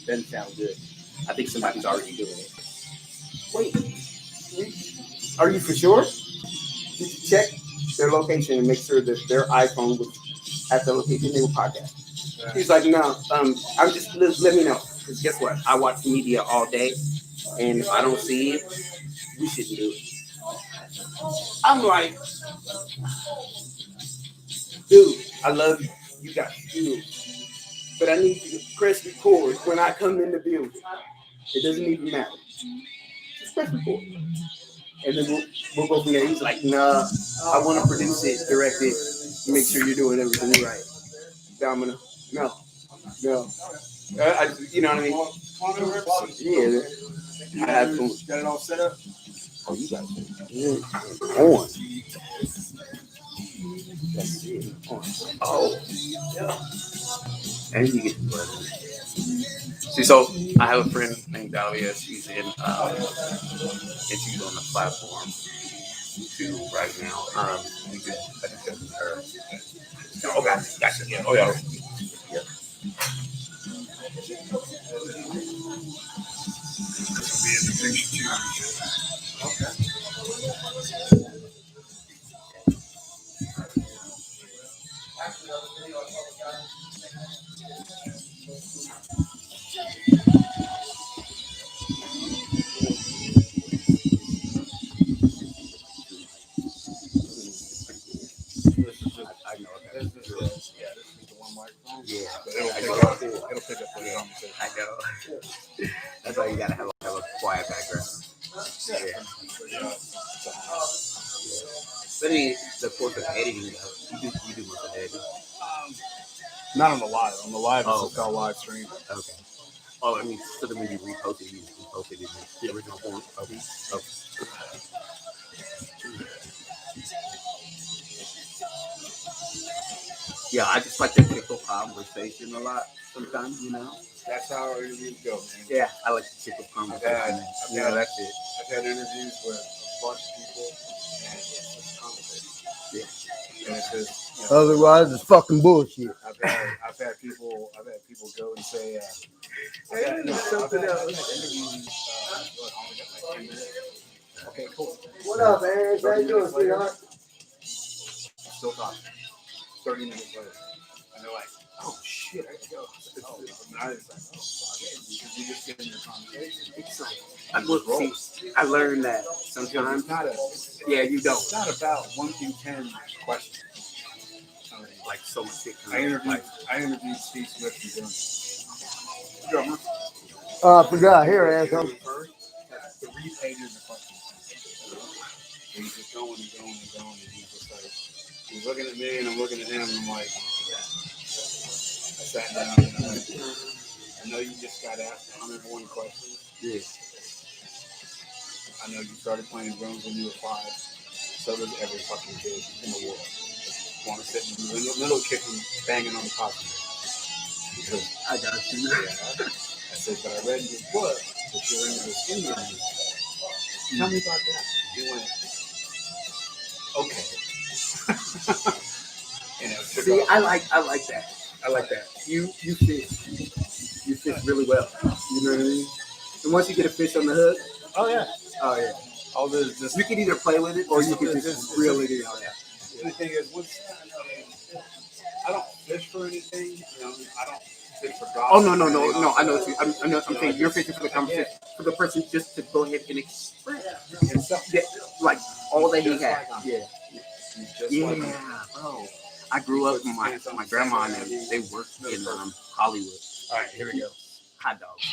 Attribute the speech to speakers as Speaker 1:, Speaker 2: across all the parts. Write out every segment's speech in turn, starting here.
Speaker 1: doesn't sound good. I think somebody's already doing it. Wait, are you for sure? Did you check their location and make sure that their iPhone was at the location they were podcast? He's like, no, I'm just let me know. Because guess what? I watch media all day, and if I don't see it, we shouldn't do it. I'm like, dude, I love you. You got skills. But I need you to press record when I come in the building. It doesn't even matter. Just press record. And then we'll go from there. He's like, nah, I want to produce it, direct it, make sure you're doing everything right. Domino, no. You know what I mean? Yeah. I have to. Got it all set up? Oh, you got it. On. That's it. On. Oh. And you get the blood. See, so I have a friend named Dahlia. She's in, and she's on the platform too right now. We just I discussed with her. Oh, gotcha. Yeah. Oh, yeah. Yeah. This will be in the picture too. Okay. It'll pick up the conversation. I know. That's why you gotta have a quiet background. Yeah. But I mean, the course of editing, you do most of the editing.
Speaker 2: Not on the live. On the live, it's called live stream.
Speaker 1: Okay. Oh, I mean, so then when you repost it, you repost it in the original form. Okay. Yeah, I just like to tickle conversation a lot sometimes, you know.
Speaker 2: That's how our interviews go, man.
Speaker 1: Yeah, I like to tickle conversation. That's it.
Speaker 2: I've had interviews with a bunch of people, and it's just conversation. Yeah. And it's just,
Speaker 3: otherwise, it's fucking bullshit.
Speaker 2: I've had people go and say,
Speaker 1: something else.
Speaker 2: Okay, cool.
Speaker 3: What up, man? How you doing, sweetheart?
Speaker 2: Still talking. 30 minutes later. And they're like, oh shit, I gotta go. And I was like, oh fuck it, because you just get in your conversation. It's like,
Speaker 1: I learned that sometimes. You don't.
Speaker 2: It's not about 1 through 10 questions.
Speaker 1: Like so much shit.
Speaker 2: I interviewed Steve Swift and Drummer.
Speaker 3: I forgot. Here, asshole.
Speaker 2: 3 pages of questions. And he's just going and going and going, and he's just like, he's looking at me and I'm looking at him, and I'm like, I sat down and I'm like, I know you just got asked 101 questions.
Speaker 1: Yeah.
Speaker 2: I know you started playing drums when you were 5. So does every fucking kid in the world. Want to sit in the middle kitchen banging on the coffee. Because
Speaker 1: I got you.
Speaker 2: Yeah. I said, but I read in your book that you're into this Indian music. Tell me about that. He went, okay.
Speaker 1: See, I like that. I like that. You fish really well. You know what I mean? And once you get a fish on the hook,
Speaker 2: oh yeah.
Speaker 1: All this just you can either play with it or you can just reel it in. Oh yeah.
Speaker 2: The thing is, I don't fish for anything. I don't fish for God.
Speaker 1: Oh no! I know. I'm saying you're fishing for the conversation, for the person just to go ahead and express himself. Yeah, like all that he had. Bro. I grew up with my grandma and they worked in Hollywood.
Speaker 2: All right, here we go.
Speaker 1: Hot dogs.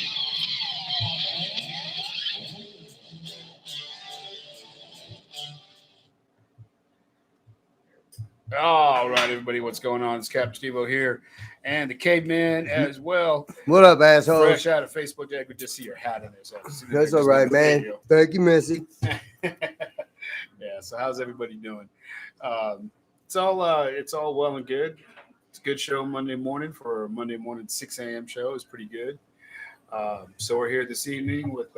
Speaker 2: All right, everybody, what's going on? It's Captain Steve-O here, and the Caveman as well.
Speaker 3: What up, asshole?
Speaker 2: Fresh out of Facebook, Jack. We just see your hat in there. So
Speaker 3: that's all right, man. Thank you, Missy.
Speaker 2: Yeah. So how's everybody doing? It's all well and good. It's a good show Monday morning for a Monday morning 6 a.m. show. It's pretty good. So we're here this evening with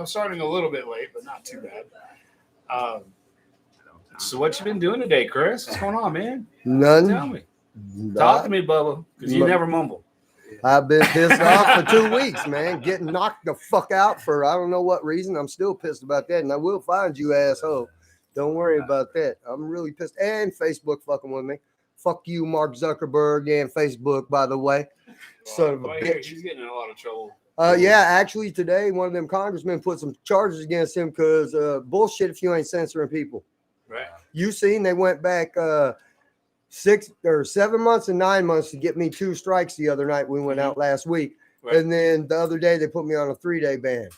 Speaker 2: starting a little bit late, but not too bad. So what you been doing today, Chris? What's going on, man?
Speaker 3: None.
Speaker 2: Tell me. Talk to me, Bubba, because you never mumble.
Speaker 1: Yeah.
Speaker 3: I've been pissed off for 2 weeks, man. Getting knocked the fuck out for I don't know what reason. I'm still pissed about that, and I will find you, asshole. Don't worry about that. I'm really pissed. And Facebook fucking with me. Fuck you, Mark Zuckerberg, and Facebook, by the way. Son of a bitch.
Speaker 2: He's getting in a lot of trouble.
Speaker 3: Yeah, actually today one of them congressmen put some charges against him because bullshit if you ain't censoring people.
Speaker 2: Right.
Speaker 3: You seen they went back 6 or 7 months and 9 months to get me 2 strikes the other night. We went out last week.
Speaker 2: Right.
Speaker 3: And then the other day they put me on a 3-day ban.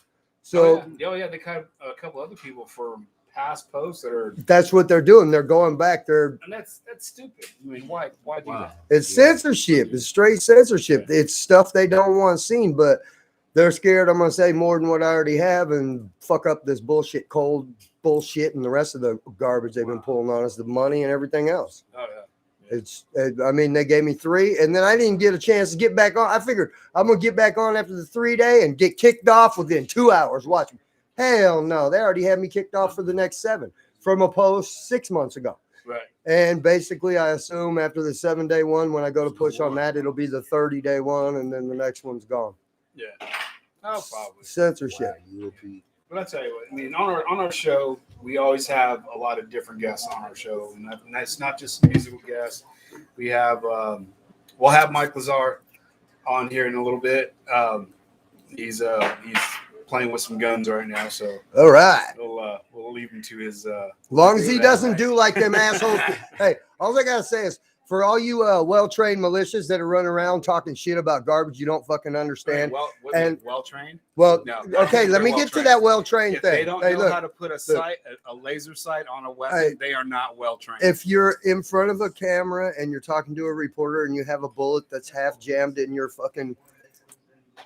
Speaker 3: So
Speaker 2: they caught a couple other people for past posts that are,
Speaker 3: that's what they're doing. They're going back.
Speaker 2: and that's stupid. I mean, why do that?
Speaker 3: It's censorship. It's straight censorship. It's stuff they don't want seen, but they're scared I'm going to say more than what I already have and fuck up this bullshit, cold bullshit, and the rest of the garbage they've been pulling on us, the money and everything else.
Speaker 2: Oh, yeah.
Speaker 3: I mean, they gave me 3, and then I didn't get a chance to get back on. I figured I'm going to get back on after the 3-day and get kicked off within 2 hours. Watch me. Hell no. They already had me kicked off for the next 7 from a post 6 months ago.
Speaker 2: Right.
Speaker 3: And basically, I assume after the 7-day one, when I go to push on that, it'll be the 30-day one, and then the next one's gone.
Speaker 2: Yeah. Oh, probably.
Speaker 3: Censorship.
Speaker 2: But I tell you what, I mean, on our show, we always have a lot of different guests on our show, and that's not just musical guests. We have we'll have Mike Lazar on here in a little bit. He's playing with some guns right now, so
Speaker 3: All right.
Speaker 2: we'll leave him to his.
Speaker 3: Long as he doesn't do like them assholes. Hey, all I got to say is, for all you well-trained militias that are running around talking shit about garbage you don't fucking understand.
Speaker 2: Well trained.
Speaker 3: Well,
Speaker 2: No,
Speaker 3: okay, let me get to that well-trained
Speaker 2: If
Speaker 3: thing.
Speaker 2: they don't
Speaker 3: Hey,
Speaker 2: know
Speaker 3: look,
Speaker 2: how to put a laser sight on a weapon,
Speaker 3: Hey,
Speaker 2: they are not well trained.
Speaker 3: if you're in front of a camera and you're talking to a reporter and you have a bullet that's half jammed in your fucking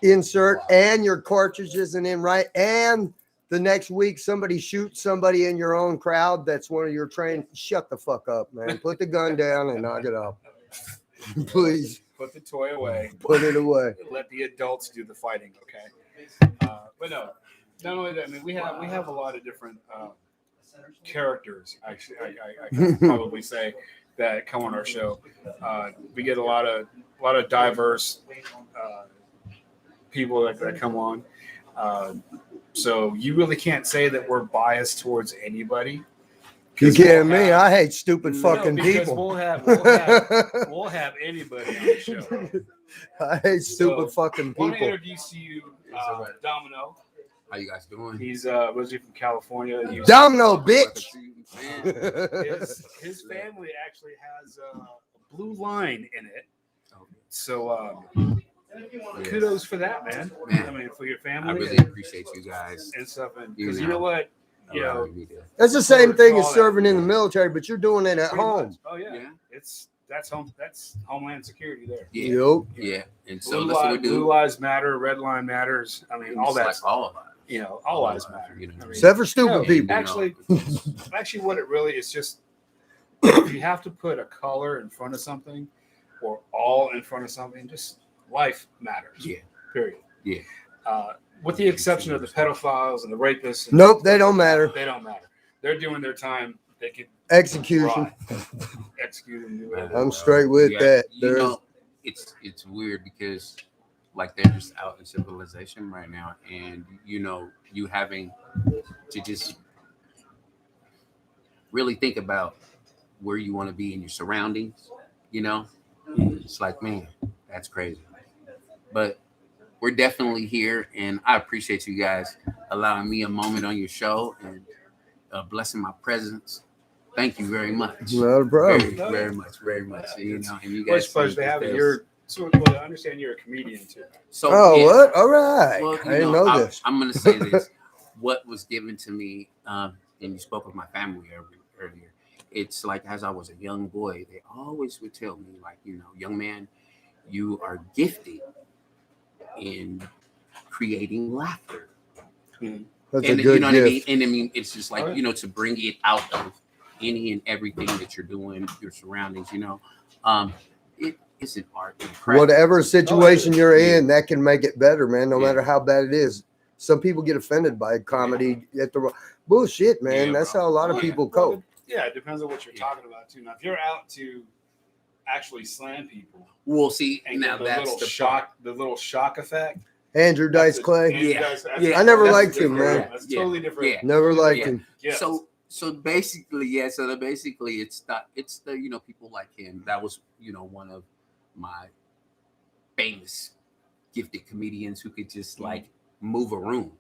Speaker 3: insert and your cartridge isn't in right, and the next week somebody shoots somebody in your own crowd that's one of your trained, shut the fuck up, man. Put the gun down and knock it off. Please.
Speaker 2: Put the toy away.
Speaker 3: Put it away.
Speaker 2: Let the adults do the fighting, okay? But no, not only that, I mean, we have a lot of different characters, actually, I can probably say, that come on our show. We get a lot of diverse people that come on. So you really can't say that we're biased towards anybody.
Speaker 3: You kidding me? I hate stupid fucking people.
Speaker 2: We'll have anybody on the show.
Speaker 3: I hate stupid fucking
Speaker 2: I want to
Speaker 3: people.
Speaker 2: introduce you, Domino.
Speaker 4: How you guys doing?
Speaker 2: He's originally from California.
Speaker 3: Domino, bitch.
Speaker 2: His family actually has a blue line in it. So kudos for that, man. I mean, for your family.
Speaker 4: I really appreciate you guys.
Speaker 2: And stuff. Because you know what? You know,
Speaker 3: That's the same thing as serving in the military, but you're doing it at home.
Speaker 2: Oh yeah. That's Homeland Security there.
Speaker 4: Yeah. Yeah. And so
Speaker 2: Blue,
Speaker 4: that's what we do.
Speaker 2: Blue lives matter, red line matters. I mean, all that.
Speaker 4: Like all of us.
Speaker 2: You know, all lives matter.
Speaker 4: You know,
Speaker 2: I mean,
Speaker 3: Except for stupid
Speaker 2: no,
Speaker 3: people.
Speaker 2: Actually, what it really is, just if you have to put a color in front of something or all in front of something, just life matters.
Speaker 4: Yeah.
Speaker 2: Period.
Speaker 4: Yeah.
Speaker 2: With the exception of the pedophiles and the rapists. And
Speaker 3: Nope, they don't matter.
Speaker 2: They don't matter. They're doing their time. They can
Speaker 3: Execution.
Speaker 2: execute and do it.
Speaker 3: I'm straight with that.
Speaker 4: You know, it's weird because like they're just out in civilization right now, and you know, you having to just really think about where you want to be in your surroundings. You know, it's like, man, that's crazy. But we're definitely here, and I appreciate you guys allowing me a moment on your show and blessing my presence. Thank you very much.
Speaker 3: Not a problem.
Speaker 4: Very much. You know, and you
Speaker 2: Well,
Speaker 4: guys.
Speaker 2: it's a pleasure to have you. I understand you're a comedian too.
Speaker 4: So,
Speaker 3: Oh,
Speaker 4: yeah.
Speaker 3: what? All right.
Speaker 4: Well,
Speaker 3: I didn't know this.
Speaker 4: I'm going to say this. What was given to me, and you spoke of my family earlier. It's like as I was a young boy, they always would tell me, like, you know, young man, you are gifted in creating laughter.
Speaker 3: That's
Speaker 4: And
Speaker 3: a good
Speaker 4: you know what I mean?
Speaker 3: gift.
Speaker 4: And I mean, it's just like, you know, to bring it out of any and everything that you're doing, your surroundings, you know, it's an art. And craft.
Speaker 3: Whatever situation you're in, that can make it better, man, no matter how bad it is. Some people get offended by comedy at the bullshit, man.
Speaker 4: Yeah,
Speaker 3: That's
Speaker 4: bro.
Speaker 3: how a lot of people cope.
Speaker 2: Yeah, it depends on what you're talking about too. Now, if you're out to actually slam people.
Speaker 4: We'll see.
Speaker 2: And
Speaker 4: Now
Speaker 2: the
Speaker 4: that's
Speaker 2: little
Speaker 4: the
Speaker 2: shock, the little shock effect.
Speaker 3: Andrew Dice Clay.
Speaker 4: Yeah.
Speaker 3: I never
Speaker 2: that's
Speaker 3: liked him,
Speaker 2: different.
Speaker 3: man.
Speaker 2: That's
Speaker 4: Yeah.
Speaker 2: totally different.
Speaker 4: Yeah.
Speaker 3: Never liked
Speaker 4: Yeah.
Speaker 3: him.
Speaker 2: Yes.
Speaker 4: So basically, it's the people like him. That was one of my famous gifted comedians who could just like move a room.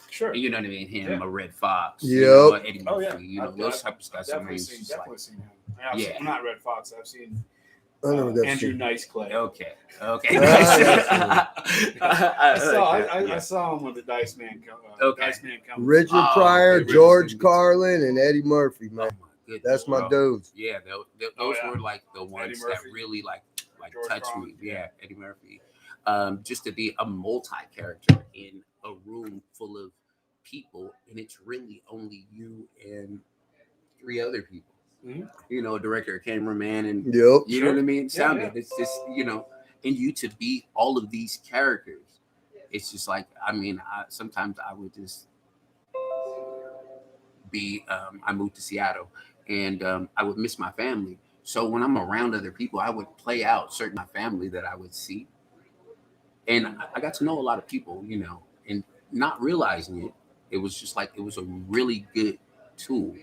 Speaker 2: Sure.
Speaker 4: You know what I mean? Him,
Speaker 2: Yeah.
Speaker 4: a Red Fox,
Speaker 3: Yep.
Speaker 4: Eddie
Speaker 2: Oh,
Speaker 4: Murphy,
Speaker 2: yeah.
Speaker 4: those type of stuff.
Speaker 2: Definitely seen him.
Speaker 4: Yeah.
Speaker 2: I'm not Red Fox. I've seen
Speaker 3: I know that's
Speaker 2: Andrew
Speaker 3: true.
Speaker 2: Nice Clay.
Speaker 4: Okay.
Speaker 2: I saw him with the Dice Man.
Speaker 4: Okay.
Speaker 2: Dice Man coming.
Speaker 3: Richard
Speaker 4: Oh,
Speaker 3: Pryor,
Speaker 4: okay,
Speaker 3: George
Speaker 4: Richard.
Speaker 3: Carlin, and Eddie Murphy,
Speaker 4: Oh,
Speaker 3: man.
Speaker 4: my goodness,
Speaker 3: That's my
Speaker 4: bro.
Speaker 3: dudes.
Speaker 4: Yeah, those
Speaker 2: yeah.
Speaker 4: were like the ones that
Speaker 2: Murphy.
Speaker 4: really like
Speaker 2: George
Speaker 4: touched
Speaker 2: Carlin.
Speaker 4: me. Yeah, Eddie Murphy. Just to be a multi-character in a room full of people, and it's really only you and 3 other people.
Speaker 2: Mhm.
Speaker 4: A director, a cameraman, and
Speaker 3: Yep.
Speaker 4: you know
Speaker 2: Sure.
Speaker 4: what I mean? Sound
Speaker 2: Yeah.
Speaker 4: it. It's just, and you to be all of these characters. It's just like, sometimes I would just be, I moved to Seattle and I would miss my family. So when I'm around other people, I would play out certain my family that I would see. And I got to know a lot of people, and not realizing it, it was just like, it was a really good tool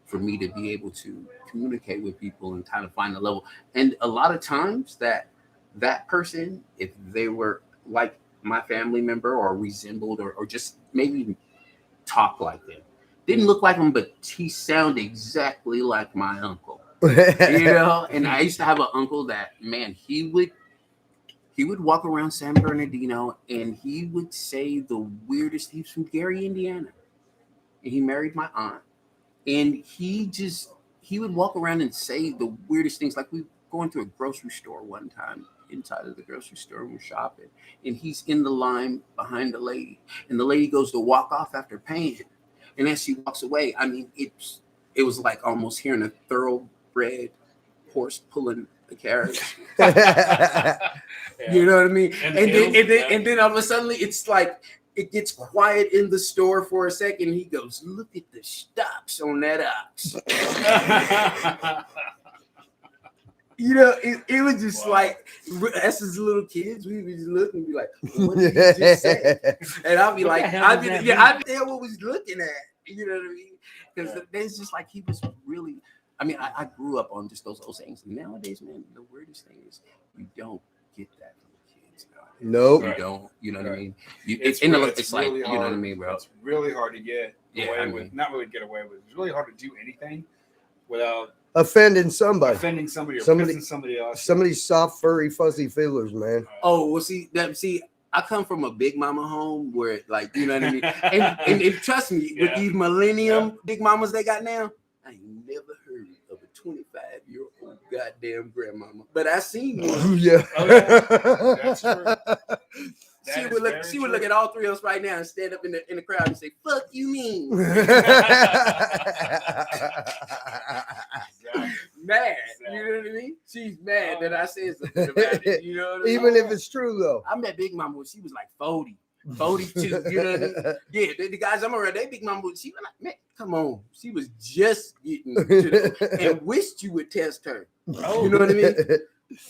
Speaker 4: for me to be able to communicate with people and kind of find the level. And a lot of times that person, if they were like my family member or resembled or just maybe talk like them, didn't look like him, but he sounded exactly like my uncle. And I used to have an uncle that, man, he would walk around San Bernardino and he would say the weirdest. He's from Gary, Indiana, and he married my aunt. And he would walk around and say the weirdest things. Like we were going to a grocery store one time, inside of the grocery store, and we're shopping, and he's in the line behind the lady, and the lady goes to walk off after paying, and as she walks away, it was like almost hearing a thoroughbred horse pulling a carriage. You know what I mean? And then all of a sudden it's like it gets quiet in the store for a second. He goes, "Look at the stops on that ox." It was just like, us as little kids, we would just look and be like, "What did he just say?" And I'll be like, I'd be there what was looking at. You know what I mean? Because it's just like he was really. I grew up on just those old sayings. Nowadays, man, the weirdest thing is you don't get that from kids nowadays.
Speaker 3: Nope.
Speaker 4: You don't. You know what I mean?
Speaker 2: It's
Speaker 4: like,
Speaker 2: really
Speaker 4: you know what I
Speaker 2: hard.
Speaker 4: mean, bro?
Speaker 2: It's really hard to get away
Speaker 4: I
Speaker 2: with.
Speaker 4: mean-
Speaker 2: Not really get away with. It's really hard to do anything without
Speaker 3: Offending somebody.
Speaker 2: offending somebody or
Speaker 3: Somebody-
Speaker 2: pissing somebody off.
Speaker 3: Some of these soft, furry, fuzzy feelers, man.
Speaker 4: Oh, well, see, I come from a big mama home where, like, you know what I mean? and if, trust me, with these millennium big mamas they got now, I ain't never heard of a 25-year-old goddamn grandmama. But I seen one.
Speaker 3: Yeah.
Speaker 2: Oh, yeah. That's true.
Speaker 4: She would look at all 3 of us right now and stand up in the crowd and say, "Fuck you mean?" Mad. You know what I mean? She's mad that I said something about it. You know what I mean?
Speaker 3: Even if it's true, though.
Speaker 4: I met Big Mama when she was like 42. You know what I mean? Yeah, the guys I'm around, they Big Mama, she was like, man, come on. She was just getting and wished you would test her.
Speaker 2: Oh,
Speaker 4: You know what I mean?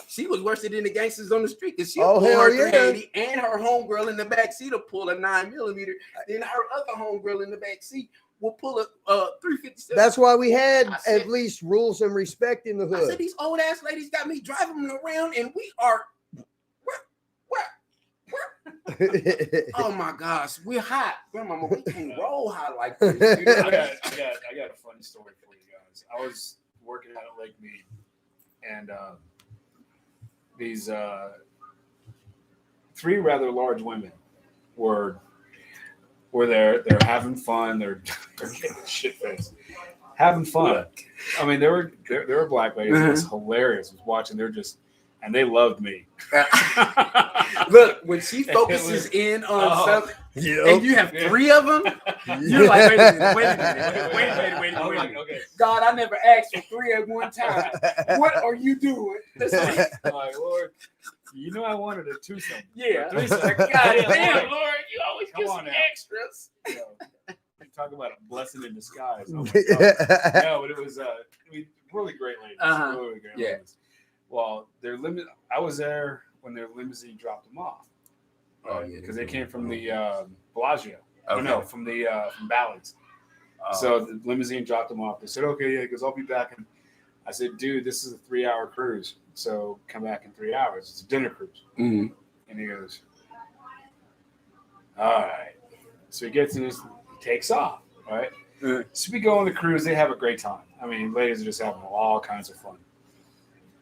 Speaker 4: She was worse than the gangsters on the street because she
Speaker 3: Oh,
Speaker 4: pulled
Speaker 3: hell
Speaker 4: her
Speaker 3: yeah.
Speaker 4: 380 and her homegirl in the back seat will pull a 9mm. Then her other homegirl in the back seat will pull a 357.
Speaker 3: That's why we had
Speaker 4: I said-
Speaker 3: at least rules and respect in the
Speaker 4: I said,
Speaker 3: hood.
Speaker 4: these old ass ladies got me driving them around, and we are. Oh my gosh, we're hot, Grandmama. We can't roll hot like this. You know?
Speaker 2: I got a funny story for you guys. I was working out at Lake Mead, and these 3 rather large women were there. They're having fun. They're getting shit faced, having fun. I mean, they were black ladies. It was hilarious. I was watching. And they loved me.
Speaker 4: Look, when she focuses in on something, and
Speaker 3: Yep.
Speaker 4: you have 3 of them, you're like, wait a minute.
Speaker 2: I'm like, okay.
Speaker 4: God, I never asked for 3 at one time. What are you doing?
Speaker 2: I'm like, Lord, you know I wanted a twosome.
Speaker 4: Yeah.
Speaker 2: A threesome.
Speaker 4: God damn,
Speaker 2: Lord.
Speaker 4: Lord, you always
Speaker 2: Come
Speaker 4: give
Speaker 2: on
Speaker 4: some
Speaker 2: now.
Speaker 4: extras.
Speaker 2: You know, talk about a blessing in disguise. Oh my God. No, but it was really great ladies.
Speaker 4: Uh-huh.
Speaker 2: Really great
Speaker 4: Yeah.
Speaker 2: ladies. Well, I was there when their limousine dropped them off.
Speaker 4: Oh, yeah,
Speaker 2: Because they came from the Bellagio. Oh,
Speaker 4: Okay.
Speaker 2: no, from Ballard's. So the limousine dropped them off. They said, okay, yeah, because I'll be back. And I said, dude, this is a 3-hour cruise. So come back in 3 hours. It's a dinner cruise.
Speaker 4: Mhm.
Speaker 2: And he goes, all right. So he gets in this, he takes off, right?
Speaker 4: Yeah.
Speaker 2: So we go on the cruise. They have a great time. I mean, ladies are just having all kinds of fun.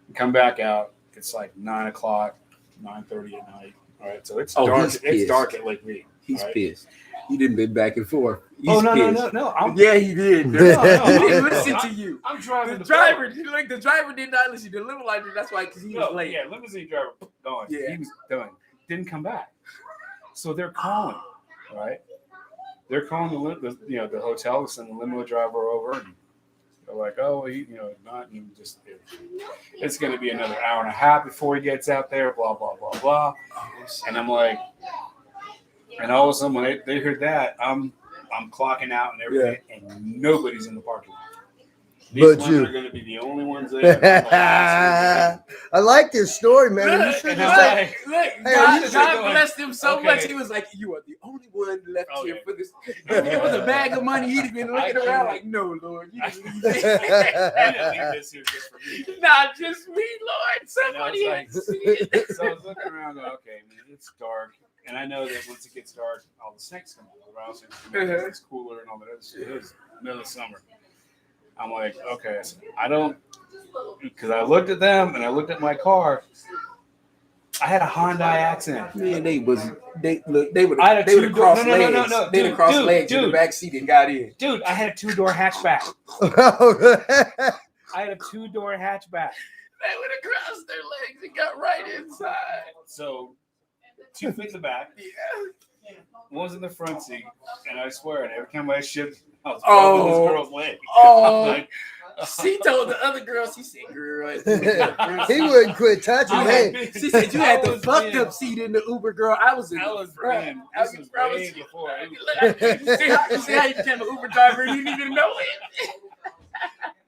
Speaker 2: We come back out. It's like 9 o'clock, 9:30 at night. All right. So it's dark.
Speaker 4: he's
Speaker 2: It's
Speaker 4: pissed.
Speaker 2: dark at Lake Mead.
Speaker 4: He's
Speaker 2: right?
Speaker 4: pissed. He didn't been back and forth. He's
Speaker 2: Oh, no.
Speaker 4: pissed. Yeah, he did.
Speaker 3: No,
Speaker 4: He
Speaker 3: no.
Speaker 4: didn't listen to you.
Speaker 2: I'm driving
Speaker 4: The driver did not listen. The limo driver, that's why, because he was late.
Speaker 2: Yeah, limousine driver gone.
Speaker 4: Yeah.
Speaker 2: He was done. Didn't come back. So they're calling, right? They're calling the hotel to send the limo driver over. And they're like, oh, not and just it's going to be another hour and a half before he gets out there. Blah blah blah blah. And I'm like, and all of a sudden when they heard that, I'm clocking out and everything, and nobody's in the parking lot. These
Speaker 3: But
Speaker 2: women
Speaker 3: you.
Speaker 2: are going to be the only ones there.
Speaker 3: I like this story, man. You should
Speaker 2: And
Speaker 3: have
Speaker 2: I'm
Speaker 3: said,
Speaker 2: like,
Speaker 4: Look,
Speaker 3: Hey,
Speaker 4: God,
Speaker 3: you
Speaker 4: God
Speaker 2: should-
Speaker 4: blessed him so
Speaker 2: Okay.
Speaker 4: much. He was like, "You are the only one left
Speaker 2: Oh,
Speaker 4: here
Speaker 2: yeah.
Speaker 4: for this." If it was a bag of money, he'd have been looking
Speaker 2: I
Speaker 4: around
Speaker 2: can't-
Speaker 4: like, "No, Lord, you didn't leave
Speaker 2: I
Speaker 4: it."
Speaker 2: didn't leave this here just for me.
Speaker 4: Not just me, Lord. Somebody
Speaker 2: And I
Speaker 4: had
Speaker 2: was
Speaker 4: to see it.
Speaker 2: So I was looking around, going, okay, man, it's dark, and I know that once it gets dark, all the snakes come out. The rattlesnakes come out. It's cooler and all that other shit. It was middle of summer. I'm like, okay, so I don't, because I looked at them and I looked at my car. I had a Hyundai Accent.
Speaker 4: Man, they would have
Speaker 2: I had a
Speaker 4: they would have
Speaker 2: two-door-
Speaker 4: crossed
Speaker 2: no, no,
Speaker 4: legs.
Speaker 2: no, no,
Speaker 4: They'd have
Speaker 2: dude,
Speaker 4: crossed
Speaker 2: dude,
Speaker 4: legs in the
Speaker 2: dude.
Speaker 4: back seat and got in.
Speaker 2: Dude, I had a 2-door hatchback. I had a 2-door hatchback.
Speaker 4: They would have crossed their legs and got right inside.
Speaker 2: So 2 feet in the back,
Speaker 4: Yeah.
Speaker 2: one's in the front seat, and I swear, and every time I shipped, I was
Speaker 4: Oh.
Speaker 2: rubbing this girl's leg.
Speaker 4: Oh.
Speaker 2: Like,
Speaker 4: She told the other girls, she said, "Girl,"
Speaker 3: he wouldn't quit touching
Speaker 2: I
Speaker 3: me.
Speaker 2: was
Speaker 4: She said you had
Speaker 2: I
Speaker 4: the
Speaker 2: was
Speaker 4: fucked
Speaker 2: being-
Speaker 4: up seat in the Uber, girl. I was in
Speaker 2: I
Speaker 4: the
Speaker 2: was
Speaker 4: front.
Speaker 2: being,
Speaker 4: I
Speaker 2: this was
Speaker 4: was-
Speaker 2: way before.
Speaker 4: You see how you became an Uber driver and you didn't even know it?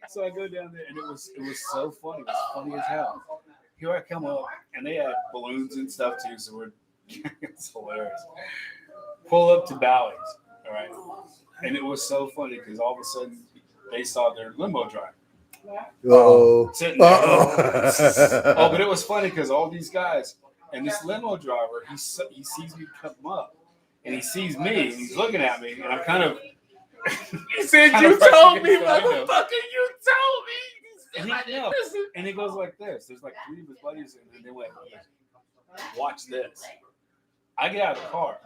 Speaker 2: So I go down there, and it was so funny. It was funny as hell. Here I come up, and they had balloons and stuff too, so we're it's hilarious. Pull up to Bally's, all right, and it was so funny because all of a sudden they saw their limo driver
Speaker 3: Oh.
Speaker 2: sitting there.
Speaker 3: Uh-oh.
Speaker 2: Oh, but it was funny because all these guys and this limo driver, he sees me come up, and he sees me, and he's looking at me, and I'm kind of.
Speaker 4: He said,
Speaker 2: Kind
Speaker 4: "You
Speaker 2: of pressing
Speaker 4: told me,
Speaker 2: against the window.
Speaker 4: motherfucker. You told me." He said,
Speaker 2: He-
Speaker 4: "I didn't
Speaker 2: no.
Speaker 4: listen."
Speaker 2: And he goes like this. There's like 3 of his buddies, and they went, watch this. I get out of the car,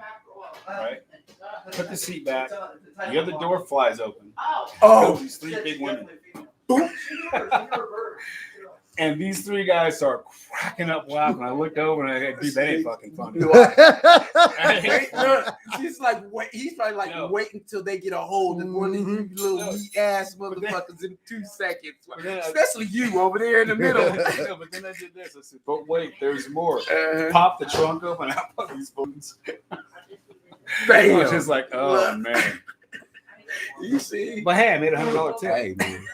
Speaker 2: right? Put the seat back. The other door flies open.
Speaker 4: Oh.
Speaker 2: These 3 big women. And these 3 guys start cracking up laughing. I looked over and I go, dude, that ain't fucking funny.
Speaker 4: Wait, look, she's like, wait. He's probably like,
Speaker 2: No.
Speaker 4: wait until they get a hold of one of you little
Speaker 2: No.
Speaker 4: weak ass
Speaker 2: But then-
Speaker 4: motherfuckers in 2 seconds.
Speaker 2: But then I-
Speaker 4: Especially you over there in the middle.
Speaker 2: No, but then I did this. I said, but wait, there's more. Pop the trunk open. I put these balloons. I was just like, oh man.
Speaker 4: You see?
Speaker 2: But hey, I made $100 tip.
Speaker 4: Hey man,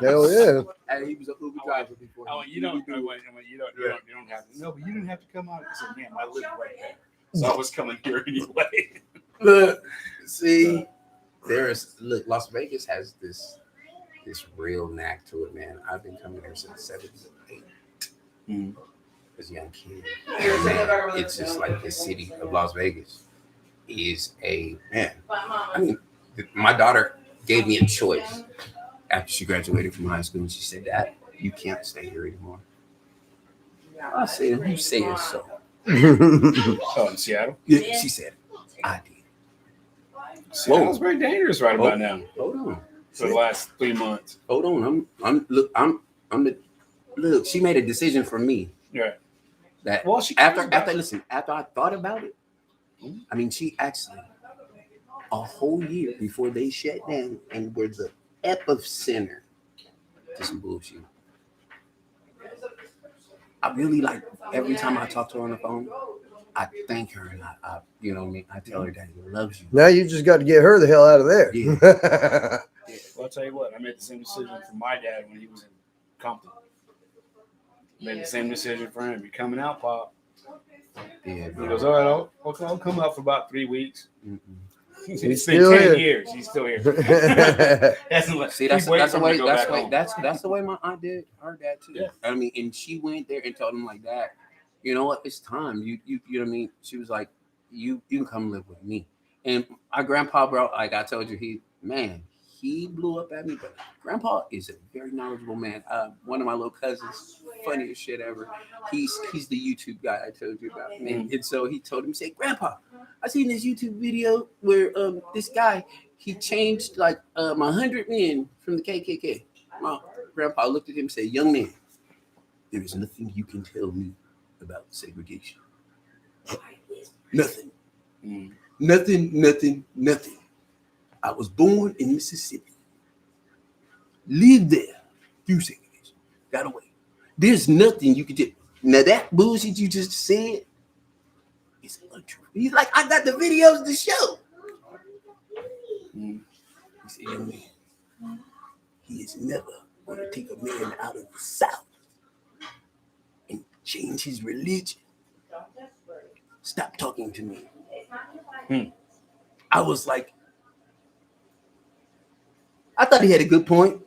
Speaker 3: Hell yeah.
Speaker 4: hey, he was an Uber driver before.
Speaker 2: Oh, you don't have to. No, but you didn't have to come out. I said, man, I live right there, so I was coming here anyway.
Speaker 4: Look, see, look. Las Vegas has this real knack to it, man. I've been coming here since '78 as a young kid. And, man, it's just like the city of Las Vegas is a man. I mean, my daughter gave me a choice after she graduated from high school, and she said, "Dad, you can't stay here anymore." I said, "Who said so?"
Speaker 2: Oh, in Seattle.
Speaker 4: Yeah, she said, "I did."
Speaker 2: Seattle's very dangerous right about now.
Speaker 4: Hold on.
Speaker 2: For the last 3 months.
Speaker 4: Hold on. Look, she made a decision for me
Speaker 2: Yeah.
Speaker 4: that
Speaker 2: Well, she
Speaker 4: after I thought about it, I mean, she actually a whole year before they shut down and were the epicenter to some bullshit. I really like every time I talk to her on the phone, I thank her and I you know what I mean, I tell her that he loves you.
Speaker 3: Now you just got to get her the hell out of there.
Speaker 4: Yeah.
Speaker 2: Well, I'll tell you what. I made the same decision for my dad when he was in Compton. Made the same decision for him. You're coming out, Pop.
Speaker 4: Yeah,
Speaker 2: He
Speaker 4: bro.
Speaker 2: goes, all right, I'll come out for about 3 weeks.
Speaker 4: Mm-mm.
Speaker 2: It's
Speaker 3: He's
Speaker 2: been
Speaker 3: still
Speaker 2: 10
Speaker 3: here.
Speaker 2: years. He's still here.
Speaker 4: See, that's the way. That's the way my aunt did her dad too.
Speaker 2: Yeah.
Speaker 4: I mean, and she went there and told him like that. You know what? It's time. You know what I mean? She was like, you can come live with me. And my grandpa, bro, like I told you, he blew up at me, but grandpa is a very knowledgeable man. One of my little cousins, funniest shit ever. He's the YouTube guy I told you about. And so he told him, he said, Grandpa, I seen this YouTube video where this guy, he changed like 100 men from the KKK. My grandpa looked at him and said, young man, there is nothing you can tell me about segregation. Nothing. Nothing. I was born in Mississippi. Lived there. Through segregation. Got away. There's nothing you can do. Now that bullshit you just said is untrue. He's like, I got the videos to show. He said, young man, he is never going to take a man out of the South and change his religion. Stop talking to me. I was like, I thought he had a good point,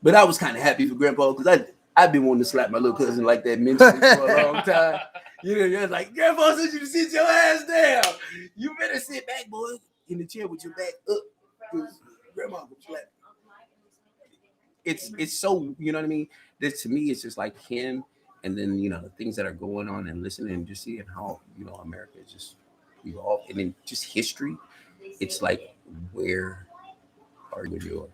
Speaker 4: but I was kind of happy for Grandpa because I've been wanting to slap my little cousin like that mentally for a long time. You know, you're like, Grandpa said you to sit your ass down. You better sit back, boy, in the chair with your back up, because Grandma will slap you. It's so, you know what I mean? This to me, it's just like him, and then you know the things that are going on and listening and just seeing how you know America is just evolved, and then just history. It's like, where are yours?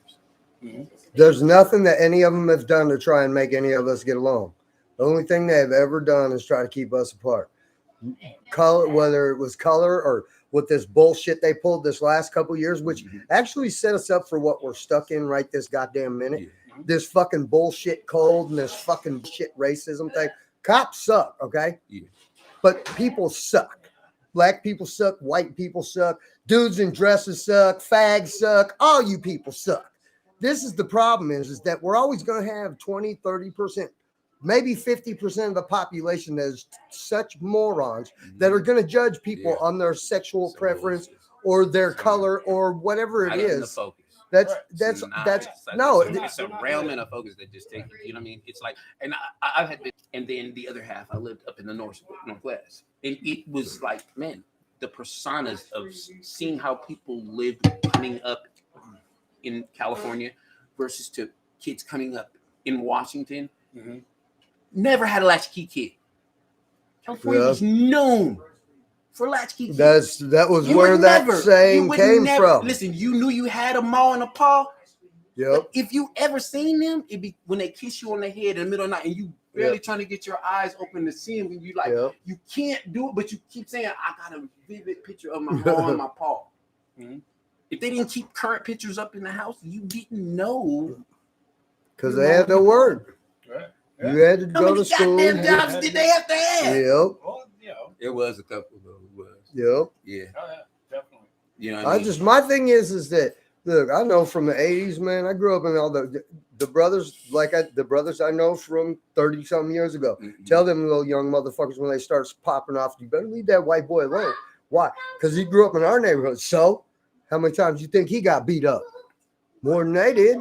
Speaker 3: There's nothing that any of them have done to try and make any of us get along. The only thing they have ever done is try to keep us apart. Color, whether it was color or with this bullshit they pulled this last couple years, which actually set us up for what we're stuck in right this goddamn minute. This fucking bullshit cold and this fucking shit racism thing. Cops suck, okay?
Speaker 4: Yeah.
Speaker 3: But people suck. Black people suck. White people suck. Dudes in dresses suck. Fags suck. All you people suck. This is the problem is that we're always going to have 20, 30%, maybe 50% of the population that is such morons that are going to judge people on their sexual preference or their color or whatever it is. That's no.
Speaker 4: It's a realm and a focus that just take you know what I mean. It's like, and I've had been, and then the other half I lived up in the northwest, and it was like, man, the personas of seeing how people live coming up in California versus to kids coming up in Washington. Never had a latchkey kid. California was known for latchkey kids.
Speaker 3: That was where that saying came from.
Speaker 4: Listen, you knew you had a ma and a pa.
Speaker 3: Yep.
Speaker 4: But if you ever seen them, it'd be when they kiss you on the head in the middle of the night and you barely trying to get your eyes open to see them, and you like you can't do it, but you keep saying, I got a vivid picture of my ma and my pa. If they didn't keep current pictures up in the house, you didn't know.
Speaker 3: Because they had no word.
Speaker 2: Right.
Speaker 3: You had to
Speaker 4: How
Speaker 3: go
Speaker 4: many
Speaker 3: to school.
Speaker 4: goddamn jobs did they have to have?
Speaker 3: Yep.
Speaker 2: Well, you know.
Speaker 4: It was a couple though. It was.
Speaker 3: Yep.
Speaker 4: Yeah.
Speaker 2: Oh, yeah, definitely.
Speaker 4: You know what I mean?
Speaker 3: My thing is that look, I know from the 80s, man. I grew up in all the brothers, the brothers I know from 30 something years ago. Tell them little young motherfuckers when they start popping off, you better leave that white boy alone. Why? Because he grew up in our neighborhood. So how many times do you think he got beat up? More than they did.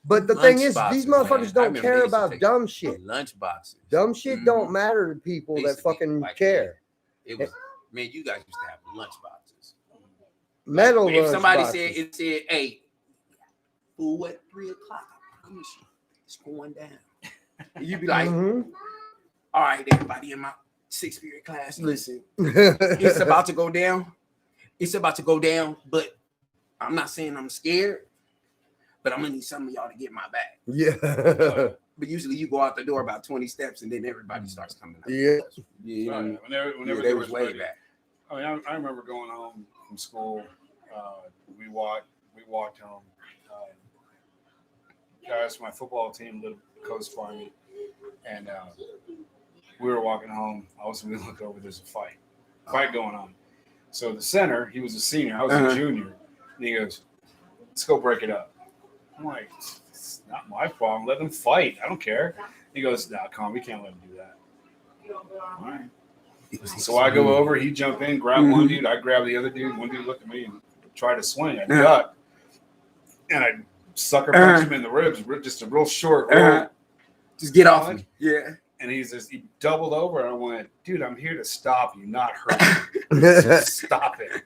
Speaker 3: But the thing is, these motherfuckers don't care about dumb shit.
Speaker 4: Lunch boxes.
Speaker 3: Dumb shit don't matter to people that fucking
Speaker 4: like,
Speaker 3: care.
Speaker 4: It was, man, you guys used to have lunch boxes.
Speaker 3: Metal
Speaker 4: If
Speaker 3: lunch
Speaker 4: somebody
Speaker 3: boxes.
Speaker 4: said, hey, fool at 3 o'clock, I promise you, it's going down. You'd be like, all right, everybody in my 6th period class, listen, it's about to go down. It's about to go down, but I'm not saying I'm scared, but I'm gonna need some of y'all to get my back.
Speaker 3: Yeah.
Speaker 4: But usually you go out the door about 20 steps and then everybody starts coming out.
Speaker 3: Yeah.
Speaker 4: Yeah.
Speaker 2: Whenever
Speaker 4: they was way
Speaker 2: ready.
Speaker 4: back.
Speaker 2: I mean, I remember going home from school. We walked home. Guys, my football team lived close by me, and we were walking home. All of a sudden, we look over. There's a fight going on. So the center, he was a senior. I was a junior, and he goes, "Let's go break it up." I'm like, "It's not my problem. Let them fight. I don't care." He goes, "No, calm. We can't let him do that." All right. So I go over. He jump in, grab one dude. I grab the other dude. One dude looked at me and tried to swing. I ducked, and I sucker punched him in the ribs. Just a real short.
Speaker 4: Just get off me. Yeah.
Speaker 2: And he doubled over, and I went, "Dude, I'm here to stop you, not hurt you. Stop it."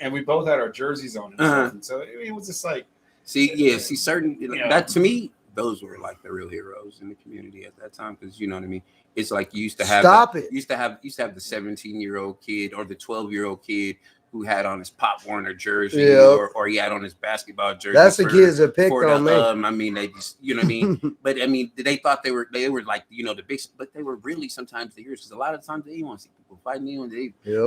Speaker 2: And we both had our jerseys on and stuff. And so it was just like,
Speaker 4: certain
Speaker 2: Yeah.
Speaker 4: that to me, those were like the real heroes in the community at that time, because you know what I mean. It's like you used to have used to have the 17-year-old kid or the 12-year-old kid who had on his Pop Warner jersey, or he had on his basketball jersey.
Speaker 3: That's the kids that picked on me.
Speaker 4: I mean, they just, you know what I mean. But I mean, they thought they were like, you know, the big, but they were really sometimes the heroes, because a lot of times they didn't want to see people fighting you, and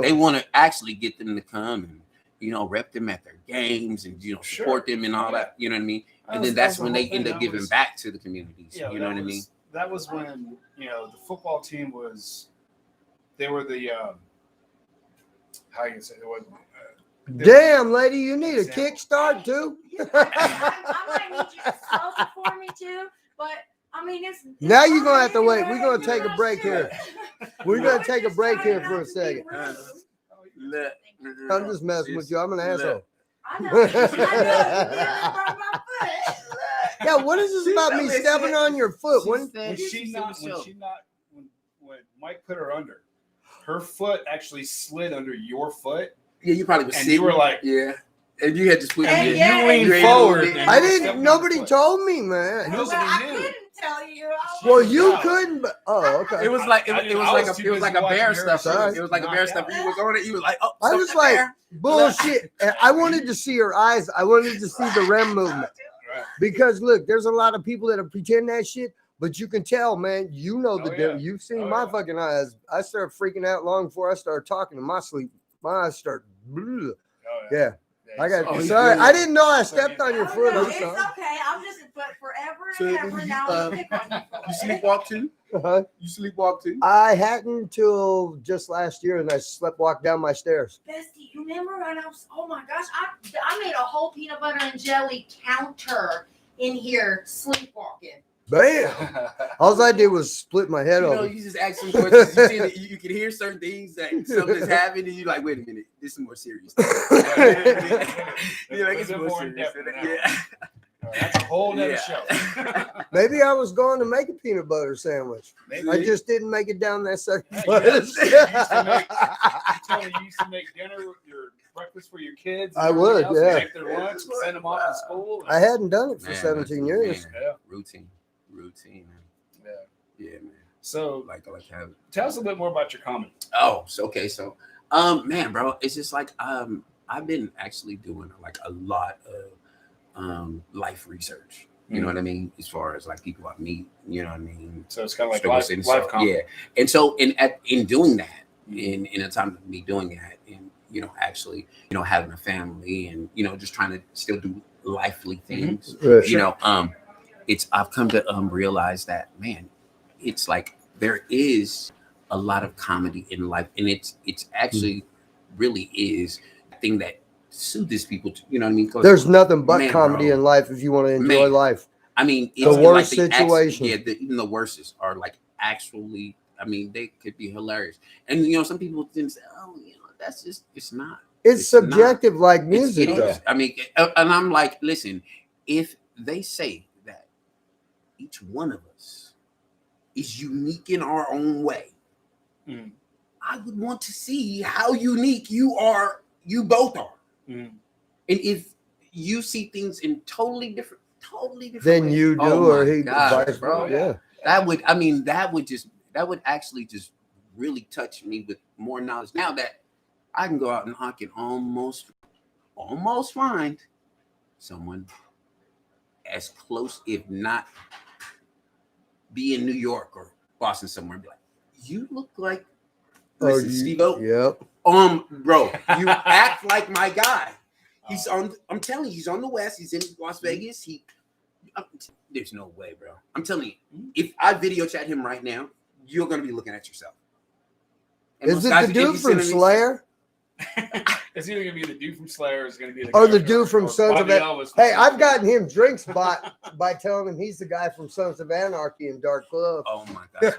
Speaker 4: they want to actually get them to come and, you know, rep them at their games and, you know, support them and all that. You know what I mean. And then that's when they end up giving back to the communities. You know what I mean.
Speaker 2: That was when, you know, the football team they were the, how you say it was.
Speaker 3: Damn, lady, you need a kickstart too.
Speaker 5: I might need you to spell it for me too, but I mean, it's
Speaker 3: Now you're gonna have to wait. We're gonna take a break here. We're gonna take a break here for a second. I'm just messing with you. I'm an asshole.
Speaker 5: I know. I know. My foot.
Speaker 3: Yeah, what is this about me stepping on your foot?
Speaker 2: When Mike put her under, her foot actually slid under your foot.
Speaker 4: Yeah, you probably was
Speaker 2: and
Speaker 4: sitting.
Speaker 2: You were like,
Speaker 4: yeah, and you had to put
Speaker 5: And
Speaker 4: your
Speaker 5: yeah,
Speaker 2: you leaned
Speaker 4: you
Speaker 2: forward.
Speaker 4: ran
Speaker 3: I didn't. Nobody told me, man.
Speaker 5: Well, I couldn't tell you.
Speaker 3: Well, you couldn't. But, oh, okay.
Speaker 4: It was like it was like a bear stuff.
Speaker 3: Sorry.
Speaker 4: It was like a bear stuff. You was on it. You was like, oh,
Speaker 3: I was like, bullshit. And I wanted to see her eyes. I wanted to see the REM movement.
Speaker 2: Right.
Speaker 3: Because look, there's a lot of people that pretend that shit, but you can tell, man. You know the
Speaker 2: Oh,
Speaker 3: difference.
Speaker 2: yeah.
Speaker 3: You've seen
Speaker 2: Oh,
Speaker 3: my
Speaker 2: yeah.
Speaker 3: fucking eyes. I started freaking out long before I started talking in my sleep. My eyes start.
Speaker 2: Oh,
Speaker 3: Yeah. I got.
Speaker 4: Oh,
Speaker 3: sorry,
Speaker 4: yeah.
Speaker 3: I didn't know I stepped on your
Speaker 5: Oh,
Speaker 3: foot.
Speaker 5: no,
Speaker 3: I'm
Speaker 5: it's
Speaker 3: sorry.
Speaker 5: okay. I'm just but forever
Speaker 4: So
Speaker 5: and
Speaker 4: you,
Speaker 5: ever now. I'm pick on
Speaker 4: you sleepwalk too?
Speaker 3: Uh-huh.
Speaker 4: You sleepwalk too?
Speaker 3: I hadn't till just last year, and I slept walk down my stairs.
Speaker 5: Bestie, you remember when I was? Oh my gosh, I made a whole peanut butter and jelly counter in here sleepwalking.
Speaker 3: Bam! All I did was split my head
Speaker 4: You know,
Speaker 3: open.
Speaker 4: you just ask some questions. You, see that you can hear certain things that something's happening, and you're like, wait a minute, this is more serious. You're like, it's more serious. Yeah.
Speaker 2: That's a whole nother
Speaker 4: Yeah.
Speaker 2: show.
Speaker 3: Maybe I was going to make a peanut butter sandwich.
Speaker 2: Maybe.
Speaker 3: I just didn't make it down that second
Speaker 2: Yeah,
Speaker 3: place.
Speaker 2: you tell me you used to make dinner, your breakfast for your kids. and
Speaker 3: I would,
Speaker 2: everything else,
Speaker 3: yeah.
Speaker 2: Make their lunch, and send them off to school.
Speaker 3: I hadn't done it for
Speaker 4: Man,
Speaker 3: 17 years.
Speaker 4: man,
Speaker 2: Yeah.
Speaker 4: Routine, man.
Speaker 2: Yeah.
Speaker 4: Yeah, man.
Speaker 2: So
Speaker 4: Like have.
Speaker 2: tell us a bit more about your comedy.
Speaker 4: Oh, so man, bro, it's just like I've been actually doing like a lot of life research. You know what I mean? As far as like people I meet, you know what I mean?
Speaker 2: So it's kind of like
Speaker 4: Struggle
Speaker 2: life
Speaker 4: City
Speaker 2: life
Speaker 4: stuff.
Speaker 2: comedy.
Speaker 4: Yeah. And so in doing that, in a time of me doing that, and you know, actually, you know, having a family and you know, just trying to still do lively things,
Speaker 3: Right.
Speaker 4: you know, I've come to realize that, man, it's like there is a lot of comedy in life, and it's actually really is a thing that soothes people to, you know what I mean? 'Cause,
Speaker 3: There's nothing but
Speaker 4: man,
Speaker 3: comedy
Speaker 4: bro.
Speaker 3: in life if you want to enjoy
Speaker 4: Man.
Speaker 3: life.
Speaker 4: I mean,
Speaker 3: The
Speaker 4: it's
Speaker 3: worst
Speaker 4: like
Speaker 3: situation.
Speaker 4: Even the worstest are like actually, I mean, they could be hilarious. And you know, some people didn't say, oh, you know, that's just, it's not.
Speaker 3: It's
Speaker 4: It's
Speaker 3: subjective like
Speaker 4: It's-
Speaker 3: music,
Speaker 4: it
Speaker 3: though.
Speaker 4: is. I mean, and I'm like, listen, if they say that each one of us is unique in our own way,
Speaker 2: Mm.
Speaker 4: I would want to see how unique you both are.
Speaker 2: Mm.
Speaker 4: And if you see things in totally different
Speaker 3: Than
Speaker 4: ways,
Speaker 3: you do,
Speaker 4: oh
Speaker 3: or
Speaker 4: my
Speaker 3: he
Speaker 4: gosh,
Speaker 3: vice
Speaker 4: bro.
Speaker 3: versa. Yeah.
Speaker 4: that would actually just really touch me with more knowledge. Now that I can go out and I can almost find someone as close, if not be in New York or Boston somewhere, and be like, you look like Steve-O.
Speaker 3: Yep.
Speaker 4: Bro, you act like my guy. He's on. I'm telling you, he's on the West. He's in Las Vegas. There's no way, bro. I'm telling you, if I video chat him right now, you're gonna be looking at yourself. And
Speaker 3: Is
Speaker 4: most
Speaker 3: it
Speaker 4: guys,
Speaker 3: the
Speaker 4: if you
Speaker 3: dude from
Speaker 4: send him-
Speaker 3: Slayer?
Speaker 2: It's either gonna be the dude from Slayer, or it's gonna be the
Speaker 3: Or
Speaker 2: guy
Speaker 3: the dude from Sons of
Speaker 2: Bobby
Speaker 3: An-
Speaker 2: Elvis from
Speaker 3: Hey,
Speaker 2: Sons
Speaker 3: I've
Speaker 2: of
Speaker 3: gotten him drinks by telling him he's the guy from Sons of Anarchy and Dark Club.
Speaker 4: Oh my gosh.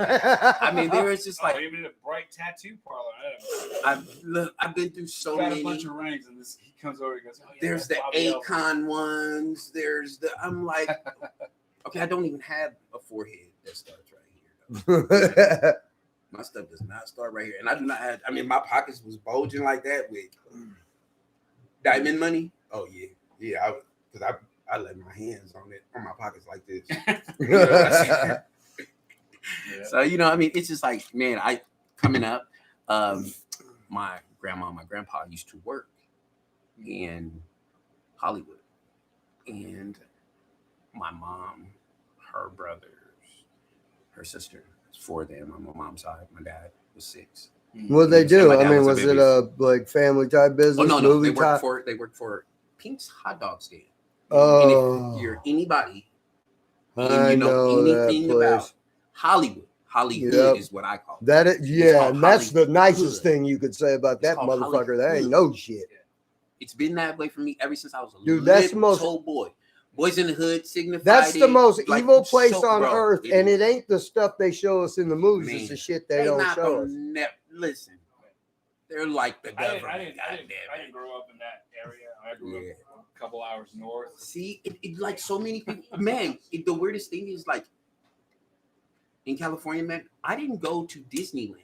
Speaker 4: I mean, there is just
Speaker 2: Oh,
Speaker 4: like
Speaker 2: even in a bright tattoo parlor.
Speaker 4: I've been through so
Speaker 2: Got a
Speaker 4: many.
Speaker 2: bunch of rings, and this he comes over and goes, "Oh, yeah,
Speaker 4: There's the
Speaker 2: that's Bobby Elvis."
Speaker 4: Akon ones. There's the. I'm like, okay, I don't even have a forehead that starts right here. Though. My stuff does not start right here, and I do not have. I mean, my pockets was bulging like that with diamond money. Oh yeah, because I let my hands on it on my pockets like this. You know what I'm saying?
Speaker 2: Yeah.
Speaker 4: So I mean, it's just like, man, coming up, my grandma, and my grandpa used to work in Hollywood, and my mom, her brothers, her sister, four of them on my mom's side. My dad was 6.
Speaker 3: What they
Speaker 4: And
Speaker 3: do?
Speaker 4: my
Speaker 3: I
Speaker 4: dad
Speaker 3: mean,
Speaker 4: was a
Speaker 3: was it a like family type business?
Speaker 4: Oh no,
Speaker 3: movie
Speaker 4: they
Speaker 3: type?
Speaker 4: work for Pink's Hot Dog Stand.
Speaker 3: Oh,
Speaker 4: And if you're anybody and
Speaker 3: I
Speaker 4: you
Speaker 3: know that
Speaker 4: anything
Speaker 3: place.
Speaker 4: about Hollywood
Speaker 3: Yep.
Speaker 4: is what I call it.
Speaker 3: That is, yeah,
Speaker 4: called
Speaker 3: and that's the
Speaker 4: Hollywood.
Speaker 3: nicest thing you could say about
Speaker 4: It's
Speaker 3: that
Speaker 4: called
Speaker 3: motherfucker. That ain't
Speaker 4: Hollywood.
Speaker 3: no shit.
Speaker 4: It's been that way for me ever since I was a
Speaker 3: Dude, that's the most-
Speaker 4: little boy. Boys in the Hood signified.
Speaker 3: That's the
Speaker 4: it,
Speaker 3: most
Speaker 4: like,
Speaker 3: evil place
Speaker 4: so-
Speaker 3: on
Speaker 4: bro,
Speaker 3: earth, and
Speaker 4: is.
Speaker 3: it ain't the stuff they show us in the movies.
Speaker 4: Man,
Speaker 3: It's the shit they
Speaker 4: They
Speaker 3: don't
Speaker 4: not
Speaker 3: show
Speaker 4: gonna
Speaker 3: us.
Speaker 4: listen. They're like the
Speaker 2: I
Speaker 4: government.
Speaker 2: didn't
Speaker 4: goddamn
Speaker 2: grow up in that area. I grew
Speaker 4: Yeah.
Speaker 2: up a couple hours north.
Speaker 4: See, it like so many people. Man, the weirdest thing is like in California, man, I didn't go to Disneyland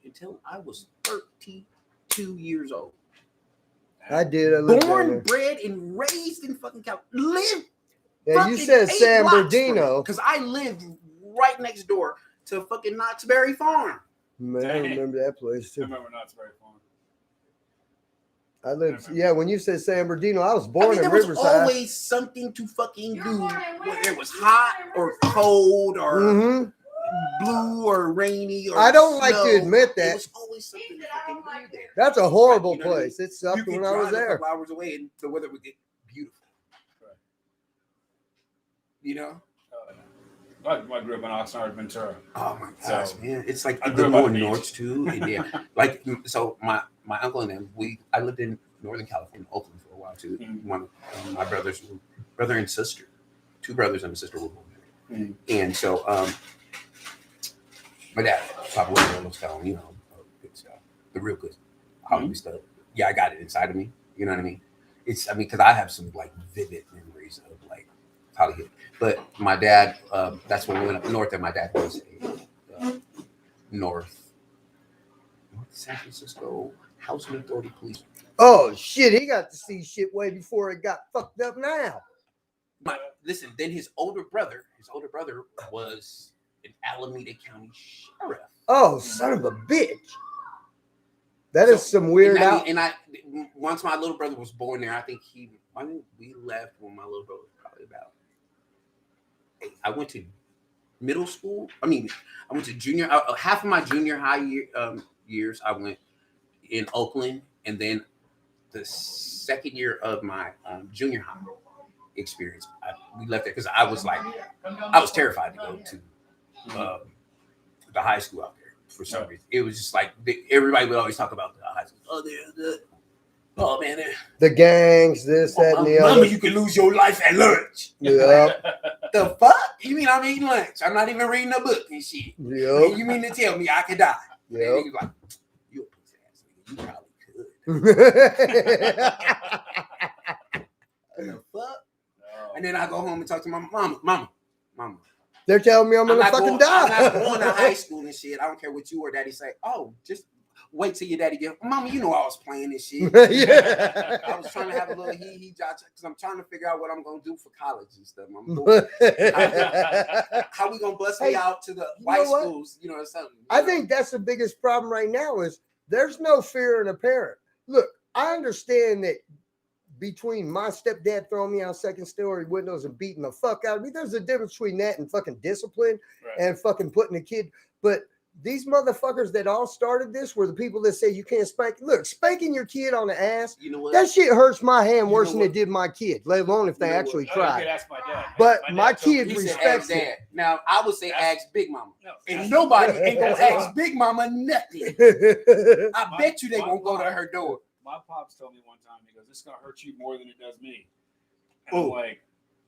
Speaker 4: until I was 32 years old.
Speaker 3: I did. I lived down
Speaker 4: Born,
Speaker 3: there.
Speaker 4: bred, and raised in fucking California. Lived.
Speaker 3: Yeah, you said San Bernardino.
Speaker 4: Because I lived right next door to fucking Knott's Berry Farm.
Speaker 3: Man, I remember that place
Speaker 2: I
Speaker 3: too.
Speaker 2: remember Knott's Berry Farm.
Speaker 3: I lived. Yeah, when you said San Bernardino, I was
Speaker 4: I
Speaker 3: born
Speaker 4: mean,
Speaker 3: in
Speaker 4: there was
Speaker 3: Riverside.
Speaker 4: always something to fucking
Speaker 5: You're
Speaker 4: do,
Speaker 5: born in where?
Speaker 4: whether it was
Speaker 5: You
Speaker 4: hot
Speaker 5: born in
Speaker 4: or
Speaker 5: Riverside?
Speaker 4: cold or
Speaker 3: Mhm.
Speaker 4: blue or rainy or
Speaker 3: I don't like to
Speaker 4: snow.
Speaker 3: admit
Speaker 4: There
Speaker 3: that.
Speaker 4: was always something to fucking do there.
Speaker 3: That's a horrible
Speaker 4: You know what I mean?
Speaker 3: place. It sucked
Speaker 4: You could
Speaker 3: when I was
Speaker 4: drive a
Speaker 3: there.
Speaker 4: couple hours away and the weather would get beautiful.
Speaker 2: Right.
Speaker 4: You know?
Speaker 2: I grew up in Oxnard, Ventura.
Speaker 4: Oh my gosh,
Speaker 2: So,
Speaker 4: man! It's like
Speaker 2: I
Speaker 4: the
Speaker 2: grew up on
Speaker 4: more
Speaker 2: the beach.
Speaker 4: north too, and yeah, like so. My uncle and them, I lived in Northern California, Oakland for a while too.
Speaker 2: Mhm.
Speaker 4: One of my brother and sister, 2 brothers and a sister were born there,
Speaker 2: Mhm.
Speaker 4: and so my dad, Papa was telling good stuff, the real good Hollywood stuff. Yeah, I got it inside of me. You know what I mean? Because I have some like vivid memories of like Hollywood. But my dad, that's when we went up north, and my dad was a North San Francisco Housing Authority police.
Speaker 3: Oh shit, he got to see shit way before it got fucked up now.
Speaker 4: Listen, then his older brother was an Alameda County sheriff.
Speaker 3: Oh, son of a bitch. That is some weird out.
Speaker 4: And I once my little brother was born there, I think we left when my little brother was probably about 8. I went to middle school. I went to junior. Half of my junior high years, I went in Oakland, and then the second year of my junior high experience, we left there because I was terrified to go to the high school out there for some reason. It was just like everybody would always talk about the high school. Oh man,
Speaker 3: The gangs, this, that, and the
Speaker 4: mama,
Speaker 3: other.
Speaker 4: you can lose your life at lunch.
Speaker 3: Yeah.
Speaker 4: The fuck? You mean I'm eating lunch? I'm not even reading a book and shit.
Speaker 3: Yep.
Speaker 4: You mean to tell me I could die?
Speaker 3: Yep.
Speaker 4: And niggas like, you a pussy ass nigga. You probably could. The fuck? And then I go home and talk to my mama.
Speaker 3: They're telling me I'm gonna
Speaker 4: not
Speaker 3: fucking
Speaker 4: going,
Speaker 3: die.
Speaker 4: I'm not going to high school and shit. I don't care what you or daddy say. Oh, just wait till your daddy get. Mama, you know I was playing this shit.
Speaker 3: Yeah.
Speaker 4: I was trying to have a little hee because I'm trying to figure out what I'm gonna do for college and stuff. How we gonna bust me out to the white
Speaker 3: know what?
Speaker 4: schools? You know, or something.
Speaker 3: I think that's the biggest problem right now is there's no fear in a parent. Look, I understand that between my stepdad throwing me out second story windows and beating the fuck out of me, there's a difference between that and fucking discipline and fucking putting a kid. But these motherfuckers that all started this were the people that say you can't spank. Look, spanking your kid on the ass,
Speaker 4: You know what?
Speaker 3: that shit hurts my hand
Speaker 4: You
Speaker 3: worse
Speaker 4: know
Speaker 3: than
Speaker 4: what?
Speaker 3: it did my kid, let alone if they
Speaker 4: You know
Speaker 3: actually
Speaker 2: You
Speaker 3: tried.
Speaker 2: could ask my dad.
Speaker 3: But
Speaker 2: dad
Speaker 3: my
Speaker 2: told me-
Speaker 3: kid
Speaker 4: He said
Speaker 3: respects
Speaker 4: ask
Speaker 3: it.
Speaker 4: dad. Now I would say
Speaker 2: That's-
Speaker 4: ask Big Mama,
Speaker 2: No,
Speaker 4: and
Speaker 2: ask-
Speaker 4: nobody ain't gonna
Speaker 2: That's
Speaker 4: ask
Speaker 2: mom.
Speaker 4: Big Mama nothing. I bet you they
Speaker 2: my
Speaker 4: won't go to
Speaker 2: mom-
Speaker 4: her door.
Speaker 2: my pops told me one time, he goes, "This is gonna hurt you more than it does me." And I'm
Speaker 4: Oh.
Speaker 2: like,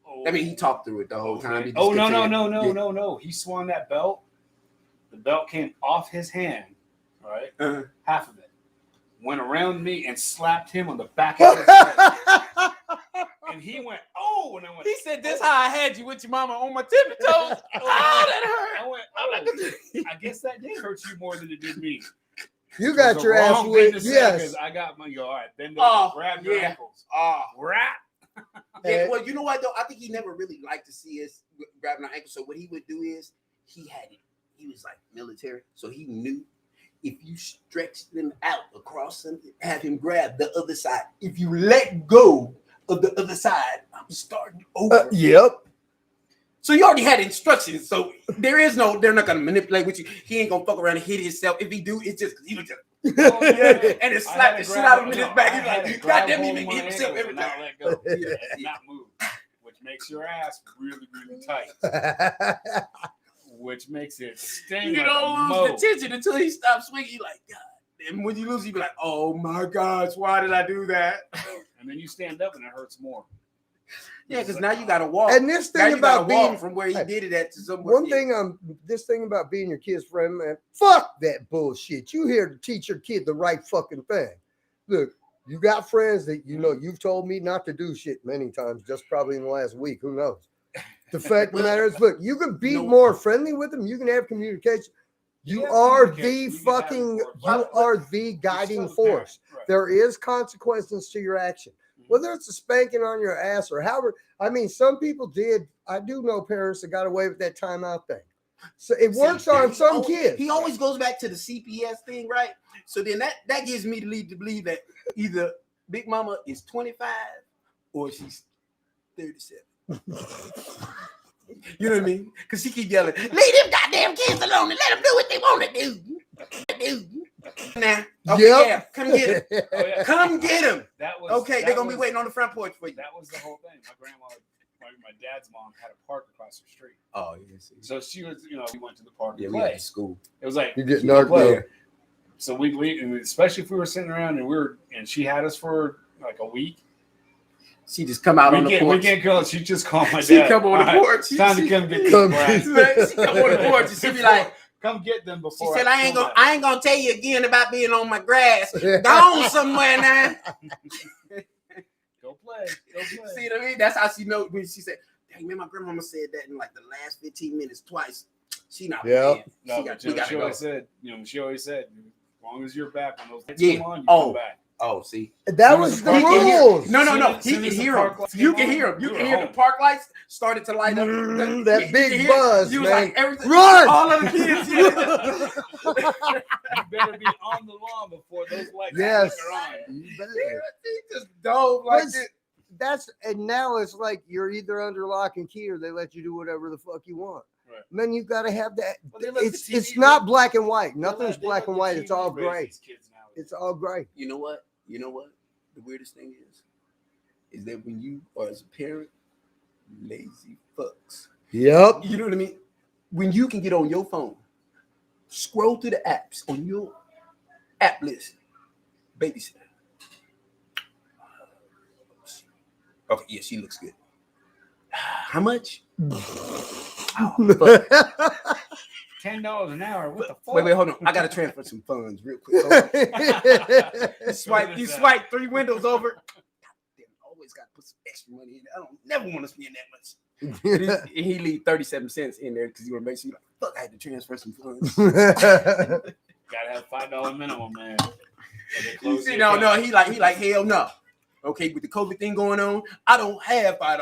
Speaker 2: "Oh."
Speaker 4: I mean, he talked through it the whole time.
Speaker 2: Okay.
Speaker 4: He just
Speaker 2: Oh no
Speaker 4: continued.
Speaker 2: no! He swung that belt. The belt came off his hand, right?
Speaker 4: Uh-huh.
Speaker 2: Half of it went around me and slapped him on the back of his head, and he went, "Oh!" And I went,
Speaker 4: He said, "This how I had you with your mama on my tippy toes." Oh, that hurt.
Speaker 2: I went, "Oh, I guess that did hurt you more than it did me."
Speaker 3: You
Speaker 2: It
Speaker 3: got
Speaker 2: was
Speaker 3: your
Speaker 2: the
Speaker 3: ass
Speaker 2: wrong thing to
Speaker 3: whipped.
Speaker 2: say,
Speaker 3: Yes.
Speaker 2: 'cause I got my all right. Bend
Speaker 4: Oh,
Speaker 2: over, grab your
Speaker 4: yeah.
Speaker 2: ankles,
Speaker 4: Oh,
Speaker 2: wrap.
Speaker 4: yeah. Well, you know what though? I think he never really liked to see us grabbing our ankles. So what he would do is he had it. He was like military, so he knew if you stretch them out across something, have him grab the other side. If you let go of the other side, I'm starting over.
Speaker 3: Yep.
Speaker 4: So you already had instructions. So they're not gonna manipulate with you. He ain't gonna fuck around and hit himself. If he do, it's just he was just
Speaker 2: Oh, yeah.
Speaker 4: and it
Speaker 2: I
Speaker 4: slapped
Speaker 2: had
Speaker 4: the
Speaker 2: to
Speaker 4: shit
Speaker 2: grab
Speaker 4: out of him
Speaker 2: it.
Speaker 4: in his
Speaker 2: No,
Speaker 4: back.
Speaker 2: I
Speaker 4: He's
Speaker 2: had to
Speaker 4: like,
Speaker 2: grab
Speaker 4: God damn, he
Speaker 2: hold
Speaker 4: make
Speaker 2: my
Speaker 4: himself
Speaker 2: ankles
Speaker 4: every
Speaker 2: and not
Speaker 4: time.
Speaker 2: let go.
Speaker 4: Yeah.
Speaker 2: And not move, which makes your ass really, really tight, which makes it sting.
Speaker 4: You
Speaker 2: like a
Speaker 4: don't
Speaker 2: moe.
Speaker 4: lose the tension until he stops swinging. You like, God. And when you lose, you be like, oh my gosh, why did I do that?
Speaker 2: And then you stand up and it hurts more.
Speaker 4: Yeah, because now you gotta walk.
Speaker 3: And this
Speaker 4: Now
Speaker 3: thing
Speaker 4: you gotta
Speaker 3: about
Speaker 4: walk
Speaker 3: being
Speaker 4: from where he
Speaker 3: Hey,
Speaker 4: did it at to somewhere.
Speaker 3: one thing, this thing about being your kid's friend, man, fuck that bullshit. You here to teach your kid the right fucking thing. Look, you got friends that you know you've told me not to do shit many times, just probably in the last week. Who knows? The fact of the matter is, look, you can be
Speaker 4: No.
Speaker 3: more friendly with them. You can have communication. You
Speaker 2: have
Speaker 3: are the
Speaker 2: communication, you can have
Speaker 3: fucking,
Speaker 2: it more,
Speaker 3: you
Speaker 2: but
Speaker 3: are the guiding
Speaker 2: You're still a parent,
Speaker 3: force.
Speaker 2: right.
Speaker 3: There is consequences to your action, whether it's a spanking on your ass or however. I mean, some people did. I do know parents that got away with that timeout thing. So it works on some kids.
Speaker 4: He always goes back to the CPS thing, right? So then that gives me the lead to believe that either Big Mama is 25 or she's 37. You know what I mean? Because she keep yelling, "Leave them goddamn kids alone and let them do what they want to do." Now, okay,
Speaker 3: Yep.
Speaker 4: yeah, come get him.
Speaker 2: Oh, yeah.
Speaker 4: Come get him.
Speaker 2: That was
Speaker 4: Okay,
Speaker 2: that
Speaker 4: they're gonna be
Speaker 2: was-
Speaker 4: waiting on the front porch for you.
Speaker 2: That was the whole thing. My grandma, my dad's mom had a park across the street.
Speaker 4: Oh yes.
Speaker 2: So she was, we went to the park
Speaker 4: Yeah,
Speaker 2: to
Speaker 4: we had
Speaker 2: play.
Speaker 4: to school.
Speaker 2: It was like
Speaker 3: You get
Speaker 2: you go
Speaker 3: narked
Speaker 2: play.
Speaker 3: up.
Speaker 2: So we'd leave, and especially if we were sitting around and she had us for like a week.
Speaker 4: She just come out on the
Speaker 2: We
Speaker 4: porch.
Speaker 2: can't go. She just called my dad.
Speaker 4: She come on the
Speaker 2: "All right,
Speaker 4: porch.
Speaker 2: Time to come get these brats."
Speaker 4: She come on the porch and she be like,
Speaker 2: "Come get them
Speaker 4: she
Speaker 2: before."
Speaker 4: said, I ain't
Speaker 2: come
Speaker 4: gonna tell you again about being on my grass. Gone somewhere now.
Speaker 2: Go play. Go play.
Speaker 4: See what I mean? That's how she knows when she said, dang man, my grandmama said that in like the last 15 minutes twice. She not
Speaker 3: Yeah.
Speaker 4: playing.
Speaker 2: No,
Speaker 4: She
Speaker 2: but
Speaker 4: got, we gotta
Speaker 2: she
Speaker 4: go.
Speaker 2: always said, as long as you're back when those lights
Speaker 4: Yeah.
Speaker 2: come on, you
Speaker 4: Oh.
Speaker 2: come back.
Speaker 4: Oh, see.
Speaker 3: That was the
Speaker 4: He can hear-
Speaker 3: rules.
Speaker 4: No,
Speaker 2: Soon
Speaker 4: he
Speaker 2: as
Speaker 4: can
Speaker 2: the
Speaker 4: hear
Speaker 2: park
Speaker 4: him.
Speaker 2: lights
Speaker 4: You
Speaker 2: came
Speaker 4: can
Speaker 2: on,
Speaker 4: hear him. You
Speaker 2: we
Speaker 4: can
Speaker 2: were
Speaker 4: hear the
Speaker 2: home.
Speaker 4: park lights started to light up.
Speaker 3: That
Speaker 4: You
Speaker 3: big
Speaker 4: can hear-
Speaker 3: buzz,
Speaker 4: You was
Speaker 3: man.
Speaker 4: like everything.
Speaker 3: Run!
Speaker 4: All of the kids. Yeah.
Speaker 2: You better be on the lawn before those lights
Speaker 3: Yes.
Speaker 2: are on.
Speaker 3: You better.
Speaker 4: He just dove like
Speaker 3: But
Speaker 4: this.
Speaker 3: and now it's like you're either under lock and key or they let you do whatever the fuck you want.
Speaker 2: Right.
Speaker 3: Man, you got to have that.
Speaker 2: Well, they let the
Speaker 3: It's
Speaker 2: TV
Speaker 3: not black and white.
Speaker 2: They
Speaker 3: Nothing's
Speaker 2: let- they
Speaker 3: black
Speaker 2: let
Speaker 3: and
Speaker 2: the
Speaker 3: white. It's
Speaker 2: TV
Speaker 3: all
Speaker 2: raise
Speaker 3: gray.
Speaker 2: these kids nowadays.
Speaker 3: It's all gray.
Speaker 4: You know what? The weirdest thing is that when you are as a parent, lazy fucks.
Speaker 3: Yep.
Speaker 4: You know what I mean? When you can get on your phone, scroll through the apps on your app list, babysitter. Okay, yeah, she looks good. How much?
Speaker 2: $10 an hour. What the fuck?
Speaker 4: Wait, hold on. I gotta transfer some funds real quick. You swipe 3 windows over. Damn, always gotta put some extra money in. I don't never want to spend that much. And he leave 37 cents in there because you want to make sure you're like, fuck, I had to transfer some funds.
Speaker 2: Gotta have $5 minimum, man. Or they close the
Speaker 4: No,
Speaker 2: account.
Speaker 4: he like hell no. Okay, with the COVID thing going on, I don't have $5.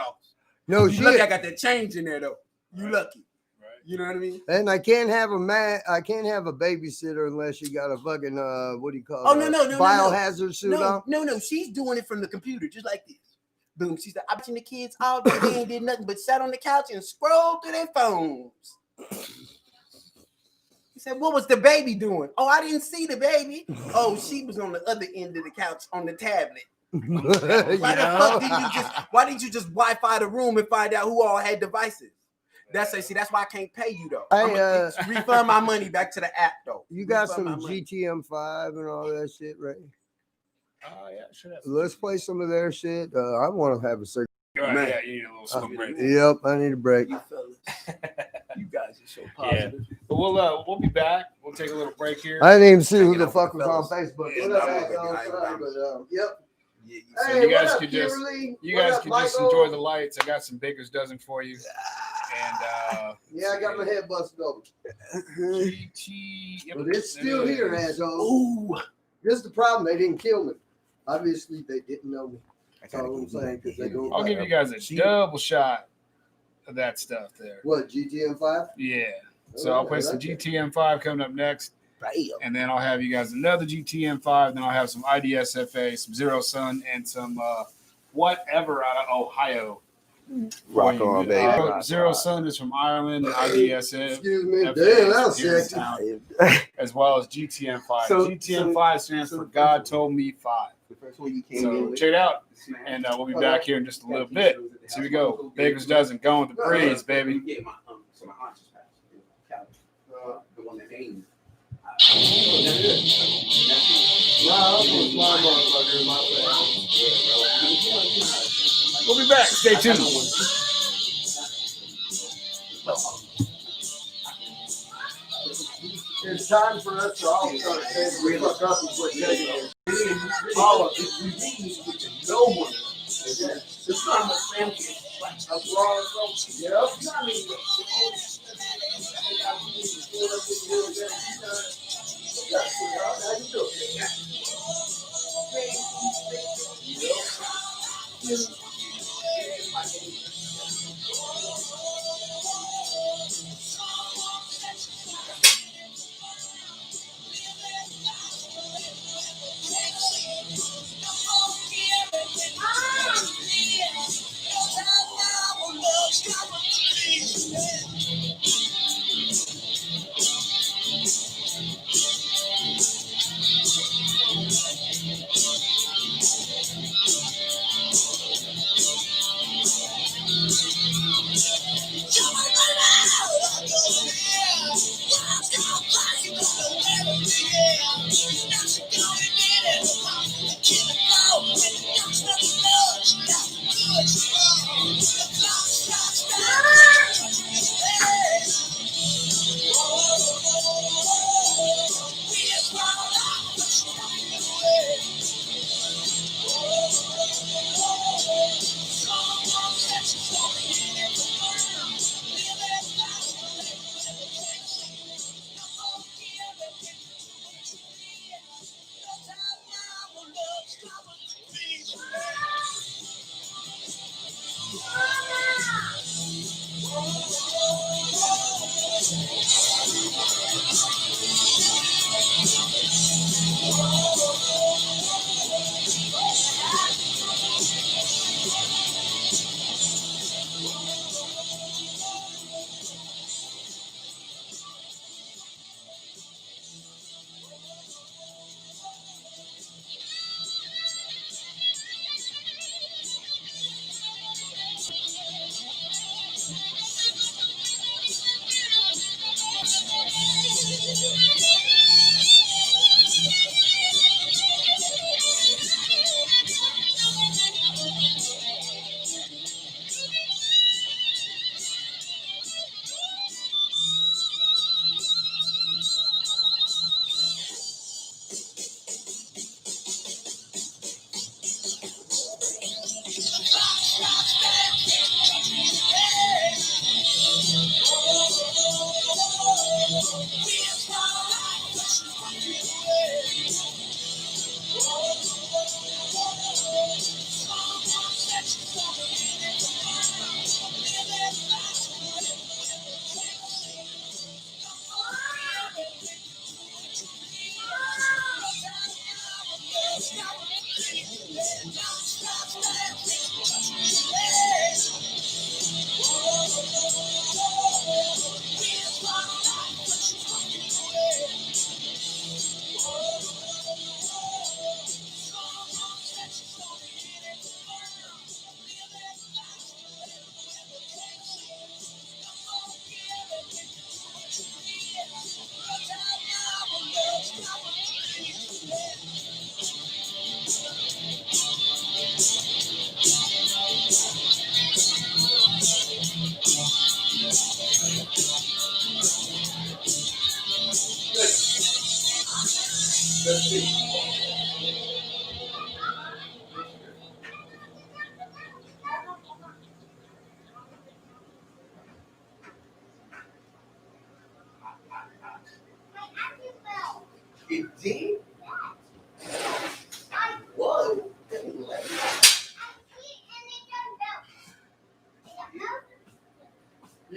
Speaker 3: No
Speaker 4: You lucky I
Speaker 3: shit.
Speaker 4: got that change in there though. You lucky.
Speaker 2: Right.
Speaker 4: You know what I mean?
Speaker 3: And I can't have I can't have a babysitter unless you got a fucking what do you call
Speaker 4: Oh,
Speaker 3: it?
Speaker 4: no.
Speaker 3: Biohazard suit on.
Speaker 4: No. She's doing it from the computer, just like this. Boom. She's like, I'm watching the kids all day. They ain't did nothing but sat on the couch and scrolled through their phones. He said, what was the baby doing? Oh, I didn't see the baby. Oh, she was on the other end of the couch on the tablet. Why didn't you just Wi-Fi the room and find out who all had devices? That's why I can't pay you though. Refund my money back to the app though.
Speaker 3: You got
Speaker 4: Refund my
Speaker 3: some
Speaker 4: money.
Speaker 3: GTM5 and all that shit, right?
Speaker 2: Yeah, should have.
Speaker 3: Let's play some of their shit. I want to have a cigarette.
Speaker 2: All right,
Speaker 1: Man.
Speaker 2: yeah, you need a little smoke break.
Speaker 3: Yep, I need a break.
Speaker 1: You fellas, you guys are so
Speaker 2: Yeah.
Speaker 1: positive.
Speaker 2: But we'll be back. We'll take a little break here.
Speaker 3: I didn't even see who
Speaker 1: Hanging
Speaker 3: the
Speaker 1: out
Speaker 3: fuck
Speaker 1: with
Speaker 3: was
Speaker 1: the
Speaker 3: on
Speaker 1: fellas.
Speaker 3: Facebook.
Speaker 2: Yeah,
Speaker 3: What up,
Speaker 1: I'm
Speaker 3: Matt?
Speaker 1: with
Speaker 3: No,
Speaker 1: you.
Speaker 3: sorry, but, yep.
Speaker 1: Yeah, you
Speaker 2: So
Speaker 3: Hey,
Speaker 2: you
Speaker 3: what
Speaker 2: guys
Speaker 3: up,
Speaker 2: could just-
Speaker 3: Kimberly?
Speaker 2: You
Speaker 3: What
Speaker 2: guys
Speaker 3: up,
Speaker 2: can just
Speaker 3: Michael?
Speaker 2: enjoy the lights. I got some Baker's dozen for you. And
Speaker 3: Yeah, I got my head busted open.
Speaker 2: GT. Yep,
Speaker 3: But it's
Speaker 2: there
Speaker 3: still
Speaker 2: it
Speaker 3: here,
Speaker 2: is.
Speaker 3: asshole.
Speaker 1: Ooh.
Speaker 3: This is the problem. They didn't kill me. Obviously, they didn't know me. That's all I'm saying. Because they don't.
Speaker 2: I'll give you guys a double shot of that stuff there.
Speaker 3: What, GTM 5?
Speaker 2: Yeah. So I'll play some GTM5 coming up next. And then I'll have you guys another GTM5. Then I'll have some IDSFA, some Zero Sun, and some whatever out of Ohio.
Speaker 1: Rock on, baby. Rock
Speaker 2: Zero
Speaker 1: on.
Speaker 2: Sun is from Ireland. IDSF.
Speaker 3: Excuse me.
Speaker 2: FA
Speaker 3: Damn, that was
Speaker 2: here in
Speaker 3: sexy.
Speaker 2: town, as well as GTM5.
Speaker 1: So-
Speaker 2: GTM5 stands for God Told Me 5.
Speaker 1: The first one you came
Speaker 2: So
Speaker 1: in with.
Speaker 2: check it out, and we'll be back here in just a little bit. So here we go. Baker's dozen going with the breeze, baby.
Speaker 4: Get my so my aunt just passed. The one that named.
Speaker 2: We'll be back. Stay tuned.
Speaker 3: It's time for us to all start saying we look up and quit taking it. All of it. We need to get to know one. It's not much family. That's wrong. Yep.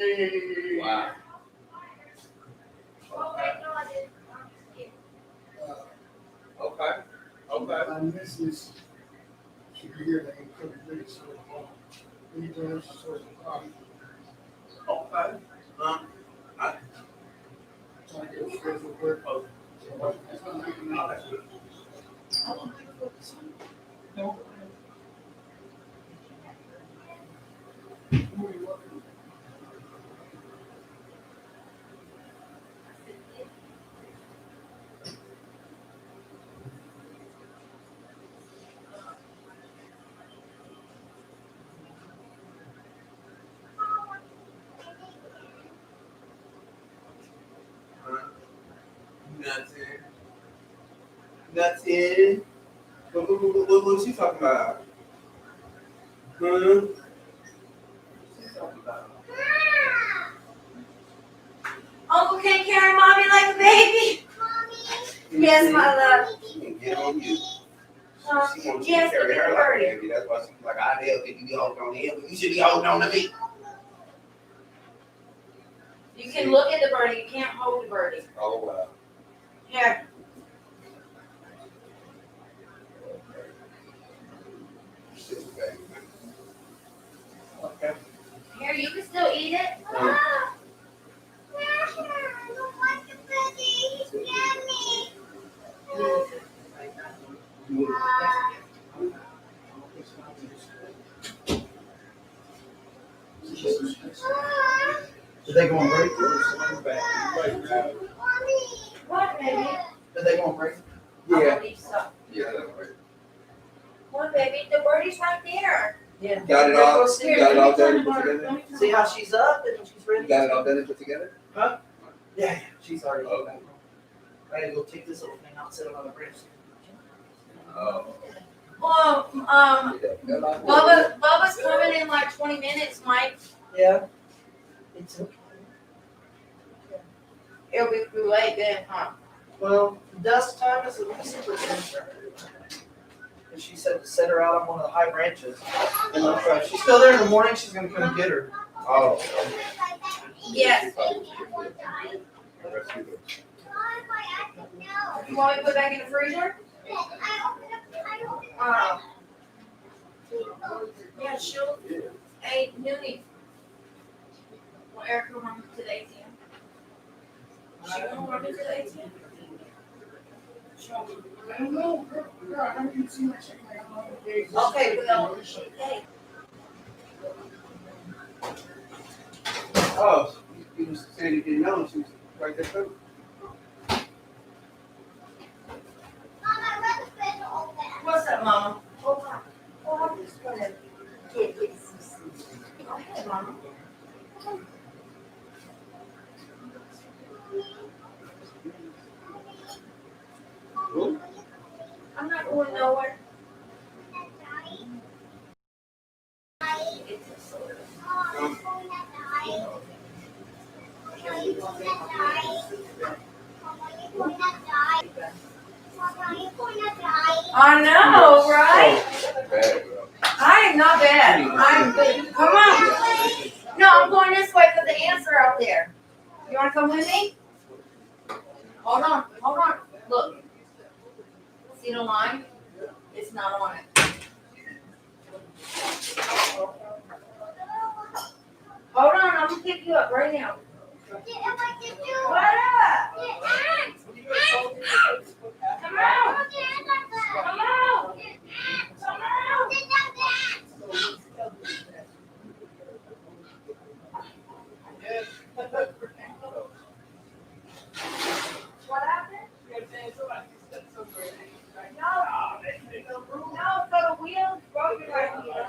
Speaker 1: Monday.
Speaker 4: Wow. Okay. Okay.
Speaker 6: My missus, she be here like a couple of days. Anytime she serves a coffee,
Speaker 4: Okay.
Speaker 6: trying to get straight to work.
Speaker 1: Nothing. Nothing. What's she talking about? Huh?
Speaker 5: Uncle can carry mommy like a baby. Yes, my love.
Speaker 1: Get on you. She wants you to
Speaker 5: Yes,
Speaker 1: carry
Speaker 5: look at
Speaker 1: her
Speaker 5: the
Speaker 1: like a
Speaker 5: birdie.
Speaker 1: baby. That's why she's like, I hell if you be holding on to him, but you should be holding on to me.
Speaker 5: You can look at the birdie, you can't hold the birdie.
Speaker 1: Oh wow.
Speaker 5: Here,
Speaker 1: Shit, baby.
Speaker 6: Okay.
Speaker 5: here, you can still eat it.
Speaker 6: Did they go on break?
Speaker 5: What, baby?
Speaker 6: Did they go on break?
Speaker 5: I
Speaker 1: Yeah.
Speaker 5: believe so.
Speaker 1: Yeah, that's right.
Speaker 5: What, baby? The birdie's right there.
Speaker 7: Yeah.
Speaker 1: Got it all? You got it all done and put together?
Speaker 7: See how she's up and she's ready?
Speaker 1: You got it all done and put together?
Speaker 7: Yeah, she's already.
Speaker 1: Okay.
Speaker 7: I gotta go take this little thing out, sit it on the branch.
Speaker 1: Oh.
Speaker 5: Well, Bubba's coming in like 20 minutes, Mike.
Speaker 7: Yeah. It's okay.
Speaker 5: It'll be too late then, huh?
Speaker 7: Well, dusk time is the super concern. And she said to set her out on one of the high branches. And if she's still there in the morning, she's gonna come get her.
Speaker 1: Oh.
Speaker 5: Yes. You want me to put it back in the freezer? Yeah, she'll. Hey, Noonie. Well, Erica will run to the ATM. She won't run to the ATM? Okay, well, hey.
Speaker 1: Oh, you just said you didn't know she was right there too.
Speaker 5: What's up, Mama? Oh, I'm just gonna get some sleep. Okay, Mama. I'm not going nowhere. It's a soda. I know, right?
Speaker 1: Bad, bro.
Speaker 5: I am not bad. I'm good. Come on. No, I'm going this way for the ants are out there. You wanna come with me? Hold on, hold on. Look. See the line? It's not on it. Hold on, I'm gonna pick you up right now. What up? Come out! Come out! Come out! What happened? No, so the wheels broken right here.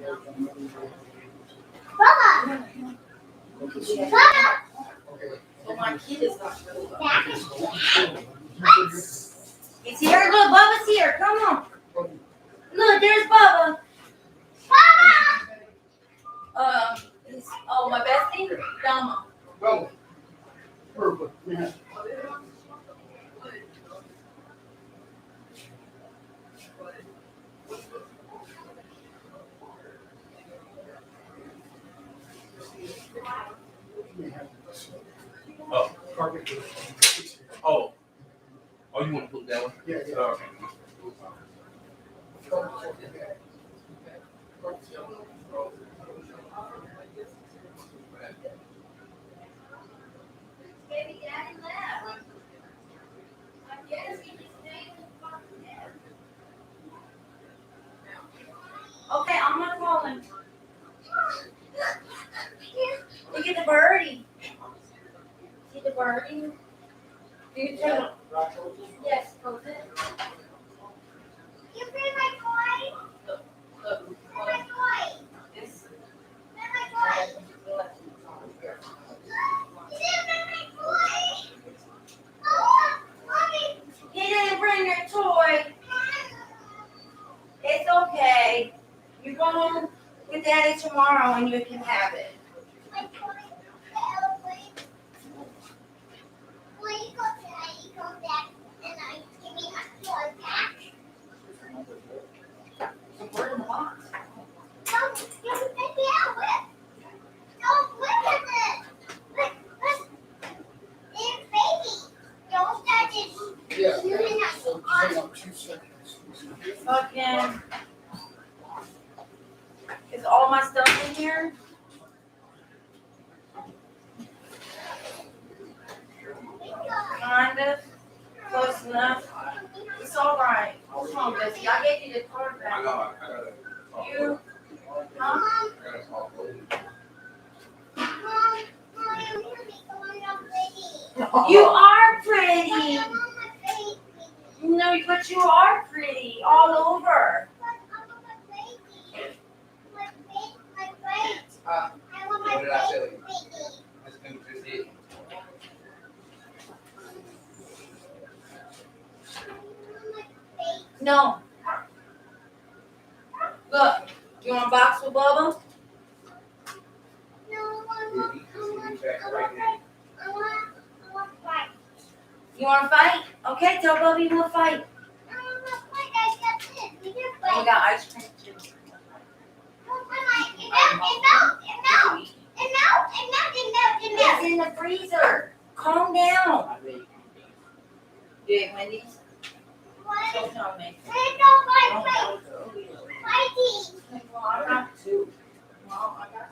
Speaker 5: Well, my kid is not really well. He's here. Look, Bubba's here. Come on. Look, there's Bubba. Oh, my bestie, Dama.
Speaker 6: Go. Perfect. Yeah.
Speaker 4: Oh.
Speaker 6: Carpet.
Speaker 4: Oh, you want to put that one?
Speaker 6: Yeah, yeah.
Speaker 4: Okay.
Speaker 5: Baby daddy left. I guess he just stayed in the fucking bed. Okay, I'm gonna call him. Look at the birdie. See the birdie? Do you tell? Yes, close it. You bring my toy? Look. My toy. This. My toy. He didn't bring your toy. It's okay. You go home with Daddy tomorrow and you can have it. So put it in the box.
Speaker 6: Yeah. So, hang on 2 seconds.
Speaker 5: Fucking. Is all my stuff in here? Kind of. Close enough. It's all right. What's wrong, Bessie? I gave you the card back. You? Huh? You are pretty. No, but you are pretty all over.
Speaker 4: What did I tell you? That's been just it.
Speaker 5: No. Look, you want a box with Bubba? You want to fight? Okay, tell Bubba you want to fight. Oh, we got ice cream too. It's in the freezer. Calm down. You ate Wendy's? Don't tell me. Well, I got two. Well, I got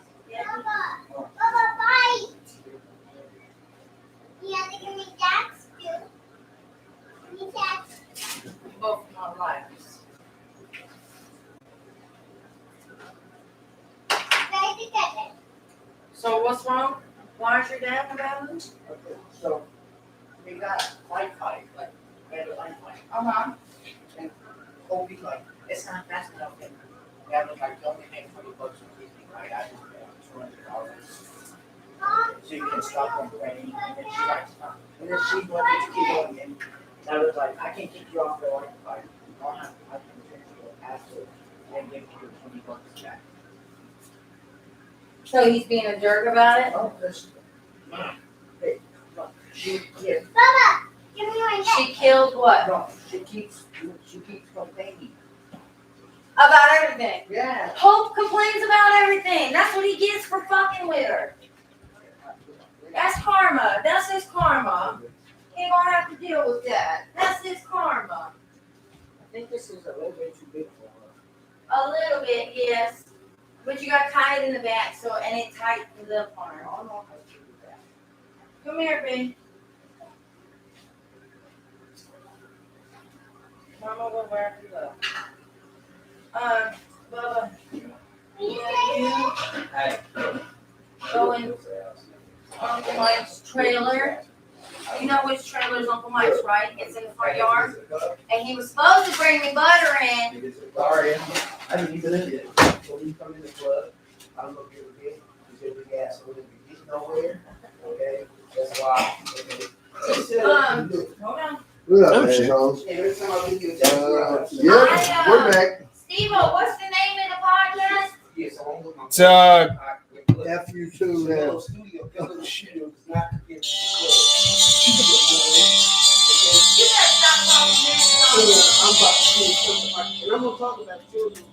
Speaker 5: spaghetti. Both my lives. So what's wrong? Why is your dad about it?
Speaker 7: Okay, so we got Wi-Fi, like, we had a Wi-Fi.
Speaker 5: Uh-huh.
Speaker 7: Kobe, like, it's not fast enough. And that was like, only make $20 a week, right? I just $200. So you can stop them training, and then she got stopped. And then she wanted to keep going, and I was like, I can keep you off the Wi-Fi. I'll have, I can send you a password and give you $20 back.
Speaker 5: So he's being a jerk about it?
Speaker 7: Oh, this, hey, look, she, yeah,
Speaker 5: She killed what?
Speaker 7: no, she keeps complaining.
Speaker 5: About everything.
Speaker 7: Yeah.
Speaker 5: Hope complains about everything. That's what he gets for fucking with her. That's karma. That's his karma. He ain't gonna have to deal with that. That's his karma.
Speaker 7: I think this is a little bit too big for her.
Speaker 5: A little bit, yes. But you got tied in the back, so and it tightened the arm.
Speaker 7: I don't know how to do that.
Speaker 5: Come here, babe. Mama will wear it up. Bubba. You
Speaker 4: Hey.
Speaker 5: go in Uncle Mike's trailer. You know which trailer is Uncle Mike's, right? It's in the front yard. And he was supposed to bring me butter in.
Speaker 7: Sorry, I didn't even look at it. before you come in the club, I'm gonna give a bit, because every gas wouldn't be getting nowhere, okay? That's why, okay?
Speaker 5: Hold on.
Speaker 3: What up,
Speaker 2: Oh, shit.
Speaker 3: assholes?
Speaker 7: Every time I leave you a text,
Speaker 3: Yeah, we're back.
Speaker 5: Steve-O, what's the name of the podcast?
Speaker 7: yeah, so I'm with my.
Speaker 2: It's,
Speaker 3: F you too, now.
Speaker 7: Studio, oh shit, it's not against
Speaker 5: You gotta stop talking this
Speaker 7: the
Speaker 5: long.
Speaker 7: I'm about to do something, and I'm gonna talk about children.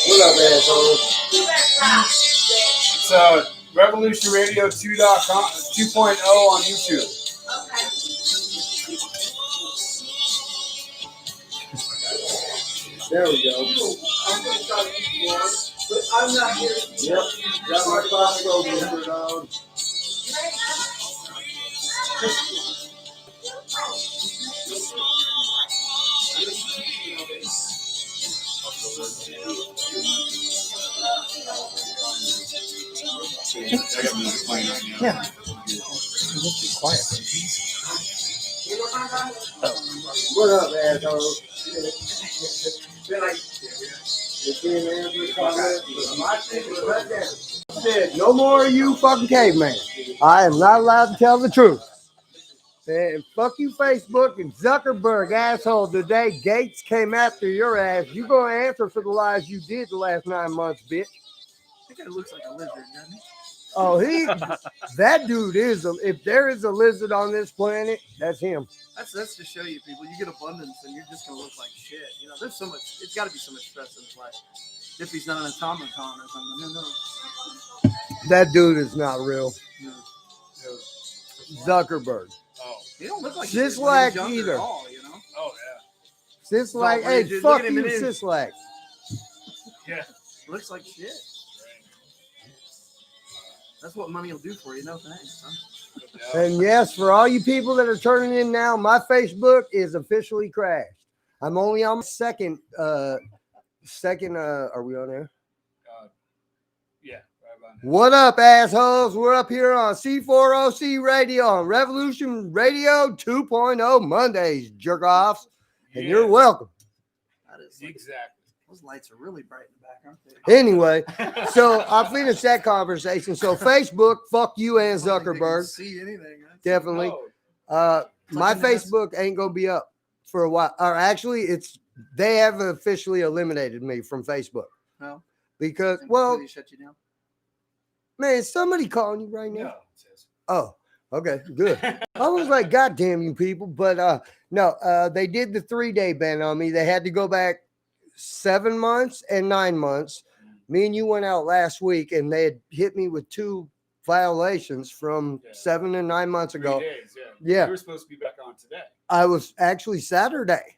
Speaker 3: What up, assholes?
Speaker 5: You better stop.
Speaker 2: it's Revolution Radio 2.com 2.0 on YouTube.
Speaker 5: Okay.
Speaker 3: There we go.
Speaker 7: I'm gonna try to keep going, but I'm not here.
Speaker 3: Yep. Got my Costco shirt on.
Speaker 2: I got music playing right now.
Speaker 3: Yeah. Quiet. What up, assholes?
Speaker 7: Feel like
Speaker 3: Said, no more of you fucking caveman. I am not allowed to tell the truth. And fuck you, Facebook and Zuckerberg, asshole. Today, Gates came after your ass. You gonna answer for the lies you did the last 9 months, bitch.
Speaker 8: That guy looks like a lizard, doesn't he?
Speaker 3: Oh, that dude is if there is a lizard on this planet, that's him.
Speaker 8: That's to show you people. You get abundance and you're just gonna look like shit. You know, there's so much. It's got to be so much stress in his life. If he's not an automaton or something, no.
Speaker 3: That dude is not real.
Speaker 8: No.
Speaker 3: Zuckerberg.
Speaker 2: Oh,
Speaker 8: He don't look like
Speaker 3: Sislak
Speaker 8: he did when he was younger
Speaker 3: either.
Speaker 8: at all, you know.
Speaker 2: oh yeah.
Speaker 3: Sislak,
Speaker 8: It's all
Speaker 3: hey,
Speaker 8: rigid.
Speaker 3: fuck
Speaker 8: Look at him
Speaker 3: you,
Speaker 8: in his-
Speaker 3: Sislak.
Speaker 2: Yeah.
Speaker 8: Looks like shit. That's what money will do for you. No thanks. Huh?
Speaker 3: And yes, for all you people that are turning in now, my Facebook is officially crashed. I'm only on my second, are we on there?
Speaker 2: Yeah. Right about now.
Speaker 3: What up, assholes? We're up here on C4OC Radio on Revolution Radio 2.0 Mondays, jerk offs. And you're
Speaker 2: Yeah,
Speaker 3: welcome.
Speaker 8: That is like,
Speaker 2: exactly.
Speaker 8: those lights are really bright in the back, aren't they?
Speaker 3: Anyway, so I'll finish that conversation. So Facebook, fuck you and
Speaker 8: I don't think they can
Speaker 3: Zuckerberg.
Speaker 8: see anything. Huh?
Speaker 3: Definitely.
Speaker 2: Oh,
Speaker 3: My
Speaker 8: Touching ass.
Speaker 3: Facebook ain't gonna be up for a while. Or actually, they have officially eliminated me from Facebook
Speaker 8: No.
Speaker 3: because,
Speaker 8: Did
Speaker 3: well,
Speaker 8: he shut you down?
Speaker 3: man, is somebody calling you right now?
Speaker 2: no. It says.
Speaker 3: Oh, okay, good. I was like, God damn you people, but no, they did the 3-day ban on me. They had to go back 7 months and 9 months. Me and you went out last week, and they had hit me with 2 violations from
Speaker 2: Yeah.
Speaker 3: 7 and 9 months
Speaker 2: 3
Speaker 3: ago.
Speaker 2: days, yeah.
Speaker 3: Yeah.
Speaker 2: You were supposed to be back on today.
Speaker 3: I was actually Saturday.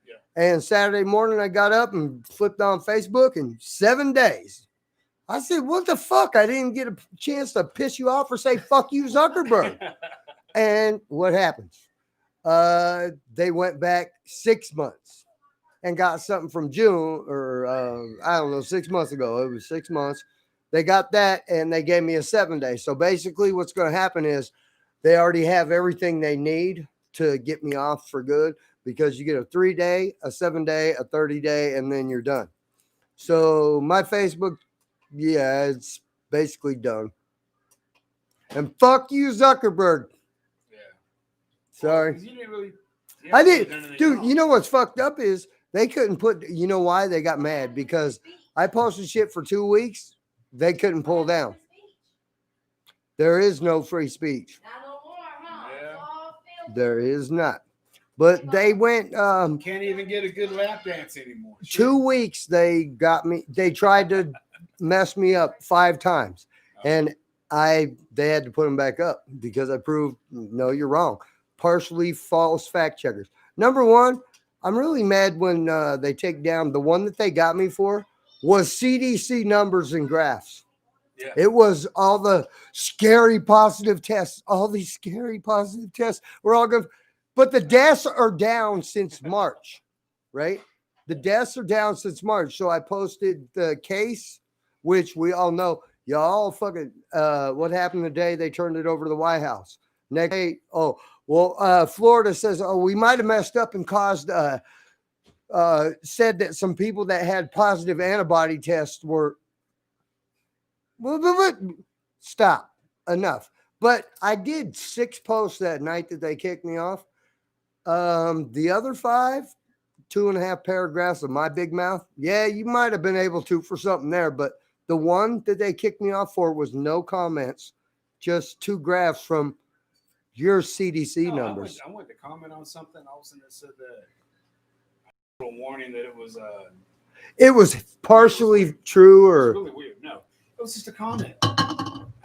Speaker 2: Yeah.
Speaker 3: And Saturday morning, I got up and flipped on Facebook, and 7 days. I said, what the fuck? I didn't get a chance to piss you off or say, fuck you, Zuckerberg. And what happens? They went back 6 months and got something from June or I don't know, 6 months ago. It was 6 months. They got that and they gave me a 7-day. So basically, what's going to happen is they already have everything they need to get me off for good because you get a 3-day, a 7-day, a 30-day, and then you're done. So my Facebook, yeah, it's basically done. And fuck you, Zuckerberg.
Speaker 2: Yeah.
Speaker 3: Sorry.
Speaker 2: 'Cause you didn't really. you
Speaker 3: I
Speaker 2: haven't really
Speaker 3: did,
Speaker 2: done anything
Speaker 3: dude.
Speaker 2: wrong.
Speaker 3: You know what's fucked up is they couldn't put. You know why they got mad? Because I posted shit for 2 weeks. They couldn't pull down. There is no free speech.
Speaker 5: Not no more, huh?
Speaker 2: Yeah.
Speaker 5: It's all filthy.
Speaker 3: There is not. But they went
Speaker 2: Can't even get a good lap dance anymore.
Speaker 3: 2 weeks. They got me. They tried to mess me up 5 times, and they had to put them back up because I proved no, you're wrong. Partially false fact checkers. Number one, I'm really mad when they take down the one that they got me for was CDC numbers and graphs.
Speaker 2: Yeah.
Speaker 3: It was all the scary positive tests. All these scary positive tests were all good, but the deaths are down since March, right? The deaths are down since March. So I posted the case, which we all know. Y'all fucking what happened the day they turned it over to the White House? Next day, Florida says, oh, we might have messed up and caused said that some people that had positive antibody tests were. Stop. Enough. But I did 6 posts that night that they kicked me off. The other 5, 2.5 paragraphs of my big mouth. Yeah, you might have been able to for something there, but the one that they kicked me off for was no comments, just 2 graphs from your CDC numbers.
Speaker 2: I went to comment on something. All of a sudden it said that a little warning that it was
Speaker 3: It was partially true, or
Speaker 2: really weird. No, it was just a comment,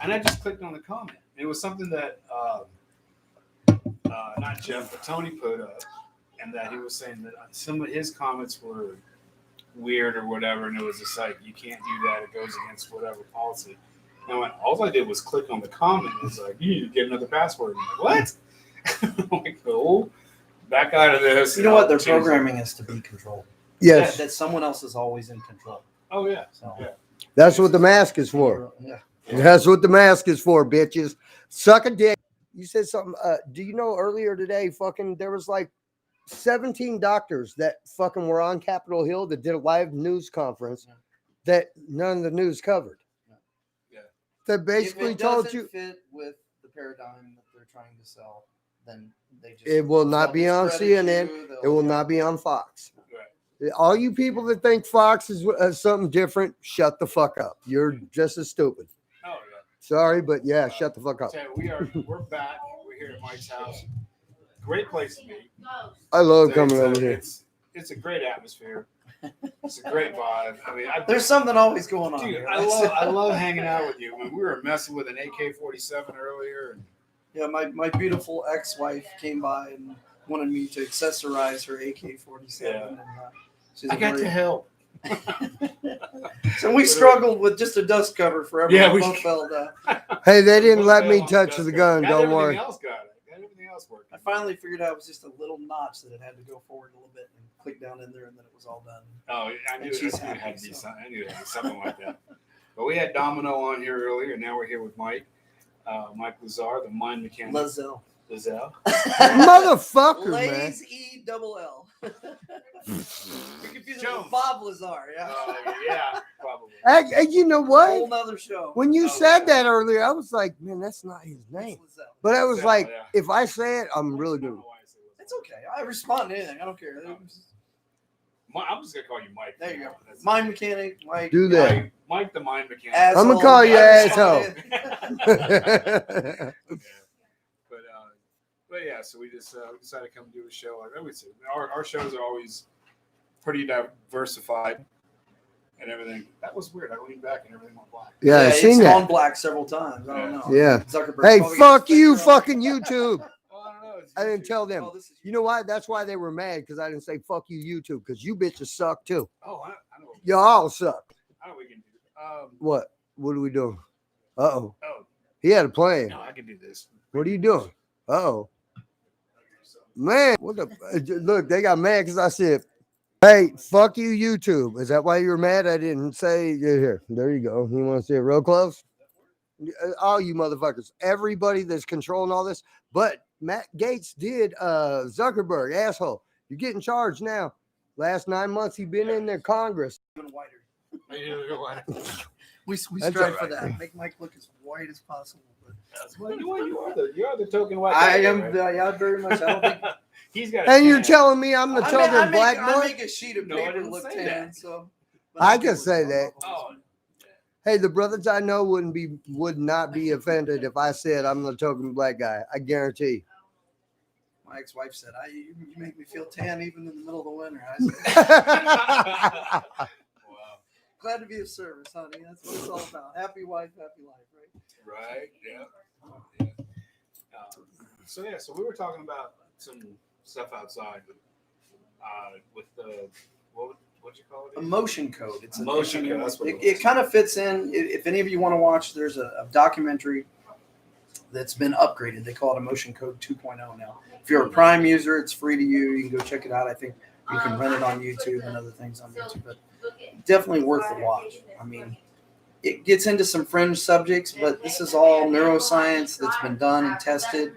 Speaker 2: and I just clicked on the comment. It was something that not Jeff, but Tony put up, and that he was saying that some of his comments were weird or whatever, and it was just like, you can't do that. It goes against whatever policy. And I went, all I did was click on the comment. It's like, you need to get another password. I'm like, what? I'm like, oh, back out of this.
Speaker 8: You know what? Their programming is to be controlled.
Speaker 3: yes,
Speaker 8: That someone else is always in control.
Speaker 2: Oh, yeah.
Speaker 8: So,
Speaker 2: Yeah.
Speaker 3: that's what the mask is for.
Speaker 8: yeah.
Speaker 3: That's what the mask is for, bitches. Suck a dick. You said something. Do you know earlier today, fucking, there was like 17 doctors that fucking were on Capitol Hill that did a live news conference that none of the news covered.
Speaker 2: Yeah.
Speaker 3: That basically
Speaker 8: if it
Speaker 3: told
Speaker 8: doesn't
Speaker 3: you
Speaker 8: fit with the paradigm that they're trying to sell, then they just
Speaker 3: it will not be on CNN. It will not be on Fox.
Speaker 2: Right.
Speaker 3: All you people that think Fox is something different, shut the fuck up. You're just as stupid.
Speaker 2: Oh, yeah.
Speaker 3: Sorry, but yeah, shut the fuck up.
Speaker 2: So we're back. We're here at Mike's house. Great place to meet.
Speaker 3: I love
Speaker 2: It's
Speaker 3: coming
Speaker 2: a-
Speaker 3: over here.
Speaker 2: It's a great atmosphere. It's a great vibe. I mean,
Speaker 8: There's something always going on
Speaker 2: dude,
Speaker 8: here.
Speaker 2: I love hanging out with you. I mean, we were messing with an AK-47 earlier. And
Speaker 8: Yeah, my beautiful ex-wife came by and wanted me to accessorize her AK-47.
Speaker 2: Yeah.
Speaker 8: And, she's
Speaker 2: I
Speaker 8: a
Speaker 2: got to
Speaker 8: very-
Speaker 2: help.
Speaker 8: So we struggled with just a dust cover forever.
Speaker 2: Yeah,
Speaker 8: We
Speaker 2: we-
Speaker 8: both fell down.
Speaker 3: Hey, they didn't let me
Speaker 2: Got
Speaker 3: touch the gun.
Speaker 2: Got
Speaker 3: Don't
Speaker 2: everything
Speaker 3: worry.
Speaker 2: Else got it. Got everything else working.
Speaker 8: I finally figured out it was just a little notch that it had to go forward a little bit and click down in there, and then it was all done.
Speaker 2: Oh, I knew
Speaker 8: And she's
Speaker 2: it had
Speaker 8: happy,
Speaker 2: to be
Speaker 8: so.
Speaker 2: something. I knew it had to be something like that. But we had Domino on here earlier, and now we're here with Mike. Mike Lazar, the mind mechanic.
Speaker 8: Lazelle.
Speaker 2: Lazelle.
Speaker 3: Motherfucker, man.
Speaker 8: Lays E-double-L. You're confusing
Speaker 2: Jones.
Speaker 8: with Bob Lazar, yeah.
Speaker 2: Yeah, probably.
Speaker 3: Hey, you know
Speaker 8: Whole
Speaker 3: what?
Speaker 8: nother show.
Speaker 3: When you
Speaker 2: Oh,
Speaker 3: said
Speaker 2: yeah.
Speaker 3: that earlier, I was like, man, that's not his name.
Speaker 8: It's Lazelle.
Speaker 3: But I was
Speaker 2: Yeah,
Speaker 3: like,
Speaker 2: yeah.
Speaker 3: if I say it, I'm really
Speaker 2: I don't
Speaker 3: good.
Speaker 2: know why I say Lazelle.
Speaker 8: It's okay. I respond to anything. I don't care.
Speaker 2: I'm just gonna call you Mike.
Speaker 8: There you go.
Speaker 2: That's-
Speaker 8: Mind mechanic, Mike.
Speaker 3: Do that.
Speaker 2: Mike the mind mechanic.
Speaker 8: Asshole.
Speaker 3: I'ma call you
Speaker 8: I
Speaker 3: asshole.
Speaker 8: respond
Speaker 2: Yeah. But yeah, so we just we decided to come do a show. Like I would say, our shows are always pretty diversified and everything. That was weird. I leaned back and everything went black.
Speaker 3: Yeah, I
Speaker 8: it's
Speaker 3: seen
Speaker 8: gone
Speaker 3: that.
Speaker 8: black several times. I don't know.
Speaker 3: Yeah.
Speaker 8: Zuckerberg.
Speaker 3: Hey,
Speaker 8: probably
Speaker 3: fuck
Speaker 8: gets
Speaker 3: you,
Speaker 8: figured out.
Speaker 3: fucking YouTube.
Speaker 2: Well, I don't know. It's
Speaker 3: I didn't
Speaker 2: YouTube.
Speaker 3: tell them.
Speaker 8: Oh, this is
Speaker 3: You know why? That's why they were mad, because I didn't say fuck you, YouTube, because you bitches suck too.
Speaker 2: Oh, I know.
Speaker 3: Y'all suck.
Speaker 2: I know we can do.
Speaker 3: What? What are we doing? Uh-oh.
Speaker 2: Oh
Speaker 3: He had a plan.
Speaker 2: no, I can do this.
Speaker 3: What are you doing? Uh-oh. Man, what the look, they got mad because I said, hey, fuck you, YouTube. Is that why you were mad? I didn't say here. There you go. You want to see it real close? All you motherfuckers, everybody that's controlling all this, but Matt Gates did Zuckerberg, asshole. You're getting charged now. Last 9 months he been in their Congress.
Speaker 8: even whiter.
Speaker 2: You
Speaker 8: We
Speaker 3: That's
Speaker 8: strive
Speaker 3: all
Speaker 8: for
Speaker 3: right.
Speaker 8: that. Make Mike look as white as possible. But
Speaker 2: are the token white guy.
Speaker 8: I am.
Speaker 2: right?
Speaker 8: Yeah, very much. I don't think.
Speaker 2: He's got. A
Speaker 3: And you're
Speaker 2: tan.
Speaker 3: telling me I'm the
Speaker 8: I
Speaker 3: token black
Speaker 8: I
Speaker 3: boy?
Speaker 8: make a sheet of
Speaker 2: No, I
Speaker 8: paper
Speaker 2: didn't
Speaker 8: look
Speaker 2: say
Speaker 8: tan.
Speaker 2: that.
Speaker 8: So. but
Speaker 3: I
Speaker 8: I'm
Speaker 3: can
Speaker 8: good
Speaker 3: say
Speaker 8: with
Speaker 3: that.
Speaker 2: Oh,
Speaker 3: Hey, the brothers I know would not be offended if I said I'm the token black guy. I guarantee.
Speaker 8: My ex-wife said, "You make me feel tan even in the middle of the winter." I said,
Speaker 2: wow.
Speaker 8: "Glad to be of service, honey. That's what it's all about. Happy wife, happy life, right?"
Speaker 2: Right. Yeah. So yeah, so we were talking about some stuff outside with the what you call it?
Speaker 8: Emotion Code. It's
Speaker 2: Emotion Code, that's what it
Speaker 8: it
Speaker 2: was.
Speaker 8: kind of fits in. If any of you want to watch, there's a documentary that's been upgraded. They call it Emotion Code 2.0 now. If you're a Prime user, it's free to you. You can go check it out. I think you can rent it on YouTube and other things on YouTube, but definitely worth the watch. I mean, it gets into some fringe subjects, but this is all neuroscience that's been done and tested,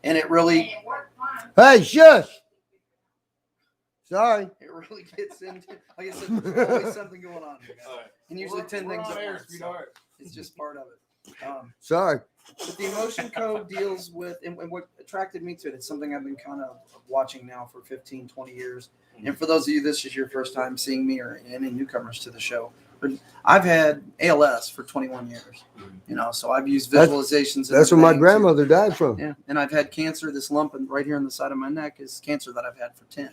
Speaker 8: and it really
Speaker 3: Hey, shush. Sorry.
Speaker 8: It really gets into, like I said, there's always something going on here, guys.
Speaker 2: All right.
Speaker 8: And usually 10
Speaker 2: We're
Speaker 8: things
Speaker 2: on
Speaker 8: at
Speaker 2: air,
Speaker 8: once. So
Speaker 2: sweetheart.
Speaker 8: it's just part of it.
Speaker 3: Sorry.
Speaker 8: But the emotion code deals with, and what attracted me to it, it's something I've been kind of watching now for 15, 20 years. And for those of you, this is your first time seeing me or any newcomers to the show. But I've had ALS for 21 years, so I've used visualizations.
Speaker 3: That's what my
Speaker 8: everything to-
Speaker 3: grandmother died from.
Speaker 8: Yeah, and I've had cancer. This lump right here on the side of my neck is cancer that I've had for 10.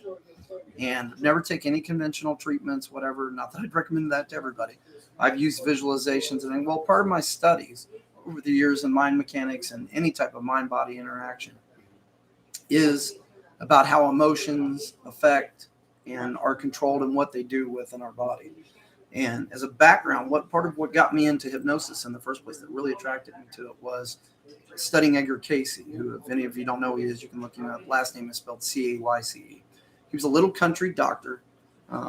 Speaker 8: And never take any conventional treatments, whatever. Not that I'd recommend that to everybody. I've used visualizations, and well, part of my studies over the years in mind mechanics and any type of mind-body interaction is about how emotions affect and are controlled and what they do within our body. And as a background, what got me into hypnosis in the first place that really attracted me to it was studying Edgar Cayce, who, if any of you don't know who he is, you can look him up. Last name is spelled Cayce. He was a little country doctor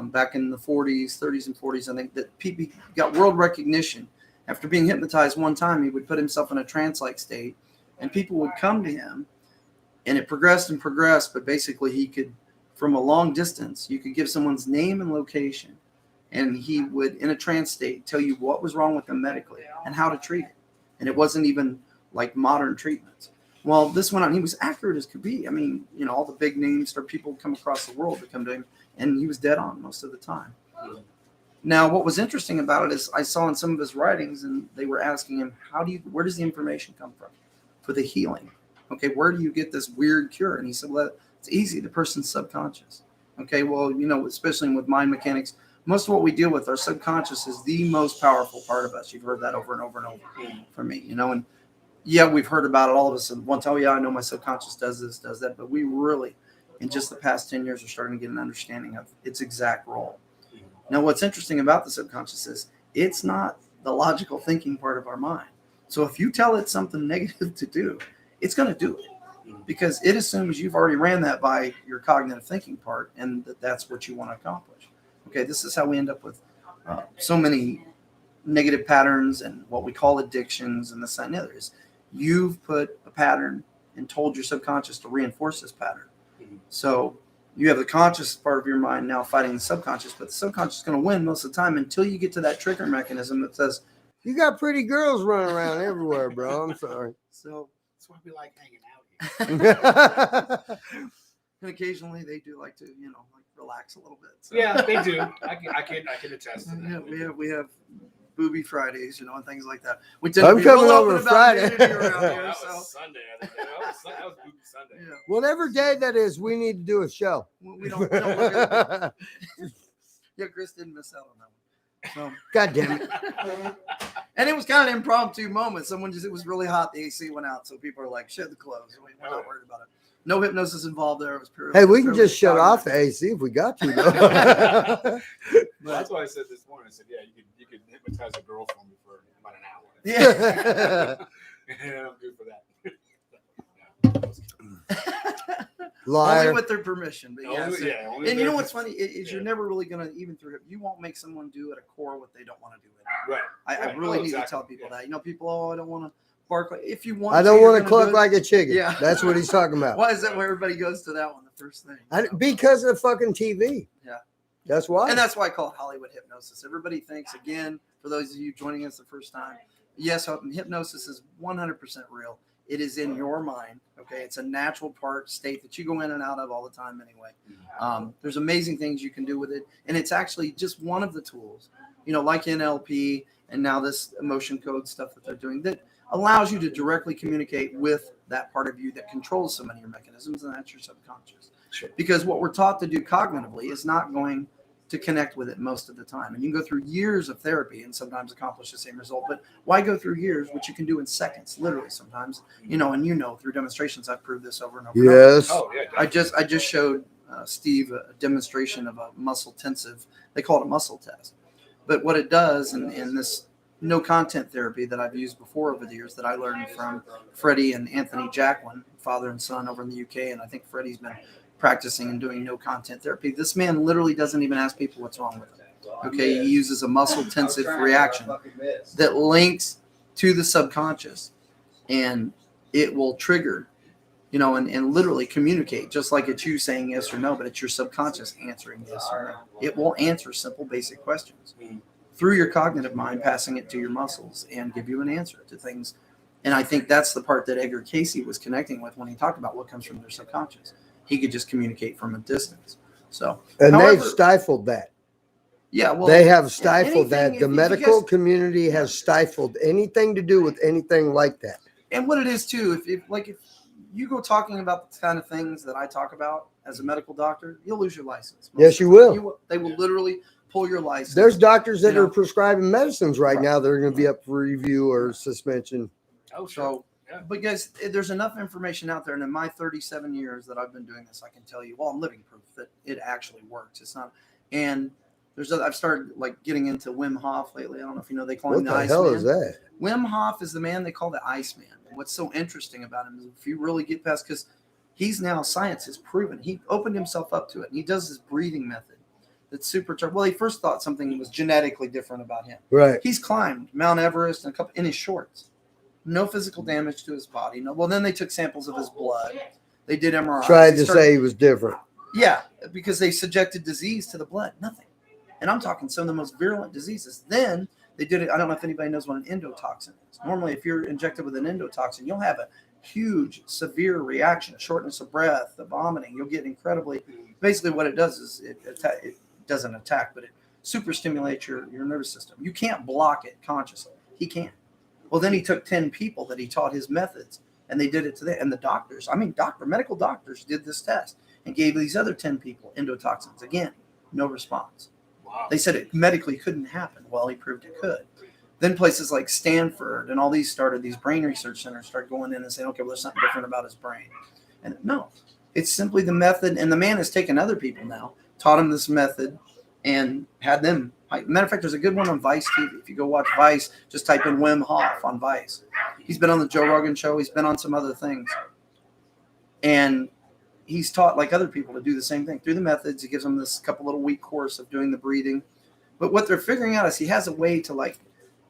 Speaker 8: back in the 40s, 30s, and 40s. I think that people got world recognition. After being hypnotized one time, he would put himself in a trance-like state, and people would come to him, and it progressed and progressed, but basically he could, from a long distance, you could give someone's name and location, and he would, in a trance state, tell you what was wrong with them medically and how to treat it. And it wasn't even like modern treatments. Well, this went on. He was accurate as could be. I mean, all the big names or people come across the world to come to him, and he was dead on most of the time. Now, what was interesting about it is I saw in some of his writings, and they were asking him, where does the information come from for the healing? Okay, where do you get this weird cure? And he said, well, it's easy. The person's subconscious. Okay, well, especially with mind mechanics, most of what we deal with, our subconscious is the most powerful part of us. You've heard that over and over and over from me, and yeah, we've heard about it. All of us and once, oh yeah, I know my subconscious does this, does that. But we really, in just the past 10 years, are starting to get an understanding of its exact role. Now, what's interesting about the subconscious is it's not the logical thinking part of our mind. So if you tell it something negative to do, it's going to do it because it assumes you've already ran that by your cognitive thinking part and that's what you want to accomplish. Okay, this is how we end up with so many negative patterns and what we call addictions and this and the other is you've put a pattern and told your subconscious to reinforce this pattern. So you have the conscious part of your mind now fighting the subconscious, but the subconscious is going to win most of the time until you get to that trigger mechanism that says,
Speaker 3: You got pretty girls running around everywhere, bro. I'm sorry.
Speaker 8: so.
Speaker 2: That's why we like hanging out here.
Speaker 8: And occasionally they do like to, relax a little bit. So.
Speaker 2: Yeah, they do. I can attest to that.
Speaker 8: Yeah, we have booby Fridays, and things like that. We tend
Speaker 3: I'm
Speaker 8: to be
Speaker 3: coming
Speaker 8: real
Speaker 3: over
Speaker 8: open about
Speaker 3: Friday.
Speaker 8: nudity around
Speaker 2: Oh,
Speaker 8: here,
Speaker 2: that
Speaker 8: so,
Speaker 2: was Sunday. I think that was Booby Sunday.
Speaker 8: yeah,
Speaker 3: Whatever day that is, we need to do a show.
Speaker 8: we don't look at it. Yeah, Chris didn't miss out on that one. So,
Speaker 3: God damn it.
Speaker 8: and it was kind of an impromptu moment. It was really hot. The AC went out, so people are like, "Shut the clothes." We're not worried about it. No hypnosis involved there. It was pure.
Speaker 3: Hey, we can just shut off the AC if we got to. Though.
Speaker 2: Well, that's why I said this morning. I said, yeah, you could hypnotize a girl for me for about an hour.
Speaker 8: Yeah.
Speaker 2: And I'm good for that.
Speaker 3: Liar.
Speaker 8: Only with their permission. But yeah,
Speaker 2: Only-
Speaker 8: so-
Speaker 2: yeah, only
Speaker 8: and you
Speaker 2: their-
Speaker 8: know what's funny is you're
Speaker 2: Yeah.
Speaker 8: never really gonna you won't make someone do at a core what they don't want to do.
Speaker 2: Right.
Speaker 8: I
Speaker 2: Right.
Speaker 8: really
Speaker 2: Oh,
Speaker 8: need to
Speaker 2: exactly.
Speaker 8: tell people
Speaker 2: Yeah.
Speaker 8: that. People, I don't want to bark like if you want.
Speaker 3: I don't
Speaker 8: you're
Speaker 3: want to
Speaker 8: gonna
Speaker 3: cluck
Speaker 8: do it.
Speaker 3: like a chicken.
Speaker 8: Yeah.
Speaker 3: That's what he's talking about.
Speaker 8: Why is that where everybody goes to that one the first thing?
Speaker 3: Because of fucking TV.
Speaker 8: Yeah.
Speaker 3: That's why.
Speaker 8: And that's why I call it Hollywood hypnosis. Everybody thinks, again, for those of you joining us the first time, yes, hypnosis is 100% real. It is in your mind. Okay. It's a natural state that you go in and out of all the time anyway. There's amazing things you can do with it. And it's actually just one of the tools, like NLP and now this emotion code stuff that they're doing that allows you to directly communicate with that part of you that controls so many of your mechanisms, and that's your subconscious.
Speaker 2: Sure.
Speaker 8: Because what we're taught to do cognitively is not going to connect with it most of the time. And you can go through years of therapy and sometimes accomplish the same result. But why go through years, which you can do in seconds, literally sometimes, and through demonstrations, I've proved this over and over. And over.
Speaker 3: Yes.
Speaker 2: Oh, yeah.
Speaker 8: I just showed Steve a demonstration of a muscle tensive. They call it a muscle test. But what it does in this no content therapy that I've used before over the years that I learned from Freddie and Anthony Jacquin, father and son over in the UK. And I think Freddie's been practicing and doing no content therapy. This man literally doesn't even ask people what's wrong with them. Okay. He uses a muscle tensive reaction that links to the subconscious, and it will trigger you know, and literally communicate, just like it's you saying yes or no, but it's your subconscious answering yes or no. It will answer simple, basic questions through your cognitive mind, passing it to your muscles and give you an answer to things. And I think that's the part that Edgar Casey was connecting with when he talked about what comes from their subconscious. He could just communicate from a distance. So,
Speaker 3: And
Speaker 8: however,
Speaker 3: they've stifled that.
Speaker 8: yeah, well,
Speaker 3: They have stifled
Speaker 8: anything-
Speaker 3: that.
Speaker 8: if
Speaker 3: The
Speaker 8: you
Speaker 3: medical
Speaker 8: guys-
Speaker 3: community has stifled anything to do with anything like that.
Speaker 8: and what it is too, if you go talking about the kind of things that I talk about as a medical doctor, you'll lose your license. Most
Speaker 3: Yes,
Speaker 8: of
Speaker 3: you
Speaker 8: the
Speaker 3: will.
Speaker 8: time. They will literally pull your license.
Speaker 3: There's doctors that
Speaker 8: You know?
Speaker 3: are prescribing medicines right
Speaker 8: Right.
Speaker 3: now that are going to be up for review or suspension.
Speaker 2: Oh,
Speaker 8: So,
Speaker 2: Yeah.
Speaker 8: but guys, there's enough information out there, and in my 37 years that I've been doing this, I can tell you, well, I'm living proof that it actually works. It's not, and I've started like getting into Wim Hof lately. I don't know if you know, they call
Speaker 3: What
Speaker 8: him the
Speaker 3: the
Speaker 8: Iceman.
Speaker 3: hell is that?
Speaker 8: Wim Hof is the man they call the Iceman. And what's so interesting about him is if you really get past, because he's now, science has proven, he opened himself up to it, and he does this breathing method that's supercharged. Well, he first thought something was genetically different about him.
Speaker 3: Right.
Speaker 8: He's climbed Mount Everest and a couple in his shorts. No physical damage to his body. No. Well, then they took samples of his blood. They did MRI.
Speaker 3: Tried to say he was different.
Speaker 8: Yeah, because they subjected disease to the blood. Nothing. And I'm talking some of the most virulent diseases. Then they did it. I don't know if anybody knows what an endotoxin is. Normally, if you're injected with an endotoxin, you'll have a huge, severe reaction, shortness of breath, the vomiting. You'll get incredibly. Basically, what it does is it doesn't attack, but it super stimulates your nervous system. You can't block it consciously. He can't. Well, then he took 10 people that he taught his methods, and they did it to them. And the doctors, medical doctors did this test and gave these other 10 people endotoxins. Again, no response.
Speaker 2: Wow.
Speaker 8: They said it medically couldn't happen. Well, he proved it could. Then places like Stanford and all these brain research centers started going in and saying, okay, well, there's something different about his brain. And no, it's simply the method. And the man has taken other people now, taught him this method, and had them. Matter of fact, there's a good one on Vice TV. If you go watch Vice, just type in Wim Hof on Vice. He's been on the Joe Rogan show. He's been on some other things. And he's taught like other people to do the same thing through the methods. He gives them this couple little week course of doing the breathing. But what they're figuring out is he has a way to like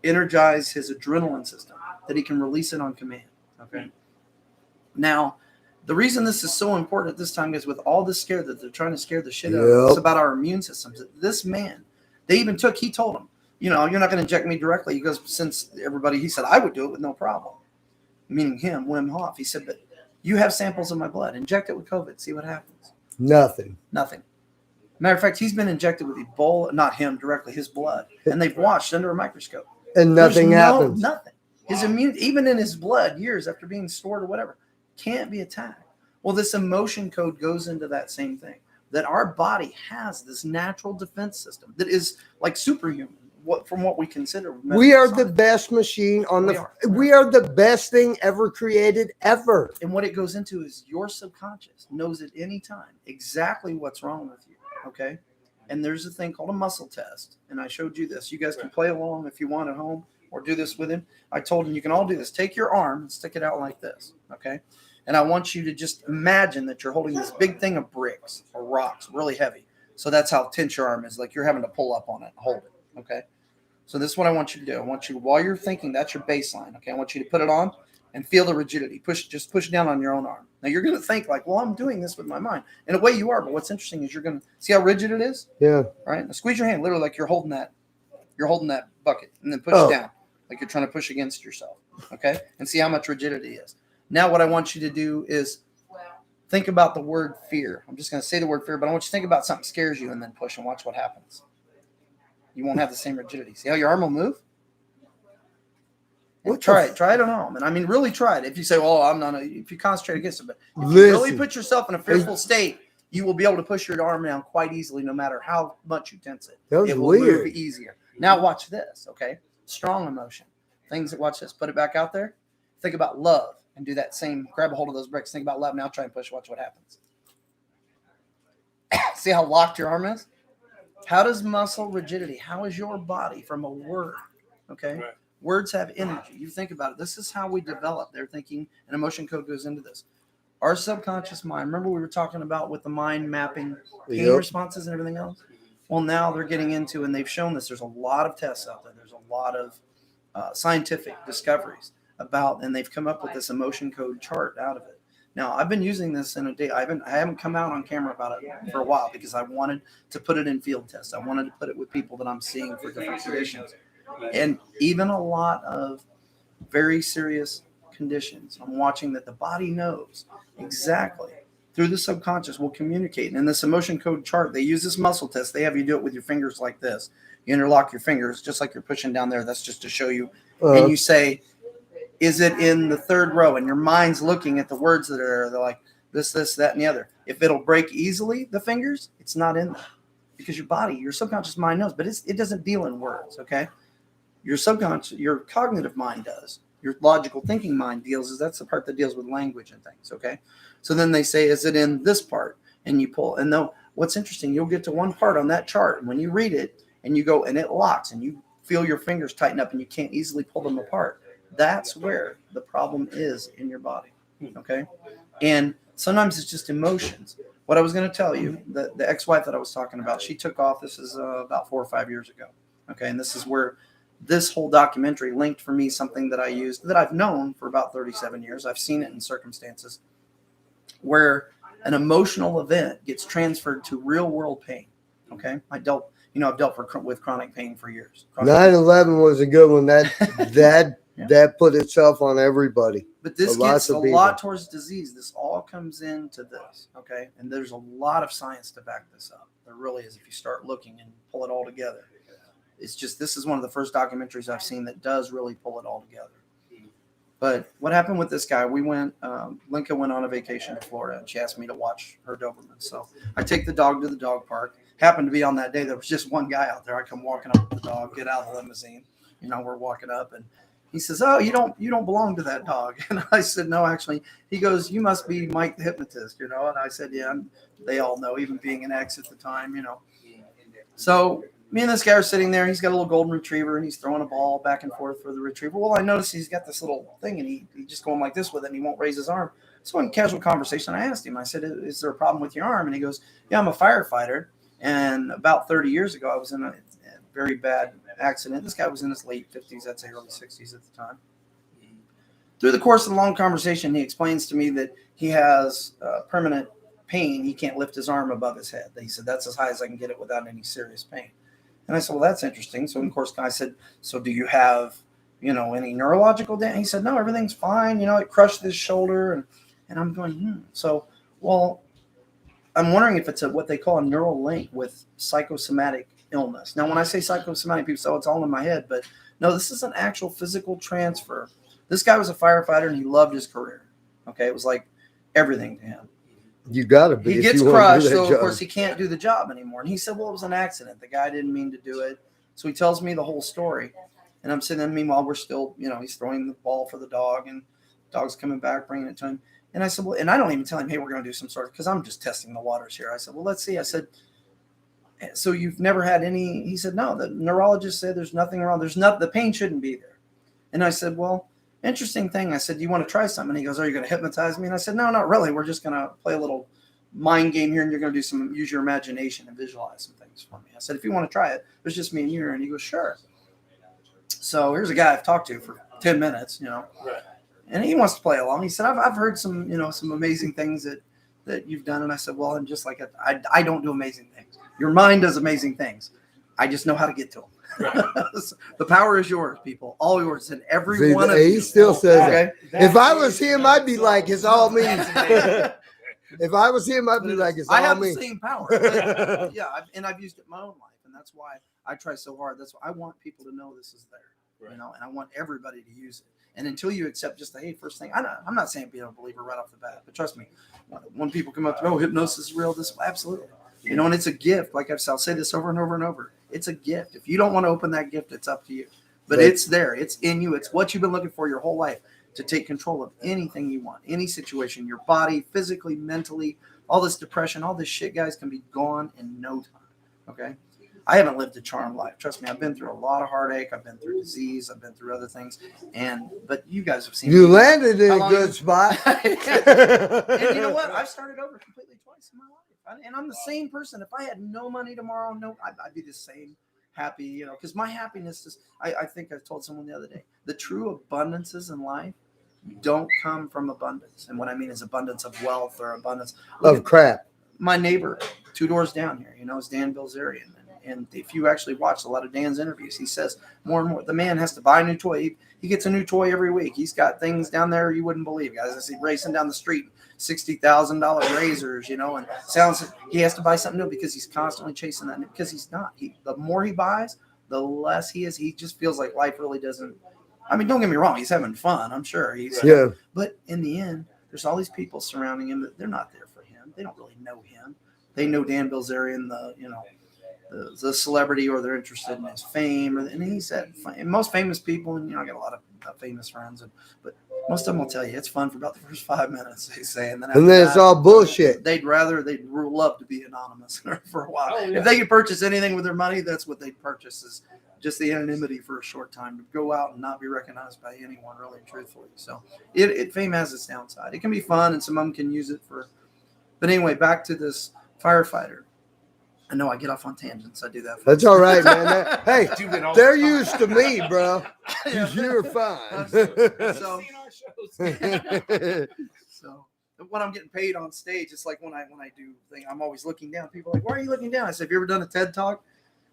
Speaker 8: energize his adrenaline system that he can release it on command. Okay. Now, the reason this is so important at this time is with all this scare that they're trying to scare the shit out of us about our immune systems. This man, he told him, you know, you're not going to inject me directly. He goes, since everybody, he said, I would do it with no problem. Meaning him, Wim Hof. He said, but you have samples of my blood. Inject it with COVID. See what happens.
Speaker 3: Nothing.
Speaker 8: Nothing. Matter of fact, he's been injected with Ebola, not him directly, his blood. And they've watched under a microscope.
Speaker 3: And nothing happens.
Speaker 8: Nothing. His immune, even in his blood, years after being stored or whatever, can't be attacked. Well, this emotion code goes into that same thing. That our body has this natural defense system that is like superhuman. From what we consider,
Speaker 3: We are the best machine on we are the best thing ever created ever.
Speaker 8: And what it goes into is your subconscious knows at any time exactly what's wrong with you. Okay. And there's a thing called a muscle test. And I showed you this. You guys can play along if you want at home or do this with him. I told him you can all do this. Take your arm and stick it out like this. Okay. And I want you to just imagine that you're holding this big thing of bricks or rocks, really heavy. So that's how tense your arm is. Like you're having to pull up on it and hold it. Okay. So this is what I want you to do. I want you, while you're thinking, that's your baseline. Okay. I want you to put it on and feel the rigidity. Just push down on your own arm. Now you're going to think like, well, I'm doing this with my mind. In a way you are, but what's interesting is you're going to see how rigid it is.
Speaker 3: Yeah.
Speaker 8: All right. Now squeeze your hand, literally like you're holding that bucket, and then push it down like you're trying to push against yourself. Okay. And see how much rigidity is. Now what I want you to do is think about the word fear. I'm just going to say the word fear, but I want you to think about something scares you and then push and watch what happens. You won't have the same rigidity. See how your arm will move? Try it at home. And I mean, really try it. If you say, oh, I'm not, if you concentrate against it, but if you really put yourself in a fearful state, you will be able to push your arm down quite easily, no matter how much you tense it.
Speaker 3: That was
Speaker 8: it will
Speaker 3: weird.
Speaker 8: move easier. Now watch this, okay? Strong emotion. Things that watch this. Put it back out there. Think about love and do that same, grab a hold of those bricks. Think about love. Now try and push. Watch what happens. See how locked your arm is? How does muscle rigidity, how is your body from a word? Okay.
Speaker 2: Right.
Speaker 8: Words have energy. You think about it. This is how we develop. Their thinking and emotion code goes into this. Our subconscious mind, remember we were talking about with the mind mapping pain responses and everything else? Well, now they're getting into, and they've shown this. There's a lot of tests out there. There's a lot of scientific discoveries about, and they've come up with this emotion code chart out of it. Now I've been using this in a day. I haven't come out on camera about it for a while because I wanted to put it in field tests. I wanted to put it with people that I'm seeing for different conditions, and even a lot of very serious conditions. I'm watching that the body knows exactly through the subconscious will communicate. And in this emotion code chart, they use this muscle test. They have you do it with your fingers like this. You interlock your fingers just like you're pushing down there. That's just to show you. And you say, is it in the third row? And your mind's looking at the words that are there. They're like this, that, and the other. If it'll break easily, the fingers, it's not in there because your body, your subconscious mind knows, but it doesn't deal in words. Okay. Your subconscious, your cognitive mind does. Your logical thinking mind that's the part that deals with language and things. Okay. So then they say, is it in this part? And you pull. And though what's interesting, you'll get to one part on that chart. And when you read it and you go and it locks and you feel your fingers tighten up and you can't easily pull them apart. That's where the problem is in your body. Okay. And sometimes it's just emotions. What I was going to tell you, the ex-wife that I was talking about, she took off. This is about 4 or 5 years ago. Okay. And this is where this whole documentary linked for me something that I used that I've known for about 37 years. I've seen it in circumstances where an emotional event gets transferred to real world pain. Okay. I've dealt with chronic pain for years.
Speaker 3: 9/11 was a good one. That put itself on everybody.
Speaker 8: But this
Speaker 3: Lots
Speaker 8: gets
Speaker 3: of
Speaker 8: a
Speaker 3: people.
Speaker 8: lot towards disease. This all comes into this. Okay. And there's a lot of science to back this up. There really is if you start looking and pull it all together. It's just, this is one of the first documentaries I've seen that does really pull it all together. But what happened with this guy, Linka went on a vacation to Florida and she asked me to watch her Doberman. So I take the dog to the dog park. Happened to be on that day, there was just one guy out there. I come walking up with the dog, get out of the limousine. We're walking up and he says, oh, you don't belong to that dog. And I said, no, actually. He goes, you must be Mike the hypnotist, And I said, yeah, they all know, even being an ex at the time, So me and this guy are sitting there. He's got a little golden retriever and he's throwing a ball back and forth for the retriever. Well, I noticed he's got this little thing and he just going like this with it and he won't raise his arm. So in casual conversation, I asked him, I said, is there a problem with your arm? And he goes, yeah, I'm a firefighter. And about 30 years ago, I was in a very bad accident. This guy was in his late 50s, I'd say early 60s at the time. Through the course of the long conversation, he explains to me that he has permanent pain. He can't lift his arm above his head. He said, that's as high as I can get it without any serious pain. And I said, well, that's interesting. So, of course, I said, so do you have, any neurological damage? He said, no, everything's fine. It crushed his shoulder. And I'm going, So, well, I'm wondering if it's what they call a neural link with psychosomatic illness. Now, when I say psychosomatic, people say, oh, it's all in my head. But no, this is an actual physical transfer. This guy was a firefighter and he loved his career. Okay. It was like everything to him.
Speaker 3: You got to be.
Speaker 8: He gets crushed, so of course he can't do the job anymore. And he said, well, it was an accident. The guy didn't mean to do it. So he tells me the whole story. And I'm sitting there, meanwhile, we're still, he's throwing the ball for the dog and the dog's coming back, bringing it to him. And I said, well, and I don't even tell him, hey, we're going to do some sort of, because I'm just testing the waters here. I said, well, let's see. I said, so you've never had any, he said, no, the neurologist said there's nothing wrong. The pain shouldn't be there. And I said, well, interesting thing. I said, do you want to try something? And he goes, are you going to hypnotize me? And I said, no, not really. We're just going to play a little mind game here and you're going to do use your imagination and visualize some things for me. I said, if you want to try it, there's just me and you. And he goes, sure. So here's a guy I've talked to for 10 minutes,
Speaker 2: Right.
Speaker 8: And he wants to play along. He said, I've heard some, some amazing things that you've done. And I said, well, and just like I don't do amazing things. Your mind does amazing things. I just know how to get to them. Right. The power is yours, people. All yours. And every one of you.
Speaker 3: He still says
Speaker 8: okay?
Speaker 3: that. If I was him, I'd be like, it's all me. If I was him, I'd be like, it's all me.
Speaker 8: I have the same power. But, yeah, I've used it in my own life. And that's why I try so hard. That's why I want people to know this is there. Right. And I want everybody to use it. And until you accept just the, hey, first thing, I'm not saying be a believer right off the bat, but trust me, when people come up to me, oh, hypnosis is real, this, absolutely. And it's a gift. Like I'll say this over and over and over. It's a gift. If you don't want to open that gift, it's up to you. But it's there. It's in you. It's what you've been looking for your whole life, to take control of anything you want, any situation, your body, physically, mentally, all this depression, all this shit, guys, can be gone in no time. Okay? I haven't lived a charmed life. Trust me, I've been through a lot of heartache. I've been through disease. I've been through other things. But you guys have seen
Speaker 3: you landed in a good spot.
Speaker 8: And you know what? I've started over completely twice in my life. And I'm the same person. If I had no money tomorrow, I'd be the same happy, because my happiness is, I think I told someone the other day, the true abundances in life, don't come from abundance. And what I mean is abundance of wealth or abundance
Speaker 3: Of crap.
Speaker 8: my neighbor 2 doors down here, is Dan Bilzerian. And if you actually watch a lot of Dan's interviews, he says more and more, the man has to buy a new toy. He gets a new toy every week. He's got things down there you wouldn't believe, guys. I see racing down the street, $60,000 razors, and sounds, he has to buy something new because he's constantly chasing that, because he's not. The more he buys, the less he is. He just feels like life really doesn't. I mean, don't get me wrong. He's having fun. I'm sure
Speaker 3: Yeah.
Speaker 8: But in the end, there's all these people surrounding him that they're not there for him. They don't really know him. They know Dan Bilzerian, the celebrity, or they're interested in his fame. And he said, most famous people, and I got a lot of famous friends, but most of them will tell you it's fun for about the first 5 minutes, they say, and then
Speaker 3: it's all bullshit.
Speaker 8: They'd love to be anonymous for a while.
Speaker 2: Oh, yeah.
Speaker 8: If they could purchase anything with their money, that's what they'd purchase, is just the anonymity for a short time, to go out and not be recognized by anyone, really, truthfully. So fame has its downside. It can be fun, and some of them can use it for. But anyway, back to this firefighter. I know I get off on tangents. I do that.
Speaker 3: That's all right, man. Hey,
Speaker 2: Do it all
Speaker 3: they're
Speaker 2: the time.
Speaker 3: used to me, bro.
Speaker 8: Yeah.
Speaker 3: You're fine.
Speaker 8: So-
Speaker 2: Seen our shows.
Speaker 8: So when I'm getting paid on stage, it's like when I do thing, I'm always looking down. People are like, why are you looking down? I said, have you ever done a TED Talk?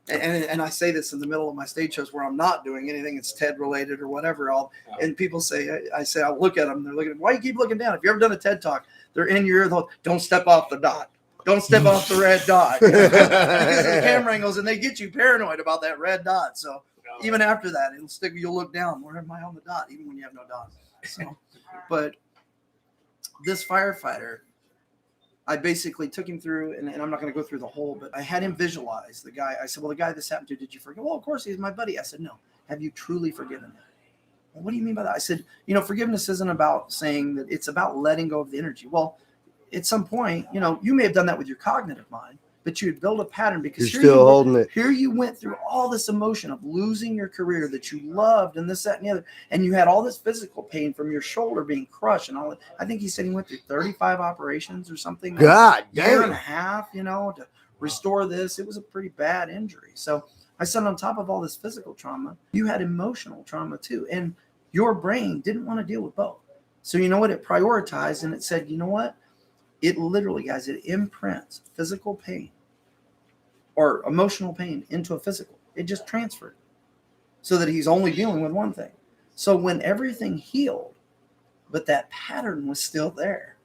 Speaker 8: And I say this in the middle of my stage shows where I'm not doing anything that's TED related or whatever. And people say, I'll look at them. They're looking, why you keep looking down? If you ever done a TED Talk, they're in your ear. Don't step off the dot. Don't step off the red dot. Because the camera angles, and they get you paranoid about that red dot. So even after that, it'll stick. You'll look down. Where am I on the dot? Even when you have no dot. So, but this firefighter, I basically took him through, and I'm not going to go through the whole, but I had him visualize the guy. I said, well, the guy this happened to, did you forgive? Well, of course, he's my buddy. I said, no. Have you truly forgiven him? Well, what do you mean by that? I said, forgiveness isn't about saying that, it's about letting go of the energy. Well, at some point, you may have done that with your cognitive mind, but you had built a pattern, because
Speaker 3: You're still holding it.
Speaker 8: here you went through all this emotion of losing your career that you loved, and this, that, and the other. And you had all this physical pain from your shoulder being crushed and all that. I think he said he went through 35 operations or something.
Speaker 3: God
Speaker 8: Year and a
Speaker 3: damn.
Speaker 8: half, to restore this. It was a pretty bad injury. So I said, on top of all this physical trauma, you had emotional trauma too. And your brain didn't want to deal with both. So you know what? It prioritized, and it said, you know what? It literally, guys, it imprints physical pain or emotional pain into a physical. It just transferred so that he's only dealing with one thing. So when everything healed, but that pattern was still there,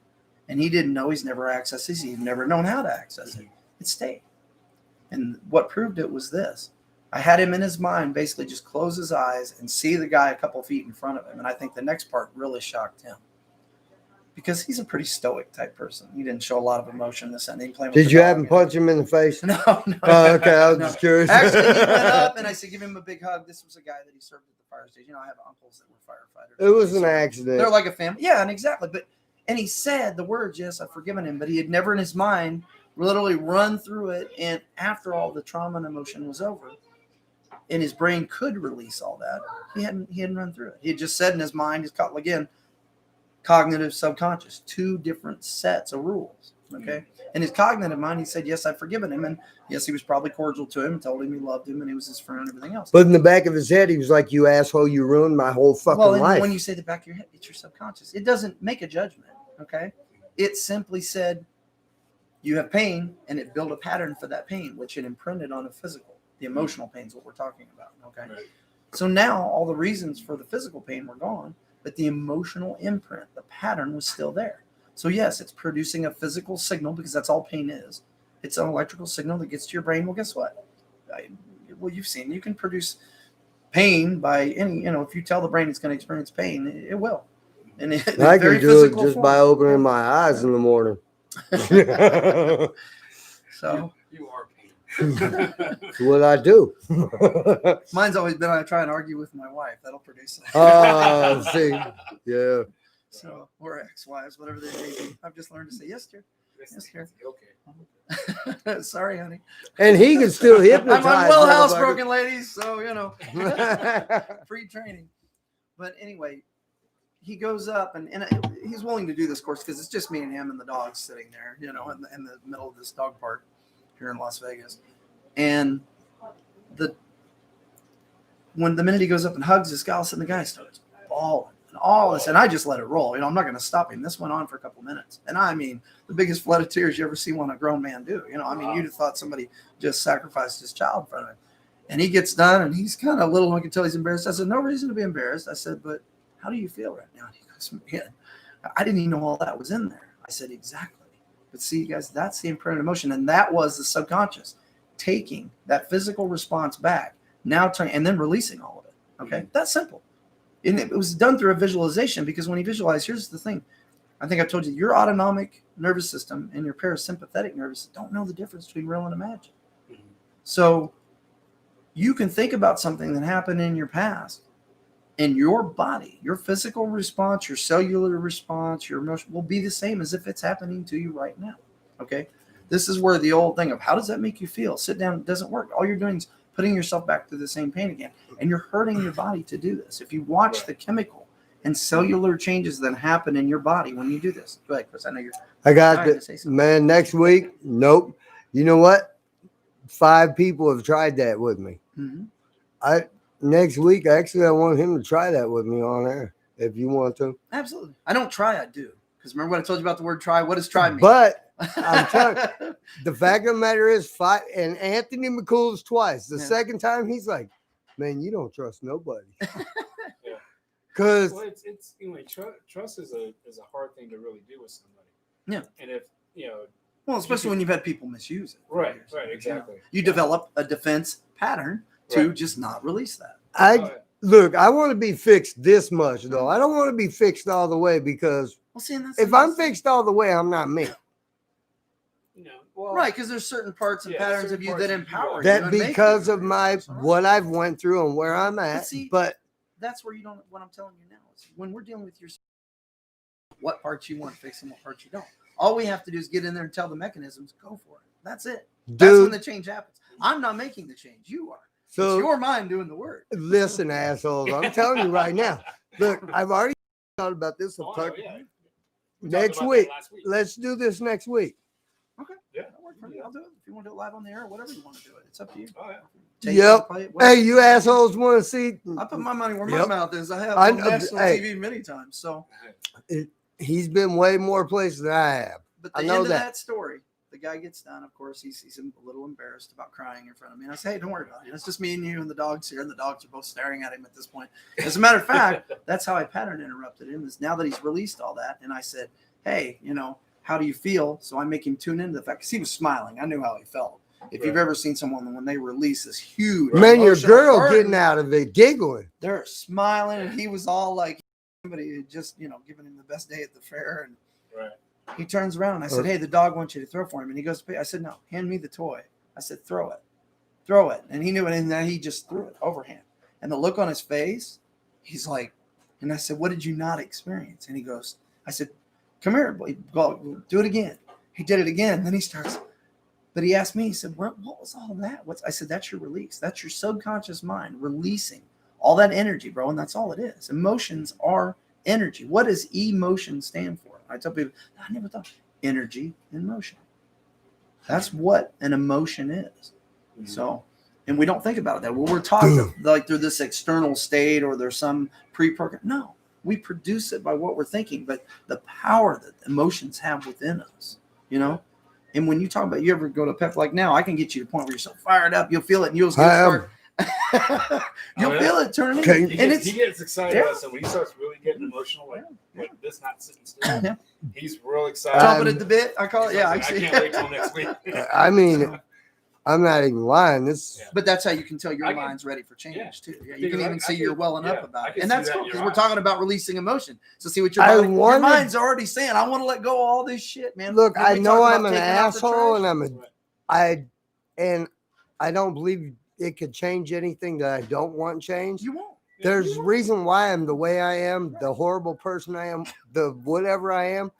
Speaker 8: and he didn't know, he's never accessed it, he's never known how to access it, it stayed. And what proved it was this. I had him in his mind basically just close his eyes and see the guy a couple feet in front of him. And I think the next part really shocked him, because he's a pretty stoic type person. He didn't show a lot of emotion this ending.
Speaker 3: Did you have him punch him in the face?
Speaker 8: No.
Speaker 3: Oh, okay. I was
Speaker 8: No.
Speaker 3: just curious.
Speaker 8: Actually, he went up, and I said, give him a big hug. This was a guy that he served at the fire station. I have uncles that were firefighters.
Speaker 3: It was an accident.
Speaker 8: They're like a family. Yeah, and exactly. And he said the words, yes, I've forgiven him, but he had never in his mind literally run through it. And after all the trauma and emotion was over, and his brain could release all that, he hadn't run through it. He had just said in his mind, he's caught again, cognitive, subconscious, 2 different sets of rules. Okay. In his cognitive mind, he said, yes, I've forgiven him. And yes, he was probably cordial to him, told him he loved him, and he was his friend and everything else.
Speaker 3: But in the back of his head, he was like, you asshole, you ruined my whole fucking
Speaker 8: Well, and
Speaker 3: life.
Speaker 8: when you say the back of your head, it's your subconscious. It doesn't make a judgment. Okay. It simply said, you have pain, and it built a pattern for that pain, which it imprinted on a physical. The emotional pain is what we're talking about. Okay.
Speaker 2: Right.
Speaker 8: So now all the reasons for the physical pain were gone, but the emotional imprint, the pattern was still there. So yes, it's producing a physical signal, because that's all pain is. It's an electrical signal that gets to your brain. Well, guess what? Well, you've seen, you can produce pain by any, if you tell the brain it's going to experience pain, it will. And
Speaker 3: I can do it just by opening my eyes in the morning.
Speaker 8: So
Speaker 2: You are pain.
Speaker 3: That's what I do.
Speaker 8: mine's always been, I try and argue with my wife. That'll produce that.
Speaker 3: See, yeah.
Speaker 8: So, or ex-wives, whatever they may be. I've just learned to say yes, dear. Yes, dear.
Speaker 2: Okay.
Speaker 8: Sorry, honey.
Speaker 3: And he can still hypnotize.
Speaker 8: I'm well
Speaker 3: motherfucker.
Speaker 8: housebroken, ladies. So, free training. But anyway, he goes up, and he's willing to do this course because it's just me and him and the dogs sitting there, in the middle of this dog park here in Las Vegas. And when the minute he goes up and hugs this gal, and the guy starts bawling. And all this. And I just let it roll. I'm not going to stop him. This went on for a couple minutes. And I mean, the biggest flood of tears you ever see one a grown man do. You'd have thought somebody just sacrificed his child in front of him. And he gets done and he's kind of a little, I can tell he's embarrassed. I said, no reason to be embarrassed. I said, but how do you feel right now? And he goes, man, I didn't even know all that was in there. I said, exactly. But see, guys, that's the imprinted emotion. And that was the subconscious taking that physical response back, and then releasing all of it. Okay. That's simple. And it was done through a visualization, because when you visualize, here's the thing. I think I've told you, your autonomic nervous system and your parasympathetic nervous system don't know the difference between real and imagined. So you can think about something that happened in your past, and your body, your physical response, your cellular response, your emotion will be the same as if it's happening to you right now. Okay. This is where the old thing of how does that make you feel? Sit down doesn't work. All you're doing is putting yourself back through the same pain again. And you're hurting your body to do this. If you watch the chemical and cellular changes that happen in your body when you do this. Go ahead, Chris. I know you're
Speaker 3: I got
Speaker 8: trying to
Speaker 3: the
Speaker 8: say something.
Speaker 3: man next week. Nope. You know what? 5 people have tried that with me.
Speaker 8: Mhm.
Speaker 3: Next week, actually, I want him to try that with me on air if you want to.
Speaker 8: Absolutely. I don't try, I do. Because remember what I told you about the word try? What does try mean?
Speaker 3: But I'm telling you, the fact of the matter is, 5 and Anthony McCool's twice. The
Speaker 8: Yeah.
Speaker 3: second time, he's like, "Man, you don't trust nobody."
Speaker 2: Yeah.
Speaker 3: Because
Speaker 2: Well, it's anyway. Trust is a hard thing to really do with somebody.
Speaker 8: Yeah.
Speaker 2: And if
Speaker 8: Well, especially when you've had people misuse it. for
Speaker 2: Right,
Speaker 8: years.
Speaker 2: right, exactly.
Speaker 8: You develop a defense pattern to just not release that.
Speaker 3: look, I want to be fixed this much, though. I don't want to be fixed all the way, because
Speaker 8: Well, see, and that's
Speaker 3: if I'm fixed all the way, I'm not me.
Speaker 2: well,
Speaker 8: right, because there's certain parts and
Speaker 2: Yeah,
Speaker 8: patterns
Speaker 2: certain
Speaker 8: of you
Speaker 2: parts
Speaker 8: that
Speaker 2: of you
Speaker 8: empower
Speaker 2: are.
Speaker 8: you.
Speaker 3: That
Speaker 8: and make
Speaker 3: because
Speaker 8: you
Speaker 3: of
Speaker 8: who you
Speaker 3: my
Speaker 8: are. So,
Speaker 3: what I've went through and where I'm at.
Speaker 8: see,
Speaker 3: But
Speaker 8: that's where you don't. What I'm telling you now is when we're dealing with your, what parts you want fixed and what parts you don't. All we have to do is get in there and tell the mechanisms, go for it. That's it. That's when
Speaker 3: dude,
Speaker 8: the change happens. I'm not making the change. You are.
Speaker 3: so
Speaker 8: It's your mind doing the work.
Speaker 3: listen, assholes, I'm telling you right now. Look, I've already thought about this.
Speaker 2: Oh,
Speaker 3: I've talked-
Speaker 2: yeah. We talked
Speaker 3: next
Speaker 2: about that
Speaker 3: week.
Speaker 2: last week.
Speaker 3: Let's do this next week.
Speaker 8: Okay.
Speaker 2: Yeah.
Speaker 8: That'll work for me. I'll do it. If you want to do it live on the air or whatever you want to do it, it's up to you.
Speaker 2: Oh, yeah.
Speaker 8: Tape
Speaker 3: Yep.
Speaker 8: it, play it, whatever.
Speaker 3: Hey, you assholes want to see?
Speaker 8: I put my money where my
Speaker 3: Yep.
Speaker 8: mouth is. I have
Speaker 3: I
Speaker 8: on
Speaker 3: know-
Speaker 8: national
Speaker 3: hey.
Speaker 8: TV many times. So,
Speaker 3: He's been way more places than I have.
Speaker 8: but
Speaker 3: I
Speaker 8: the
Speaker 3: know
Speaker 8: end of
Speaker 3: that.
Speaker 8: that story, the guy gets done. Of course, he's a little embarrassed about crying in front of me. And I say, hey, don't worry about it. It's just me and you and the dog's here. And the dogs are both staring at him at this point. As a matter of fact, that's how I pattern interrupted him, is now that he's released all that. And I said, hey, how do you feel? So I make him tune into the fact, because he was smiling. I knew how he felt. If you've ever seen someone when they release this huge,
Speaker 3: Man, your
Speaker 8: emotional
Speaker 3: girl
Speaker 8: burden,
Speaker 3: getting out of it, giggling.
Speaker 8: they're smiling, and he was all like somebody had just giving him the best day at the fair. And
Speaker 2: Right.
Speaker 8: he turns around and I said, hey, the dog wants you to throw for him. And he goes, I said, no, hand me the toy. I said, throw it. And he knew it, and then he just threw it overhand. And the look on his face, he's like, and I said, what did you not experience? And he goes, I said, come here, boy, go do it again. He did it again. Then he starts, but he asked me, he said, what was all that? I said, that's your release. That's your subconscious mind releasing all that energy, bro. And that's all it is. Emotions are energy. What does emotion stand for? I tell people, I never thought energy and motion. That's what an emotion is.
Speaker 2: Mhm.
Speaker 8: So, and we don't think about that. Well, we're taught like through this external state or there's some pre-program. No, we produce it by what we're thinking, but the power that emotions have within us, And when you talk about, you ever go to a pep like now, I can get you to the point where you're so fired up, you'll feel it, and you'll start. You'll feel it turning.
Speaker 3: Okay.
Speaker 2: He gets excited about something. When he starts really getting emotional, like this not sitting still.
Speaker 8: Yeah.
Speaker 2: He's real excited.
Speaker 8: Chomping at the bit, I call it. Yeah,
Speaker 2: I
Speaker 8: actually.
Speaker 2: can't wait till next week.
Speaker 3: I mean, I'm not even lying. This
Speaker 2: Yeah.
Speaker 8: But that's how you can tell your
Speaker 2: I can-
Speaker 8: mind's ready for change
Speaker 2: yeah.
Speaker 8: too. Yeah, you can
Speaker 2: Because
Speaker 8: even
Speaker 2: I
Speaker 8: see
Speaker 2: can-
Speaker 8: you're welling up
Speaker 2: yeah, I
Speaker 8: about it,
Speaker 2: can
Speaker 8: and
Speaker 2: see
Speaker 8: that's
Speaker 2: that
Speaker 8: cool
Speaker 2: in
Speaker 8: because
Speaker 2: your
Speaker 8: we're
Speaker 2: eyes.
Speaker 8: talking about releasing emotion. So see what your
Speaker 3: I
Speaker 8: body, your
Speaker 3: wonder-
Speaker 8: mind's already saying. I want to let go of all this shit, man.
Speaker 3: look.
Speaker 8: When
Speaker 3: I
Speaker 8: we
Speaker 3: know
Speaker 8: talk
Speaker 3: I'm
Speaker 8: about
Speaker 3: an
Speaker 8: taking out the
Speaker 3: asshole,
Speaker 8: trash-
Speaker 3: and I don't believe it could change anything that I don't want changed.
Speaker 8: you won't.
Speaker 3: There's reason why I'm the way I am, the horrible person I am, the whatever I am.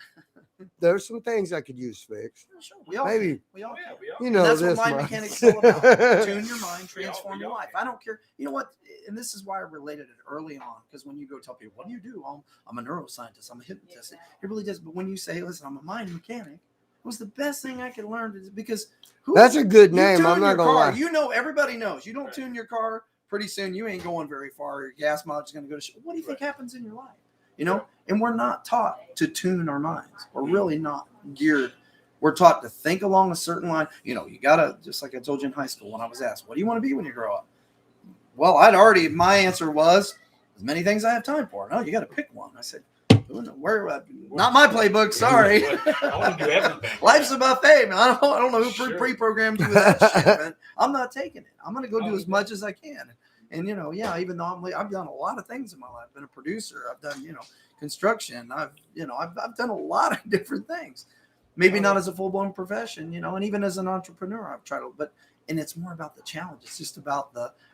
Speaker 3: There's some things I could use fixed.
Speaker 8: Sure, we all
Speaker 3: Maybe.
Speaker 8: can. We all can.
Speaker 3: You
Speaker 8: And
Speaker 3: know
Speaker 8: that's
Speaker 3: this
Speaker 8: what mind
Speaker 3: much.
Speaker 8: mechanics is all about. Tune your mind, transform
Speaker 2: we
Speaker 8: your
Speaker 2: all
Speaker 8: life.
Speaker 2: can.
Speaker 8: I don't care. You know what? And this is why I related it early on. Because when you go tell people, what do you do? I'm a neuroscientist. I'm a hypnotist. It really does. But when you say, hey, listen, I'm a mind mechanic, it was the best thing I could learn because
Speaker 3: That's a good
Speaker 8: you
Speaker 3: name.
Speaker 8: tune
Speaker 3: I'm not
Speaker 8: your
Speaker 3: gonna
Speaker 8: car.
Speaker 3: lie.
Speaker 8: You know, everybody knows. You don't tune your car, pretty soon you ain't going very far. Your gas mileage is going to go to shit. What do you think happens in your life? you know, and we're not taught to tune our minds. We're really not geared. We're taught to think along a certain line. You know, you gotta, just like I told you in high school when I was asked, what do you want to be when you grow up? Well, my answer was as many things I have time for. No, you got to pick one. I said, where? Not my playbook. Sorry.
Speaker 2: I want to do everything.
Speaker 8: Life's a buffet, man. I don't know who
Speaker 2: Sure.
Speaker 8: pre-programmed you with that shit, man. I'm not taking it. I'm going to go do as much as I can. And, you know, yeah, even though I've done a lot of things in my life. I've been a producer. I've done, you know, construction. I've done a lot of different things. Maybe not as a full-blown profession, you know, and even as an entrepreneur, I've tried to, and it's more about the challenge. It's just about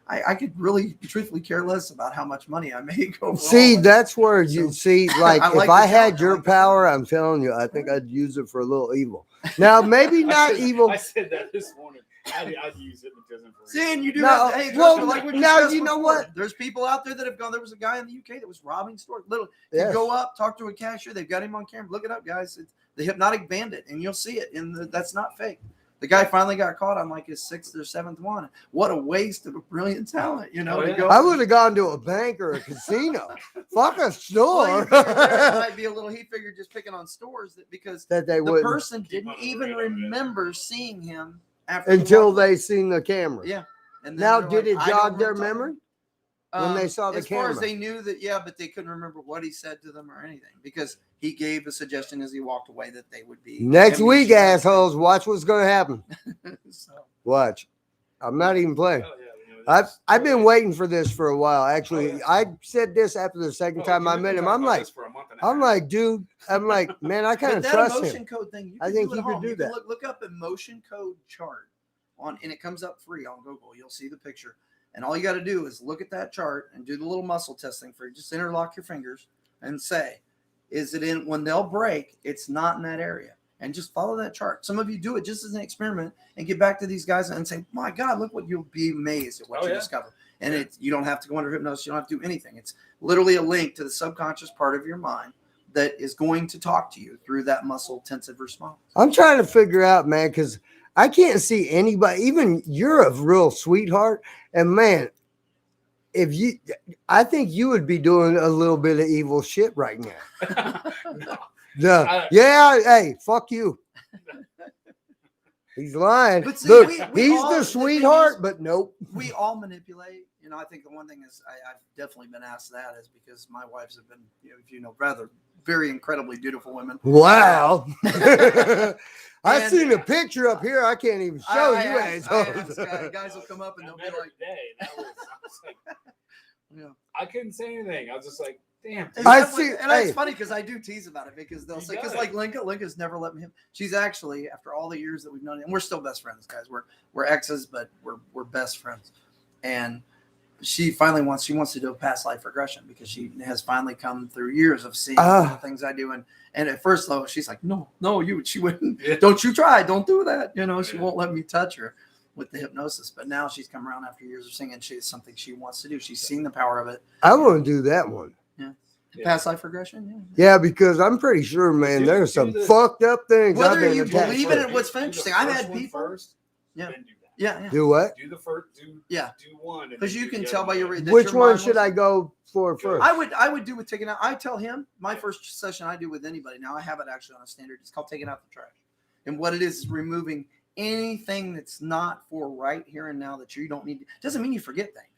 Speaker 8: I could really truthfully care less about how much money I make overall.
Speaker 3: See, that's where you see, like,
Speaker 8: I like
Speaker 3: if
Speaker 8: the
Speaker 3: I had
Speaker 8: challenge. I
Speaker 3: your
Speaker 8: like the
Speaker 3: power, I'm telling you, I think I'd use it for a little evil. Now, maybe not evil.
Speaker 2: I said that this morning. I'd use it because for
Speaker 8: See, and you do
Speaker 3: No,
Speaker 8: have to, hey,
Speaker 3: well,
Speaker 8: Justin, like we
Speaker 3: now
Speaker 8: discussed
Speaker 3: you know
Speaker 8: before,
Speaker 3: what?
Speaker 8: There's people out there that have gone. There was a guy in the UK that was robbing stores. You
Speaker 3: Yes.
Speaker 8: go up, talk to a cashier. They've got him on camera. Look it up, guys. It's the Hypnotic Bandit, and you'll see it. And that's not fake. The guy finally got caught on like his 6th or 7th one. What a waste of a brilliant talent, you know,
Speaker 2: Oh,
Speaker 8: to
Speaker 2: yeah.
Speaker 8: go.
Speaker 3: I would have gone to a bank or a casino. Fuck a
Speaker 8: Well,
Speaker 3: store.
Speaker 8: you figured there might be a little. He figured just picking on stores because
Speaker 3: that they
Speaker 8: the
Speaker 3: wouldn't
Speaker 8: person
Speaker 2: Keep
Speaker 8: didn't
Speaker 2: on the
Speaker 8: even
Speaker 2: radar, yeah.
Speaker 8: remember seeing him after he
Speaker 3: until
Speaker 8: walked away.
Speaker 3: they seen the camera.
Speaker 8: Yeah. And then
Speaker 3: Now,
Speaker 8: they're
Speaker 3: did
Speaker 8: like,
Speaker 3: it
Speaker 8: "I don't
Speaker 3: jog their
Speaker 8: remember
Speaker 3: memory? When they saw the
Speaker 8: as far as
Speaker 3: camera.
Speaker 8: they knew that, yeah, but they couldn't remember what he said to them or anything because he gave a suggestion as he walked away that they would be
Speaker 3: Next week,
Speaker 8: amnesia.
Speaker 3: assholes, watch what's going to happen.
Speaker 8: So,
Speaker 3: Watch. I'm not even playing.
Speaker 2: Oh, yeah, you know,
Speaker 3: I've been waiting for this for a while. Actually,
Speaker 2: Oh, yeah.
Speaker 3: I said this after the second time I met him. I'm like, dude, man, I kind
Speaker 8: but
Speaker 3: of
Speaker 8: that
Speaker 3: trust
Speaker 8: emotion
Speaker 3: him.
Speaker 8: code thing, you
Speaker 3: I
Speaker 8: can
Speaker 3: think
Speaker 8: do
Speaker 3: you
Speaker 8: at
Speaker 3: could
Speaker 8: home.
Speaker 3: do
Speaker 8: You can
Speaker 3: that.
Speaker 8: look up emotion code chart on, and it comes up free on Google. You'll see the picture, and all you got to do is look at that chart and do the little muscle testing for you. Just interlock your fingers and say, is it in when they'll break? It's not in that area. And just follow that chart. Some of you do it just as an experiment and get back to these guys and say, my God, look what you'll be amazed at what
Speaker 2: Oh,
Speaker 8: you
Speaker 2: yeah.
Speaker 8: discover. And you don't have to go under hypnosis. You don't have to do anything. It's literally a link to the subconscious part of your mind that is going to talk to you through that muscle tensive response.
Speaker 3: I'm trying to figure out, man, because I can't see anybody. Even you're a real sweetheart. And man, I think you would be doing a little bit of evil shit right now. Hey, fuck you. He's lying.
Speaker 8: But see,
Speaker 3: Look,
Speaker 8: we
Speaker 3: he's
Speaker 8: all-
Speaker 3: the
Speaker 8: the thing
Speaker 3: sweetheart,
Speaker 8: is-
Speaker 3: but nope.
Speaker 8: We all manipulate. You know, I think the one thing is I've definitely been asked that is because my wives have been, rather very incredibly beautiful women.
Speaker 3: Wow. I've
Speaker 8: And-
Speaker 3: seen a picture up here. I can't even show you.
Speaker 8: I
Speaker 3: assholes.
Speaker 8: ask, guys will come up and they'll be like,
Speaker 2: I was like,
Speaker 8: you know.
Speaker 2: I couldn't say anything. I was just like, damn.
Speaker 8: And
Speaker 3: I
Speaker 8: that's
Speaker 3: see-
Speaker 8: and
Speaker 3: hey.
Speaker 8: it's funny because I do tease about it because they'll
Speaker 2: You
Speaker 8: say, because
Speaker 2: got
Speaker 8: like Linka's never let me. She's actually, after all the years that we've known, and we're still best friends, guys. We're exes, but we're best friends. And she finally wants to do a past life regression because she has finally come through years of seeing the things I do. And at first though, she's like, no, she wouldn't.
Speaker 2: Yeah.
Speaker 8: Don't you try, don't do that. She
Speaker 2: Yeah.
Speaker 8: won't let me touch her with the hypnosis. But now she's come around after years of singing. It's something she wants to do. She's seen the power of it.
Speaker 3: I want to do that one.
Speaker 2: Yeah.
Speaker 8: Past life regression.
Speaker 3: Yeah, because I'm pretty sure, man,
Speaker 2: Do-
Speaker 3: there's
Speaker 2: do
Speaker 3: some
Speaker 2: the-
Speaker 3: fucked up things. I've
Speaker 8: Whether
Speaker 3: been
Speaker 8: you
Speaker 3: attached
Speaker 8: believe
Speaker 3: to.
Speaker 8: in it, what's
Speaker 2: Do the
Speaker 8: interesting, I've
Speaker 2: first
Speaker 8: had
Speaker 2: one
Speaker 8: people-
Speaker 2: first,
Speaker 8: Yeah.
Speaker 2: then do that.
Speaker 8: Yeah.
Speaker 3: Do what?
Speaker 2: Do the first. Do
Speaker 8: Yeah.
Speaker 2: Do one. and
Speaker 8: Because
Speaker 2: then
Speaker 8: you
Speaker 2: do
Speaker 8: can
Speaker 2: the
Speaker 8: tell
Speaker 2: other
Speaker 8: by your
Speaker 2: one.
Speaker 8: that
Speaker 3: Which
Speaker 8: your
Speaker 3: one
Speaker 8: mind
Speaker 3: should
Speaker 8: was-
Speaker 3: I go for first?
Speaker 8: I would do with taking out. I tell him my first session I do with anybody. Now I have it actually on a standard. It's called taking out the trash, and what it is removing anything that's not for right here and now that you don't need. Doesn't mean you forget things.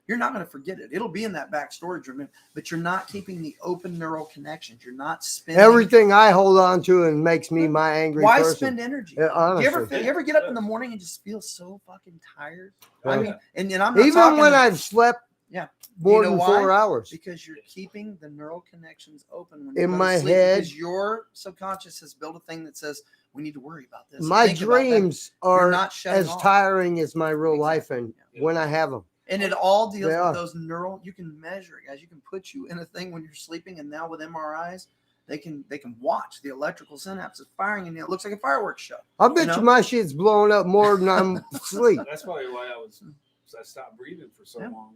Speaker 8: You're not going to forget it. It'll be in that back storage room, but you're not keeping the open neural connections. You're not spending
Speaker 3: Everything I hold on to and makes me my angry
Speaker 8: Why
Speaker 3: person.
Speaker 8: spend energy?
Speaker 3: Yeah, honestly.
Speaker 8: You ever get up in the morning and just feel so fucking tired? I
Speaker 3: Yeah.
Speaker 8: mean, and I'm not
Speaker 3: Even
Speaker 8: talking
Speaker 3: when I've slept
Speaker 8: Yeah.
Speaker 3: more
Speaker 8: You know
Speaker 3: than
Speaker 8: why?
Speaker 3: 4 hours.
Speaker 8: because you're keeping the neural connections open when
Speaker 3: In
Speaker 8: you go to
Speaker 3: my
Speaker 8: sleep,
Speaker 3: head.
Speaker 8: because your subconscious has built a thing that says we need to worry about this.
Speaker 3: My
Speaker 8: Think about that.
Speaker 3: dreams
Speaker 8: You're
Speaker 3: are
Speaker 8: not shutting
Speaker 3: as
Speaker 8: off.
Speaker 3: tiring as my real life and
Speaker 2: Yeah.
Speaker 3: when I have them.
Speaker 8: And it all deals
Speaker 3: They
Speaker 8: with
Speaker 3: are.
Speaker 8: those neural. You can measure it, guys. You can put you in a thing when you're sleeping, and now with MRIs, they can watch the electrical synapses firing, and it looks like a fireworks show.
Speaker 3: I bet
Speaker 8: know?
Speaker 3: you my shit's blowing up more than I'm asleep.
Speaker 2: That's probably why I stopped breathing for so
Speaker 8: Yeah.
Speaker 2: long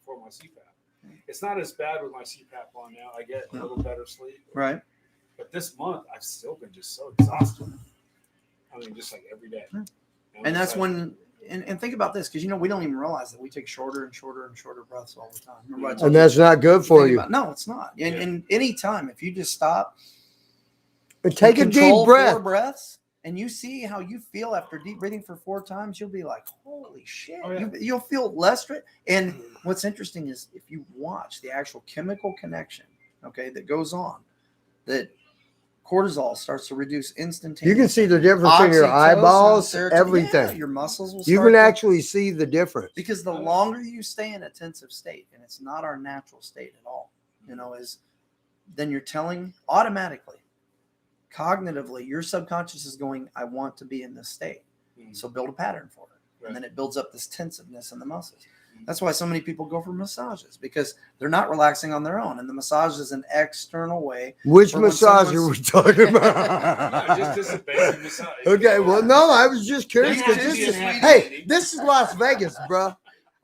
Speaker 2: for my CPAP. It's not as bad with my CPAP on now. I get a little better sleep.
Speaker 8: Right.
Speaker 2: But this month, I've still been just so exhausted. I mean, just like every day.
Speaker 8: And that's when and think about this, because we don't even realize that we take shorter and shorter and shorter breaths all the time. Remember I told
Speaker 3: And
Speaker 8: you?
Speaker 3: that's not good for
Speaker 8: Think
Speaker 3: you.
Speaker 8: about- no, it's not. And any time, if you just stop,
Speaker 3: But take a
Speaker 8: control
Speaker 3: deep breath.
Speaker 8: 4 breaths, and you see how you feel after deep breathing for 4 times, you'll be like, holy shit.
Speaker 2: Oh, yeah.
Speaker 8: You'll feel less stress. And what's interesting is if you watch the actual chemical connection, okay, that goes on, that cortisol starts to reduce instantaneously.
Speaker 3: You can see the difference in your
Speaker 8: Oxytocin,
Speaker 3: eyeballs,
Speaker 8: serotonin,
Speaker 3: everything.
Speaker 8: yeah, your muscles will
Speaker 3: You
Speaker 8: start
Speaker 3: can
Speaker 8: to-
Speaker 3: actually see the difference.
Speaker 8: because the longer you stay in a tensive state, and it's not our natural state at all, is then you're telling automatically, cognitively, your subconscious is going, I want to be in this state. So build a pattern for it. And then it builds up this tensiveness in the muscles. That's why so many people go for massages, because they're not relaxing on their own. And the massage is an external way.
Speaker 3: Which
Speaker 8: for when
Speaker 3: massage are
Speaker 8: someone's-
Speaker 3: we talking
Speaker 2: No,
Speaker 3: about?
Speaker 2: just a basic massage.
Speaker 3: Okay, well, no, I was just curious
Speaker 2: Doesn't
Speaker 3: because
Speaker 2: have to
Speaker 3: this
Speaker 2: be
Speaker 3: is,
Speaker 2: a happy
Speaker 3: hey, this is Las Vegas, bro.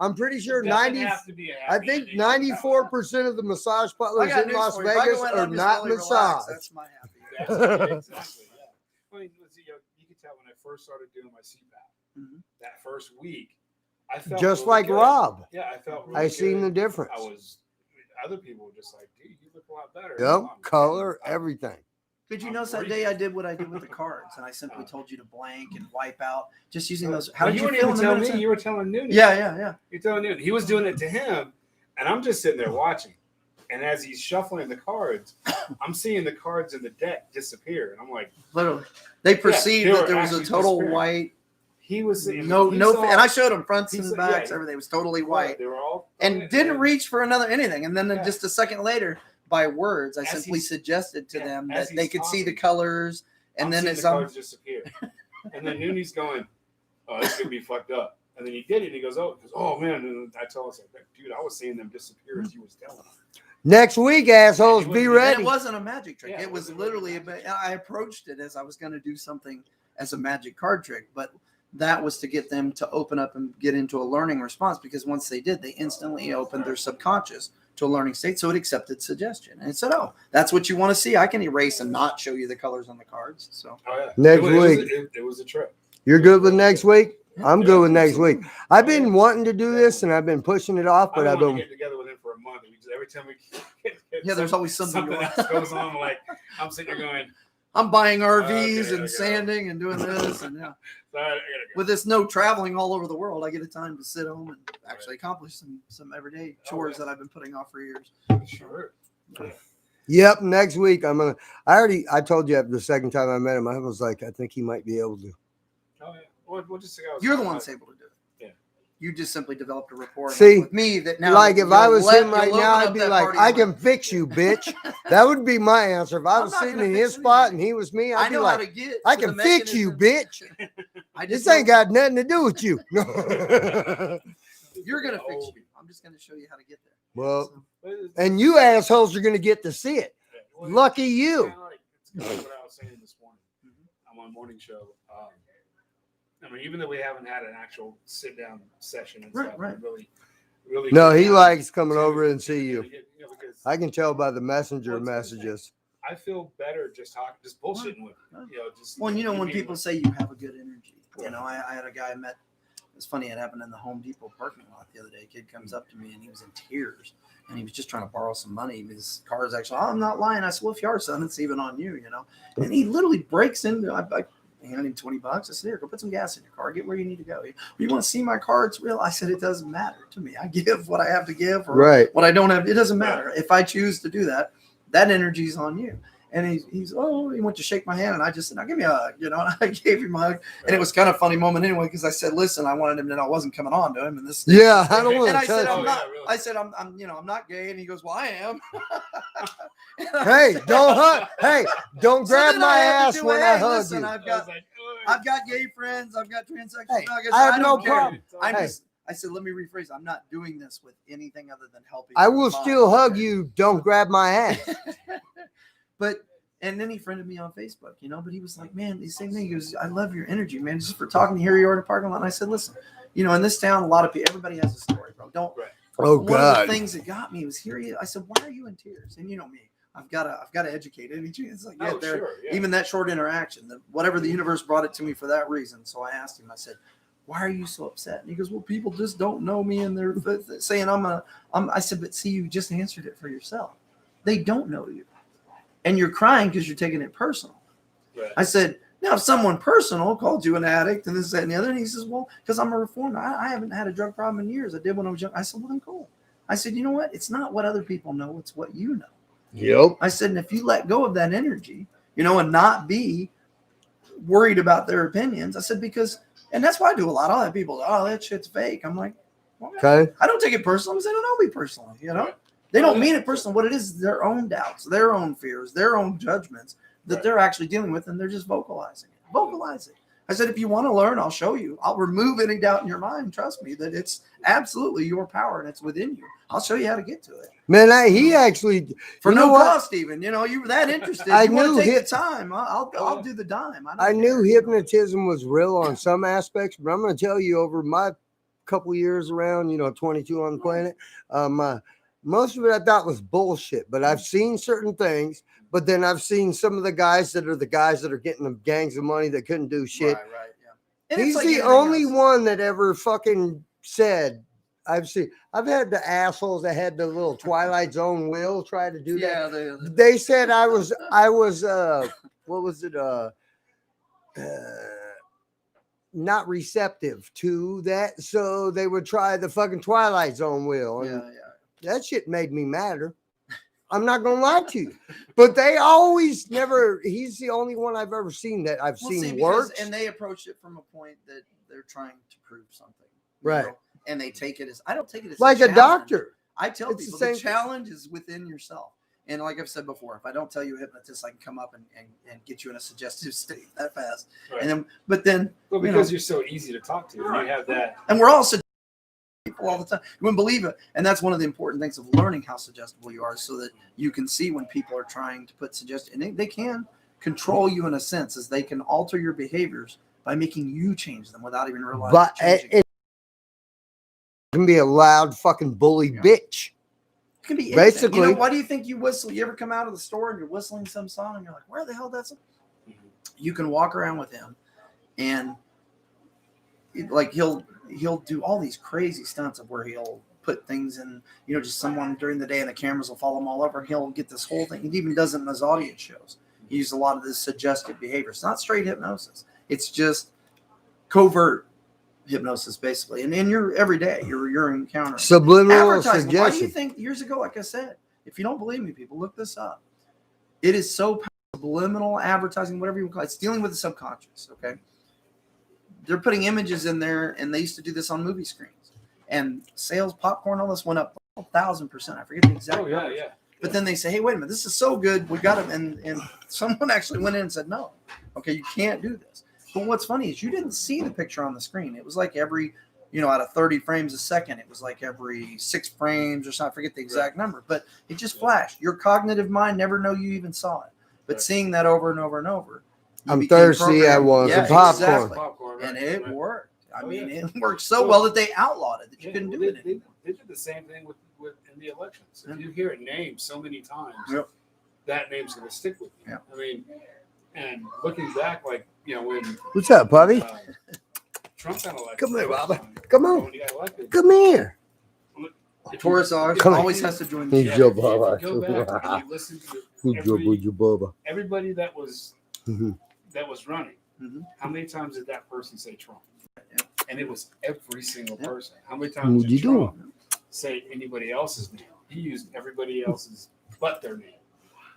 Speaker 3: I'm pretty sure
Speaker 2: It doesn't
Speaker 3: 90,
Speaker 2: have to be a
Speaker 3: I
Speaker 2: happy
Speaker 3: think
Speaker 2: ending.
Speaker 3: 94% of the massage
Speaker 8: I
Speaker 3: parlors
Speaker 8: got
Speaker 3: in
Speaker 8: news
Speaker 3: Las
Speaker 8: for you. If I
Speaker 3: Vegas
Speaker 8: go in,
Speaker 3: are
Speaker 8: I'm just
Speaker 3: not
Speaker 8: really
Speaker 3: massage.
Speaker 8: relaxed. That's my happy.
Speaker 2: Exactly. Yeah. I mean, you can tell when I first started doing my CPAP,
Speaker 8: Mhm.
Speaker 2: that first week, I felt
Speaker 3: Just
Speaker 2: really
Speaker 3: like
Speaker 2: good.
Speaker 3: Rob.
Speaker 2: Yeah, I felt. Really
Speaker 3: I seen the
Speaker 2: good.
Speaker 3: difference.
Speaker 2: Other people were just like, dude, you look a lot better.
Speaker 3: Yep, color, everything.
Speaker 8: Did you
Speaker 2: I'm
Speaker 8: notice that
Speaker 2: breathing.
Speaker 8: day I did what I did with the cards, and I simply told you to blank and wipe out, just using those.
Speaker 2: How
Speaker 8: How did you
Speaker 2: weren't
Speaker 8: feel
Speaker 2: even
Speaker 8: in the
Speaker 2: telling
Speaker 8: minutes?
Speaker 2: me? You were telling Noonan.
Speaker 8: Yeah.
Speaker 2: You're telling Noonan. He was doing it to him, and I'm just sitting there watching. And as he's shuffling the cards, I'm seeing the cards in the deck disappear, and I'm like,
Speaker 8: Literally, they perceived
Speaker 2: they
Speaker 8: that
Speaker 2: were
Speaker 8: there was a
Speaker 2: actually
Speaker 8: total
Speaker 2: disappearing.
Speaker 8: white,
Speaker 2: he was
Speaker 8: no,
Speaker 2: he
Speaker 8: no,
Speaker 2: saw-
Speaker 8: and I showed them fronts
Speaker 2: he
Speaker 8: and
Speaker 2: saw-
Speaker 8: backs,
Speaker 2: yeah,
Speaker 8: everything. It was totally white,
Speaker 2: They were all
Speaker 8: and didn't reach for anything. And then
Speaker 2: Yeah.
Speaker 8: just a second later, by words, I
Speaker 2: As
Speaker 8: simply
Speaker 2: he's-
Speaker 8: suggested to
Speaker 2: yeah,
Speaker 8: them
Speaker 2: as
Speaker 8: that they
Speaker 2: he's
Speaker 8: could see the
Speaker 2: talking,
Speaker 8: colors, and
Speaker 2: I'm
Speaker 8: then
Speaker 2: seeing
Speaker 8: it's
Speaker 2: the cards disappear. And then Nooney's going, oh, this is gonna be fucked up. And then he did it. And he goes, oh man. And I told him, dude, I was seeing them disappear as you was telling me.
Speaker 3: Next week, assholes, be
Speaker 8: And
Speaker 3: ready.
Speaker 8: it wasn't a magic trick.
Speaker 2: Yeah,
Speaker 8: it was
Speaker 2: wasn't
Speaker 8: literally
Speaker 2: a magic
Speaker 8: I approached it as I was going to do something as a magic card trick, but that was to get them to open up and get into a learning response, because once they did, they instantly opened their subconscious to a learning state, so it accepted suggestion and it said, oh, that's what you want to see. I can erase and not show you the colors on the cards. So
Speaker 2: Oh yeah.
Speaker 3: Next
Speaker 2: week. It was a trip.
Speaker 3: You're good with next week? I'm good with
Speaker 2: Yeah,
Speaker 3: next week. I've been wanting to do this and I've been pushing it off, but
Speaker 2: I
Speaker 3: I've
Speaker 2: want to
Speaker 3: been
Speaker 2: get together with him for a month. Every time we get
Speaker 8: yeah, there's always something going
Speaker 2: else goes on. Like I'm sitting there going,
Speaker 8: I'm buying RVs
Speaker 2: Okay,
Speaker 8: and
Speaker 2: okay.
Speaker 8: sanding and doing this and yeah.
Speaker 2: I gotta go.
Speaker 8: With this no traveling all over the world, I get a time to sit home and actually accomplish some everyday chores that I've been putting off for years.
Speaker 2: Sure.
Speaker 3: Yep, next week I told you the second time I met him, I was like, I think he might be able to.
Speaker 2: Oh yeah. We'll just see how it's
Speaker 8: You're the
Speaker 2: going.
Speaker 8: one that's able to do it.
Speaker 2: Yeah.
Speaker 8: You just simply developed a rapport
Speaker 3: See,
Speaker 8: with me that now.
Speaker 3: Like if I
Speaker 8: you'll
Speaker 3: was
Speaker 8: let-
Speaker 3: him right
Speaker 8: you'll
Speaker 3: now,
Speaker 8: open
Speaker 3: I'd
Speaker 8: up
Speaker 3: be
Speaker 8: that
Speaker 3: like,
Speaker 8: party
Speaker 3: I
Speaker 8: and
Speaker 3: can fix you, bitch. That would be my answer. If I
Speaker 8: I'm
Speaker 3: was
Speaker 8: not
Speaker 3: sitting
Speaker 8: gonna
Speaker 3: in
Speaker 8: fix
Speaker 3: his spot and
Speaker 8: anything.
Speaker 3: he was me,
Speaker 8: I
Speaker 3: I'd be
Speaker 8: know how
Speaker 3: like,
Speaker 8: to get.
Speaker 3: I
Speaker 8: to
Speaker 3: can
Speaker 8: the
Speaker 3: fix you,
Speaker 8: mechanism.
Speaker 3: bitch.
Speaker 8: I
Speaker 3: This
Speaker 8: just
Speaker 3: ain't got nothing to do with you.
Speaker 8: You're gonna fix you. I'm just gonna show you how to get there.
Speaker 3: Well,
Speaker 2: But it's-
Speaker 3: and you assholes are gonna get to see it.
Speaker 2: well,
Speaker 3: Lucky
Speaker 2: it's
Speaker 3: you.
Speaker 2: kinda like- it's kinda like what I was saying this morning. I'm on morning show. I mean, even though we haven't had an actual sit down session and
Speaker 8: Right,
Speaker 2: stuff,
Speaker 8: right.
Speaker 2: really.
Speaker 3: No,
Speaker 2: get
Speaker 3: he
Speaker 2: down
Speaker 3: likes coming
Speaker 2: to-
Speaker 3: over and see you.
Speaker 2: Because
Speaker 3: I can tell by the messenger
Speaker 2: Well, it's
Speaker 3: messages.
Speaker 2: I feel better just bullshitting with you. You know, just
Speaker 8: Well, you know,
Speaker 2: you
Speaker 8: when
Speaker 2: being
Speaker 8: people
Speaker 2: with-
Speaker 8: say you have a good energy, you know, I had a guy I met. It's funny, it happened in the Home Depot parking lot the other day. A kid comes up to me and he was in tears and he was just trying to borrow some money. His car is actually, I'm not lying. I said, well, if you are, son, it's even on you, you know. And he literally breaks into, I handed him $20. I said, here, go put some gas in your car. Get where you need to go. You want to see my car? It's real. I said, it doesn't matter to me. I give what I have to give or
Speaker 3: Right.
Speaker 8: what I don't have. It doesn't matter. If I choose to do that, that energy's on you. And he went to shake my hand, and I just said, "Now give me a hug," you know. And I gave him a hug, and it was kind of a funny moment anyway, because I said, "Listen, I wanted him to know I wasn't coming on to him." And this,
Speaker 3: Yeah, I don't want
Speaker 8: and
Speaker 3: to
Speaker 8: I said,
Speaker 3: touch
Speaker 8: "I'm
Speaker 3: you.
Speaker 8: not."
Speaker 2: really?
Speaker 8: I said, "I'm not gay," and he goes, "Well, I am." And I
Speaker 3: Hey,
Speaker 8: said-
Speaker 3: don't hug. Hey, don't
Speaker 8: So
Speaker 3: grab
Speaker 8: then
Speaker 3: my
Speaker 8: I had to
Speaker 3: ass
Speaker 8: do
Speaker 3: when
Speaker 8: it.
Speaker 3: I
Speaker 8: Hey,
Speaker 3: hug
Speaker 8: listen,
Speaker 3: you.
Speaker 8: I've
Speaker 2: I
Speaker 8: got
Speaker 2: was like,
Speaker 8: I've got gay friends. I've got transsexual.
Speaker 3: Hey,
Speaker 8: friends.
Speaker 3: I have no
Speaker 8: don't care.
Speaker 3: problem.
Speaker 8: I'm
Speaker 3: Hey.
Speaker 8: just. I said, let me rephrase. I'm not doing this with anything other than helping.
Speaker 3: I
Speaker 8: your
Speaker 3: will
Speaker 8: mind.
Speaker 3: still hug you. Don't grab my ass.
Speaker 8: But and then he friended me on Facebook, you know. But he was like, "Man, the same thing." He goes, "I love your energy, man. Just for talking to here you are in the parking lot." And I said, "Listen, you know, in this town, a lot of people, everybody has a story, bro. Don't."
Speaker 3: Oh
Speaker 8: One of
Speaker 3: God.
Speaker 8: the things that got me was here. I said, "Why are you in tears?" And you know me, I've got to educate it. It's like, yeah,
Speaker 2: Oh,
Speaker 8: there.
Speaker 2: sure, yeah.
Speaker 8: Even that short interaction, whatever the universe brought it to me for that reason. So I asked him. I said, why are you so upset? And he goes, well, people just don't know me, and they're saying I said, but see, you just answered it for yourself. They don't know you, and you're crying because you're taking it personal.
Speaker 2: Right.
Speaker 8: I said, now if someone personal called you an addict and this, that, and the other, and he says, well, because I'm a reformer, I haven't had a drug problem in years. I did when I was young. I said, well, then cool. I said, you know what? It's not what other people know. It's what you know.
Speaker 3: Yep.
Speaker 8: I said, and if you let go of that energy, and not be worried about their opinions, I said, because, and that's why I do a lot. All that people, oh, that shit's fake. I'm like, well,
Speaker 3: Okay.
Speaker 8: I don't take it personally because they don't know me personally.
Speaker 2: Right.
Speaker 8: They don't mean it personally. What it is their own doubts, their own fears, their own judgments that
Speaker 2: Right.
Speaker 8: they're actually dealing with, and they're just vocalizing it. Vocalize it. I said, if you want to learn, I'll show you. I'll remove any doubt in your mind. Trust me that it's absolutely your power and it's within you. I'll show you how to get to it.
Speaker 3: Man, he actually
Speaker 8: For
Speaker 3: you
Speaker 8: no
Speaker 3: know what?
Speaker 8: cost, even. You were that interested.
Speaker 3: I
Speaker 8: You want
Speaker 3: knew
Speaker 8: to take
Speaker 3: hi-
Speaker 8: the time. I'll do the dime.
Speaker 3: I
Speaker 8: don't
Speaker 3: knew
Speaker 8: care.
Speaker 3: hypnotism was real on some aspects, but I'm going to tell you over my couple years around, 22 on the planet, most of it I thought was bullshit, but I've seen certain things, but then I've seen some of the guys that are getting the gangs of money that couldn't do shit.
Speaker 8: Right, yeah. And it's
Speaker 3: He's
Speaker 8: like
Speaker 3: the
Speaker 8: anything
Speaker 3: only
Speaker 8: else.
Speaker 3: one that ever fucking said, I've had the assholes that had the little Twilight Zone will try to do that.
Speaker 8: Yeah,
Speaker 3: They said I was what was it not receptive to that, so they would try the fucking Twilight Zone will, and that shit made me madder. I'm not gonna lie to you, but they always never. He's the only one I've ever seen that I've
Speaker 8: Well,
Speaker 3: seen
Speaker 8: see,
Speaker 3: work.
Speaker 8: and they approach it from a point that they're trying to prove something,
Speaker 3: Right.
Speaker 8: And they take it as I don't take it as
Speaker 3: Like a
Speaker 8: challenge.
Speaker 3: doctor.
Speaker 8: I tell
Speaker 3: It's the
Speaker 8: people
Speaker 3: same
Speaker 8: the
Speaker 3: thing.
Speaker 8: challenge is within yourself. And like I've said before, if I don't tell you a hypnotist, I can come up and get you in a suggestive state that fast.
Speaker 2: Right.
Speaker 8: And then, but then,
Speaker 2: Well, because you're so easy to talk to, and you have that.
Speaker 8: and we're all people all the time. You wouldn't believe it. And that's one of the important things of learning how suggestible you are, so that you can see when people are trying to put suggestion. And they can control you in a sense, as they can alter your behaviors by making you change them without even realizing.
Speaker 3: But
Speaker 8: changing.
Speaker 3: it can be a loud fucking bully bitch.
Speaker 8: It can be
Speaker 3: Basically-
Speaker 8: anything. Why do you think you whistle? You ever come out of the store and you're whistling some song and you're like, where the hell that's? You can walk around with him, and he'll do all these crazy stunts of where he'll put things in, just someone during the day, and the cameras will follow him all over, and he'll get this whole thing. He even does it in his audience shows. He uses a lot of this suggestive behavior. It's not straight hypnosis. It's just covert hypnosis, basically. And in your everyday, you're encountering
Speaker 3: Subliminal
Speaker 8: advertising. Why do you
Speaker 3: suggestion.
Speaker 8: think years ago, like I said, if you don't believe me, people, look this up. It is so powerful. Subliminal advertising, whatever you call it, it's dealing with the subconscious. Okay, they're putting images in there, and they used to do this on movie screens. And sales, popcorn, all this went up 1,000%. I forget the exact.
Speaker 2: Oh yeah,
Speaker 8: numbers.
Speaker 2: yeah.
Speaker 8: But then they say, hey, wait a minute, this is so good, we got it. And someone actually went in and said, no, okay, you can't do this. But what's funny is you didn't see the picture on the screen. It was like every, out of 30 frames a second, it was like every 6 frames or something. I forget the exact number, but it just flashed. Your cognitive mind never know you even saw it. But
Speaker 2: Right.
Speaker 8: seeing that over and over and over, you
Speaker 3: I'm
Speaker 8: became
Speaker 3: thirsty. I
Speaker 8: programmed.
Speaker 3: want
Speaker 8: Yeah,
Speaker 3: some popcorn.
Speaker 8: exactly.
Speaker 2: Popcorn, right,
Speaker 8: And it
Speaker 2: right.
Speaker 8: worked. I
Speaker 2: Oh,
Speaker 8: mean,
Speaker 2: yeah.
Speaker 8: it worked so well that they outlawed it, that you
Speaker 2: Yeah,
Speaker 8: couldn't
Speaker 2: well,
Speaker 8: do it anymore.
Speaker 2: they did the same thing with in the elections. If
Speaker 8: Yeah.
Speaker 2: you hear a name so many times,
Speaker 8: Yep.
Speaker 2: that name's going to stick with you.
Speaker 8: Yeah.
Speaker 2: I mean, and looking back, when
Speaker 3: What's up, puppy?
Speaker 2: Trump got elected,
Speaker 3: Come here, Baba.
Speaker 2: um,
Speaker 3: Come on.
Speaker 2: when he got elected,
Speaker 3: Come here.
Speaker 2: if
Speaker 8: Taurus
Speaker 2: you-
Speaker 3: Come on.
Speaker 8: always has to join
Speaker 3: He's
Speaker 8: the
Speaker 3: your
Speaker 2: if you
Speaker 3: Baba.
Speaker 2: go back and you listen to
Speaker 3: Good job,
Speaker 2: every-
Speaker 3: good Baba.
Speaker 2: everybody that was
Speaker 3: Mhm.
Speaker 2: running,
Speaker 8: Mhm.
Speaker 2: how many times did that person say Trump?
Speaker 8: Yeah.
Speaker 2: And it was every single
Speaker 8: Yeah.
Speaker 2: person. How many times
Speaker 3: What
Speaker 2: did
Speaker 3: you doing?
Speaker 2: Trump say anybody else's name? He used everybody else's but their name.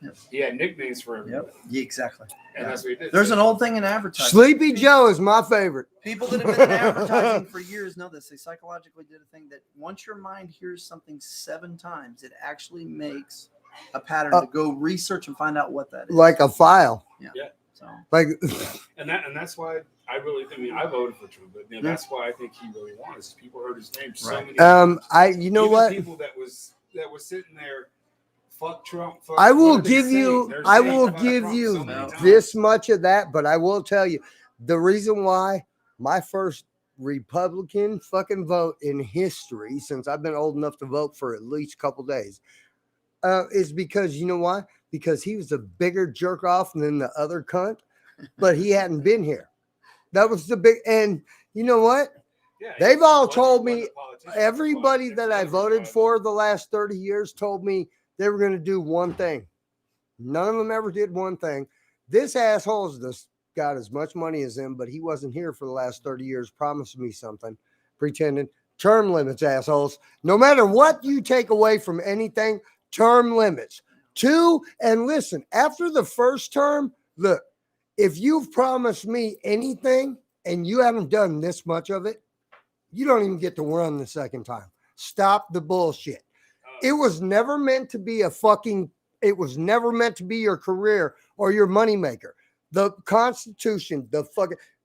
Speaker 8: Yep.
Speaker 2: He had nicknames for everybody.
Speaker 8: Yep. Yeah, exactly.
Speaker 2: And that's what he did.
Speaker 8: There's
Speaker 2: So-
Speaker 8: an old thing in advertising.
Speaker 3: Sleepy Joe is my favorite.
Speaker 8: People that have been in advertising for years know this. They psychologically did a thing that once your mind hears something 7 times, it actually makes a pattern to go research and find out what that is.
Speaker 3: Like a file.
Speaker 8: So,
Speaker 3: Like
Speaker 2: And that's why I voted for Trump, but that's why I think he really won. Is people heard his name so
Speaker 8: Right.
Speaker 2: many times.
Speaker 3: you know
Speaker 2: Even
Speaker 3: what?
Speaker 2: People that were sitting there, fuck Trump. Fuck,
Speaker 3: I will
Speaker 2: what are they
Speaker 3: give
Speaker 2: saying?
Speaker 3: you
Speaker 2: They're
Speaker 3: I
Speaker 2: saying
Speaker 3: will
Speaker 2: fuck
Speaker 3: give
Speaker 2: Trump
Speaker 3: you
Speaker 2: so many times.
Speaker 3: this much of that, but I will tell you the reason why my first Republican fucking vote in history, since I've been old enough to vote for at least a couple days, is because you know why? Because he was a bigger jerk off than the other cunt, but he hadn't been here. That was the big, and you know what?
Speaker 2: Yeah,
Speaker 3: They've
Speaker 2: he's
Speaker 3: all
Speaker 2: one-
Speaker 3: told
Speaker 2: one of
Speaker 3: me,
Speaker 2: the politicians.
Speaker 3: everybody
Speaker 2: But
Speaker 3: that I
Speaker 2: it's
Speaker 3: voted
Speaker 2: never
Speaker 3: for the last 30 years told me they were going to do one thing. None of them ever did one thing. This asshole's just got as much money as him, but he wasn't here for the last 30 years, promised me something, pretending. Term limits, assholes. No matter what you take away from anything, term limits. 2, and listen, after the first term, look, if you've promised me anything and you haven't done this much of it, you don't even get to run the second time. Stop the bullshit. It was never meant to be it was never meant to be your career or your moneymaker. The Constitution,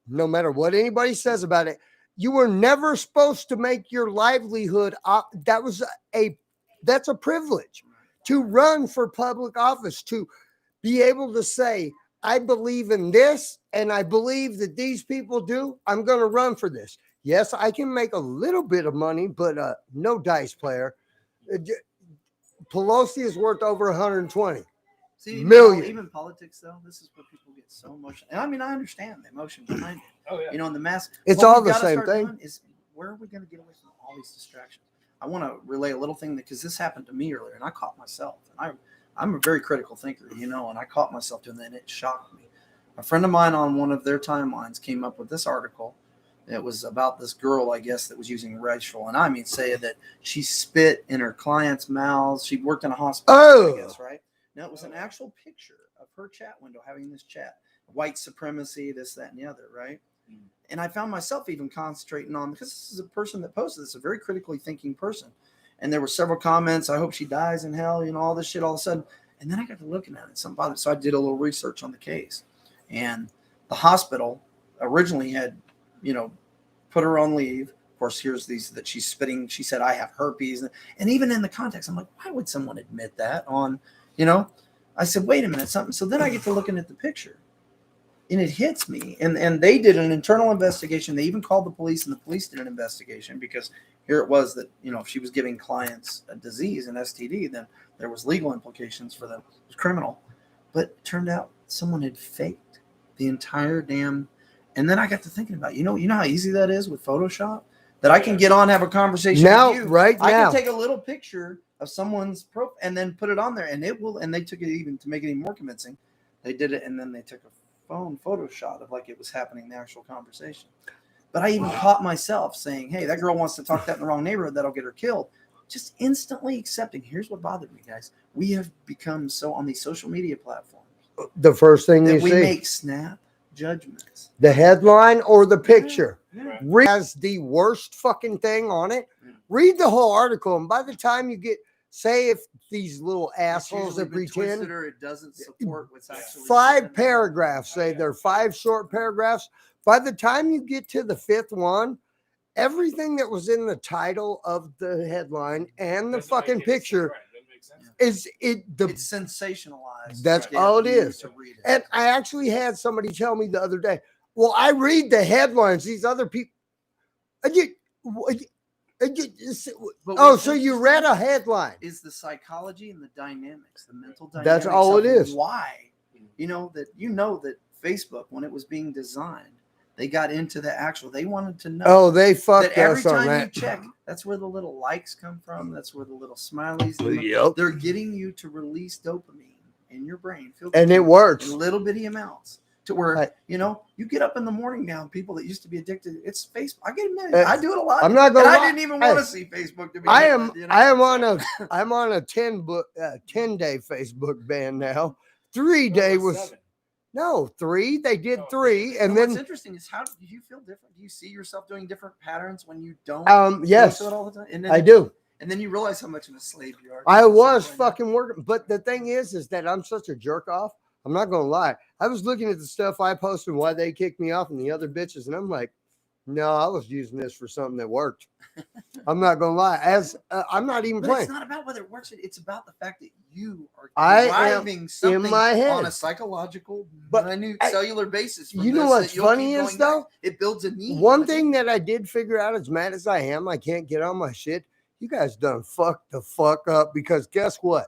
Speaker 3: no matter what anybody says about it, you were never supposed to make your livelihood. That's a privilege to run for public office, to be able to say, I believe in this and I believe that these people do. I'm going to run for this. Yes, I can make a little bit of money, but no dice player. Pelosi is worth over 120.
Speaker 8: See,
Speaker 3: Million.
Speaker 8: even politics, though, this is what people get so emotional. And I mean, I understand the emotion behind it.
Speaker 2: Oh yeah.
Speaker 8: You know, in the mass.
Speaker 3: It's
Speaker 8: what
Speaker 3: all
Speaker 8: we've
Speaker 3: the
Speaker 8: gotta
Speaker 3: same
Speaker 8: start
Speaker 3: thing.
Speaker 8: doing Is where are we going to get away from all these distractions? I want to relay a little thing because this happened to me earlier, and I caught myself. And I'm a very critical thinker, you know, and I caught myself doing that, and it shocked me. A friend of mine on one of their timelines came up with this article. It was about this girl, I guess, that was using racial, and I mean, saying that she spit in her clients' mouths. She worked in a hospital,
Speaker 3: Oh.
Speaker 8: I guess, right? Now, it was an actual picture of her chat window having this chat. White supremacy, this, that, and the other, right? And I found myself even concentrating on, because this is a person that posted this, a very critically thinking person. And there were several comments, I hope she dies in hell, you know, all this shit all of a sudden. And then I got to looking at it, something bothered. So I did a little research on the case. And the hospital originally had, you know, put her on leave. Of course, here's these that she's spitting. She said, I have herpes. And even in the context, I'm like, why would someone admit that on, you know? I said, wait a minute, something. So then I get to looking at the picture. And it hits me. And they did an internal investigation. They even called the police, and the police did an investigation because here it was that, you know, if she was giving clients a disease, an STD, then there was legal implications for them. It was criminal. But it turned out someone had faked the entire damn. And then I got to thinking about, you know how easy that is with Photoshop? That I can get on, have a conversation
Speaker 3: Now,
Speaker 8: with you.
Speaker 3: right
Speaker 8: I
Speaker 3: now.
Speaker 8: can take a little picture of someone's profile and then put it on there, and it will. And they took it even to make it even more convincing. They did it, and then they took a phone photo shot of like it was happening in the actual conversation. But I even caught myself saying, hey, that girl wants to talk that in the wrong neighborhood, that'll get her killed. Just instantly accepting. Here's what bothered me, guys. We have become so on these social media platforms
Speaker 3: The first thing you
Speaker 8: that we
Speaker 3: see,
Speaker 8: make snap judgments.
Speaker 3: the headline or the picture.
Speaker 8: Yeah.
Speaker 3: Read has the worst fucking thing on it.
Speaker 8: Yeah.
Speaker 3: Read the whole article, and by the time you get, say, if these little
Speaker 8: It's
Speaker 3: assholes
Speaker 8: usually
Speaker 3: that
Speaker 8: been twisted
Speaker 3: pretend,
Speaker 8: or it doesn't support what's actually
Speaker 3: 5
Speaker 8: said.
Speaker 3: paragraphs, say they're 5 short paragraphs. By the time you get to the 5th one, everything that was in the title of the headline and the
Speaker 2: Doesn't make
Speaker 3: fucking
Speaker 2: any sense,
Speaker 3: picture
Speaker 2: right, doesn't make sense.
Speaker 3: is it.
Speaker 8: It's sensationalized.
Speaker 3: That's
Speaker 8: to get
Speaker 3: all it
Speaker 8: you
Speaker 3: is.
Speaker 8: to read it.
Speaker 3: And I actually had somebody tell me the other day, well, I read the headlines. These other people.
Speaker 8: But
Speaker 3: Oh,
Speaker 8: what's
Speaker 3: so you read a headline.
Speaker 8: is the psychology and the dynamics, the mental dynamics.
Speaker 3: That's all
Speaker 8: of
Speaker 3: it is.
Speaker 8: Why? You know that Facebook, when it was being designed, they got into the actual. They wanted to know.
Speaker 3: Oh, they
Speaker 8: that
Speaker 3: fucked
Speaker 8: every
Speaker 3: us on
Speaker 8: time
Speaker 3: that.
Speaker 8: you check, that's where the little likes come from. That's where the little smileys.
Speaker 3: Yep.
Speaker 8: They're getting you to release dopamine in your brain,
Speaker 3: And it works.
Speaker 8: in little bitty amounts. To where
Speaker 3: Right.
Speaker 8: you get up in the morning now. People that used to be addicted, it's Facebook. I get admitted, I do it a lot.
Speaker 3: I'm not gonna
Speaker 8: And I
Speaker 3: lie.
Speaker 8: didn't even
Speaker 3: Hey,
Speaker 8: want to see Facebook to be.
Speaker 3: I
Speaker 8: honest,
Speaker 3: am
Speaker 8: you know?
Speaker 3: I am on a I'm on a 10-day Facebook ban now. 3-day was
Speaker 2: 7.
Speaker 3: no 3. They did
Speaker 2: Oh,
Speaker 3: 3, and
Speaker 8: what's
Speaker 3: then
Speaker 8: interesting is how do you feel different? Do you see yourself doing different patterns when you don't?
Speaker 3: yes,
Speaker 8: go to it all the time? And then,
Speaker 3: I do.
Speaker 8: And then you realize how much of a slave you are.
Speaker 3: I
Speaker 8: to
Speaker 3: was
Speaker 8: something.
Speaker 3: fucking working, but the thing is that I'm such a jerk off. I'm not gonna lie. I was looking at the stuff I posted and why they kicked me off and the other bitches, and I'm like, no, I was using this for something that worked. I'm not gonna lie. As I'm not even
Speaker 8: But
Speaker 3: playing.
Speaker 8: it's not about whether it works. It's about the fact that you are
Speaker 3: I am
Speaker 8: driving something
Speaker 3: my head.
Speaker 8: on a psychological,
Speaker 3: But
Speaker 8: minute
Speaker 3: I-
Speaker 8: cellular basis. from
Speaker 3: you know
Speaker 8: this
Speaker 3: what's
Speaker 8: that you'll
Speaker 3: funny
Speaker 8: keep
Speaker 3: is,
Speaker 8: going back.
Speaker 3: though?
Speaker 8: It builds a need.
Speaker 3: One thing that I did figure out, as mad as I am, I can't get on my shit. You guys done fucked the fuck up because guess what?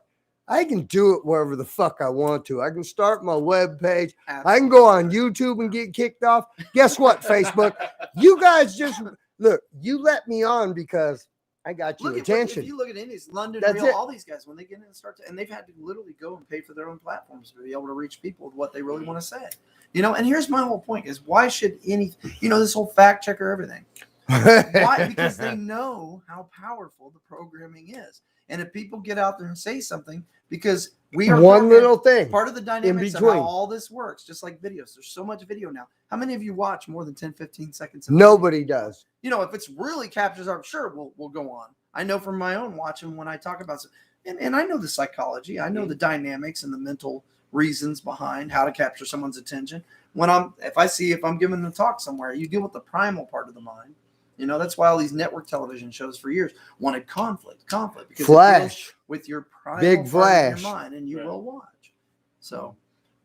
Speaker 3: I can do it wherever the fuck I want to. I can start my web page. I can go on YouTube and get kicked off. Guess what, Facebook? You guys just look, you let me on because I got your
Speaker 8: Look at
Speaker 3: attention.
Speaker 8: if you look at Indies, London
Speaker 3: That's
Speaker 8: Real,
Speaker 3: it.
Speaker 8: all these guys when they get in and start to, and they've had to literally go and pay for their own platforms to be able to reach people with what they really want to say. You know, and here's my whole point: is why should this whole fact checker everything? Why? Because they know how powerful the programming is, and if people get out there and say something, because we are
Speaker 3: One little thing.
Speaker 8: part of the dynamics of
Speaker 3: between.
Speaker 8: how all this works, just like videos. There's so much video now. How many of you watch more than 10, 15 seconds? Of
Speaker 3: Nobody does.
Speaker 8: you know, if it's really captures our, sure, we'll go on. I know from my own watching when I talk about, and I know the psychology, I know the dynamics and the mental reasons behind how to capture someone's attention. If I'm giving a talk somewhere, you deal with the primal part of the mind. You know, that's why all these network television shows for years wanted conflict, because it deals
Speaker 3: Flash.
Speaker 8: with your primal
Speaker 3: Big
Speaker 8: part of
Speaker 3: flash.
Speaker 8: your mind, and you
Speaker 2: Right.
Speaker 8: will watch. So,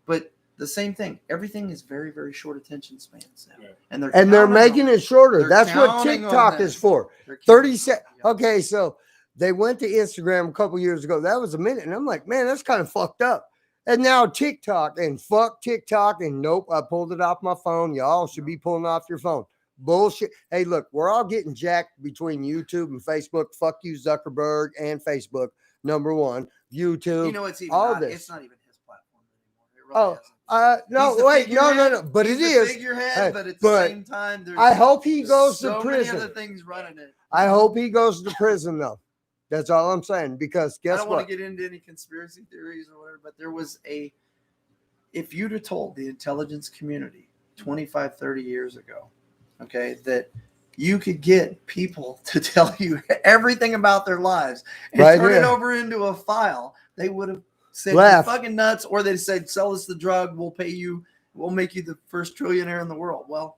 Speaker 8: but the same thing, everything is very, very short attention spans now,
Speaker 2: Right.
Speaker 8: and they're
Speaker 3: And they're
Speaker 8: counting
Speaker 3: making
Speaker 8: on
Speaker 3: it shorter.
Speaker 8: They're
Speaker 3: That's what
Speaker 8: counting on
Speaker 3: TikTok
Speaker 8: that.
Speaker 3: is for.
Speaker 8: They're counting
Speaker 3: 30
Speaker 8: on
Speaker 3: seconds.
Speaker 8: it. Yeah.
Speaker 3: Okay, so they went to Instagram a couple years ago. That was a minute. And I'm like, man, that's kind of fucked up. And now TikTok, and fuck TikTok. And nope, I pulled it off my phone. Y'all should be pulling off your phone. Bullshit. Hey, look, we're all getting jacked between YouTube and Facebook. Fuck you, Zuckerberg and Facebook. Number one, YouTube.
Speaker 8: You know, it's even
Speaker 3: all
Speaker 8: not,
Speaker 3: this.
Speaker 8: it's not even his platform anymore. It really
Speaker 3: Oh,
Speaker 8: isn't.
Speaker 3: no,
Speaker 8: He's the
Speaker 3: wait, no.
Speaker 8: figurehead.
Speaker 3: But
Speaker 8: He's
Speaker 3: it
Speaker 8: the
Speaker 3: is.
Speaker 8: figurehead,
Speaker 3: Hey,
Speaker 8: but at the
Speaker 3: but
Speaker 8: same time, there's
Speaker 3: I hope he goes
Speaker 8: so
Speaker 3: to
Speaker 8: many
Speaker 3: prison.
Speaker 8: other things running it.
Speaker 3: I hope he goes to prison, though. That's all I'm saying. Because
Speaker 8: I
Speaker 3: guess
Speaker 8: don't
Speaker 3: what?
Speaker 8: want to get into any conspiracy theories or whatever, but there was if you'd have told the intelligence community 25, 30 years ago, okay, that you could get people to tell you everything about their lives and
Speaker 3: Right
Speaker 8: turn it
Speaker 3: here.
Speaker 8: over into a file, they would have said
Speaker 3: Laugh.
Speaker 8: you're fucking nuts, or they said sell us the drug, we'll pay you, we'll make you the first trillionaire in the world. Well,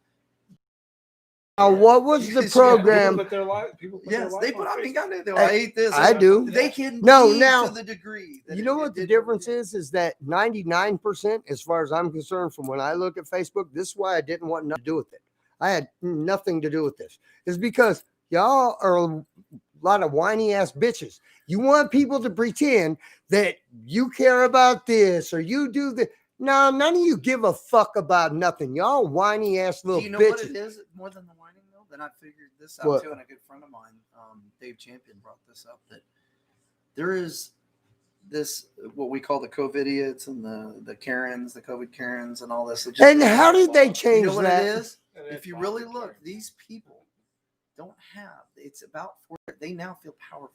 Speaker 3: Now, what was the
Speaker 8: Yes,
Speaker 3: program?
Speaker 2: People put their life. People put
Speaker 8: yes,
Speaker 2: their life
Speaker 8: they put.
Speaker 2: on
Speaker 8: I mean,
Speaker 2: Facebook.
Speaker 8: God, they,
Speaker 3: Hey,
Speaker 8: I ate this.
Speaker 3: I do.
Speaker 8: They can
Speaker 3: No,
Speaker 8: be
Speaker 3: now,
Speaker 8: to the degree. That
Speaker 3: You know
Speaker 8: it
Speaker 3: what the
Speaker 8: did what it
Speaker 3: difference
Speaker 8: did.
Speaker 3: is that 99%, as far as I'm concerned, from when I look at Facebook, this is why I didn't want nothing to do with it. I had nothing to do with this. It's because y'all are a lot of whiny ass bitches. You want people to pretend that you care about this or you do the. No, none of you give a fuck about nothing. Y'all whiny ass little
Speaker 8: Do you know what
Speaker 3: bitches.
Speaker 8: it is more than the whining though? Then I figured this out
Speaker 3: What?
Speaker 8: too, and a good friend of mine, Dave Champion, brought this up, that there is this what we call the COVIDiots and the Karens, the COVID Karens, and all this.
Speaker 3: And how did they
Speaker 8: You
Speaker 3: change
Speaker 8: know what
Speaker 3: that?
Speaker 8: it is? If you really look, these people don't have. It's about they now feel powerful.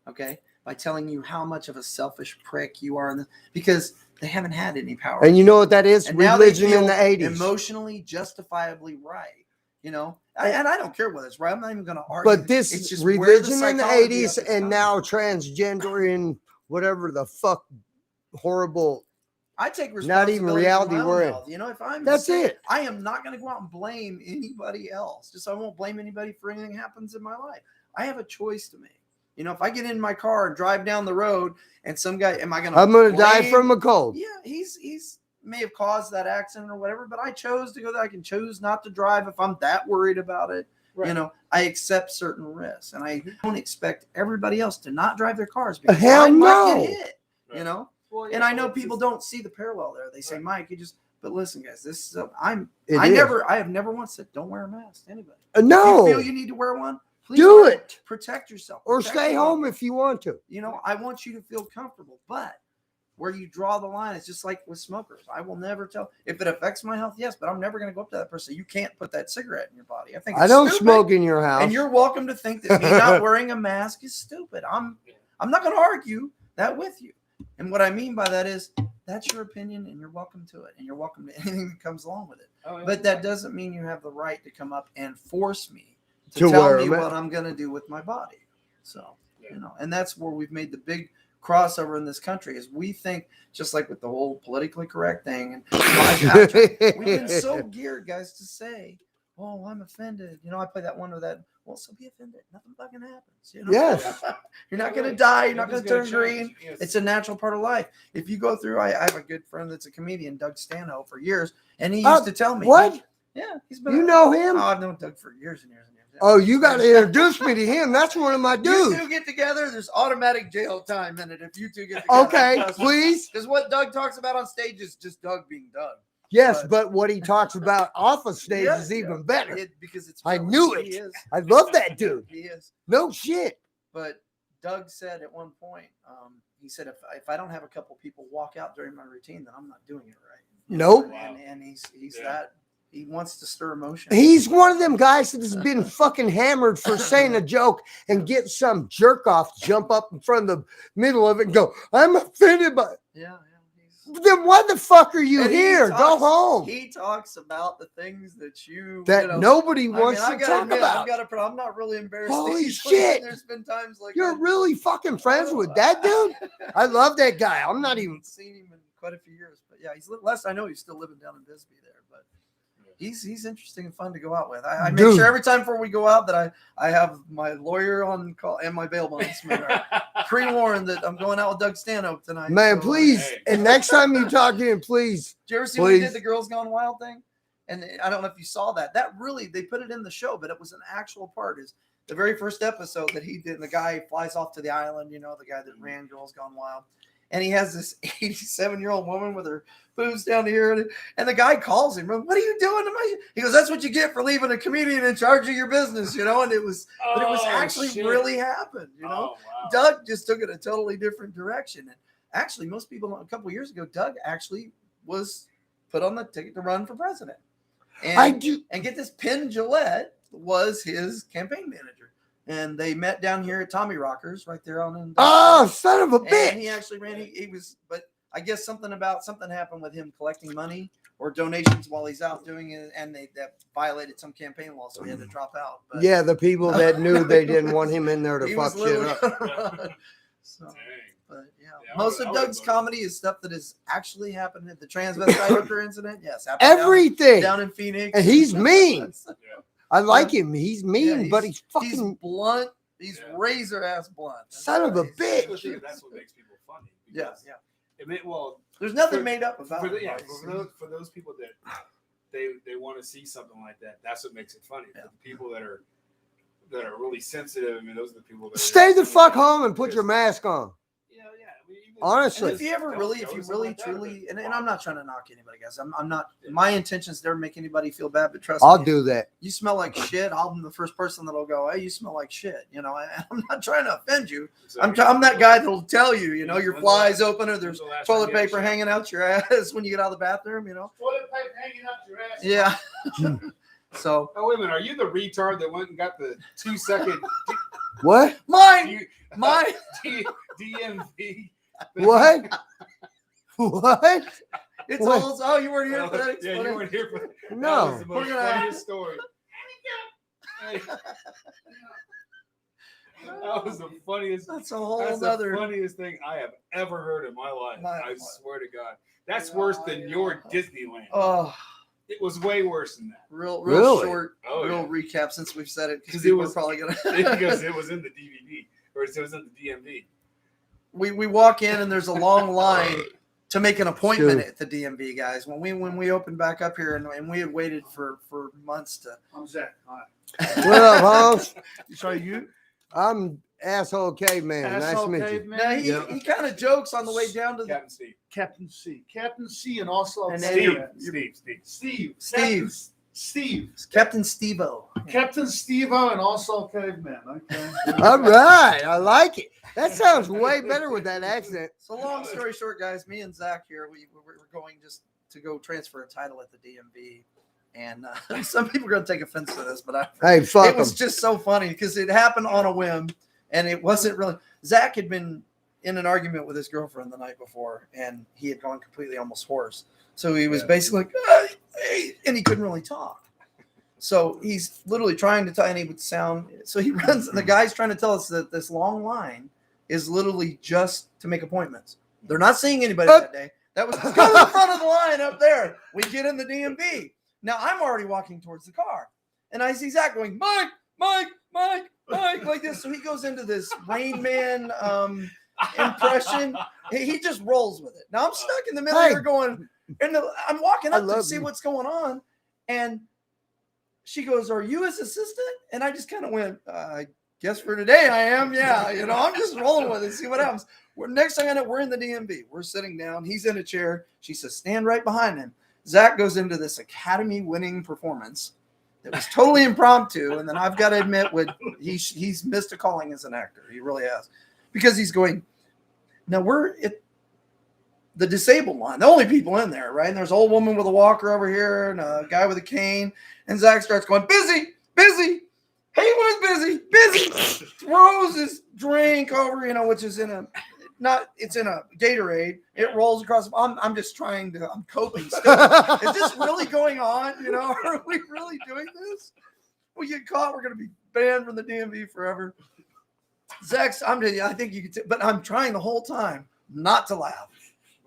Speaker 8: Okay, by telling you how much of a selfish prick you are, because they haven't had any power.
Speaker 3: And you know what that is?
Speaker 8: And now they
Speaker 3: Religion in
Speaker 8: feel
Speaker 3: the 80s.
Speaker 8: emotionally justifiably right. You know, and I don't care whether it's right. I'm not even going to argue.
Speaker 3: But this
Speaker 8: It's just where
Speaker 3: religion in the
Speaker 8: psychology
Speaker 3: 80s
Speaker 8: of it's
Speaker 3: and
Speaker 8: coming.
Speaker 3: now transgender in whatever the fuck horrible.
Speaker 8: I take
Speaker 3: not even
Speaker 8: responsibility
Speaker 3: reality
Speaker 8: for my own
Speaker 3: we're in.
Speaker 8: health. You know, if I'm
Speaker 3: That's
Speaker 8: sick,
Speaker 3: it.
Speaker 8: I am not going to go out and blame anybody else. Just I won't blame anybody for anything that happens in my life. I have a choice to make. You know, if I get in my car and drive down the road and some guy, am I going to?
Speaker 3: I'm going to die from a cold.
Speaker 8: Yeah, he's may have caused that accident or whatever, but I chose to go there. I can choose not to drive if I'm that worried about it.
Speaker 2: Right.
Speaker 8: You know, I accept certain risks, and I don't expect everybody else to not drive their cars because
Speaker 3: Hell
Speaker 8: I might
Speaker 3: no.
Speaker 8: get hit. You know,
Speaker 2: Well,
Speaker 8: and
Speaker 2: yeah,
Speaker 8: I know
Speaker 2: well,
Speaker 8: people
Speaker 2: it's
Speaker 8: don't see the parallel there. They say,
Speaker 2: Right.
Speaker 8: Mike, you just. But listen, guys, this is
Speaker 3: It
Speaker 8: I
Speaker 3: is.
Speaker 8: have never once said don't wear a mask to anybody.
Speaker 3: No.
Speaker 8: If you feel you need to wear one, please
Speaker 3: Do
Speaker 8: wear
Speaker 3: it.
Speaker 8: Protect yourself.
Speaker 3: Or
Speaker 8: Protect
Speaker 3: stay
Speaker 8: your
Speaker 3: home
Speaker 8: body.
Speaker 3: if you want to.
Speaker 8: You know, I want you to feel comfortable, but where you draw the line is just like with smokers. I will never tell if it affects my health, yes, but I'm never going to go up to that person. You can't put that cigarette in your body. I think
Speaker 3: I
Speaker 8: it's
Speaker 3: don't
Speaker 8: stupid.
Speaker 3: smoke in your house.
Speaker 8: and you're welcome to think that me not wearing a mask is stupid. I'm not going to argue that with you. And what I mean by that is that's your opinion, and you're welcome to it, and you're welcome to anything that comes along with it.
Speaker 2: Oh, yeah.
Speaker 8: But that doesn't mean you have the right to come up and force me to
Speaker 3: To
Speaker 8: tell
Speaker 3: wear
Speaker 8: me
Speaker 3: a ma-
Speaker 8: what I'm going to do with my body. So,
Speaker 2: Yeah.
Speaker 8: you know, and that's where we've made the big crossover in this country is we think just like with the whole politically correct thing. And we've been so geared, guys, to say, oh, I'm offended. You know, I play that one or that. Well, so be offended. Nothing fucking happens. You know?
Speaker 3: Yes.
Speaker 8: You're not going to
Speaker 2: Right.
Speaker 8: die. You're not going
Speaker 2: Nothing's
Speaker 8: to
Speaker 2: gonna
Speaker 8: turn
Speaker 2: change.
Speaker 8: green.
Speaker 2: Yes.
Speaker 8: It's a natural part of life. If you go through, I have a good friend that's a comedian, Doug Stanhope, for years, and he used to tell me,
Speaker 3: What?
Speaker 8: Yeah, he's been.
Speaker 3: You know him?
Speaker 8: Oh, I've known Doug for years and years and years.
Speaker 3: Oh, you got to introduce me to him. That's one of my
Speaker 8: You
Speaker 3: dudes.
Speaker 8: two get together, there's automatic jail time in it if you two get together.
Speaker 3: Okay, please.
Speaker 8: Because what Doug talks about on stage is just Doug being Doug.
Speaker 3: Yes, but what he talks about off of stage
Speaker 8: Yeah,
Speaker 3: is even better.
Speaker 8: because it's
Speaker 3: I
Speaker 8: real.
Speaker 3: knew
Speaker 8: He
Speaker 3: it.
Speaker 8: is.
Speaker 3: I love that dude.
Speaker 8: He is.
Speaker 3: No shit.
Speaker 8: But Doug said at one point, he said, if I don't have a couple people walk out during my routine, then I'm not doing it right.
Speaker 3: Nope.
Speaker 8: And he's
Speaker 2: Yeah.
Speaker 8: that he wants to stir emotion.
Speaker 3: He's one of them guys that has been fucking hammered for saying a joke and get some jerk off jump up in front of the middle of it and go, I'm offended by.
Speaker 8: Yeah.
Speaker 3: Then why the fuck are you
Speaker 8: And he
Speaker 3: here? Go
Speaker 8: talks-
Speaker 3: home.
Speaker 8: He talks about the things that you
Speaker 3: That
Speaker 8: you know,
Speaker 3: nobody
Speaker 8: I mean,
Speaker 3: wants
Speaker 8: I
Speaker 3: to
Speaker 8: gotta
Speaker 3: talk
Speaker 8: admit,
Speaker 3: about.
Speaker 8: I've got a problem. I'm not really embarrassed.
Speaker 3: Holy
Speaker 8: easily.
Speaker 3: shit.
Speaker 8: There's been times like
Speaker 3: You're really fucking friends with that dude? I love that guy. I'm not even.
Speaker 8: seen him in quite a few years, but yeah, he's last I know he's still living down in Bisbee there, but he's interesting and fun to go out with. I make
Speaker 3: Dude.
Speaker 8: sure every time before we go out that I have my lawyer on call and my bail bondsman are pre-warned that I'm going out with Doug Stanhope tonight.
Speaker 3: Man,
Speaker 8: So,
Speaker 3: please.
Speaker 2: Hey.
Speaker 3: And next time you talk to him, please.
Speaker 8: Did you ever see when he
Speaker 3: Please.
Speaker 8: did the Girls Gone Wild thing? And I don't know if you saw that. That really, they put it in the show, but it was an actual part. Is the very first episode that he did. And the guy flies off to the island, the guy that ran Girls Gone Wild. And he has this 87-year-old woman with her boobs down here. And the guy calls him, what are you doing to me? He goes, that's what you get for leaving a comedian in charge of your business, And it was, but it was actually really happened,
Speaker 2: Oh, wow.
Speaker 8: Doug just took it a totally different direction. And actually, most people a couple of years ago, Doug actually was put on the ticket to run for president. And,
Speaker 3: I do.
Speaker 8: and get this, Penn Jillette was his campaign manager. And they met down here at Tommy Rockers right there on in
Speaker 3: Oh, son of a
Speaker 8: and
Speaker 3: bitch.
Speaker 8: he actually ran. He was, but I guess something happened with him collecting money or donations while he's out doing it, and that violated some campaign law, so he had to drop out. But
Speaker 3: Yeah, the people that knew they didn't want him in there to
Speaker 8: he
Speaker 3: fuck
Speaker 8: was
Speaker 3: shit
Speaker 8: literally
Speaker 3: up.
Speaker 8: gonna run. So,
Speaker 2: Dang.
Speaker 8: but yeah,
Speaker 2: Yeah, I
Speaker 8: most
Speaker 2: would-
Speaker 8: of
Speaker 2: I would
Speaker 8: Doug's
Speaker 2: vote.
Speaker 8: comedy is stuff that has actually happened at the transvestite hooker incident. Yes, happened down-
Speaker 3: Everything.
Speaker 8: down in Phoenix,
Speaker 3: And he's mean.
Speaker 2: Yeah.
Speaker 3: I like him. He's mean,
Speaker 8: Yeah,
Speaker 3: but he's
Speaker 8: He's
Speaker 3: fucking
Speaker 8: blunt. He's
Speaker 2: Yeah.
Speaker 8: razor ass blunt. That's
Speaker 3: son of a
Speaker 8: right.
Speaker 3: bitch.
Speaker 2: Especially if that's what makes people funny.
Speaker 8: Yeah,
Speaker 2: because
Speaker 8: yeah.
Speaker 2: It may, well,
Speaker 8: There's nothing
Speaker 2: For-
Speaker 8: made up about
Speaker 2: for,
Speaker 8: it.
Speaker 2: for those people that they want to see something like that, that's what makes it funny.
Speaker 8: Yeah.
Speaker 2: For the people that are really sensitive, I mean, those are the people that
Speaker 3: Stay the fuck home and put your mask on.
Speaker 2: Yeah. I mean, even-
Speaker 3: Honestly.
Speaker 8: And if you ever
Speaker 2: Don't
Speaker 8: really,
Speaker 2: go
Speaker 8: if
Speaker 2: to
Speaker 8: you
Speaker 2: something
Speaker 8: really
Speaker 2: like that,
Speaker 8: truly,
Speaker 2: but-
Speaker 8: and I'm not trying to knock anybody, guys. I'm not. My intentions never make anybody feel bad, but trust
Speaker 3: I'll
Speaker 8: me,
Speaker 3: do that.
Speaker 8: you smell like shit. I'm the first person that'll go, hey, you smell like shit. I'm not trying to offend you. I'm that guy that'll tell you. Your flies open or there's toilet paper hanging out your ass when you get out of the bathroom.
Speaker 2: Toilet paper hanging up your ass.
Speaker 8: Yeah. So
Speaker 2: Oh wait a minute, are you the retard that went and got the 2-second
Speaker 3: What?
Speaker 8: mine.
Speaker 2: DMV?
Speaker 3: What? What?
Speaker 8: It's
Speaker 3: What?
Speaker 8: old. Oh, you weren't here for that.
Speaker 2: Yeah, you weren't here for that. That was
Speaker 3: No.
Speaker 2: the most
Speaker 8: We're gonna-
Speaker 2: funniest story. That was the funniest.
Speaker 8: That's a whole
Speaker 2: That's
Speaker 8: other.
Speaker 2: the funniest thing I have ever heard in my life.
Speaker 8: My
Speaker 2: I
Speaker 8: life.
Speaker 2: swear to God, that's worse than your Disneyland.
Speaker 8: Oh,
Speaker 2: It was way worse than that
Speaker 8: real
Speaker 3: Really?
Speaker 8: short,
Speaker 2: Oh,
Speaker 8: real
Speaker 2: yeah.
Speaker 8: recap since we've said it
Speaker 2: 'Cause it
Speaker 8: people
Speaker 2: was-
Speaker 8: are probably gonna.
Speaker 2: because it was in the DVD or it was in the DMV.
Speaker 8: we walk in and there's a long line to make an appointment
Speaker 3: Sure.
Speaker 8: at the DMV, guys. When we opened back up here and we had waited for months to.
Speaker 6: I'm Zach. Hi.
Speaker 3: What up, Holmes?
Speaker 6: Sorry, you?
Speaker 3: I'm asshole caveman. Nice to
Speaker 6: Asshole
Speaker 3: meet you.
Speaker 6: caveman?
Speaker 8: Now
Speaker 3: Yeah.
Speaker 8: he kind of jokes on the way down to the
Speaker 2: Captain Steve.
Speaker 6: Captain C. Captain C and also
Speaker 8: And
Speaker 6: Steve.
Speaker 2: Steve.
Speaker 6: Steve.
Speaker 8: Steve.
Speaker 6: Captain Steve.
Speaker 8: Captain Steve-O.
Speaker 6: Captain Steve-O and also caveman. Okay.
Speaker 3: All right. I like it. That sounds way better with that accent.
Speaker 8: So long story short, guys, me and Zach here, we were going just to go transfer a title at the DMV. And some people are going to take offense to this, but
Speaker 3: Hey, fuck
Speaker 8: it was
Speaker 3: him.
Speaker 8: just so funny because it happened on a whim and it wasn't really. Zach had been in an argument with his girlfriend the night before and he had gone completely almost hoarse. So he was basically like, hey, and he couldn't really talk. So he's literally trying to talk and he would sound. So he runs, and the guy's trying to tell us that this long line is literally just to make appointments. They're not seeing anybody that day. That was go to the front of the line up there. We get in the DMV. Now I'm already walking towards the car, and I see Zach going, Mike, like this. So he goes into this Rain Man impression. He just rolls with it. Now I'm stuck in the middle here going, and I'm walking
Speaker 3: I
Speaker 8: up to
Speaker 3: love
Speaker 8: see
Speaker 3: you.
Speaker 8: what's going on, and she goes, "Are you his assistant?" And I just kind of went, "I guess for today I am. Yeah, I'm just rolling with it. See what happens." Next thing I know, we're in the DMV. We're sitting down. He's in a chair. She says, "Stand right behind him." Zach goes into this Academy-winning performance that was totally impromptu, and then I've got to admit, he's missed a calling as an actor. He really has, because he's going. Now we're at the disabled line, the only people in there, right? And there's an old woman with a walker over here, and a guy with a cane, and Zach starts going, busy, busy. Hey, was busy. Throws his drink over, which is in a Gatorade. It rolls across. I'm just I'm coping still. Is this really going on? Are we really doing this? We get caught, we're going to be banned from the DMV forever. Zach, I think you could, but I'm trying the whole time not to laugh,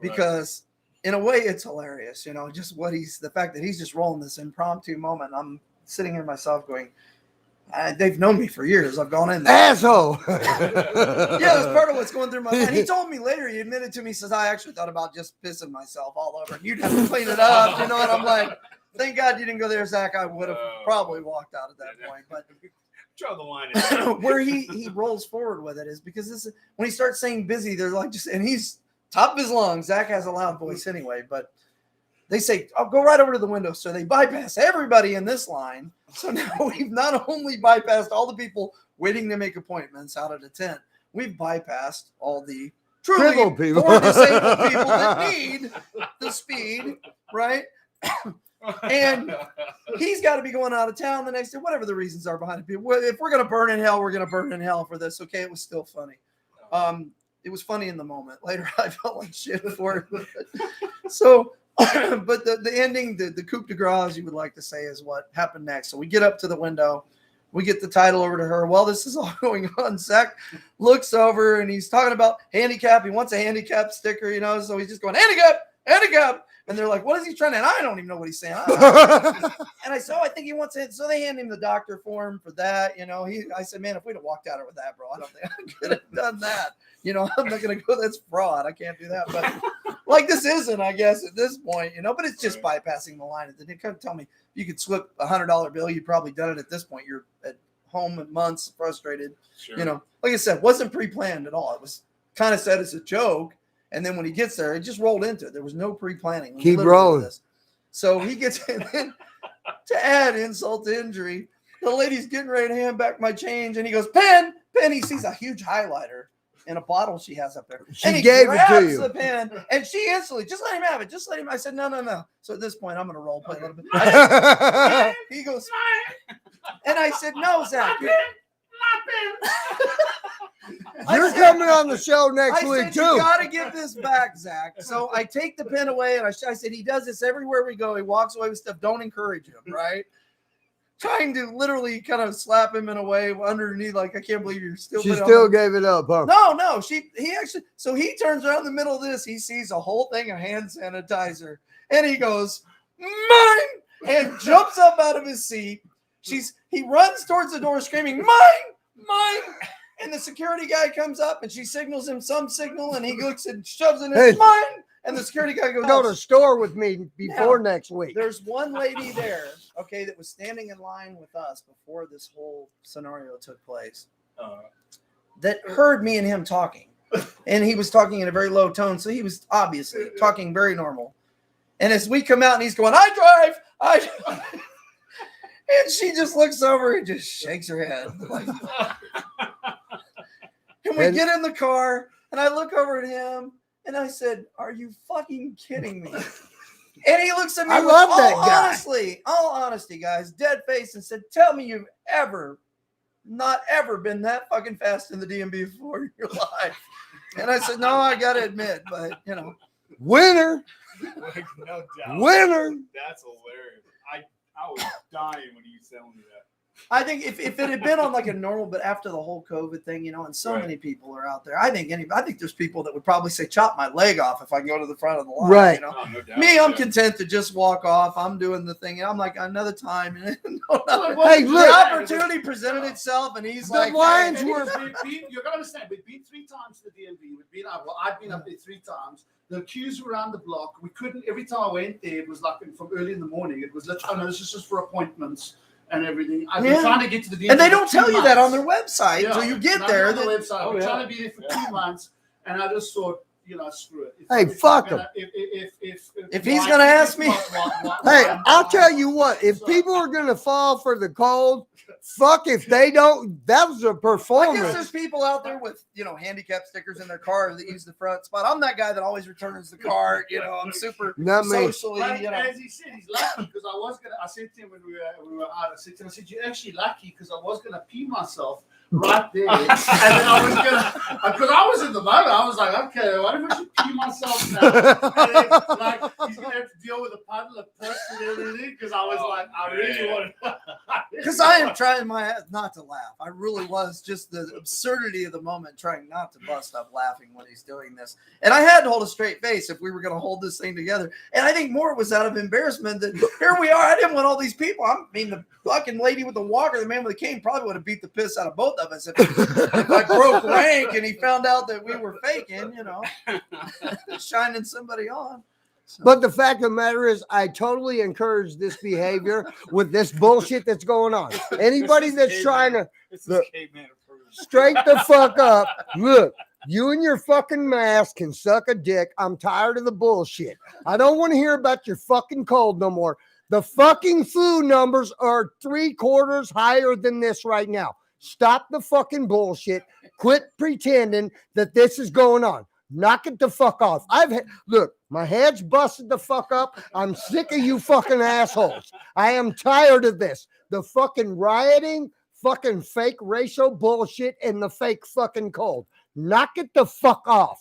Speaker 8: because in a way it's hilarious. Just the fact that he's just rolling this impromptu moment. I'm sitting here myself going, they've known me for years. I've gone in there.
Speaker 3: Asshole.
Speaker 8: Yeah, that's part of what's going through my mind. He told me later, he admitted to me, he says, I actually thought about just pissing myself all over. You'd have to clean it up, And I'm like, thank God you didn't go there, Zach. I would have probably walked out at that point. But
Speaker 2: draw the line.
Speaker 8: Where he rolls forward with it is because when he starts saying busy, they're like and he's top of his lungs. Zach has a loud voice anyway, but they say, "Oh, go right over to the window." So they bypass everybody in this line. So now we've not only bypassed all the people waiting to make appointments out of the tent, we've bypassed all the truly
Speaker 3: Disabled people.
Speaker 8: poor disabled people that need the speed, right? And he's got to be going out of town the next day, whatever the reasons are behind it. If we're going to burn in hell, we're going to burn in hell for this. Okay, it was still funny. It was funny in the moment. Later, I felt like shit for it. So, but the ending, the coup de grace, as you would like to say, is what happened next. So we get up to the window. We get the title over to her. While this is all going on, Zach looks over and he's talking about handicap. He wants a handicap sticker, so he's just going, handicap. And they're like, what is he trying to? And I don't even know what he's saying. And I said, I think he wants it. So they hand him the doctor form for that. I said, man, if we'd have walked out with that, bro, I don't think I could have done that. I'm not going to go. That's fraud. I can't do that. But this isn't, I guess, at this point, but it's just bypassing the line. They couldn't tell me you could slip $100 bill. You'd probably done it at this point. You're at home in months, frustrated.
Speaker 2: Sure.
Speaker 8: Like I said, wasn't pre-planned at all. It was kind of said as a joke. And then when he gets there, it just rolled into it. There was no pre-planning.
Speaker 3: Keep rolling.
Speaker 8: This. So he gets in, to add insult to injury, the lady's getting ready to hand back my change, and he goes, pen. He sees a huge highlighter in a bottle she has up there.
Speaker 3: She
Speaker 8: and he
Speaker 3: gave it to
Speaker 8: grabs
Speaker 3: you.
Speaker 8: the pen, and she instantly, just let him have it. Just let him. I said, no. So at this point, I'm going to role play a little bit. He goes, and I said, no, Zach.
Speaker 3: You're coming on the show next
Speaker 8: I
Speaker 3: week,
Speaker 8: said,
Speaker 3: too.
Speaker 8: you got to give this back, Zach. So I take the pen away, and I said, he does this everywhere we go. He walks away with stuff. Don't encourage him, right? Trying to literally kind of slap him in a way underneath, like, I can't believe you're still.
Speaker 3: She still gave it up, huh?
Speaker 8: No. So he turns around in the middle of this. He sees a whole thing of hand sanitizer, and he goes, mine, and jumps up out of his seat. He runs towards the door screaming, mine. And the security guy comes up and she signals him some signal, and he looks and shoves it in his mine. And the security guy goes,
Speaker 3: Go to the store with me before next week.
Speaker 8: There's one lady there, okay, that was standing in line with us before this whole scenario took place, that heard me and him talking. And he was talking in a very low tone, so he was obviously talking very normal. And as we come out and he's going, I drive. And she just looks over and just shakes her head. And we get in the car, and I look over at him, and I said, are you fucking kidding me? And he looks at me with all honesty, guys, dead face, and said, tell me you've not ever been that fucking fast in the DMV before in your life. And I said, no, I got to admit, but,
Speaker 3: Winner.
Speaker 2: Like, no doubt.
Speaker 3: Winner.
Speaker 2: That's hilarious. I was dying when you were telling me that.
Speaker 8: I think if it had been on like a normal, but after the whole COVID thing, and so many people are out there, I think there's people that would probably say, chop my leg off if I go to the front of the line.
Speaker 3: Right.
Speaker 2: Oh, no doubt.
Speaker 8: Me, I'm content to just walk off. I'm doing the thing. And I'm like, another time.
Speaker 3: Hey,
Speaker 8: the
Speaker 3: look.
Speaker 8: opportunity presented itself, and he's like,
Speaker 3: Lions
Speaker 8: hey,
Speaker 3: were.
Speaker 6: You're gonna understand. We've been 3 times to the DMV. I've been up there 3 times. The queues were around the block. We couldn't. Every time I went there, it was like from early in the morning. It was literally, this is just for appointments and everything. I've been trying to get to the DMV.
Speaker 8: And they don't tell you that on their website until you get there.
Speaker 6: On the website. I've been trying to be there for 2 months, and I just thought, screw it.
Speaker 3: Hey, fuck him.
Speaker 8: If he's gonna ask me-
Speaker 3: Hey, I'll tell you what, if people are going to fall for the cold, fuck if they don't. That was a
Speaker 8: I guess
Speaker 3: performance.
Speaker 8: there's people out there with, handicap stickers in their car that use the front spot. I'm that guy that always returns the car. I'm super
Speaker 3: Not me.
Speaker 8: socially,
Speaker 6: As he said, he's lucky because I said to him when we were out, I said to him, you're actually lucky because I was gonna pee myself right there, and then I was gonna, because I was in the moment, I was like, okay, what if I should pee myself now? And then, like, he's gonna have to deal with a puddle of piss and everything because I was like, I really wanted.
Speaker 8: because I am trying my ass not to laugh. I really was, just the absurdity of the moment, trying not to bust up laughing when he's doing this. And I had to hold a straight face if we were going to hold this thing together. And I think more was out of embarrassment that here we are. I didn't want all these people. I mean, the fucking lady with the walker, the man with the cane, probably would have beat the piss out of both of us if I broke rank and he found out that we were faking, shining somebody on. So.
Speaker 3: But the fact of the matter is, I totally encourage this behavior with this bullshit that's going on. Anybody that's trying to look, straight the fuck up, look, you and your fucking mask can suck a dick. I'm tired of the bullshit. I don't want to hear about your fucking cold no more. The fucking flu numbers are 3/4 higher than this right now. Stop the fucking bullshit. Quit pretending that this is going on. Knock it the fuck off. Look, my head's busted the fuck up. I'm sick of you fucking assholes. I am tired of this. The fucking rioting, fucking fake racial bullshit, and the fake fucking cold. Knock it the fuck off.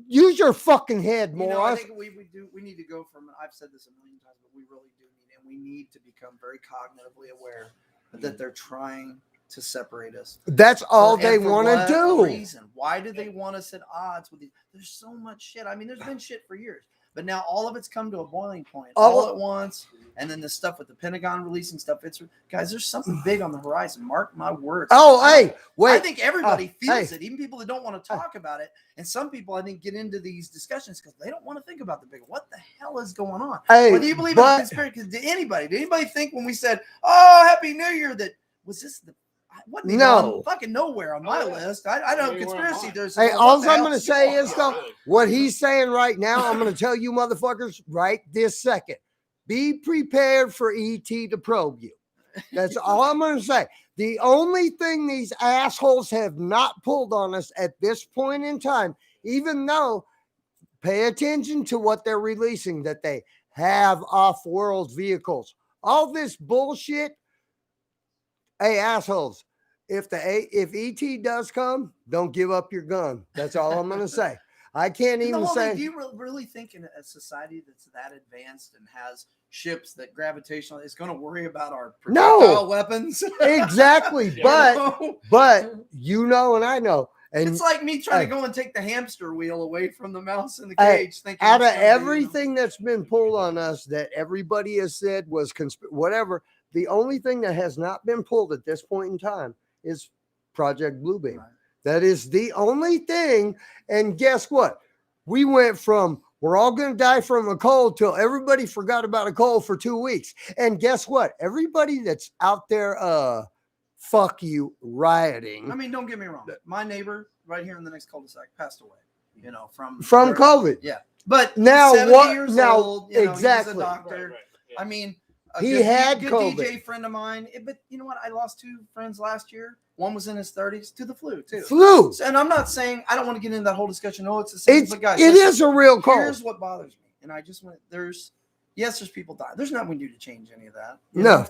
Speaker 3: Use your fucking head more.
Speaker 8: I think we need to go from, I've said this a million times, but we really do need, and we need to become very cognitively aware that they're trying to separate us.
Speaker 3: That's all they want to do.
Speaker 8: Reason. Why do they want us at odds with these? There's so much shit. I mean, there's been shit for years, but now all of it's come to a boiling point all at once. And then the stuff with the Pentagon releasing stuff. Guys, there's something big on the horizon. Mark my words.
Speaker 3: Oh, hey, wait.
Speaker 8: I think everybody feels it, even people that don't want to talk about it. And some people, I think, get into these discussions because they don't want to think about the big. What the hell is going on?
Speaker 3: Hey,
Speaker 8: whether you believe in conspiracy, did anybody think when we said, "Oh, Happy New Year," that was this the? Wasn't even on fucking nowhere on my list. I don't know conspiracy. There's
Speaker 3: hey, all I'm going to say is though, what he's saying right now, I'm going to tell you motherfuckers right this second. Be prepared for ET to probe you. That's all I'm going to say. The only thing these assholes have not pulled on us at this point in time, even though, pay attention to what they're releasing, that they have off-world vehicles. All this bullshit. Hey, assholes, if ET does come, don't give up your gun. That's all I'm going to say. I can't even say.
Speaker 8: Do you really think in a society that's that advanced and has ships that gravitational is going to worry about our projectile weapons?
Speaker 3: Exactly. But you know, and I know. And
Speaker 8: it's like me trying to go and take the hamster wheel away from the mouse in the cage. Thinking
Speaker 3: out of everything that's been pulled on us that everybody has said was whatever, the only thing that has not been pulled at this point in time is Project Bluebeam. Right. That is the only thing. And guess what? We went from we're all going to die from a cold till everybody forgot about a cold for 2 weeks. And guess what? Everybody that's out there, fuck you, rioting.
Speaker 8: I mean, don't get me wrong. My neighbor right here in the next cul-de-sac passed away, from
Speaker 3: COVID.
Speaker 8: Yeah. But
Speaker 3: now
Speaker 8: 70
Speaker 3: what?
Speaker 8: years
Speaker 3: now
Speaker 8: old,
Speaker 3: exactly.
Speaker 8: He's a doctor.
Speaker 2: Right, yeah.
Speaker 8: I mean,
Speaker 3: he had
Speaker 8: good
Speaker 3: COVID.
Speaker 8: DJ friend of mine. But you know what? I lost 2 friends last year. One was in his 30s to the flu too. So, and I'm not saying I don't want to get into that whole discussion. Oh, it's the same. But guys,
Speaker 3: it is a real cold.
Speaker 8: Here's what bothers me, and I just went. There's people die. There's nothing we can do to change any of that.
Speaker 3: No.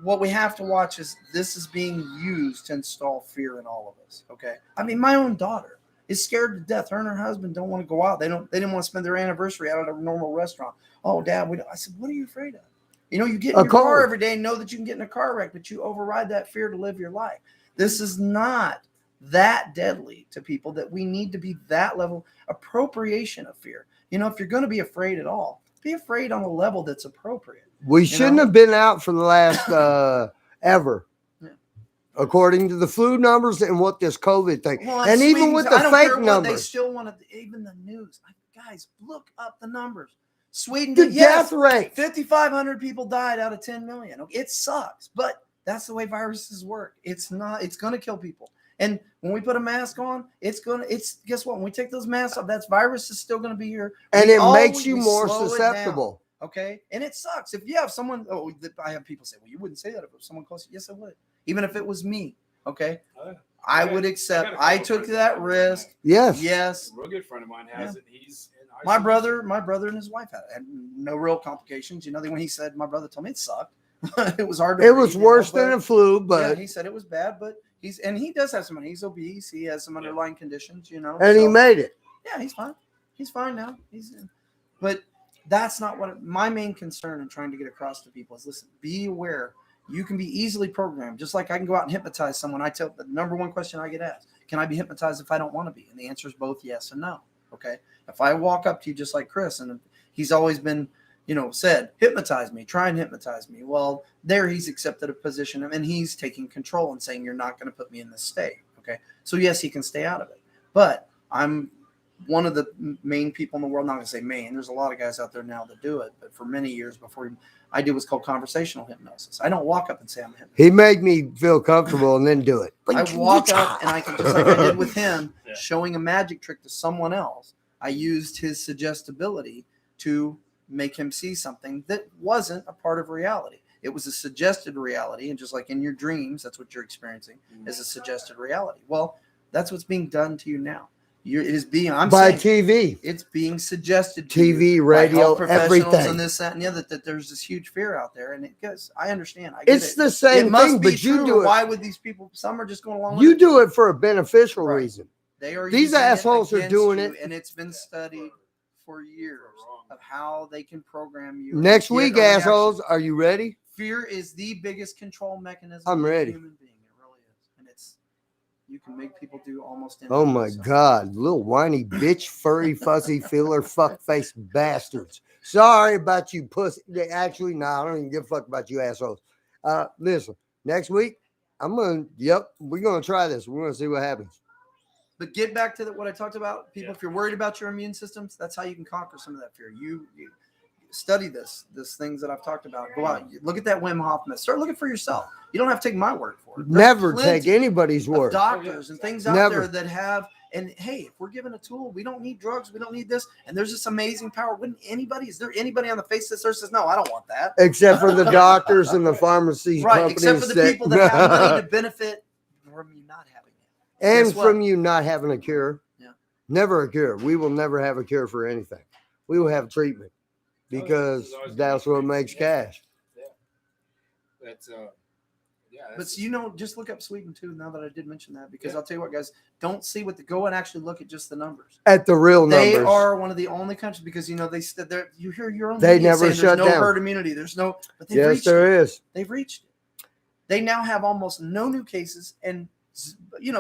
Speaker 8: What we have to watch is this is being used to install fear in all of us. Okay. I mean, my own daughter is scared to death. Her and her husband don't want to go out. They didn't want to spend their anniversary out at a normal restaurant. Oh, Dad, I said, what are you afraid of? You get in your car every day and know that you can get in a car wreck, but you override that fear to live your life. This is not that deadly to people that we need to be that level appropriation of fear. If you're going to be afraid at all, be afraid on a level that's appropriate.
Speaker 3: We shouldn't have been out for the last ever. Yeah. According to the flu numbers and what this COVID thing.
Speaker 8: Well,
Speaker 3: and even with the fake numbers.
Speaker 8: They still want to, even the news. Guys, look up the numbers. Sweden,
Speaker 3: the death rate.
Speaker 8: 5,500 people died out of 10 million. It sucks, but that's the way viruses work. It's going to kill people. And when we put a mask on, it's guess what? When we take those masks off, that virus is still gonna be here.
Speaker 3: And
Speaker 8: We
Speaker 3: it makes you
Speaker 8: we
Speaker 3: more
Speaker 8: slow it down,
Speaker 3: susceptible.
Speaker 8: okay? And it sucks. If you have someone, I have people say, well, you wouldn't say that if it was someone close. Yes, I would. Even if it was me, okay? I would accept. I took that risk.
Speaker 3: Yes.
Speaker 8: Yes.
Speaker 2: A real good friend of mine has it. He's in
Speaker 8: My
Speaker 2: isolation.
Speaker 8: brother and his wife had no real complications. You know, when he said, my brother told me it sucked. It was hard to
Speaker 3: It
Speaker 8: breathe,
Speaker 3: was
Speaker 8: you know,
Speaker 3: worse
Speaker 8: but-
Speaker 3: than a flu,
Speaker 8: yeah,
Speaker 3: but
Speaker 8: he said it was bad, but he does have some. He's obese. He has some underlying conditions, you know.
Speaker 3: and he
Speaker 8: so-
Speaker 3: made it.
Speaker 8: Yeah, he's fine. He's fine now. But that's not what my main concern in trying to get across to people is. Listen, be aware. You can be easily programmed, just like I can go out and hypnotize someone. I tell the number one question I get asked: can I be hypnotized if I don't want to be? And the answer is both yes and no. Okay. If I walk up to you just like Chris, and he's always been, said, hypnotize me, try and hypnotize me. Well, there he's accepted a position and he's taking control and saying, you're not going to put me in this state. Okay. So yes, he can stay out of it. But I'm one of the main people in the world, not going to say main. There's a lot of guys out there now that do it. But for many years before I did what's called conversational hypnosis. I don't walk up and say I'm a hypnotist.
Speaker 3: He made me feel comfortable and then do it.
Speaker 8: I walk up and I can, just like I did with him,
Speaker 2: Yeah.
Speaker 8: showing a magic trick to someone else. I used his suggestibility to make him see something that wasn't a part of reality. It was a suggested reality. And just like in your dreams, that's what you're experiencing is a suggested reality. Well, that's what's being done to you now. It is being,
Speaker 3: by
Speaker 8: saying,
Speaker 3: TV,
Speaker 8: it's being suggested to you
Speaker 3: TV,
Speaker 8: by
Speaker 3: radio,
Speaker 8: health professionals
Speaker 3: everything.
Speaker 8: and this, that, and the other, that there's this huge fear out there. And it goes, I understand. I get
Speaker 3: It's
Speaker 8: it.
Speaker 3: the same
Speaker 8: It must
Speaker 3: thing,
Speaker 8: be
Speaker 3: but you
Speaker 8: true.
Speaker 3: do it.
Speaker 8: Why would these people? Some are just going along with
Speaker 3: You
Speaker 8: it.
Speaker 3: do it for a beneficial
Speaker 8: Right.
Speaker 3: reason.
Speaker 8: They are
Speaker 3: These
Speaker 8: using it
Speaker 3: assholes are
Speaker 8: against
Speaker 3: doing
Speaker 8: you,
Speaker 3: it.
Speaker 8: and it's been studied for years of how they can program you.
Speaker 3: Next
Speaker 8: and
Speaker 3: week,
Speaker 8: get a reaction.
Speaker 3: assholes, are you ready?
Speaker 8: Fear is the biggest control mechanism.
Speaker 3: I'm
Speaker 8: of a
Speaker 3: ready.
Speaker 8: Human being, it really is, and you can make people do almost anything.
Speaker 3: Oh my
Speaker 8: So-
Speaker 3: God, little whiny bitch, furry, fuzzy, filler, fuck face bastards. Sorry about you, pussy. Actually, no, I don't even give a fuck about you, assholes. Listen, next week, we're gonna try this. We're gonna see what happens.
Speaker 8: But get back to what I talked about. People,
Speaker 2: Yeah.
Speaker 8: if you're worried about your immune systems, that's how you can conquer some of that fear. You study this things that I've talked about. Go out, look at that Wim Hof method. Start looking for yourself. You don't have to take my word for it. There's
Speaker 3: Never
Speaker 8: plenty
Speaker 3: take anybody's
Speaker 8: of
Speaker 3: word.
Speaker 8: doctors and things out
Speaker 3: Never.
Speaker 8: there that have. And hey, if we're given a tool, we don't need drugs. We don't need this. And there's this amazing power. Is there anybody on the face of this earth says, no, I don't want that?
Speaker 3: Except for the doctors and the pharmacy
Speaker 8: Right.
Speaker 3: companies.
Speaker 8: Except for the people that have money to benefit from you not having it.
Speaker 3: and
Speaker 8: Guess what?
Speaker 3: from you not having a cure.
Speaker 8: Yeah.
Speaker 3: Never a cure. We will never have a cure for anything. We will have treatment because
Speaker 2: There's always
Speaker 3: that's
Speaker 2: gonna
Speaker 3: what
Speaker 2: be
Speaker 3: makes
Speaker 2: treatment.
Speaker 3: cash.
Speaker 2: That's
Speaker 8: But just look up Sweden too. Now that I did mention that, because
Speaker 2: Yeah.
Speaker 8: I'll tell you what, guys, don't see go and actually look at just the numbers.
Speaker 3: At the real
Speaker 8: They
Speaker 3: numbers.
Speaker 8: are one of the only countries because you hear your own.
Speaker 3: They
Speaker 8: media
Speaker 3: never
Speaker 8: saying
Speaker 3: shut
Speaker 8: there's no
Speaker 3: down.
Speaker 8: herd immunity. There's no, but they've
Speaker 3: Yes,
Speaker 8: reached it.
Speaker 3: there is.
Speaker 8: They've reached it. They now have almost no new cases, and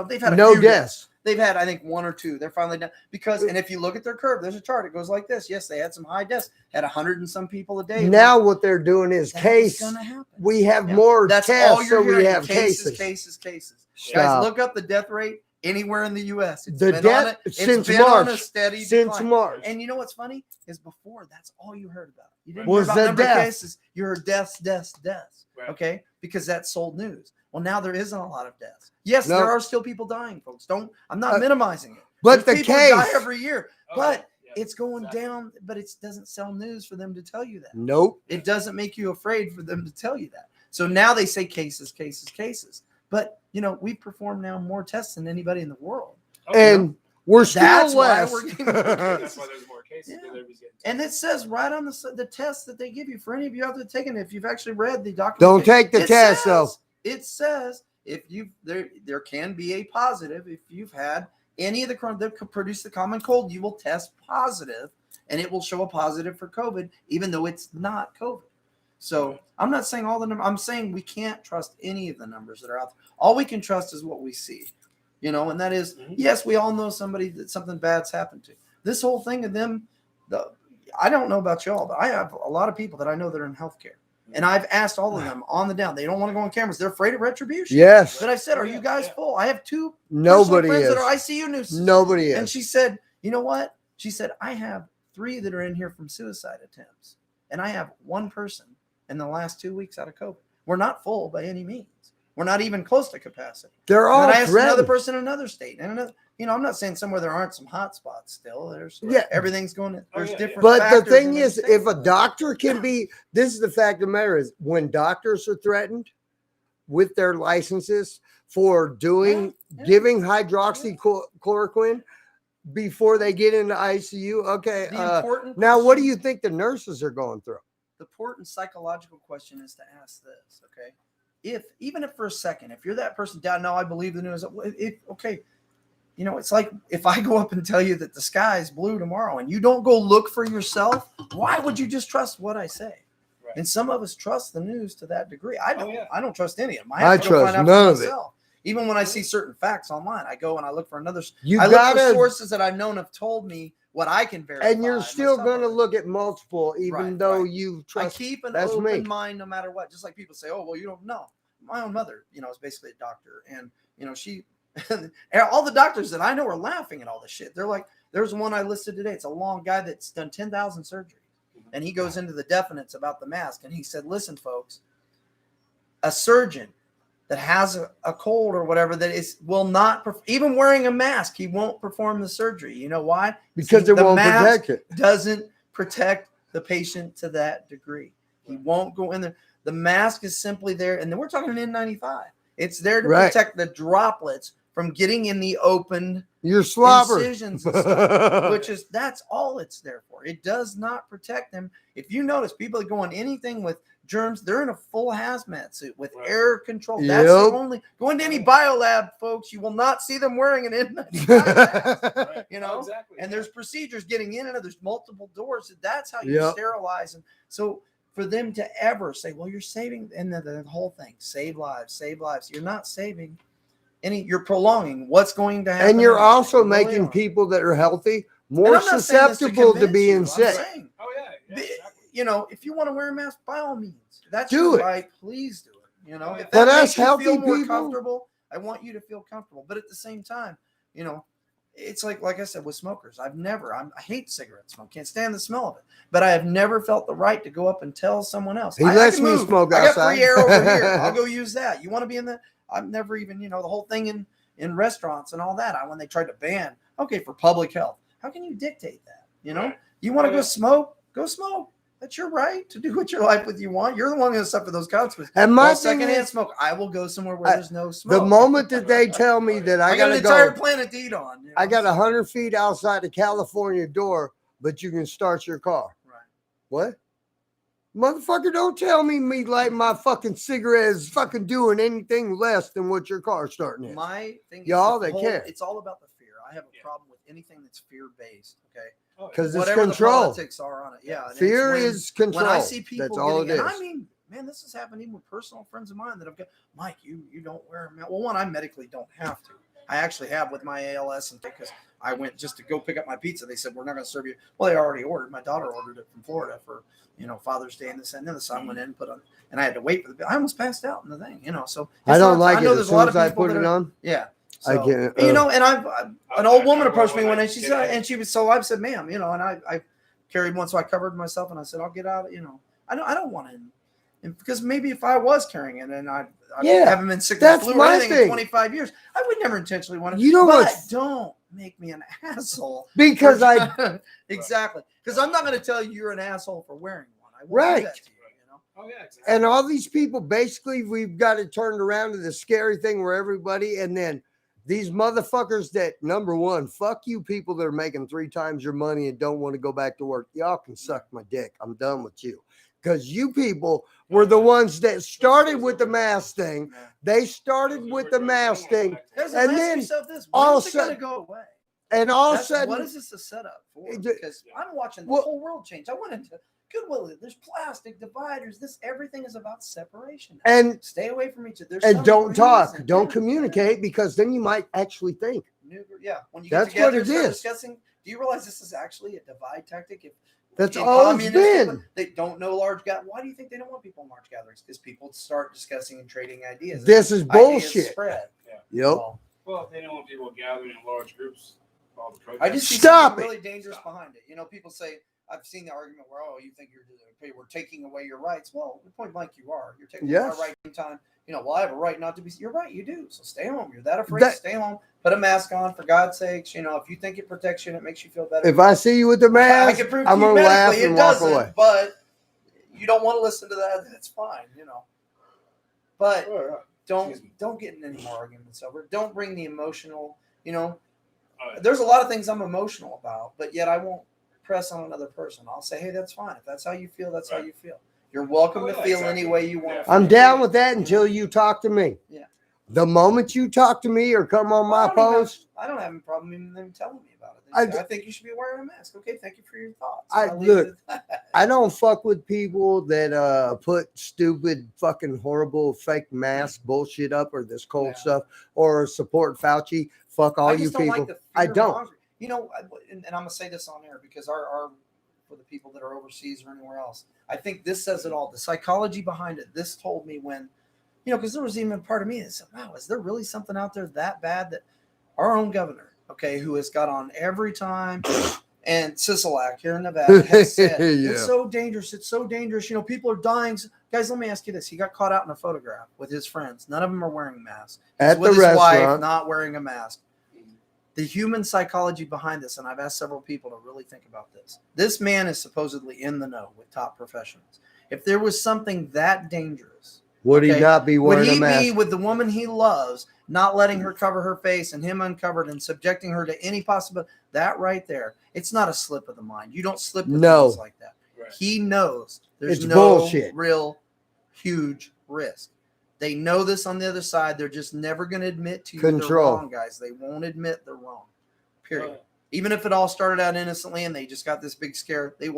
Speaker 8: they've had
Speaker 3: No
Speaker 8: few
Speaker 3: deaths.
Speaker 8: They've had, I think, one or two. They're finally down because, and if you look at their curve, there's a chart. It goes like this. Yes, they had some high deaths, had 100 and some people a day.
Speaker 3: Now what they're doing is
Speaker 8: That's
Speaker 3: case.
Speaker 8: gonna happen.
Speaker 3: We have
Speaker 8: Yeah.
Speaker 3: more
Speaker 8: That's all
Speaker 3: tests,
Speaker 8: you're
Speaker 3: so we
Speaker 8: hearing.
Speaker 3: have
Speaker 8: cases.
Speaker 3: cases.
Speaker 8: Guys,
Speaker 3: Stop.
Speaker 8: look up the death rate anywhere in the U.S. It's
Speaker 3: The
Speaker 8: been
Speaker 3: death-
Speaker 8: on it's
Speaker 3: since
Speaker 8: been on a
Speaker 3: March.
Speaker 8: steady
Speaker 3: Since
Speaker 8: decline.
Speaker 3: March.
Speaker 8: And you know what's funny is before that's all you heard about. You didn't
Speaker 3: Was
Speaker 8: hear
Speaker 3: the
Speaker 8: about number of
Speaker 3: death.
Speaker 8: cases. You heard deaths.
Speaker 2: Right.
Speaker 8: Okay, because that sold news. Well, now there isn't a lot of deaths. Yes,
Speaker 3: No.
Speaker 8: there are still people dying, folks. I'm not
Speaker 3: Uh,
Speaker 8: minimizing it.
Speaker 3: But
Speaker 8: There's
Speaker 3: the
Speaker 8: people that die
Speaker 3: case.
Speaker 8: every year,
Speaker 2: Oh,
Speaker 8: but
Speaker 2: yeah,
Speaker 8: it's going
Speaker 2: exactly.
Speaker 8: down. But it doesn't sell news for them to tell you that.
Speaker 3: Nope.
Speaker 8: It doesn't make you afraid for them to tell you that. So now they say cases. But we perform now more tests than anybody in the world.
Speaker 3: And we're still
Speaker 8: That's why
Speaker 3: less.
Speaker 8: we're getting more
Speaker 2: That's why there's more cases.
Speaker 8: Yeah.
Speaker 2: because everybody's getting
Speaker 8: And it says right on the test that they give you for any of you out there taking it. If you've actually read the document,
Speaker 3: Don't take the test, though.
Speaker 8: It says if there can be a positive if you've had any of the that could produce the common cold, you will test positive, and it will show a positive for COVID, even though it's not COVID. So I'm not saying all the numbers. I'm saying we can't trust any of the numbers that are out there. All we can trust is what we see, and that is, yes, we all know somebody that something bad's happened to. This whole thing of them, I don't know about y'all, but I have a lot of people that I know that are in healthcare. And I've asked all of them on the down. They don't want to go on cameras. They're afraid of retribution.
Speaker 3: Yes.
Speaker 8: But I said, are
Speaker 2: Yeah,
Speaker 8: you guys
Speaker 2: yeah.
Speaker 8: full? I have two
Speaker 3: Nobody
Speaker 8: personal friends
Speaker 3: is.
Speaker 8: that are ICU nurses.
Speaker 3: Nobody
Speaker 8: And
Speaker 3: is.
Speaker 8: she said, you know what? She said, I have 3 that are in here from suicide attempts. And I have 1 person in the last 2 weeks out of COVID. We're not full by any means. We're not even close to capacity.
Speaker 3: They're
Speaker 8: And
Speaker 3: all
Speaker 8: then I asked another
Speaker 3: threatened.
Speaker 8: person in another state, and another, I'm not saying somewhere there aren't some hot spots still. There's
Speaker 3: Yeah.
Speaker 8: everything's going. There's
Speaker 2: yeah, yeah.
Speaker 8: different.
Speaker 3: But the
Speaker 8: factors
Speaker 3: thing
Speaker 8: in
Speaker 3: is,
Speaker 8: every
Speaker 3: if
Speaker 8: state.
Speaker 3: a doctor can be, this is the fact of the matter is when doctors are threatened with their licenses for doing,
Speaker 8: Yeah.
Speaker 3: giving hydroxychloroquine before they get into ICU. Okay.
Speaker 8: The important
Speaker 3: Now, what do
Speaker 8: question-
Speaker 3: you think the nurses are going through?
Speaker 8: The important psychological question is to ask this, okay? Even if for a second, if you're that person down, no, I believe the news. Okay, it's like if I go up and tell you that the sky is blue tomorrow and you don't go look for yourself, why would you just trust what I say?
Speaker 2: Right.
Speaker 8: And some of us trust the news to that degree. I don't.
Speaker 2: Oh, yeah.
Speaker 8: I don't trust any of them.
Speaker 3: I
Speaker 8: have to go
Speaker 3: trust
Speaker 8: find out
Speaker 3: none
Speaker 8: for
Speaker 3: of it.
Speaker 8: myself. Even when I see certain facts online, I go and I look for another.
Speaker 3: You
Speaker 8: I look for
Speaker 3: gotta,
Speaker 8: sources that I've known have told me what I can verify.
Speaker 3: and you're still
Speaker 8: myself.
Speaker 3: going to look at multiple, even
Speaker 8: Right,
Speaker 3: though
Speaker 8: right.
Speaker 3: you
Speaker 8: I
Speaker 3: trust.
Speaker 8: keep an
Speaker 3: that's
Speaker 8: open
Speaker 3: me.
Speaker 8: mind no matter what. Just like people say, "Oh, well, you don't know." My own mother, is basically a doctor, and she, and all the doctors that I know are laughing at all this shit. They're like, "There's one I listed today. It's a long guy that's done 10,000 surgeries, and he goes into the definites about the mask, and he said, listen, folks, a surgeon that has a cold or whatever will not even wearing a mask, he won't perform the surgery. You know why?
Speaker 3: Because it
Speaker 8: the
Speaker 3: won't
Speaker 8: mask
Speaker 3: protect it.
Speaker 8: doesn't protect the patient to that degree. He won't go in there. The mask is simply there, and then we're talking an N95. It's there to
Speaker 3: Right.
Speaker 8: protect the droplets from getting in the open
Speaker 3: You're slobber.
Speaker 8: incisions and stuff, that's all it's there for. It does not protect them. If you notice, people that go on anything with germs, they're in a full hazmat suit with
Speaker 2: Right.
Speaker 8: air control. That's the
Speaker 3: Yep.
Speaker 8: only. Go into any biolab, folks, you will not see them wearing an N95 mask.
Speaker 2: Right.
Speaker 8: You know,
Speaker 2: exactly.
Speaker 8: And there's procedures getting in and out. There's multiple doors. That's how you
Speaker 3: Yep.
Speaker 8: sterilize them. So for them to ever say, well, you're saving, and the whole thing, save lives. You're not saving any, you're prolonging what's going to happen.
Speaker 3: And you're
Speaker 8: anyway.
Speaker 3: also
Speaker 8: You really
Speaker 3: making
Speaker 8: are.
Speaker 3: people that are healthy
Speaker 8: And
Speaker 3: more
Speaker 8: I'm not saying this to
Speaker 3: susceptible to
Speaker 8: convince
Speaker 3: being
Speaker 8: you. I'm
Speaker 3: sick.
Speaker 8: saying,
Speaker 2: Oh yeah, yeah,
Speaker 8: the-
Speaker 2: exactly.
Speaker 8: if you want to wear a mask, by all means, that's
Speaker 3: Do
Speaker 8: your
Speaker 3: it.
Speaker 8: right. Please do it.
Speaker 2: Oh, yeah.
Speaker 8: If
Speaker 3: But
Speaker 8: that
Speaker 3: us
Speaker 8: makes you
Speaker 3: healthy
Speaker 8: feel more
Speaker 3: people-
Speaker 8: comfortable, I want you to feel comfortable. But at the same time, it's like I said with smokers. I hate cigarette smoke. Can't stand the smell of it. But I have never felt the right to go up and tell someone else.
Speaker 3: He
Speaker 8: I
Speaker 3: lets
Speaker 8: can
Speaker 3: me
Speaker 8: move.
Speaker 3: smoke
Speaker 8: I got
Speaker 3: outside.
Speaker 8: free air over here. I'll go use that. You want to be in the? I've never even the whole thing in restaurants and all that. When they tried to ban, okay, for public health. How can you dictate that?
Speaker 2: Right.
Speaker 8: You want to
Speaker 2: Oh,
Speaker 8: go
Speaker 2: yeah.
Speaker 8: smoke? Go smoke. That's your right to do what your life with you want. You're the one going to suffer those consequences.
Speaker 3: And my
Speaker 8: Well,
Speaker 3: thing
Speaker 8: secondhand
Speaker 3: is,
Speaker 8: smoke. I will go somewhere where there's no smoke.
Speaker 3: the moment that they tell me that I
Speaker 8: I got
Speaker 3: gotta
Speaker 8: an entire
Speaker 3: go,
Speaker 8: planet to eat on.
Speaker 3: I got 100 feet outside the California door, but you can start your car.
Speaker 8: Right.
Speaker 3: What? Motherfucker, don't tell me lighting my fucking cigarette is fucking doing anything less than what your car's starting at.
Speaker 8: My thing is
Speaker 3: Y'all
Speaker 8: the
Speaker 3: that
Speaker 8: whole-
Speaker 3: care.
Speaker 8: It's all about the fear. I have a
Speaker 2: Yeah.
Speaker 8: problem with anything that's fear based. Okay.
Speaker 2: Oh, yeah.
Speaker 3: Because it's
Speaker 8: Whatever
Speaker 3: control.
Speaker 8: the politics are on it. Yeah. and it's
Speaker 3: Fear
Speaker 8: when-
Speaker 3: is control.
Speaker 8: When I see people
Speaker 3: That's all it
Speaker 8: getting,
Speaker 3: is.
Speaker 8: and I mean, man, this has happened even with personal friends of mine that have got, Mike, you don't wear a mask. Well, one, I medically don't have to. I actually have with my ALS, and because I went just to go pick up my pizza, they said we're not going to serve you. Well, they already ordered. My daughter ordered it from Florida for Father's Day and this and then. So I went in and put on, and I had to wait for the. I almost passed out in the thing, So
Speaker 3: I
Speaker 8: it's
Speaker 3: don't
Speaker 8: not-
Speaker 3: like
Speaker 8: I know
Speaker 3: it.
Speaker 8: there's
Speaker 3: As
Speaker 8: a lot
Speaker 3: soon
Speaker 8: of
Speaker 3: as I
Speaker 8: people
Speaker 3: put
Speaker 8: that
Speaker 3: it
Speaker 8: are-
Speaker 3: on,
Speaker 8: Yeah.
Speaker 3: I
Speaker 8: So,
Speaker 3: can't.
Speaker 8: and an old woman approached me one day.
Speaker 2: I
Speaker 8: She
Speaker 2: get
Speaker 8: said,
Speaker 2: it.
Speaker 8: and she was so I said, "Ma'am, and I carried one, so I covered myself, and I said, I'll get out. I don't want to, and because maybe if I was carrying it, and I
Speaker 3: Yeah,
Speaker 8: haven't been sick
Speaker 3: that's
Speaker 8: with flu or
Speaker 3: my
Speaker 8: anything in
Speaker 3: thing.
Speaker 8: 25 years, I would never intentionally want to.
Speaker 3: You know
Speaker 8: but
Speaker 3: what's-
Speaker 8: don't make me an asshole
Speaker 3: because I
Speaker 8: exactly because I'm not going to tell you you're an asshole for wearing one. I won't
Speaker 3: Right.
Speaker 8: do that to you.
Speaker 2: Oh yeah, exactly.
Speaker 3: and all these people basically we've got it turned around to the scary thing where everybody and then these motherfuckers that number one, fuck you people that are making 3 times your money and don't want to go back to work. Y'all can suck my dick. I'm done with you. Because you people were the ones that started with the mask thing.
Speaker 8: Yeah.
Speaker 3: They started with the mask thing.
Speaker 8: There's
Speaker 3: And
Speaker 8: ask
Speaker 3: then
Speaker 8: yourself this:
Speaker 3: all
Speaker 8: when's it going to
Speaker 3: sudden-
Speaker 8: go away?
Speaker 3: And all of a
Speaker 8: What
Speaker 3: sudden,
Speaker 8: is this a setup for?
Speaker 3: It-
Speaker 8: Because I'm watching the
Speaker 3: Well-
Speaker 8: whole world change. I went into Goodwill. There's plastic dividers. Everything is about separation.
Speaker 3: and
Speaker 8: Stay away from each other. There's
Speaker 3: and
Speaker 8: some
Speaker 3: don't talk,
Speaker 8: reason.
Speaker 3: don't
Speaker 8: Yeah.
Speaker 3: communicate because then you might actually think.
Speaker 8: Yeah, when you
Speaker 3: That's
Speaker 8: get together
Speaker 3: what
Speaker 8: and
Speaker 3: it
Speaker 8: start
Speaker 3: is.
Speaker 8: discussing, do you realize this is actually a divide tactic?
Speaker 3: That's
Speaker 8: in
Speaker 3: all it's
Speaker 8: communistic,
Speaker 3: been.
Speaker 8: They don't know large gatherings. Why do you think they don't want people in large gatherings? Because people start discussing and trading ideas.
Speaker 3: This is
Speaker 8: Ideas
Speaker 3: bullshit.
Speaker 8: Spread.
Speaker 3: Yep.
Speaker 8: Well,
Speaker 2: Well, they don't want people gathering in large groups. All the
Speaker 8: I just see
Speaker 3: Stop
Speaker 8: something really dangerous behind it. People say, I've seen the argument where, oh, you think we're taking away your rights. Well, point blank, you are. You're taking
Speaker 3: Yes.
Speaker 8: our right time. Well, I have a right not to be. You're right, you do. So stay home. You're that afraid. Stay home. Put a mask on, for God's sakes. If you think it protects you and it makes you feel better.
Speaker 3: If I see you with the
Speaker 8: I
Speaker 3: mask,
Speaker 8: can prove
Speaker 3: I'm
Speaker 8: to you
Speaker 3: gonna laugh
Speaker 8: medically
Speaker 3: and
Speaker 8: it
Speaker 3: walk
Speaker 8: doesn't,
Speaker 3: away.
Speaker 8: but you don't want to listen to that. That's fine, But don't get in any more arguments over it. Don't bring the emotional. There's a lot of things I'm emotional about, but yet I won't press on another person. I'll say, hey, that's fine. If that's how you feel, that's how you feel. You're welcome to feel any way you want.
Speaker 3: I'm down with that until you talk to me.
Speaker 8: Yeah.
Speaker 3: The moment you talk to me or come on my post,
Speaker 8: I don't have any problem in them telling me about it.
Speaker 3: I
Speaker 8: I think you should be wearing a mask. Okay, thank you for your thoughts.
Speaker 3: look, I don't fuck with people that put stupid, fucking, horrible, fake mask bullshit up or this cold stuff or support Fauci. Fuck all
Speaker 8: I
Speaker 3: you
Speaker 8: just don't
Speaker 3: people.
Speaker 8: like the
Speaker 3: I
Speaker 8: fear
Speaker 3: don't.
Speaker 8: mongering. And I'm gonna say this on air because our for the people that are overseas or anywhere else, I think this says it all. The psychology behind it. This told me when, because there was even a part of me that said, "Wow, is there really something out there that bad?" That our own governor, who has got on every time, and Sisolak here in Nevada has said it's so dangerous. It's so dangerous. People are dying. Guys, let me ask you this: he got caught out in a photograph with his friends. None of them are wearing masks.
Speaker 3: At
Speaker 8: with
Speaker 3: the
Speaker 8: his wife,
Speaker 3: restaurant.
Speaker 8: not wearing a mask. The human psychology behind this, and I've asked several people to really think about this. This man is supposedly in the know with top professionals. If there was something that dangerous,
Speaker 3: Would he not be
Speaker 8: would
Speaker 3: wearing a
Speaker 8: he
Speaker 3: mask?
Speaker 8: be with the woman he loves, not letting her cover her face and him uncovered and subjecting her to any possibility? That right there, it's not a slip of the mind. You don't slip with things like that.
Speaker 2: Right.
Speaker 8: He knows there's
Speaker 3: It's
Speaker 8: no
Speaker 3: bullshit.
Speaker 8: real huge risk. They know this on the other side. They're just never going to admit to you they're
Speaker 3: Control.
Speaker 8: wrong, guys. They won't admit they're wrong. Period. Even if it all started out innocently and they just got this big scare, you're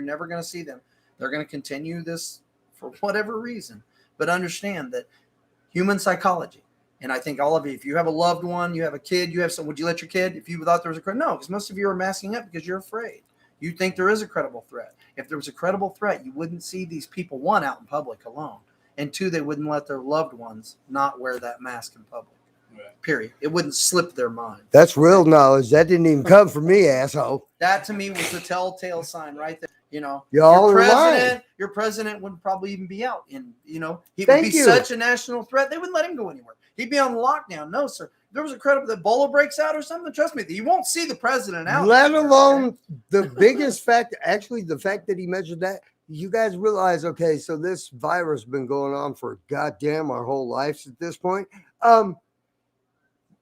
Speaker 8: never going to see them. They're going to continue this for whatever reason. But understand that human psychology, and I think all of you, if you have a loved one, you have a kid, would you let your kid, if you thought there was a no, because most of you are masking up because you're afraid. You think there is a credible threat. If there was a credible threat, you wouldn't see these people, one, out in public alone, and two, they wouldn't let their loved ones not wear that mask in public.
Speaker 2: Right.
Speaker 8: Period. It wouldn't slip their mind.
Speaker 3: That's real knowledge. That didn't even come from me, asshole.
Speaker 8: That to me was the telltale sign right there.
Speaker 3: Y'all
Speaker 8: your
Speaker 3: are lying.
Speaker 8: president wouldn't probably even be out in, he would
Speaker 3: Thank
Speaker 8: be
Speaker 3: you.
Speaker 8: such a national threat. They wouldn't let him go anywhere. He'd be on lockdown. No, sir. If there was a credible that Ebola breaks out or something, trust me, you won't see the president out.
Speaker 3: Let alone the biggest fact, actually, the fact that he mentioned that. You guys realize, okay, so this virus has been going on for goddamn our whole lives at this point.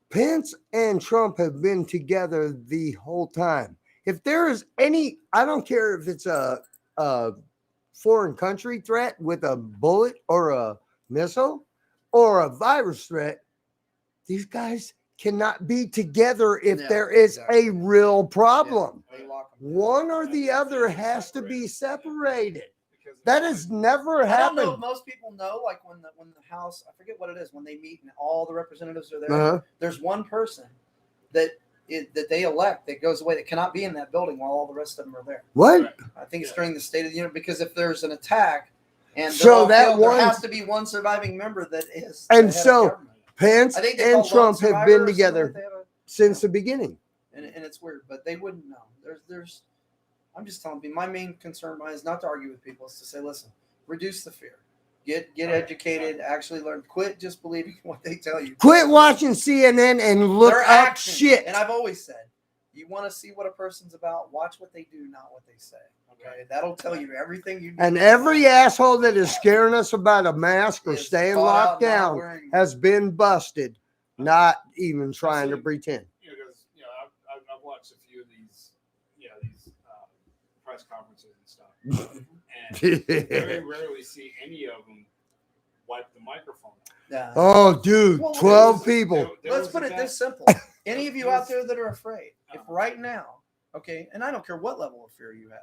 Speaker 3: Pence and Trump have been together the whole time. If there is any, I don't care if it's a foreign country threat with a bullet or a missile or a virus threat, these guys cannot be together if there is a real problem. One or the other has to be separated. That has never
Speaker 8: I don't know if
Speaker 3: happened.
Speaker 8: most people know, like when the House, I forget what it is, when they meet and all the representatives are there. There's one person that they elect that goes away that cannot be in that building while all the rest of them are there.
Speaker 3: What?
Speaker 8: I think it's during the State of the Union, because if there's an attack and
Speaker 3: So that
Speaker 8: there
Speaker 3: one-
Speaker 8: has to be one surviving member that is.
Speaker 3: And
Speaker 8: the head of
Speaker 3: so
Speaker 8: government.
Speaker 3: Pence
Speaker 8: I think they
Speaker 3: and
Speaker 8: call
Speaker 3: Trump
Speaker 8: lone
Speaker 3: have
Speaker 8: survivor
Speaker 3: been
Speaker 8: or something
Speaker 3: together
Speaker 8: like that.
Speaker 3: since the beginning.
Speaker 8: And it's weird, but they wouldn't know. There's. I'm just telling you, my main concern is not to argue with people. Is to say, listen, reduce the fear, get educated, actually learn, quit just believing what they tell you.
Speaker 3: Quit watching CNN and look
Speaker 8: Their
Speaker 3: up
Speaker 8: actions.
Speaker 3: shit.
Speaker 8: And I've always said, you want to see what a person's about, watch what they do, not what they say. Okay, that'll tell you everything you need.
Speaker 3: And every asshole that is scaring us about a mask or
Speaker 8: Is
Speaker 3: staying
Speaker 8: caught
Speaker 3: locked
Speaker 8: out not
Speaker 3: down
Speaker 8: wearing-
Speaker 3: has been busted, not even trying to pretend.
Speaker 2: Because I've watched a few of these, these press conferences and stuff, and you very rarely see any of them wipe the microphone.
Speaker 8: Yeah.
Speaker 3: Oh, dude,
Speaker 8: Well,
Speaker 3: 12 people.
Speaker 2: There
Speaker 8: Let's
Speaker 2: was
Speaker 8: put
Speaker 2: a
Speaker 8: it
Speaker 2: guy-
Speaker 8: this simple. Any of you out there that are afraid, if right now, okay, and I don't care what level of fear you have,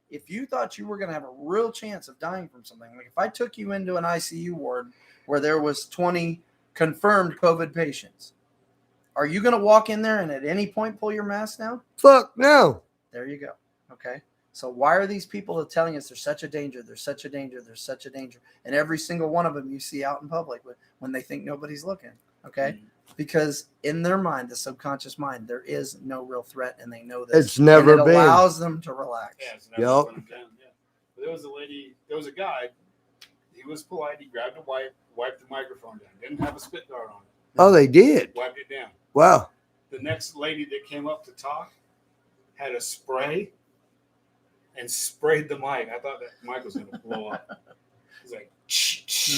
Speaker 8: if you thought you were going to have a real chance of dying from something, like if I took you into an ICU ward where there was 20 confirmed COVID patients, are you going to walk in there and at any point pull your mask down?
Speaker 3: Fuck no.
Speaker 8: There you go. Okay. So why are these people telling us there's such a danger, there's such a danger, there's such a danger? And every single one of them you see out in public when they think nobody's looking. Okay. because in their mind, the subconscious mind, there is no real threat, and they know that
Speaker 3: It's never
Speaker 8: and it
Speaker 3: been.
Speaker 8: allows them to relax.
Speaker 2: Yeah, it's never
Speaker 3: Yup.
Speaker 2: put him down, yeah. But there was a lady, there was a guy. He was polite. He grabbed a wipe, wiped the microphone down. Didn't have a spit guard on it.
Speaker 3: Oh, they did.
Speaker 2: Wiped it down.
Speaker 3: Wow.
Speaker 2: The next lady that came up to talk had a spray and sprayed the mic. I thought that mic was going to blow up. He's like,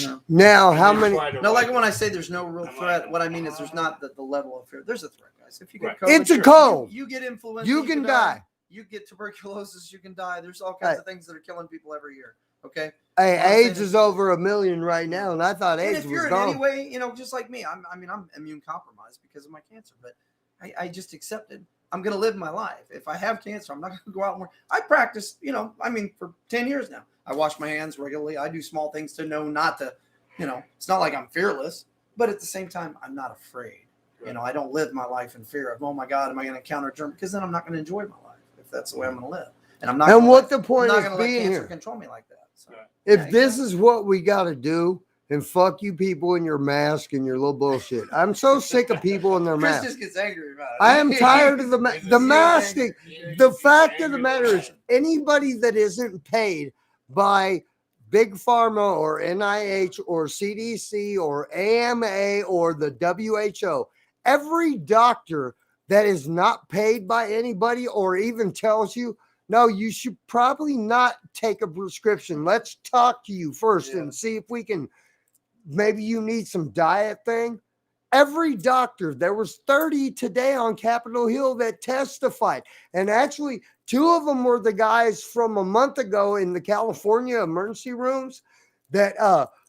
Speaker 8: Yeah.
Speaker 3: Now,
Speaker 2: and
Speaker 3: how
Speaker 2: they
Speaker 3: many?
Speaker 2: tried to
Speaker 8: No, like
Speaker 2: wipe
Speaker 8: when
Speaker 2: it.
Speaker 8: I say there's no real
Speaker 2: I'm
Speaker 8: threat,
Speaker 2: like,
Speaker 8: what I mean is there's not the level of fear. There's a threat, guys. If you get
Speaker 2: Right.
Speaker 8: COVID,
Speaker 3: It's a
Speaker 8: sure.
Speaker 3: cold.
Speaker 8: You get influenza,
Speaker 3: You can die.
Speaker 8: You get tuberculosis, you can die. There's all kinds
Speaker 3: Hey.
Speaker 8: of things that are killing people every year. Okay.
Speaker 3: Hey,
Speaker 8: I'm saying
Speaker 3: AIDS is over 1 million right now, and I thought
Speaker 8: And
Speaker 3: AIDS
Speaker 8: if
Speaker 3: was
Speaker 8: you're in
Speaker 3: gone.
Speaker 8: any way, just like me, I'm immune compromised because of my cancer, but I just accepted I'm going to live my life. If I have cancer, I'm not going to go out and work. I practice, for 10 years now. I wash my hands regularly. I do small things to know not to, it's not like I'm fearless, but at the same time, I'm not afraid.
Speaker 2: Right.
Speaker 8: I don't live my life in fear of, oh my God, am I going to encounter germ? Because then I'm not going to enjoy my life if that's the way I'm going to live. And I'm not.
Speaker 3: And
Speaker 8: gonna
Speaker 3: what
Speaker 8: let-
Speaker 3: the point
Speaker 8: I'm
Speaker 3: is
Speaker 8: not gonna let
Speaker 3: being
Speaker 8: cancer
Speaker 3: here?
Speaker 8: control me like that. So.
Speaker 2: Right.
Speaker 3: If
Speaker 8: Yeah,
Speaker 3: this is what we got to do, and fuck you people in your mask and your little bullshit. I'm so sick of people in their
Speaker 8: Chris
Speaker 3: masks.
Speaker 8: just gets angry about it.
Speaker 3: I am tired of the
Speaker 2: He's a
Speaker 3: mask
Speaker 2: serious
Speaker 3: thing. The fact of the matter is, anybody that isn't paid by Big Pharma or NIH or CDC or AMA or the WHO, every doctor that is not paid by anybody or even tells you, no, you should probably not take a prescription. Let's talk to you first and see if we can, maybe you need some diet thing. Every doctor, there was 30 today on Capitol Hill that testified. And actually, 2 of them were the guys from a month ago in the California emergency rooms that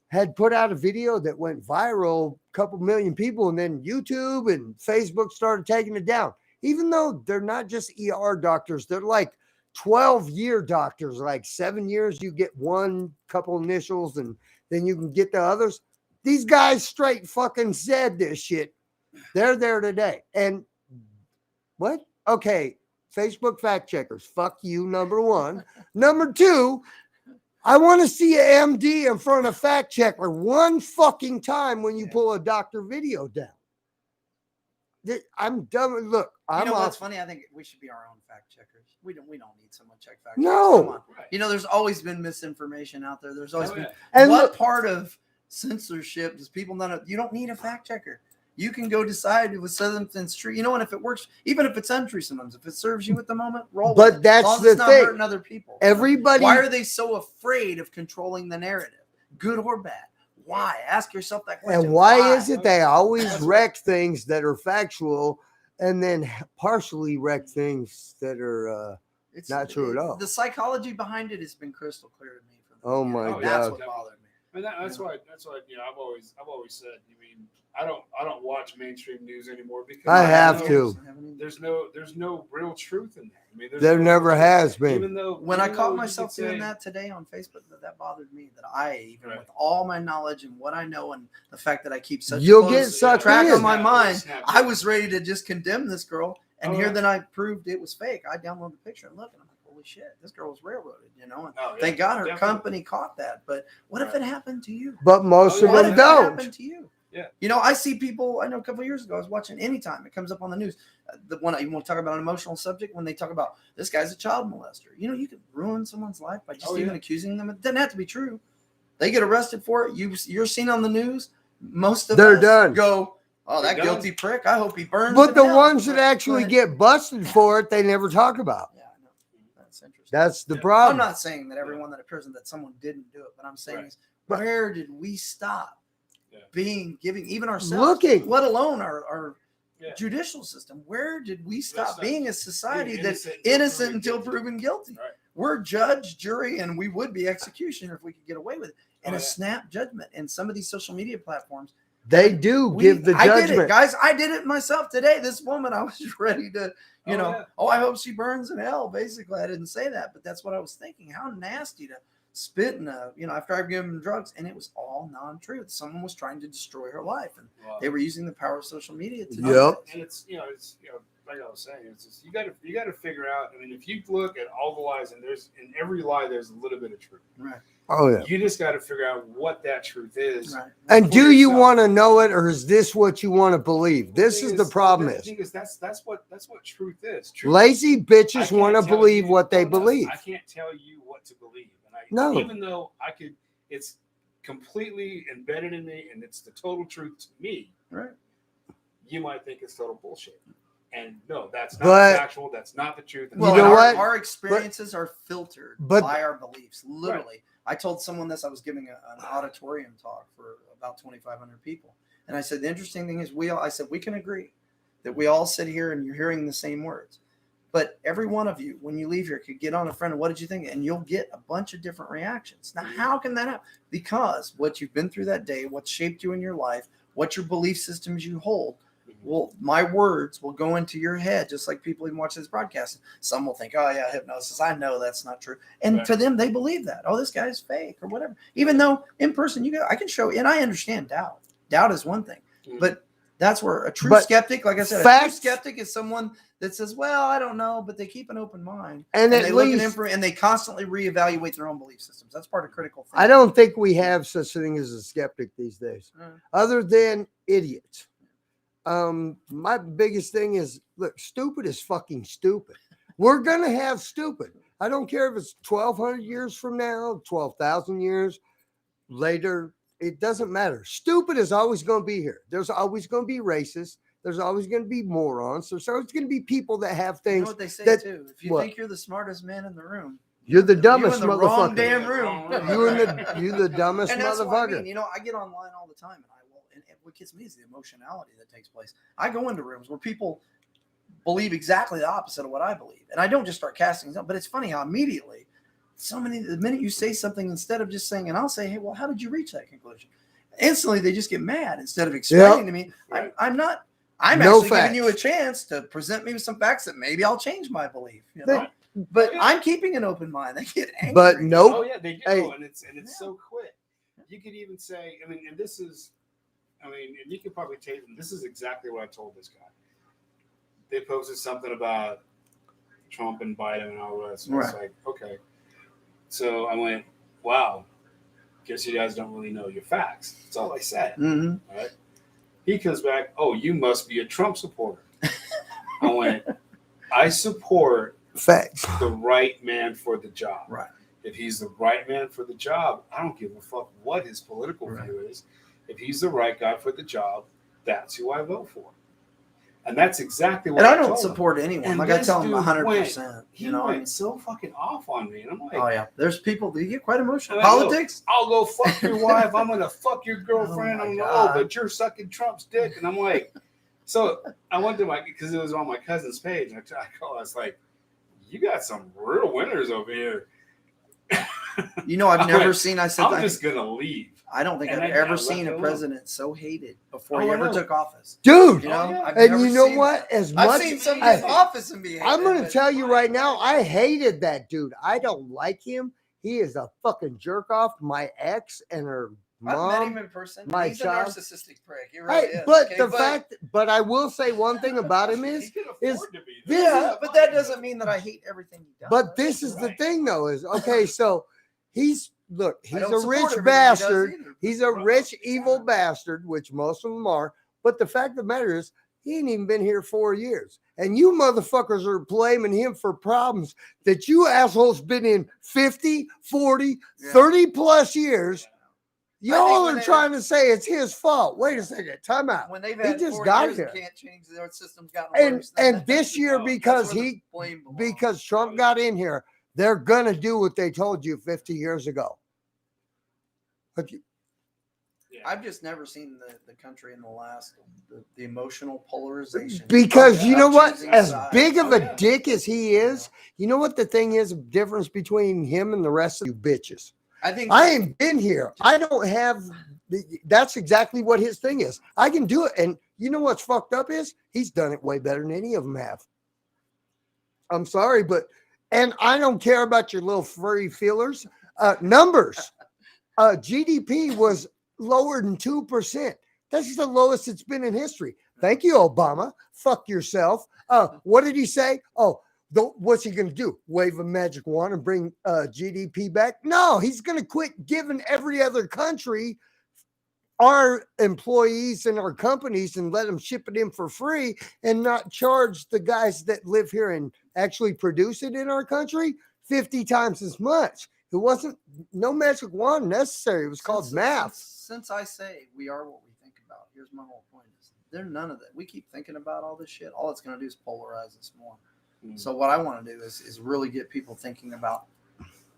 Speaker 3: had put out a video that went viral, a couple million people, and then YouTube and Facebook started taking it down. Even though they're not just ER doctors, they're like 12-year doctors, like 7 years, you get one couple initials and then you can get the others. These guys straight fucking said this shit. They're there today. And what? Okay. Facebook fact checkers. Fuck you, number 1. Number 2, I want to see an MD in front of fact checker one fucking time when you pull a doctor video down. I'm done. Look, I'm
Speaker 8: what's
Speaker 3: off.
Speaker 8: funny? I think we should be our own fact checkers. We don't need someone to check fact.
Speaker 3: No.
Speaker 8: Come on.
Speaker 2: Right.
Speaker 8: There's always been misinformation out there. There's always
Speaker 2: Oh,
Speaker 8: been.
Speaker 2: yeah.
Speaker 3: And
Speaker 8: What
Speaker 3: look,
Speaker 8: part of censorship does people not? You don't need a fact checker. You can go decide if something's true. And if it works, even if it's untrue, sometimes if it serves you at the moment, roll.
Speaker 3: But
Speaker 8: with it.
Speaker 3: that's
Speaker 8: As long as
Speaker 3: the
Speaker 8: it's not
Speaker 3: thing.
Speaker 8: hurting other people.
Speaker 3: everybody.
Speaker 8: Why are they so afraid of controlling the narrative, good or bad? Why? Ask yourself that question.
Speaker 3: And why is it they always wreck things that are factual and then partially wreck things that are
Speaker 8: It's
Speaker 3: not true at all?
Speaker 8: The psychology behind it has been crystal clear to me. From the
Speaker 3: Oh
Speaker 8: beginning.
Speaker 3: my
Speaker 8: That's
Speaker 3: God.
Speaker 8: what bothered me.
Speaker 2: And that's why I've always said. I don't watch mainstream news anymore because
Speaker 3: I have
Speaker 2: know
Speaker 3: to.
Speaker 2: There's no real truth in there.
Speaker 3: There never has been.
Speaker 2: Even though
Speaker 8: When I
Speaker 2: even though
Speaker 8: caught
Speaker 2: you
Speaker 8: myself
Speaker 2: could
Speaker 8: doing
Speaker 2: say-
Speaker 8: that today on Facebook, that bothered me. That I, even
Speaker 2: Right.
Speaker 8: with all my knowledge and what I know, and the fact that I keep such
Speaker 3: You'll
Speaker 8: close
Speaker 3: get sucked
Speaker 8: track
Speaker 3: in.
Speaker 8: on my mind,
Speaker 2: Snap.
Speaker 8: I was ready to just condemn this girl. And
Speaker 2: Oh,
Speaker 8: here
Speaker 2: yeah.
Speaker 8: that I proved it was fake, I downloaded the picture and look, and I'm like, holy shit, this girl was railroaded, And
Speaker 2: Oh, yeah,
Speaker 8: thank God her
Speaker 2: definitely.
Speaker 8: company caught that. But what if
Speaker 2: Right.
Speaker 8: it happened to you?
Speaker 3: But most
Speaker 2: Oh,
Speaker 3: of
Speaker 2: yeah.
Speaker 8: What
Speaker 3: them
Speaker 8: if it
Speaker 3: don't.
Speaker 8: happened to you?
Speaker 2: Yeah.
Speaker 8: I see people. I know a couple of years ago, I was watching Anytime. It comes up on the news. The one you want to talk about an emotional subject when they talk about this guy's a child molester. You could ruin someone's life by just
Speaker 2: Oh,
Speaker 8: even
Speaker 2: yeah.
Speaker 8: accusing them. It doesn't have to be true. They get arrested for it. You're seen on the news. Most of
Speaker 3: They're
Speaker 8: us
Speaker 3: done.
Speaker 8: go, oh,
Speaker 2: They're
Speaker 8: that
Speaker 2: done.
Speaker 8: guilty prick. I hope he burns.
Speaker 3: But
Speaker 8: in
Speaker 3: the
Speaker 8: hell."
Speaker 3: ones that
Speaker 8: But-
Speaker 3: actually
Speaker 8: but-
Speaker 3: get busted for it, they never talk about.
Speaker 8: Yeah, I know. That's interesting.
Speaker 3: That's the
Speaker 2: Yeah.
Speaker 3: problem.
Speaker 8: I'm not saying that everyone that appears that someone didn't do it, but I'm saying
Speaker 2: Right.
Speaker 8: is where did we stop
Speaker 2: Yeah.
Speaker 8: giving even ourselves,
Speaker 3: Looking.
Speaker 8: let alone our
Speaker 2: Yeah.
Speaker 8: judicial system? Where did we stop
Speaker 2: stop
Speaker 8: being a society
Speaker 2: being
Speaker 8: that's
Speaker 2: innocent
Speaker 8: innocent
Speaker 2: until
Speaker 8: until proven guilty?
Speaker 2: Right.
Speaker 8: We're judge, jury, and we would be executioner if we could get away with it. And
Speaker 2: Oh,
Speaker 8: a
Speaker 2: yeah.
Speaker 8: snap judgment. And some of these social media platforms,
Speaker 3: They do give the
Speaker 8: I did it,
Speaker 3: judgment.
Speaker 8: guys. I did it myself today. This woman, I was ready to,
Speaker 2: Yeah.
Speaker 8: I hope she burns in hell. Basically, I didn't say that, but that's what I was thinking. How nasty to spit in after I've given them drugs, and it was all non-truth. Someone was trying to destroy her life, and
Speaker 2: Wow.
Speaker 8: they were using the power of social media to do
Speaker 3: Yep.
Speaker 8: it.
Speaker 2: And it's like I was saying, it's just you got to figure out. I mean, if you look at all the lies, and there's in every lie, there's a little bit of truth.
Speaker 8: Right.
Speaker 3: Oh yeah.
Speaker 2: You just got to figure out what that truth is.
Speaker 8: Right.
Speaker 3: And
Speaker 2: for
Speaker 3: do you
Speaker 2: yourself.
Speaker 3: want to know it, or is this what you want to believe? This is the problem.
Speaker 2: The
Speaker 3: Is
Speaker 2: thing is that's what truth is. Truth
Speaker 3: lazy
Speaker 2: I
Speaker 3: bitches
Speaker 2: can't
Speaker 3: want to
Speaker 2: tell
Speaker 3: believe
Speaker 2: you-
Speaker 3: what they
Speaker 2: no,
Speaker 3: believe.
Speaker 2: I can't tell you what to believe, and
Speaker 3: No.
Speaker 2: even though I could, it's completely embedded in me, and it's the total truth to me.
Speaker 8: Right.
Speaker 2: You might think it's total bullshit, and no, that's not
Speaker 3: But-
Speaker 2: factual. That's not the truth.
Speaker 8: Well,
Speaker 3: know
Speaker 8: our,
Speaker 3: what?
Speaker 8: our experiences are filtered
Speaker 3: but-
Speaker 8: by our beliefs. Literally, I told someone this. I was giving an auditorium talk for about 2,500 people, and I said the interesting thing is I said we can agree that we all sit here and you're hearing the same words, but every one of you, when you leave here, could get on a friend. What did you think? And you'll get a bunch of different reactions. Now, how can that happen? Because what you've been through that day, what shaped you in your life, what your belief systems you hold. Well, my words will go into your head, just like people even watch this broadcast. Some will think, oh, yeah, hypnosis. I know that's not true. And
Speaker 2: Right.
Speaker 8: to them, they believe that. Oh, this guy's fake or whatever. Even though in person, I can show, and I understand doubt. Doubt is one thing.
Speaker 2: Mhm.
Speaker 8: But that's where a true
Speaker 3: But
Speaker 8: skeptic, like I said, a
Speaker 3: facts-
Speaker 8: true skeptic is someone that says, well, I don't know, but they keep an open mind.
Speaker 3: And
Speaker 8: And
Speaker 3: at
Speaker 8: they look
Speaker 3: least
Speaker 8: at and they constantly reevaluate their own belief systems. That's part of critical thinking.
Speaker 3: I don't think we have such thing as a skeptic these days, other than idiots. My biggest thing is, look, stupid is fucking stupid. We're gonna have stupid. I don't care if it's 1,200 years from now, 12,000 years later. It doesn't matter. Stupid is always going to be here. There's always going to be racists. There's always going to be morons. There's always going to be people that have
Speaker 8: You know
Speaker 3: things.
Speaker 8: what they say
Speaker 3: that-
Speaker 8: too? If you
Speaker 3: what?
Speaker 8: think you're the smartest man in the room,
Speaker 3: You're the dumbest
Speaker 8: you're in the wrong
Speaker 3: motherfucker.
Speaker 8: damn room.
Speaker 3: You're the dumbest
Speaker 8: And that's what I
Speaker 3: motherfucker.
Speaker 8: mean. You know, I get online all the time, and what gets me is the emotionality that takes place. I go into rooms where people believe exactly the opposite of what I believe, and I don't just start casting them. But it's funny how immediately, the minute you say something, instead of just saying, and I'll say, hey, well, how did you reach that conclusion? Instantly, they just get mad instead of explaining to me. I'm not. I'm
Speaker 3: No
Speaker 8: actually
Speaker 3: facts.
Speaker 8: giving you a chance to present me with some facts that maybe I'll change my belief. You know? But I'm keeping an open mind. They get angry.
Speaker 3: But nope.
Speaker 2: Oh yeah, they do,
Speaker 3: Hey.
Speaker 2: and it's so quick. You could even say, I mean, and this is, I mean, and you could probably take them. This is exactly what I told this guy. They posted something about Trump and Biden and all that. So it's like, okay. So I went, wow. Guess you guys don't really know your facts. That's all I said.
Speaker 8: Mm-hmm.
Speaker 2: All right. He comes back, oh, you must be a Trump supporter. I went, I support
Speaker 3: Facts.
Speaker 2: the right man for the job.
Speaker 8: Right.
Speaker 2: If he's the right man for the job, I don't give a fuck what his political view is. If he's the right guy for the job, that's who I vote for. And that's exactly what
Speaker 8: And I
Speaker 2: told
Speaker 8: don't
Speaker 2: him.
Speaker 8: support anyone.
Speaker 2: And
Speaker 8: Like I
Speaker 2: this
Speaker 8: tell them
Speaker 2: dude
Speaker 8: 100%.
Speaker 2: He
Speaker 8: You know,
Speaker 2: went so fucking off on me. And I'm like,
Speaker 8: oh yeah, there's people that get quite emotional.
Speaker 2: I'm like, look,
Speaker 8: Politics.
Speaker 2: I'll go fuck your wife. I'm gonna fuck your girlfriend.
Speaker 8: Oh, my
Speaker 2: I'm
Speaker 8: God.
Speaker 2: but you're sucking Trump's dick. And I'm like, so I went to because it was on my cousin's page. And I called. I was like, you got some real winners over here.
Speaker 8: You know, I've
Speaker 2: I'm
Speaker 8: never
Speaker 2: like,
Speaker 8: seen. I said,
Speaker 2: I'm just gonna leave.
Speaker 8: I don't think
Speaker 2: and
Speaker 8: I've
Speaker 2: I
Speaker 8: ever
Speaker 2: left
Speaker 8: seen
Speaker 2: it
Speaker 8: a
Speaker 2: alone.
Speaker 8: president so hated before he
Speaker 2: Oh, I
Speaker 8: ever
Speaker 2: know.
Speaker 8: took office.
Speaker 3: Dude.
Speaker 8: You know,
Speaker 2: Oh, yeah.
Speaker 8: I've
Speaker 3: And
Speaker 8: never
Speaker 3: you know
Speaker 8: seen
Speaker 3: what?
Speaker 8: that.
Speaker 3: As
Speaker 8: I've
Speaker 3: much
Speaker 8: seen some
Speaker 3: I-
Speaker 8: in office and be hated.
Speaker 3: I'm gonna
Speaker 8: but-
Speaker 3: tell you right now, I hated that dude. I don't like him. He is a fucking jerk off. My ex and her
Speaker 8: I've met him
Speaker 3: mom.
Speaker 8: in person.
Speaker 3: my
Speaker 8: He's
Speaker 3: child-
Speaker 8: a narcissistic prick. He really
Speaker 3: Hey,
Speaker 8: is.
Speaker 3: but
Speaker 8: okay?
Speaker 3: the fact, but I will say one thing about him
Speaker 2: He
Speaker 3: is,
Speaker 2: can
Speaker 3: is
Speaker 2: afford to be.
Speaker 3: this
Speaker 8: yeah, but that doesn't mean that I hate everything he does.
Speaker 3: but this is the
Speaker 2: Right.
Speaker 3: thing though, is okay, so he's
Speaker 8: I
Speaker 3: he's
Speaker 8: don't
Speaker 3: a
Speaker 8: support
Speaker 3: rich
Speaker 8: everything he does
Speaker 3: bastard.
Speaker 8: either.
Speaker 3: He's a rich, evil bastard, which most of them are. But the fact of the matter is, he ain't even been here 4 years. And you motherfuckers are blaming him for problems that you assholes been in 50, 40,
Speaker 8: Yeah.
Speaker 3: 30 plus years. Y'all
Speaker 8: when
Speaker 3: are
Speaker 8: they-
Speaker 3: trying to say it's his fault. Wait a second. Time out.
Speaker 8: When they've
Speaker 3: He
Speaker 8: had
Speaker 3: just
Speaker 8: 4
Speaker 3: got
Speaker 8: years
Speaker 3: here.
Speaker 8: and can't change their system's gotten worse.
Speaker 3: And this year,
Speaker 2: no,
Speaker 3: because
Speaker 8: That's where the
Speaker 3: he
Speaker 8: blame belongs.
Speaker 3: because Trump got in here, they're gonna do what they told you 50 years ago. But you-
Speaker 2: Yeah.
Speaker 8: I've just never seen the country in the last the emotional polarization.
Speaker 3: Because you know
Speaker 8: of
Speaker 3: what?
Speaker 8: choosing
Speaker 3: As
Speaker 8: sides.
Speaker 3: big of
Speaker 2: Oh,
Speaker 3: a
Speaker 2: yeah.
Speaker 3: dick as he is, you know what the thing is? Difference between him and the rest of you bitches.
Speaker 8: I think
Speaker 3: I ain't been here. I don't have. That's exactly what his thing is. I can do it, and you know what's fucked up is he's done it way better than any of them have. I'm sorry, but and I don't care about your little furry feelers. Numbers. GDP was lower than 2%. That's the lowest it's been in history. Thank you, Obama. Fuck yourself. What did he say? Oh, what's he going to do? Wave a magic wand and bring GDP back? No, he's going to quit giving every other country our employees and our companies and let them ship it in for free and not charge the guys that live here and actually produce it in our country 50 times as much. It wasn't no magic wand necessary. It was called math.
Speaker 8: Since I say we are what we think about, here's my whole point: is there's none of that. We keep thinking about all this shit. All it's going to do is polarize us more. So what I want to do is really get people thinking about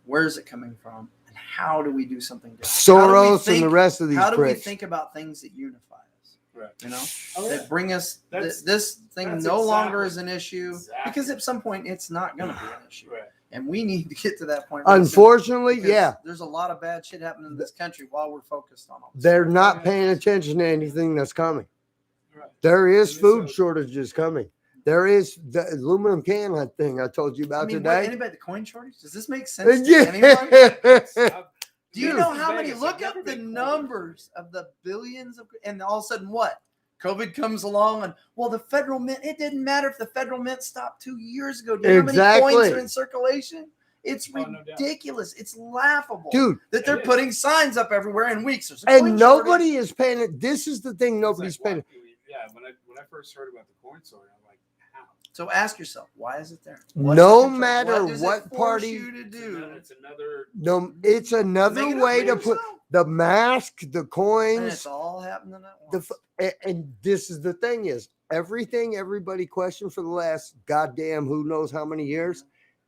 Speaker 8: where is it coming from and how do we do something different.
Speaker 3: Soros and the rest of these
Speaker 8: How do we
Speaker 3: pricks.
Speaker 8: think about things that unify us?
Speaker 2: Right.
Speaker 8: You know,
Speaker 2: Oh, yeah.
Speaker 8: that bring us
Speaker 2: That's-
Speaker 8: this thing
Speaker 2: that's
Speaker 8: no longer
Speaker 2: exactly-
Speaker 8: is an issue
Speaker 2: Exactly.
Speaker 8: because at some point it's not going to be an issue.
Speaker 2: Right.
Speaker 8: And we need to get to that point. really soon,
Speaker 3: Unfortunately,
Speaker 8: because
Speaker 3: yeah,
Speaker 8: there's a lot of bad shit happening in this country while we're focused on all this.
Speaker 3: they're not paying attention to anything that's coming.
Speaker 2: Right.
Speaker 3: There is
Speaker 2: And
Speaker 3: food
Speaker 2: so-
Speaker 3: shortages coming. There is the aluminum can thing I told you about
Speaker 8: I mean,
Speaker 3: today.
Speaker 8: anybody the coin shortage? Does this make sense to anyone?
Speaker 3: Yeah.
Speaker 8: Do you
Speaker 3: Dude.
Speaker 8: know how many?
Speaker 2: Vegas,
Speaker 8: Look
Speaker 2: I've never
Speaker 8: up the
Speaker 2: been
Speaker 8: numbers of the billions of, and all of a sudden, what? COVID comes along, and well, the federal mint. It didn't matter if the federal mint stopped 2 years ago. Do you know how many
Speaker 3: Exactly.
Speaker 8: coins are in circulation? It's
Speaker 2: Oh, no doubt.
Speaker 8: ridiculous. It's laughable,
Speaker 3: Dude,
Speaker 8: that they're
Speaker 2: It is.
Speaker 8: putting signs up everywhere in weeks. There's a coin
Speaker 3: and
Speaker 8: shortage.
Speaker 3: nobody is paying it. This is the thing
Speaker 2: It's
Speaker 3: nobody's
Speaker 2: like,
Speaker 3: paying.
Speaker 2: why- yeah, when I first heard about the coin story, I'm like, how?
Speaker 8: So ask yourself, why is it there?
Speaker 3: No
Speaker 8: What's the control?
Speaker 3: matter
Speaker 8: does it
Speaker 3: what
Speaker 8: force
Speaker 3: party-
Speaker 8: you to do.
Speaker 2: It's another.
Speaker 3: No, it's another
Speaker 8: Make it up
Speaker 3: way
Speaker 8: for
Speaker 3: to put
Speaker 8: yourself.
Speaker 3: the mask, the
Speaker 8: And
Speaker 3: coins,
Speaker 8: it's all happening at
Speaker 3: the
Speaker 8: once.
Speaker 3: and this is the thing is everything everybody questioned for the last goddamn who knows how many years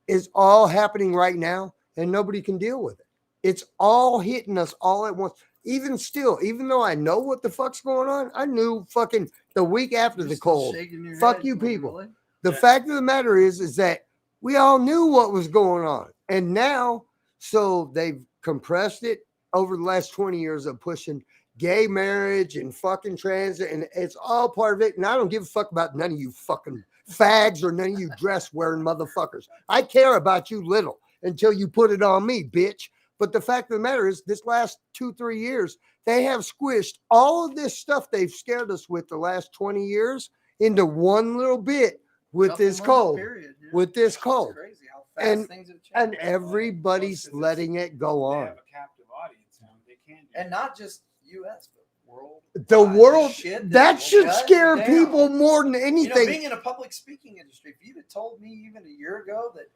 Speaker 3: is all happening right now and nobody can deal with it. It's all hitting us all at once. Even still, even though I know what the fuck's going on, I knew fucking the week after
Speaker 8: You're
Speaker 3: the
Speaker 8: still
Speaker 3: cold.
Speaker 8: shaking your
Speaker 3: Fuck
Speaker 8: head,
Speaker 3: you
Speaker 8: going,
Speaker 3: people.
Speaker 8: really?
Speaker 3: The
Speaker 2: Yeah.
Speaker 3: fact of the matter is that we all knew what was going on. And now, so they've compressed it over the last 20 years of pushing gay marriage and fucking trans, and it's all part of it. And I don't give a fuck about none of you fucking fags or none of you dress wearing motherfuckers. I care about you little until you put it on me, bitch. But the fact of the matter is, this last 2-3 years, they have squished all of this stuff they've scared us with the last 20 years into one little bit with
Speaker 8: Couple
Speaker 3: this
Speaker 8: months
Speaker 3: cold.
Speaker 8: period, yeah.
Speaker 3: with this
Speaker 8: It's
Speaker 3: cold.
Speaker 8: crazy how fast
Speaker 3: And-
Speaker 8: things have changed.
Speaker 3: And everybody's
Speaker 2: Well,
Speaker 3: letting it go
Speaker 2: They
Speaker 3: on.
Speaker 2: have a captive audience now. They can do
Speaker 8: And
Speaker 2: it.
Speaker 8: not just U.S. but world.
Speaker 3: The world,
Speaker 8: shit
Speaker 3: that
Speaker 8: will
Speaker 3: should
Speaker 8: shut
Speaker 3: scare
Speaker 8: down.
Speaker 3: people more than
Speaker 8: You know,
Speaker 3: anything.
Speaker 8: being in a public speaking industry, if you'd have told me even a year ago that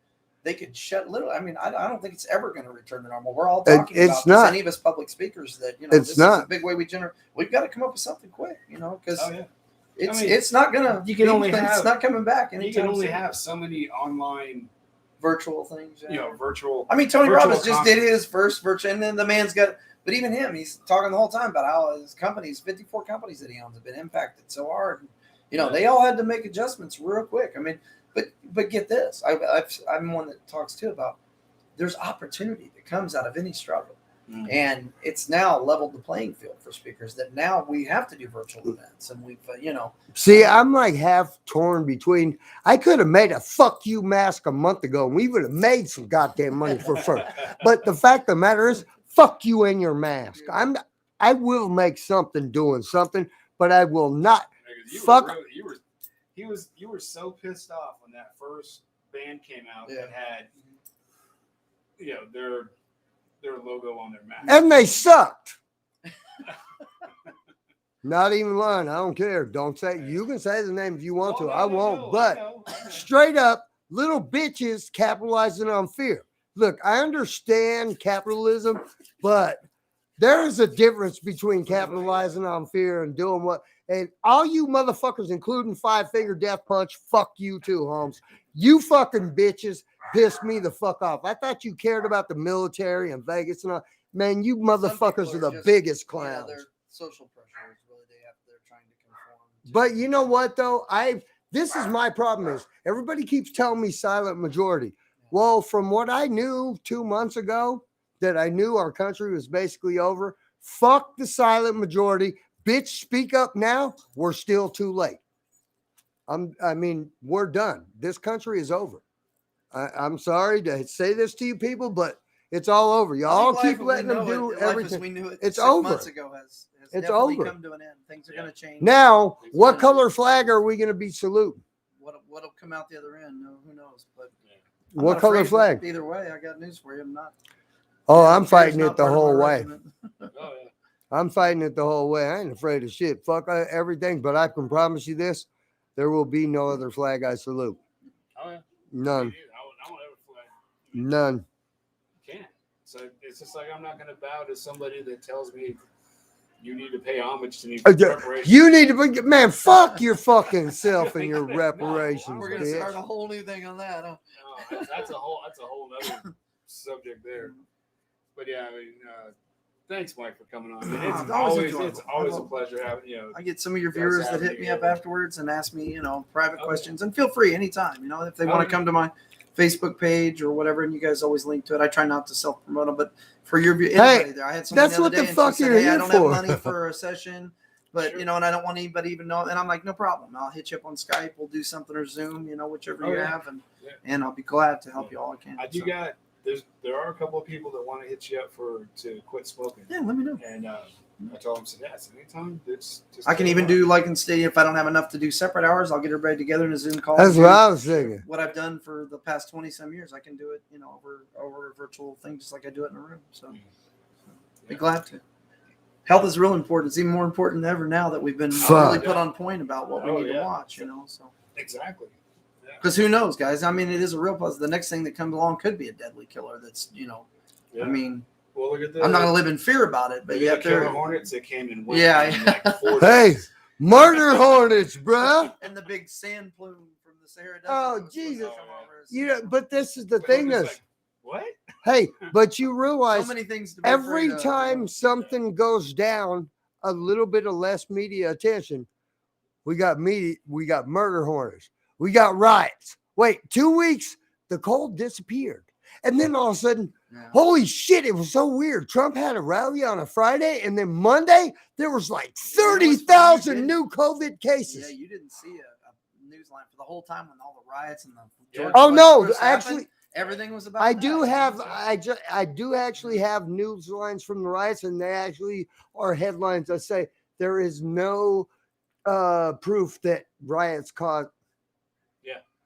Speaker 8: they could shut little, I mean, I don't think it's ever going to return to normal. We're all talking
Speaker 3: It's
Speaker 8: about
Speaker 3: not.
Speaker 8: this, any of us public speakers that, you know,
Speaker 3: It's
Speaker 8: this is
Speaker 3: not.
Speaker 8: a big way we generate. We've got to come up with something quick, you know, because
Speaker 2: Oh yeah.
Speaker 8: it's
Speaker 2: I mean,
Speaker 8: it's not gonna.
Speaker 2: you can only
Speaker 8: it's
Speaker 2: have-
Speaker 8: not coming back.
Speaker 2: You
Speaker 8: Anytime
Speaker 2: can only
Speaker 8: soon.
Speaker 2: have so many online,
Speaker 8: virtual things. Yeah.
Speaker 2: you know, virtual.
Speaker 8: I mean, Tony
Speaker 2: virtual
Speaker 8: Robbins just did
Speaker 2: conference.
Speaker 8: his first virtual, and then the man's got. But even him, he's talking the whole time about how his companies, 54 companies that he owns, have been impacted so hard. You know,
Speaker 2: Yeah.
Speaker 8: they all had to make adjustments real quick. I mean, but get this, I'm one that talks too about there's opportunity that comes out of any struggle, and it's now leveled the playing field for speakers. That now we have to do virtual events, and we've you know.
Speaker 3: See, I'm like half torn between. I could have made a fuck you mask a month ago and we would have made some goddamn money for fur. But the fact of the matter is, fuck you and your mask. I will make something doing something, but I will not.
Speaker 2: You
Speaker 3: Fuck.
Speaker 2: Were really, you were so pissed off when that first band came out that had, you know, their logo on their mask.
Speaker 3: And they sucked. Not even lying. I don't care. Don't say. You can say the name if you want to.
Speaker 2: Oh, no,
Speaker 3: I
Speaker 2: no,
Speaker 3: won't.
Speaker 2: no,
Speaker 3: But
Speaker 2: I know.
Speaker 3: straight up, little bitches capitalizing on fear. Look, I understand capitalism, but there is a difference between capitalizing on fear and doing what. And all you motherfuckers, including Five Finger Death Punch, fuck you too, Holmes. You fucking bitches pissed me the fuck off. I thought you cared about the military and Vegas and all. Man, you motherfuckers are the biggest clowns.
Speaker 8: Their social pressure is really they're trying to conform.
Speaker 3: But you know what though? This is my problem is everybody keeps telling me silent majority. Well, from what I knew 2 months ago, that I knew our country was basically over. Fuck the majority. Bitch, speak up now. We're still too late. I mean, we're done. This country is over. I'm sorry to say this to you people, but It's all over. Y'all
Speaker 8: Life
Speaker 3: keep
Speaker 8: as we
Speaker 3: letting them
Speaker 8: know
Speaker 3: do
Speaker 8: it, life as
Speaker 3: everything.
Speaker 8: we knew it
Speaker 3: It's
Speaker 8: 6
Speaker 3: over.
Speaker 8: months ago has
Speaker 3: It's
Speaker 8: definitely
Speaker 3: over.
Speaker 8: come to an end. Things are
Speaker 2: Yeah.
Speaker 8: going to change.
Speaker 3: Now, what
Speaker 8: Yeah.
Speaker 3: color flag are we going to be saluting?
Speaker 8: What'll come out the other end? No, who knows? But I'm
Speaker 3: What
Speaker 8: not
Speaker 3: color
Speaker 8: afraid of it
Speaker 3: flag?
Speaker 8: Either way, I got news for you. I'm not.
Speaker 3: Oh,
Speaker 8: Yeah,
Speaker 3: I'm
Speaker 8: fear's
Speaker 3: fighting
Speaker 8: not
Speaker 3: it the
Speaker 8: part of my
Speaker 3: whole way.
Speaker 8: regiment.
Speaker 2: Oh yeah.
Speaker 3: I'm fighting it the whole way. I ain't afraid of shit. Fuck everything. But I can promise you this: there will be no other flag I salute.
Speaker 2: Oh yeah.
Speaker 3: None.
Speaker 2: Me neither. I won't ever flag.
Speaker 3: None.
Speaker 2: Can't. So it's just like I'm not going to bow to somebody that tells me you need to pay homage to me for reparations.
Speaker 3: You need to be, man. Fuck your fucking self and your reparations,
Speaker 8: We're gonna
Speaker 3: bitch.
Speaker 8: start a whole new thing on that. Huh?
Speaker 2: No, that's a whole other subject there. But yeah, I mean, thanks, Mike, for coming on. It's
Speaker 8: It's always
Speaker 2: always
Speaker 8: enjoyable.
Speaker 2: it's always a pleasure having you.
Speaker 8: I get some of your
Speaker 2: You guys
Speaker 8: viewers that
Speaker 2: have
Speaker 8: hit
Speaker 2: me
Speaker 8: me up
Speaker 2: over.
Speaker 8: afterwards and ask me, private
Speaker 2: Okay.
Speaker 8: questions. And feel free anytime, if they want
Speaker 2: Okay.
Speaker 8: to come to my Facebook page or whatever, and you guys always link to it. I try not to self promote them, but for your anybody there, I had someone
Speaker 3: that's
Speaker 8: the other
Speaker 3: what
Speaker 8: day
Speaker 3: the
Speaker 8: and
Speaker 3: fuck
Speaker 8: she said,
Speaker 3: you're
Speaker 8: "Hey, I
Speaker 3: here
Speaker 8: don't
Speaker 3: for."
Speaker 8: have money for a session, but
Speaker 2: Sure.
Speaker 8: and I don't want anybody even know." And I'm like, "No problem. I'll hit you up on Skype. We'll do something or Zoom, whichever
Speaker 2: Oh,
Speaker 8: you
Speaker 2: yeah.
Speaker 8: have, and
Speaker 2: Yeah.
Speaker 8: and I'll be glad to help you all I can."
Speaker 2: I do
Speaker 8: So,
Speaker 2: got there are a couple of people that want to hit you up to quit smoking,
Speaker 8: yeah, let me know.
Speaker 2: and I told them, said, yes, anytime. It's just
Speaker 8: I can even do like instead if I don't have enough to do separate hours, I'll get everybody together in a Zoom call.
Speaker 3: That's
Speaker 8: and
Speaker 3: what
Speaker 8: do
Speaker 3: I was thinking.
Speaker 8: what I've done for the past 20 some years. I can do it, over a virtual thing, just like I do it in a room. So be glad to. Health is real important. It's even more important than ever now that we've been
Speaker 3: Fuck.
Speaker 8: really put on point about what we
Speaker 2: Oh,
Speaker 8: need to
Speaker 2: yeah.
Speaker 8: watch, so.
Speaker 2: Exactly. Yeah.
Speaker 8: Because who knows, guys? I mean, it is a real puzzle. The next thing that comes along could be a deadly killer. That's,
Speaker 2: Yeah.
Speaker 8: I mean,
Speaker 2: well, look at the.
Speaker 8: I'm not going to live in fear about it, but
Speaker 2: look at
Speaker 8: yet
Speaker 2: the killer
Speaker 8: there.
Speaker 2: hornets that came and went.
Speaker 8: Yeah,
Speaker 2: in
Speaker 8: yeah.
Speaker 2: like 4
Speaker 3: Hey,
Speaker 2: days.
Speaker 3: murder hornets, bruh.
Speaker 8: And the big sand plume from the Sahara Desert.
Speaker 3: Oh,
Speaker 8: was supposed to
Speaker 3: Jesus.
Speaker 8: come over us.
Speaker 3: You know, but this is the
Speaker 2: But
Speaker 3: thing
Speaker 2: I'm
Speaker 3: is,
Speaker 2: just like, what?
Speaker 3: hey, but you
Speaker 8: So
Speaker 3: realize
Speaker 8: many things to be
Speaker 3: every
Speaker 8: afraid of,
Speaker 3: time something goes down, a little bit of less media attention, we got murder hornets, we got riots. Wait, 2 weeks, the cold disappeared. And then all of a sudden,
Speaker 8: Yeah.
Speaker 3: holy shit, it was so weird. Trump had a rally on a Friday, and then Monday, there was like 30,000 new COVID cases.
Speaker 8: Yeah, you didn't see a news line for the whole time when all the riots and the
Speaker 2: Yeah.
Speaker 8: George
Speaker 3: Oh,
Speaker 8: Bush
Speaker 3: no,
Speaker 8: first
Speaker 3: actually,
Speaker 8: happened, everything was about.
Speaker 3: I
Speaker 8: that.
Speaker 3: do have I do actually have news lines from the riots, and they actually are headlines that say there is no proof that riots caused.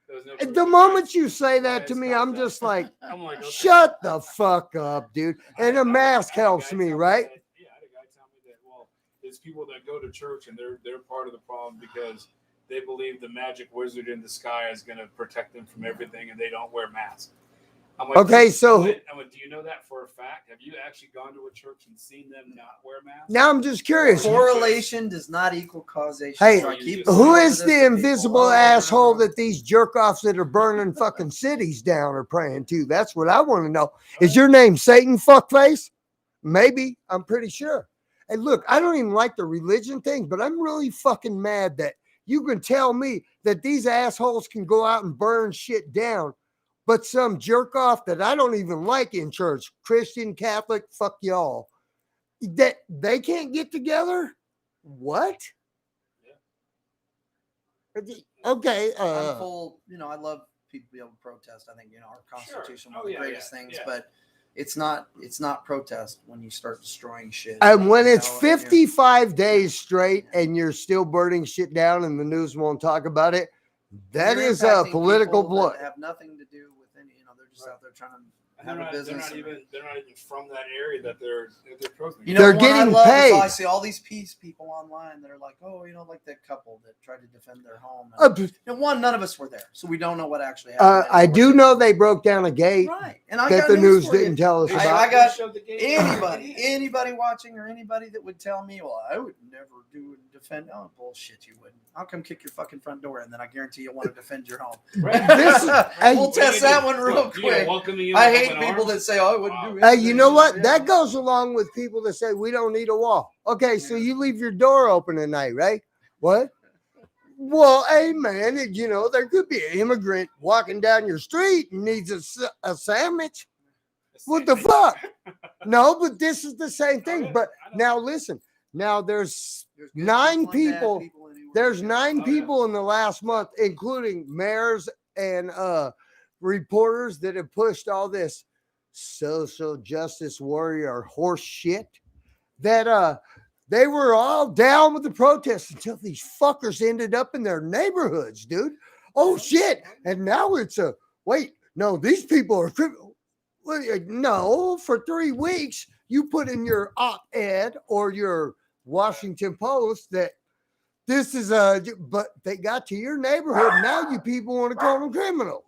Speaker 2: There was no
Speaker 3: At
Speaker 2: proof
Speaker 3: the
Speaker 2: that
Speaker 3: moment you say that
Speaker 2: riots
Speaker 3: to me,
Speaker 2: caused
Speaker 3: I'm
Speaker 2: that.
Speaker 3: just like,
Speaker 2: I'm like, okay.
Speaker 3: shut the fuck up, dude. And a mask
Speaker 2: I had a
Speaker 3: helps
Speaker 2: guy
Speaker 3: me,
Speaker 2: tell
Speaker 3: right?
Speaker 2: that- yeah, I had a guy tell me that. Well, it's people that go to church and they're part of the problem because they believe the magic wizard in the sky is going to protect them from everything, and they don't wear masks. I'm like,
Speaker 3: Okay, so-
Speaker 2: I'm like, do you know that for a fact? Have you actually gone to a church and seen them not wear masks?
Speaker 3: Now I'm just curious.
Speaker 8: Correlation does not equal causation.
Speaker 3: Hey,
Speaker 8: So I keep
Speaker 3: Who
Speaker 8: going
Speaker 3: is
Speaker 8: over this
Speaker 3: the
Speaker 8: to people
Speaker 3: invisible
Speaker 8: over and over and
Speaker 3: asshole
Speaker 8: over.
Speaker 3: that these jerk offs that are burning fucking cities down are praying to? That's what I want to know. Is your name Satan, fuckface? Maybe. I'm pretty sure. And look, I don't even like the religion thing, but I'm really fucking mad that you can tell me that these assholes can go out and burn shit down, but some jerk off that I don't even like in church, Christian, Catholic, fuck y'all, that they can't get together? What? Okay.
Speaker 8: I'm full. I love people be able to protest. I think our Constitution,
Speaker 2: Oh,
Speaker 8: one of the
Speaker 2: yeah,
Speaker 8: greatest
Speaker 2: yeah,
Speaker 8: things.
Speaker 2: yeah.
Speaker 8: But it's not protest when you start destroying shit.
Speaker 3: And when
Speaker 8: you
Speaker 3: it's
Speaker 8: know, and you're-
Speaker 3: 55 days straight and you're still burning shit down and the news won't talk about it, that
Speaker 8: you're
Speaker 3: is a
Speaker 8: impacting
Speaker 3: political
Speaker 8: people
Speaker 3: blood.
Speaker 8: that have nothing to do with any. They're just out there trying to
Speaker 2: And
Speaker 8: have a business.
Speaker 2: they're not even from that area that they're protesting.
Speaker 3: They're
Speaker 8: What I
Speaker 3: getting
Speaker 8: love is
Speaker 3: paid.
Speaker 8: I see all these peace people online that are like, like that couple that tried to defend their home. And, none of us were there, so we don't know what actually happened.
Speaker 3: I do know they broke down a gate
Speaker 8: Right, and I
Speaker 3: that
Speaker 8: got
Speaker 3: the news
Speaker 8: for you.
Speaker 3: didn't tell us
Speaker 2: They
Speaker 3: about.
Speaker 8: I got
Speaker 2: showed the gate.
Speaker 8: anybody watching or anybody that would tell me, well, I would never do and defend. Oh, bullshit, you wouldn't. I'll come kick your fucking front door, and then I guarantee you'll want to defend your home.
Speaker 2: Right.
Speaker 3: This is- hey,
Speaker 8: We'll test that one real
Speaker 2: Look,
Speaker 8: quick.
Speaker 2: welcoming you
Speaker 8: I
Speaker 2: with
Speaker 8: hate
Speaker 2: open
Speaker 8: people
Speaker 2: arms.
Speaker 8: that say, "Oh, I wouldn't
Speaker 2: Wow.
Speaker 8: do it."
Speaker 3: Hey, you know what? That goes along with people that say we don't need a wall. Okay, so
Speaker 8: Yeah.
Speaker 3: you leave your door open at night, right? What? Well, hey, man, there could be an immigrant walking down your street and needs a sandwich. What the fuck? No, but this is the same thing.
Speaker 2: yeah,
Speaker 3: But
Speaker 2: I know.
Speaker 3: now listen. Now there's
Speaker 8: There's good
Speaker 3: 9
Speaker 8: and bad
Speaker 3: people.
Speaker 8: anywhere.
Speaker 3: There's 9
Speaker 2: Oh, yeah.
Speaker 3: people in the last month, including mayors and reporters that have pushed all this. social justice warrior horse shit that they were all down with the protests until these fuckers ended up in their neighborhoods, dude. Oh shit. And now it's wait, no, these people are criminal. No, for 3 weeks you put in your op-ed or your Washington Post that this is but they got to your neighborhood. Now you people want to call them criminal.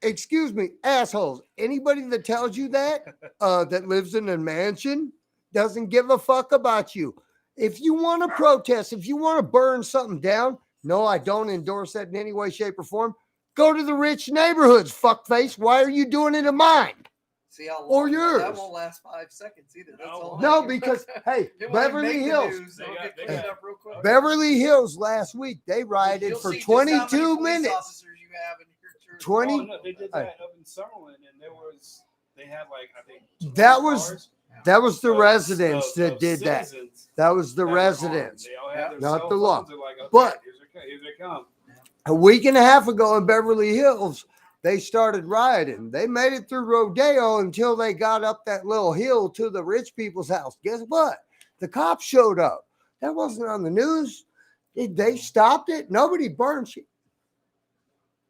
Speaker 3: Excuse me, assholes. Anybody that tells you that that lives in a mansion doesn't give a fuck about you. If you want to protest, if you want to burn something down, no, I don't endorse that in any way, shape, or form. Go to the rich neighborhoods, fuckface. Why are you doing it in mine?
Speaker 8: See how long
Speaker 3: Or yours.
Speaker 8: That won't last 5 seconds either. That's all.
Speaker 3: No, because hey,
Speaker 8: It won't
Speaker 3: Beverly
Speaker 8: make the
Speaker 3: Hills.
Speaker 8: news. It'll get cleaned up real quick.
Speaker 3: Beverly Hills last week, they rioted
Speaker 8: You'll
Speaker 3: for
Speaker 8: see just how many
Speaker 3: 22
Speaker 8: police
Speaker 3: minutes.
Speaker 8: officers you have in your church.
Speaker 3: 20
Speaker 2: Oh, no, they did that up in Summerlin, and they had like I think
Speaker 3: That
Speaker 2: 20
Speaker 3: was-
Speaker 2: cars
Speaker 3: That was the
Speaker 2: of-
Speaker 3: residents
Speaker 2: of-
Speaker 3: that
Speaker 2: of
Speaker 3: did that.
Speaker 2: citizens
Speaker 3: That was the
Speaker 2: that were armed.
Speaker 3: residents.
Speaker 2: They all had their
Speaker 3: Not
Speaker 2: cell
Speaker 3: the law.
Speaker 2: phones. They're like, okay,
Speaker 3: But-
Speaker 2: here they come.
Speaker 3: A week and a half ago in Beverly Hills, they started rioting. They made it through Rodeo until they got up that little hill to the rich people's house. Guess what? The cops showed up. That wasn't on the news. They stopped it. Nobody burned shit.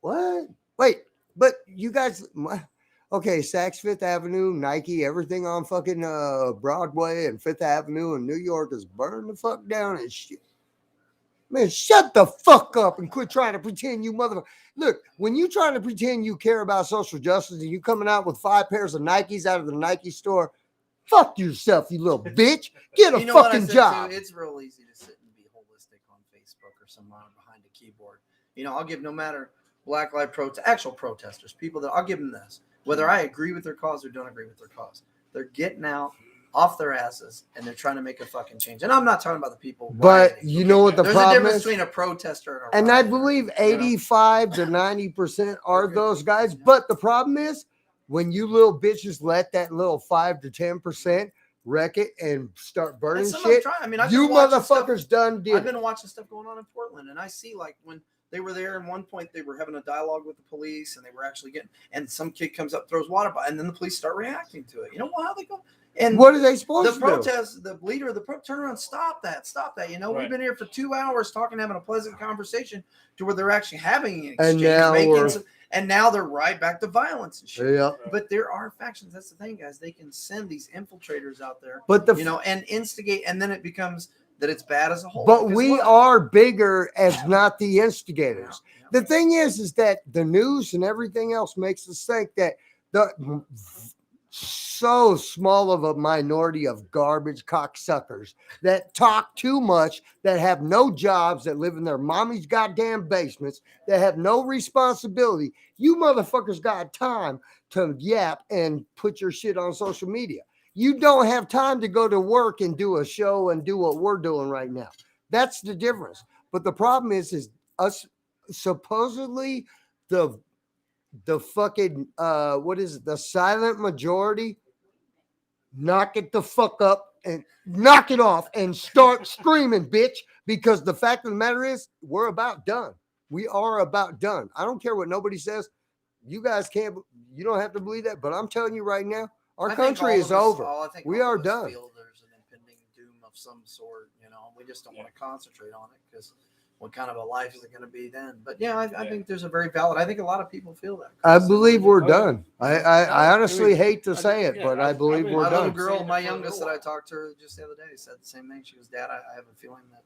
Speaker 3: What? Wait, but you guys, okay, Saks Fifth Avenue, Nike, everything on fucking Broadway and Fifth Avenue in New York is burned the fuck down and shit. Man, shut the fuck up and quit trying to pretend you motherfucker. Look, when you trying to pretend you care about social justice and you coming out with 5 pairs of Nikes out of the Nike store, fuck yourself, you little bitch. Get a
Speaker 8: You know what I
Speaker 3: fucking
Speaker 8: said,
Speaker 3: job.
Speaker 8: too? It's real easy to sit and be holistic on Facebook or somewhere behind a keyboard. You know, I'll give no matter Black Lives actual protesters, people that I'll give them this, whether I agree with their cause or don't agree with their cause. They're getting out off their asses and they're trying to make a fucking change. And I'm not talking about the people.
Speaker 3: But
Speaker 8: rioting.
Speaker 3: you know what the
Speaker 8: There's a
Speaker 3: problem
Speaker 8: difference
Speaker 3: is?
Speaker 8: between a protester and a
Speaker 3: And I
Speaker 8: rioter,
Speaker 3: believe
Speaker 8: you know?
Speaker 3: 85 to 90% are those guys. But the problem is when you little bitches let that little 5 to 10% wreck it and start
Speaker 8: And
Speaker 3: burning
Speaker 8: some of them
Speaker 3: shit,
Speaker 8: try. I mean, I've
Speaker 3: you
Speaker 8: been watching stuff-
Speaker 3: motherfuckers done did
Speaker 8: I've
Speaker 3: it.
Speaker 8: been watching stuff going on in Portland, and I see like when they were there, at one point they were having a dialogue with the police, and they were actually getting, and some kid comes up, throws water, and then the police start reacting to it. You know how they go? And
Speaker 3: What are they supposed
Speaker 8: the
Speaker 3: to
Speaker 8: protest, the leader of the turn around, stop that. You know,
Speaker 2: Right.
Speaker 8: we've been here for 2 hours talking, having a pleasant conversation to where they're actually having an
Speaker 3: And
Speaker 8: exchange,
Speaker 3: now we're-
Speaker 8: and now they're right back to violence and shit.
Speaker 3: do? Yeah.
Speaker 8: But there are factions. That's the thing, guys. They can send these infiltrators out there,
Speaker 3: But the
Speaker 8: you know, and instigate, and then it becomes that it's bad as a whole.
Speaker 3: but
Speaker 8: Because
Speaker 3: we
Speaker 8: what?
Speaker 3: are bigger as not the instigators.
Speaker 8: Yeah.
Speaker 3: The thing is that the news and everything else makes us think that the so small of a minority of garbage cocksuckers that talk too much, that have no jobs, that live in their mommy's goddamn basements, that have no responsibility. You motherfuckers got time to yap and put your shit on social media. You don't have time to go to work and do a show and do what we're doing right now. That's the difference. But the problem is us supposedly the fucking what is it, the silent majority, knock it the fuck up and knock it off and start screaming, bitch, because the fact of the matter is we're about done. We are about done. I don't care what nobody says. You guys can't, you don't have to believe that, but I'm telling you right now, our
Speaker 8: I think
Speaker 3: country
Speaker 8: all
Speaker 3: is
Speaker 8: of us-
Speaker 3: over.
Speaker 8: I think
Speaker 3: We
Speaker 8: all
Speaker 3: are
Speaker 8: of us
Speaker 3: done.
Speaker 8: feel there's an impending doom of some sort. You know, we just don't want to concentrate on it because what kind of a life is it going to be then? But yeah, I think there's a very valid. I think a lot of people feel that.
Speaker 3: I believe we're
Speaker 2: Oh,
Speaker 3: done. I honestly hate to
Speaker 2: I
Speaker 3: say
Speaker 2: think-
Speaker 3: it,
Speaker 2: yeah,
Speaker 3: but I believe
Speaker 2: mean,
Speaker 3: we're
Speaker 8: My little
Speaker 3: done.
Speaker 8: girl,
Speaker 2: Saying
Speaker 8: my
Speaker 2: it for a
Speaker 8: youngest that
Speaker 2: little
Speaker 8: I talked to her just the other day, said the same thing. She goes, "Dad, I have a feeling that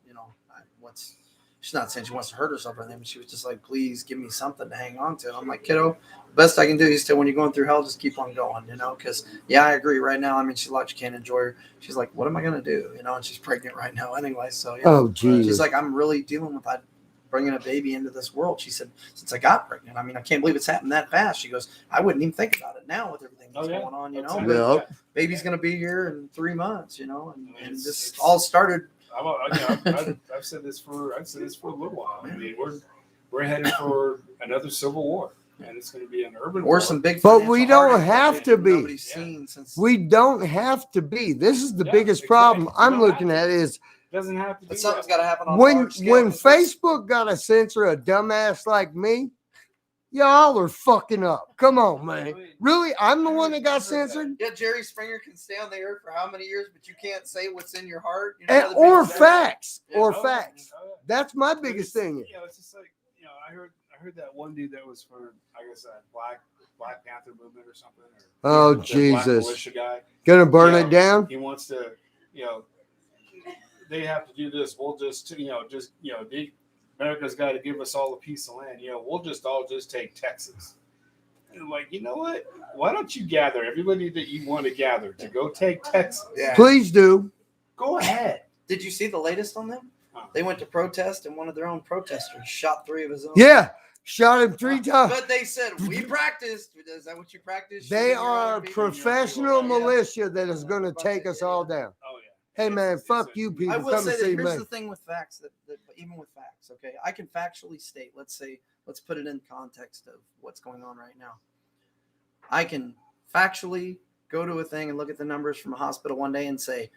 Speaker 8: she's not saying she wants to hurt herself or anything, but she was just like, please give me something to hang on to." I'm like, kiddo, best I can do is to, when you're going through hell, just keep on going, you know, because yeah, I agree right now. I mean, she's like, she can't enjoy her. She's like, what am I going to do? You know, and she's pregnant right now anyway. So, yeah,
Speaker 3: Oh,
Speaker 8: she's
Speaker 3: Jesus.
Speaker 8: like, I'm really dealing with that, bringing a baby into this world. She said, since I got pregnant, I mean, I can't believe it's happened that fast. She goes, I wouldn't even think about it now with everything that's going on, you know,
Speaker 2: Exactly.
Speaker 8: but
Speaker 3: Yep.
Speaker 8: baby's going to be here in 3 months, you know, and this
Speaker 2: It's-
Speaker 8: all started.
Speaker 2: I've said this for a little while. I mean, we're headed for another civil war, and it's going to be an urban
Speaker 8: Or
Speaker 2: war.
Speaker 8: some big,
Speaker 3: But we
Speaker 8: financial
Speaker 3: don't
Speaker 8: hardship
Speaker 3: have
Speaker 8: that
Speaker 3: to be.
Speaker 8: Nobody's
Speaker 2: Yeah.
Speaker 8: seen since.
Speaker 3: We don't have to be. This is the
Speaker 2: Yeah,
Speaker 3: biggest
Speaker 2: exactly.
Speaker 3: problem
Speaker 2: You
Speaker 3: I'm
Speaker 2: don't
Speaker 3: looking
Speaker 2: have
Speaker 3: at is
Speaker 2: doesn't have to be
Speaker 8: but something's
Speaker 2: that
Speaker 8: got to happen on a
Speaker 3: when
Speaker 8: large scale.
Speaker 3: Facebook got to censor a dumbass like me, Y'all are fucking up. Come on, man. Really? I'm the one that got censored?
Speaker 8: Yeah, Jerry Springer can stay on the air for how many years, but you can't say what's in your heart. You
Speaker 3: And,
Speaker 8: the
Speaker 3: or
Speaker 8: biggest-
Speaker 3: facts. Or
Speaker 2: Oh,
Speaker 3: facts.
Speaker 2: oh, yeah.
Speaker 3: That's my
Speaker 2: But
Speaker 3: biggest
Speaker 2: it's-
Speaker 3: thing.
Speaker 2: You know, it's just like, you know, I heard that one dude that was for, I guess, that Black Panther movement or something. Or,
Speaker 3: Oh,
Speaker 2: the Black
Speaker 3: Jesus.
Speaker 2: militia guy.
Speaker 3: Gonna burn
Speaker 2: Yeah.
Speaker 3: it down?
Speaker 2: He wants to, you know, they have to do this. We'll just, America's got to give us all a piece of land. You know, we'll all just take Texas. And I'm like, you know what? Why don't you gather everybody that you want to gather to go take Texas?
Speaker 8: Yeah.
Speaker 3: Please do.
Speaker 2: Go ahead.
Speaker 8: Did you see the latest on them? They went to protest, and one of their own protesters shot 3 of his own.
Speaker 3: Yeah. Shot him 3 times.
Speaker 8: But they said, we practiced. Is that what you practiced?
Speaker 3: They
Speaker 8: Shooting your
Speaker 3: are
Speaker 8: own people?
Speaker 3: professional
Speaker 8: Yeah.
Speaker 3: militia that is going to take us all down.
Speaker 2: Oh, yeah.
Speaker 3: Hey, man,
Speaker 2: It's
Speaker 3: fuck
Speaker 2: a-
Speaker 3: you people.
Speaker 8: I will
Speaker 3: Come
Speaker 8: say
Speaker 3: and
Speaker 8: that
Speaker 3: see
Speaker 8: here's
Speaker 3: me.
Speaker 8: the thing with facts that even with facts, okay, I can factually state. Let's put it in context of what's going on right now. I can factually go to a thing and look at the numbers from a hospital one day and say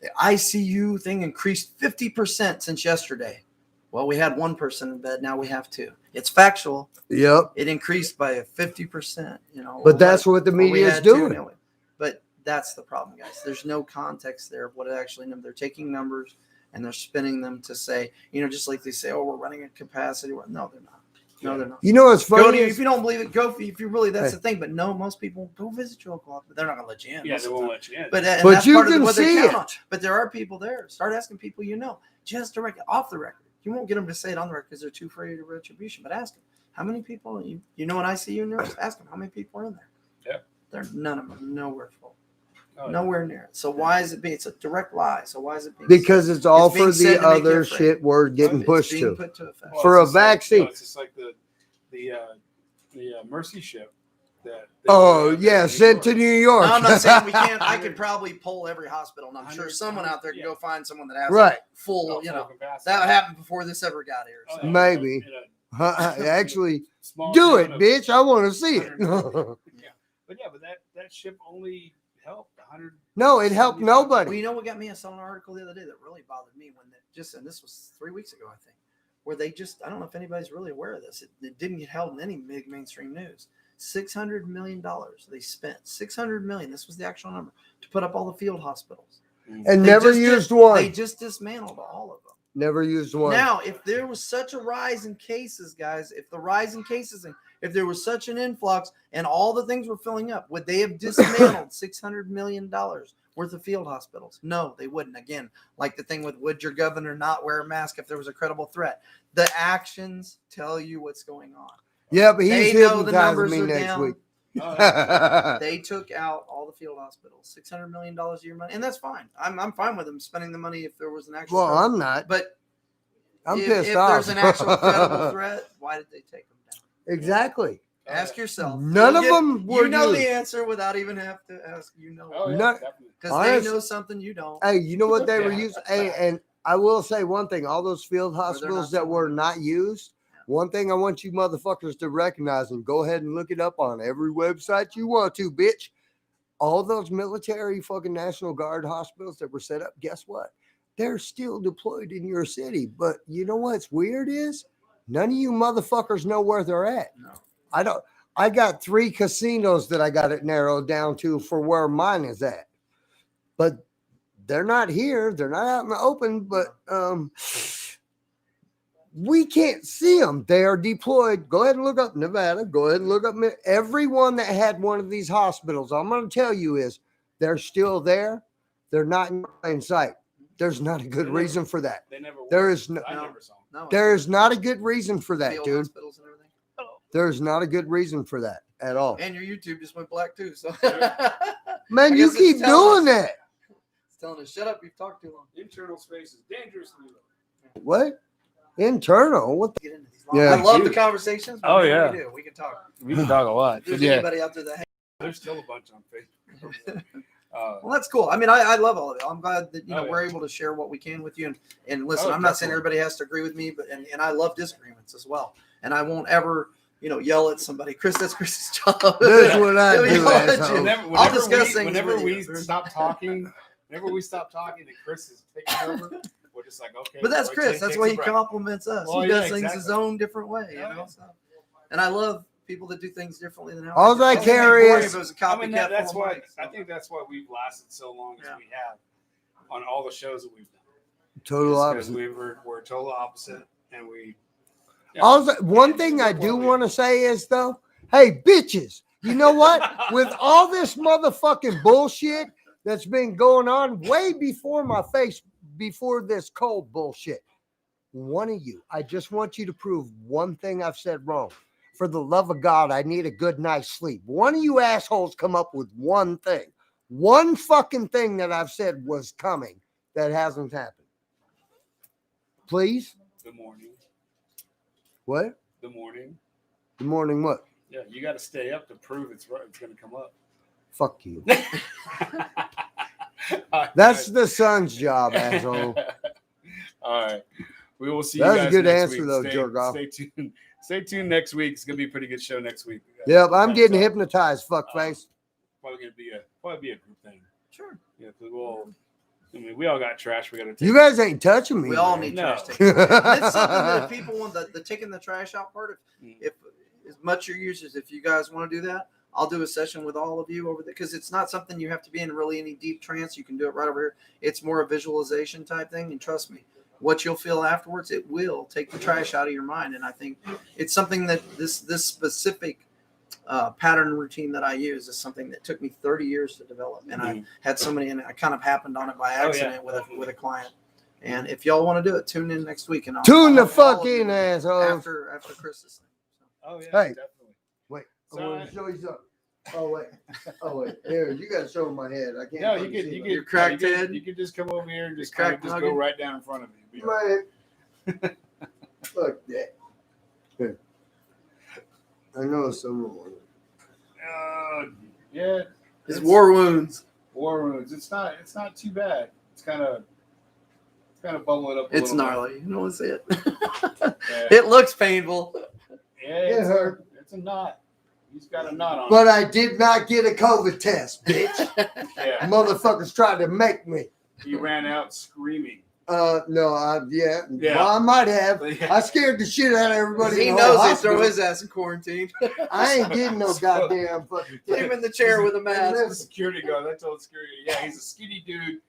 Speaker 8: the ICU thing increased 50% since yesterday. Well, we had 1 person in bed. Now we have 2. It's factual.
Speaker 3: Yep.
Speaker 8: It increased by 50%. You know,
Speaker 3: But that's what the
Speaker 8: Well, we
Speaker 3: media is
Speaker 8: had 2
Speaker 3: doing.
Speaker 8: anyway. But that's the problem, guys. There's no context there of what it actually means. They're taking numbers and they're spinning them to say, just like they say, oh, we're running at capacity. Well, no, they're not. No, they're not.
Speaker 3: You know what's
Speaker 8: Go
Speaker 3: funny?
Speaker 8: to,
Speaker 3: is-
Speaker 8: if you don't believe it, go. If you really, that's
Speaker 3: Hey.
Speaker 8: the thing. But no, most people go visit your local hospital. They're not going to let you in.
Speaker 2: Yeah,
Speaker 8: most
Speaker 2: they
Speaker 8: of the
Speaker 2: won't
Speaker 8: time.
Speaker 2: let you in.
Speaker 8: But, and
Speaker 3: But
Speaker 8: that's
Speaker 3: you
Speaker 8: part of
Speaker 3: can
Speaker 8: what they
Speaker 3: see
Speaker 8: count
Speaker 3: it.
Speaker 8: on. But there are people there. Start asking people just direct off the record. You won't get them to say it on the record because they're too afraid of retribution. But ask them, how many people, you know an ICU nurse? Ask them, how many people are in there?
Speaker 2: Yeah.
Speaker 8: They're none of them, nowhere full.
Speaker 2: Oh, yeah.
Speaker 8: Nowhere near it. So why is it being, it's a direct lie. So why is it being
Speaker 3: Because it's all
Speaker 8: It's being
Speaker 3: for
Speaker 8: said
Speaker 3: the
Speaker 8: to make you
Speaker 3: other
Speaker 8: afraid.
Speaker 3: shit we're getting
Speaker 8: It's
Speaker 3: pushed
Speaker 8: being
Speaker 3: to.
Speaker 8: put to effect.
Speaker 2: Well,
Speaker 3: For
Speaker 2: it's
Speaker 3: a
Speaker 2: just like,
Speaker 3: vaccine.
Speaker 2: it's just like the Mercy ship that.
Speaker 3: Oh,
Speaker 2: that-
Speaker 3: yeah,
Speaker 2: that-
Speaker 3: sent to New York.
Speaker 8: No, I'm not saying we can't. I could probably poll every hospital, and I'm sure
Speaker 2: 100
Speaker 8: someone out there can
Speaker 2: yeah.
Speaker 8: go find someone that has
Speaker 3: Right.
Speaker 8: full.
Speaker 2: Oh, full capacity.
Speaker 8: That happened before this ever got here.
Speaker 2: Oh,
Speaker 8: So.
Speaker 2: yeah.
Speaker 3: Maybe.
Speaker 2: In a
Speaker 3: Actually,
Speaker 2: small
Speaker 3: do
Speaker 2: town
Speaker 3: it,
Speaker 2: of-
Speaker 3: bitch. I want to see it.
Speaker 2: But that ship only helped 100.
Speaker 3: No, it helped
Speaker 8: Well,
Speaker 3: nobody.
Speaker 8: you know what got me? I saw an article the other day that really bothered me when and this was 3 weeks ago, I think, where they I don't know if anybody's really aware of this. It didn't get held in any big mainstream news. $600 million they spent. $600 million. This was the actual number to put up all the field hospitals.
Speaker 3: And
Speaker 8: They
Speaker 3: never
Speaker 8: just
Speaker 3: used
Speaker 8: They
Speaker 3: one.
Speaker 8: just dismantled all of them.
Speaker 3: Never used one.
Speaker 8: Now, if there was such a rise in cases, guys, if if there was such an influx and all the things were filling up, would they have dismantled $600 million worth of field hospitals? No, they wouldn't. Again, like the thing with would your governor not wear a mask if there was a credible threat? The actions tell you what's going on.
Speaker 3: Yeah, but
Speaker 8: They
Speaker 3: he's
Speaker 8: know the
Speaker 3: hypnotizing
Speaker 8: numbers
Speaker 3: me
Speaker 8: are
Speaker 3: next
Speaker 8: down.
Speaker 3: week.
Speaker 2: Oh, yeah.
Speaker 8: They took out all the field hospitals, $600 million a year money, and that's fine. I'm fine with them spending the money if there was an actual.
Speaker 3: Well,
Speaker 8: threat.
Speaker 3: I'm not.
Speaker 8: But
Speaker 3: I'm
Speaker 8: if
Speaker 3: pissed off.
Speaker 8: there's an actual credible threat, why did they take them down?
Speaker 3: Exactly.
Speaker 8: Ask yourself.
Speaker 3: None
Speaker 8: You'll
Speaker 3: of them were
Speaker 8: You know
Speaker 3: used.
Speaker 8: the answer without even have to ask.
Speaker 2: Oh, yeah,
Speaker 3: No-
Speaker 2: definitely.
Speaker 8: because they
Speaker 3: honest-
Speaker 8: know something you don't.
Speaker 3: Hey, you know what they were
Speaker 2: Yeah,
Speaker 3: using?
Speaker 2: that's
Speaker 3: Hey,
Speaker 2: fact.
Speaker 3: and I will say one thing: all those field
Speaker 8: not
Speaker 3: hospitals that
Speaker 8: someone
Speaker 3: were
Speaker 8: else.
Speaker 3: not used. One thing I want you motherfuckers to recognize, and go ahead and look it up on every website you want to, bitch. All those military fucking National Guard hospitals that were set up, guess what? They're still deployed in your city. But you know what's weird is none of you motherfuckers know where they're at.
Speaker 8: No.
Speaker 3: I don't. I got 3 casinos that I got it narrowed down to for where mine is at. But they're not here. They're not out in the open, but we can't see them. They are deployed. Go ahead and look up Nevada. Go ahead and look up everyone that had one of these hospitals. I'm going to tell you is they're still there. They're not in plain sight. There's not a good
Speaker 2: They never-
Speaker 3: reason for that.
Speaker 2: They never.
Speaker 3: There
Speaker 2: were.
Speaker 3: is no,
Speaker 2: I
Speaker 8: No.
Speaker 2: never saw them.
Speaker 8: No.
Speaker 3: there is not a good reason for that,
Speaker 8: Field
Speaker 3: dude.
Speaker 8: hospitals and everything.
Speaker 3: There's not a good reason for that at all.
Speaker 8: And your YouTube just went black too. So
Speaker 3: Man,
Speaker 8: I
Speaker 3: you
Speaker 8: guess it's
Speaker 3: keep
Speaker 8: telling
Speaker 3: doing
Speaker 8: us.
Speaker 3: that.
Speaker 8: it's telling us, shut up, you've talked too long.
Speaker 2: Internal space is dangerously low.
Speaker 3: What? Internal? What?
Speaker 8: Get into these.
Speaker 3: Yeah.
Speaker 8: I love the conversations. but
Speaker 2: Oh,
Speaker 8: man,
Speaker 2: yeah.
Speaker 8: We do. We can talk.
Speaker 2: We can talk a lot.
Speaker 8: If there's anybody out there that
Speaker 2: There's still a bunch on Facebook.
Speaker 8: well, that's cool. I mean, I love all of it. I'm glad that
Speaker 2: Oh,
Speaker 8: we're
Speaker 2: yeah.
Speaker 8: able to share what we can with you. And listen,
Speaker 2: Oh,
Speaker 8: I'm not saying
Speaker 2: definitely.
Speaker 8: everybody has to agree with me, but and I love disagreements as well. And I won't ever, yell at somebody. Chris, that's Chris's job.
Speaker 3: That's what I
Speaker 8: Yeah,
Speaker 3: do,
Speaker 8: I'll let
Speaker 3: asshole.
Speaker 8: you-
Speaker 2: Whenever,
Speaker 8: I'll discuss things
Speaker 2: Whenever
Speaker 8: with
Speaker 2: we
Speaker 8: you.
Speaker 2: stop talking, and Chris is taking over, we're just like, okay.
Speaker 8: But that's
Speaker 2: wait till
Speaker 8: Chris.
Speaker 2: he
Speaker 8: That's
Speaker 2: takes
Speaker 8: why
Speaker 2: a
Speaker 8: he
Speaker 2: break.
Speaker 8: compliments us.
Speaker 2: Well,
Speaker 8: he
Speaker 2: yeah,
Speaker 8: does things his
Speaker 2: exactly.
Speaker 8: own different way,
Speaker 2: Oh, yeah.
Speaker 8: So. And I love people that do things differently than how
Speaker 3: All
Speaker 8: do.
Speaker 3: I
Speaker 8: Don't get me
Speaker 3: care
Speaker 8: bored
Speaker 3: is-
Speaker 8: if it was a copycat.
Speaker 2: I mean, that's
Speaker 8: full of
Speaker 2: why
Speaker 8: money,
Speaker 2: I
Speaker 8: so.
Speaker 2: think that's why we've lasted so long as
Speaker 8: Yeah.
Speaker 2: we have on all the shows that we've done.
Speaker 3: Total
Speaker 2: Because
Speaker 3: opposite.
Speaker 2: we're total opposite, and we. Yeah.
Speaker 3: One thing I do want to say is though, hey bitches, you know what? With all this motherfucking bullshit that's been going on way before my face, before this cold bullshit, one of you, I just want you to prove one thing I've said wrong. For the love of God, I need a good night's sleep. One of you assholes come up with one thing, one fucking thing that I've said was coming that hasn't happened. Please?
Speaker 2: The morning.
Speaker 3: What?
Speaker 2: The morning.
Speaker 3: The morning what?
Speaker 2: Yeah, you got to stay up to prove it's right. It's going to come up.
Speaker 3: Fuck you.
Speaker 2: All right,
Speaker 3: That's
Speaker 2: guys.
Speaker 3: the sun's job, asshole.
Speaker 2: All right. We will see
Speaker 3: That
Speaker 2: you
Speaker 3: was a
Speaker 2: guys
Speaker 3: good
Speaker 2: next
Speaker 3: answer,
Speaker 2: week.
Speaker 3: though,
Speaker 2: stay,
Speaker 3: jerk off.
Speaker 2: Stay tuned. Stay tuned next week. It's going to be a pretty good show next week.
Speaker 3: Yep, I'm
Speaker 2: Thanks,
Speaker 3: getting
Speaker 2: all.
Speaker 3: hypnotized, fuckface.
Speaker 2: Probably going to be a group thing.
Speaker 8: Sure.
Speaker 2: Yeah, because we all got trash. We got to take.
Speaker 3: You guys ain't touching me.
Speaker 8: We all
Speaker 3: man.
Speaker 8: need
Speaker 2: No.
Speaker 8: trash taken. And it's something that if people want the taking the trash out part of, if as much your users, if you guys want to do that, I'll do a session with all of you over there because it's not something you have to be in really any deep trance. You can do it right over here. It's more a visualization type thing, and trust me, what you'll feel afterwards, it will take the trash out of your mind. And I think it's something that this specific pattern routine that I use is something that took me 30 years to develop, and I had so many, and I kind of happened on it by accident with a client. And if y'all want to do it, tune in next week, and I'll
Speaker 3: Tune the
Speaker 8: help all of
Speaker 3: fuck
Speaker 8: you
Speaker 3: in, asshole.
Speaker 8: after Chris's thing.
Speaker 2: Oh, yeah,
Speaker 3: Hey.
Speaker 2: definitely.
Speaker 3: Wait, I
Speaker 2: So,
Speaker 3: want to show you something. Oh wait. Here, you got to show my head. I can't.
Speaker 2: No, you
Speaker 3: fucking
Speaker 2: could,
Speaker 3: see
Speaker 2: you
Speaker 3: my-
Speaker 2: could,
Speaker 8: Your cracked
Speaker 2: you could-
Speaker 8: head?
Speaker 2: You could just come over here and just,
Speaker 8: Your
Speaker 2: kind of
Speaker 8: cracked
Speaker 2: just go
Speaker 8: nugget?
Speaker 2: right down in front of me.
Speaker 3: Man, fuck that. Here. I know someone.
Speaker 2: Yeah,
Speaker 8: His war wounds.
Speaker 2: war wounds. It's not too bad. It's kind of bubbling up.
Speaker 8: It's
Speaker 2: little
Speaker 8: gnarly. You know what's it?
Speaker 2: bit. Yeah,
Speaker 8: It looks painful.
Speaker 3: It hurt.
Speaker 2: It's a knot. He's got a knot on.
Speaker 3: But I did not get a COVID test, bitch.
Speaker 2: Yeah,
Speaker 3: Motherfuckers tried to make me.
Speaker 2: he ran out screaming.
Speaker 3: No, yeah.
Speaker 2: Yeah.
Speaker 3: Well, I might have.
Speaker 2: Yeah.
Speaker 3: I scared the shit out of everybody.
Speaker 8: He
Speaker 3: in the
Speaker 8: knows
Speaker 3: whole
Speaker 8: they throw
Speaker 3: hospital.
Speaker 8: his ass in quarantine.
Speaker 3: I ain't getting no goddamn fucking
Speaker 8: Put him in the chair with a mask.
Speaker 2: The security guard. I told the security. Yeah, he's a skinny dude.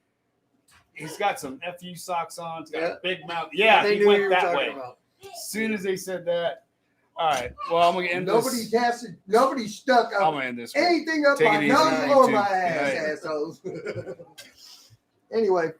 Speaker 2: He's got some FU socks on. He's got
Speaker 8: Yeah.
Speaker 2: a big mouth. Yeah,
Speaker 8: They
Speaker 2: he
Speaker 8: knew what
Speaker 2: went
Speaker 8: you were
Speaker 2: that
Speaker 8: talking
Speaker 2: way.
Speaker 8: about.
Speaker 2: As soon as they said that. All right. Well, I'm gonna end
Speaker 3: Nobody
Speaker 2: this.
Speaker 3: tested. Nobody stuck
Speaker 2: I'm
Speaker 3: up
Speaker 2: gonna end this.
Speaker 3: anything up
Speaker 2: Take
Speaker 3: my
Speaker 2: it easy,
Speaker 3: nose or
Speaker 2: YouTube.
Speaker 3: my ass,
Speaker 2: Hey.
Speaker 3: assholes. Anyway.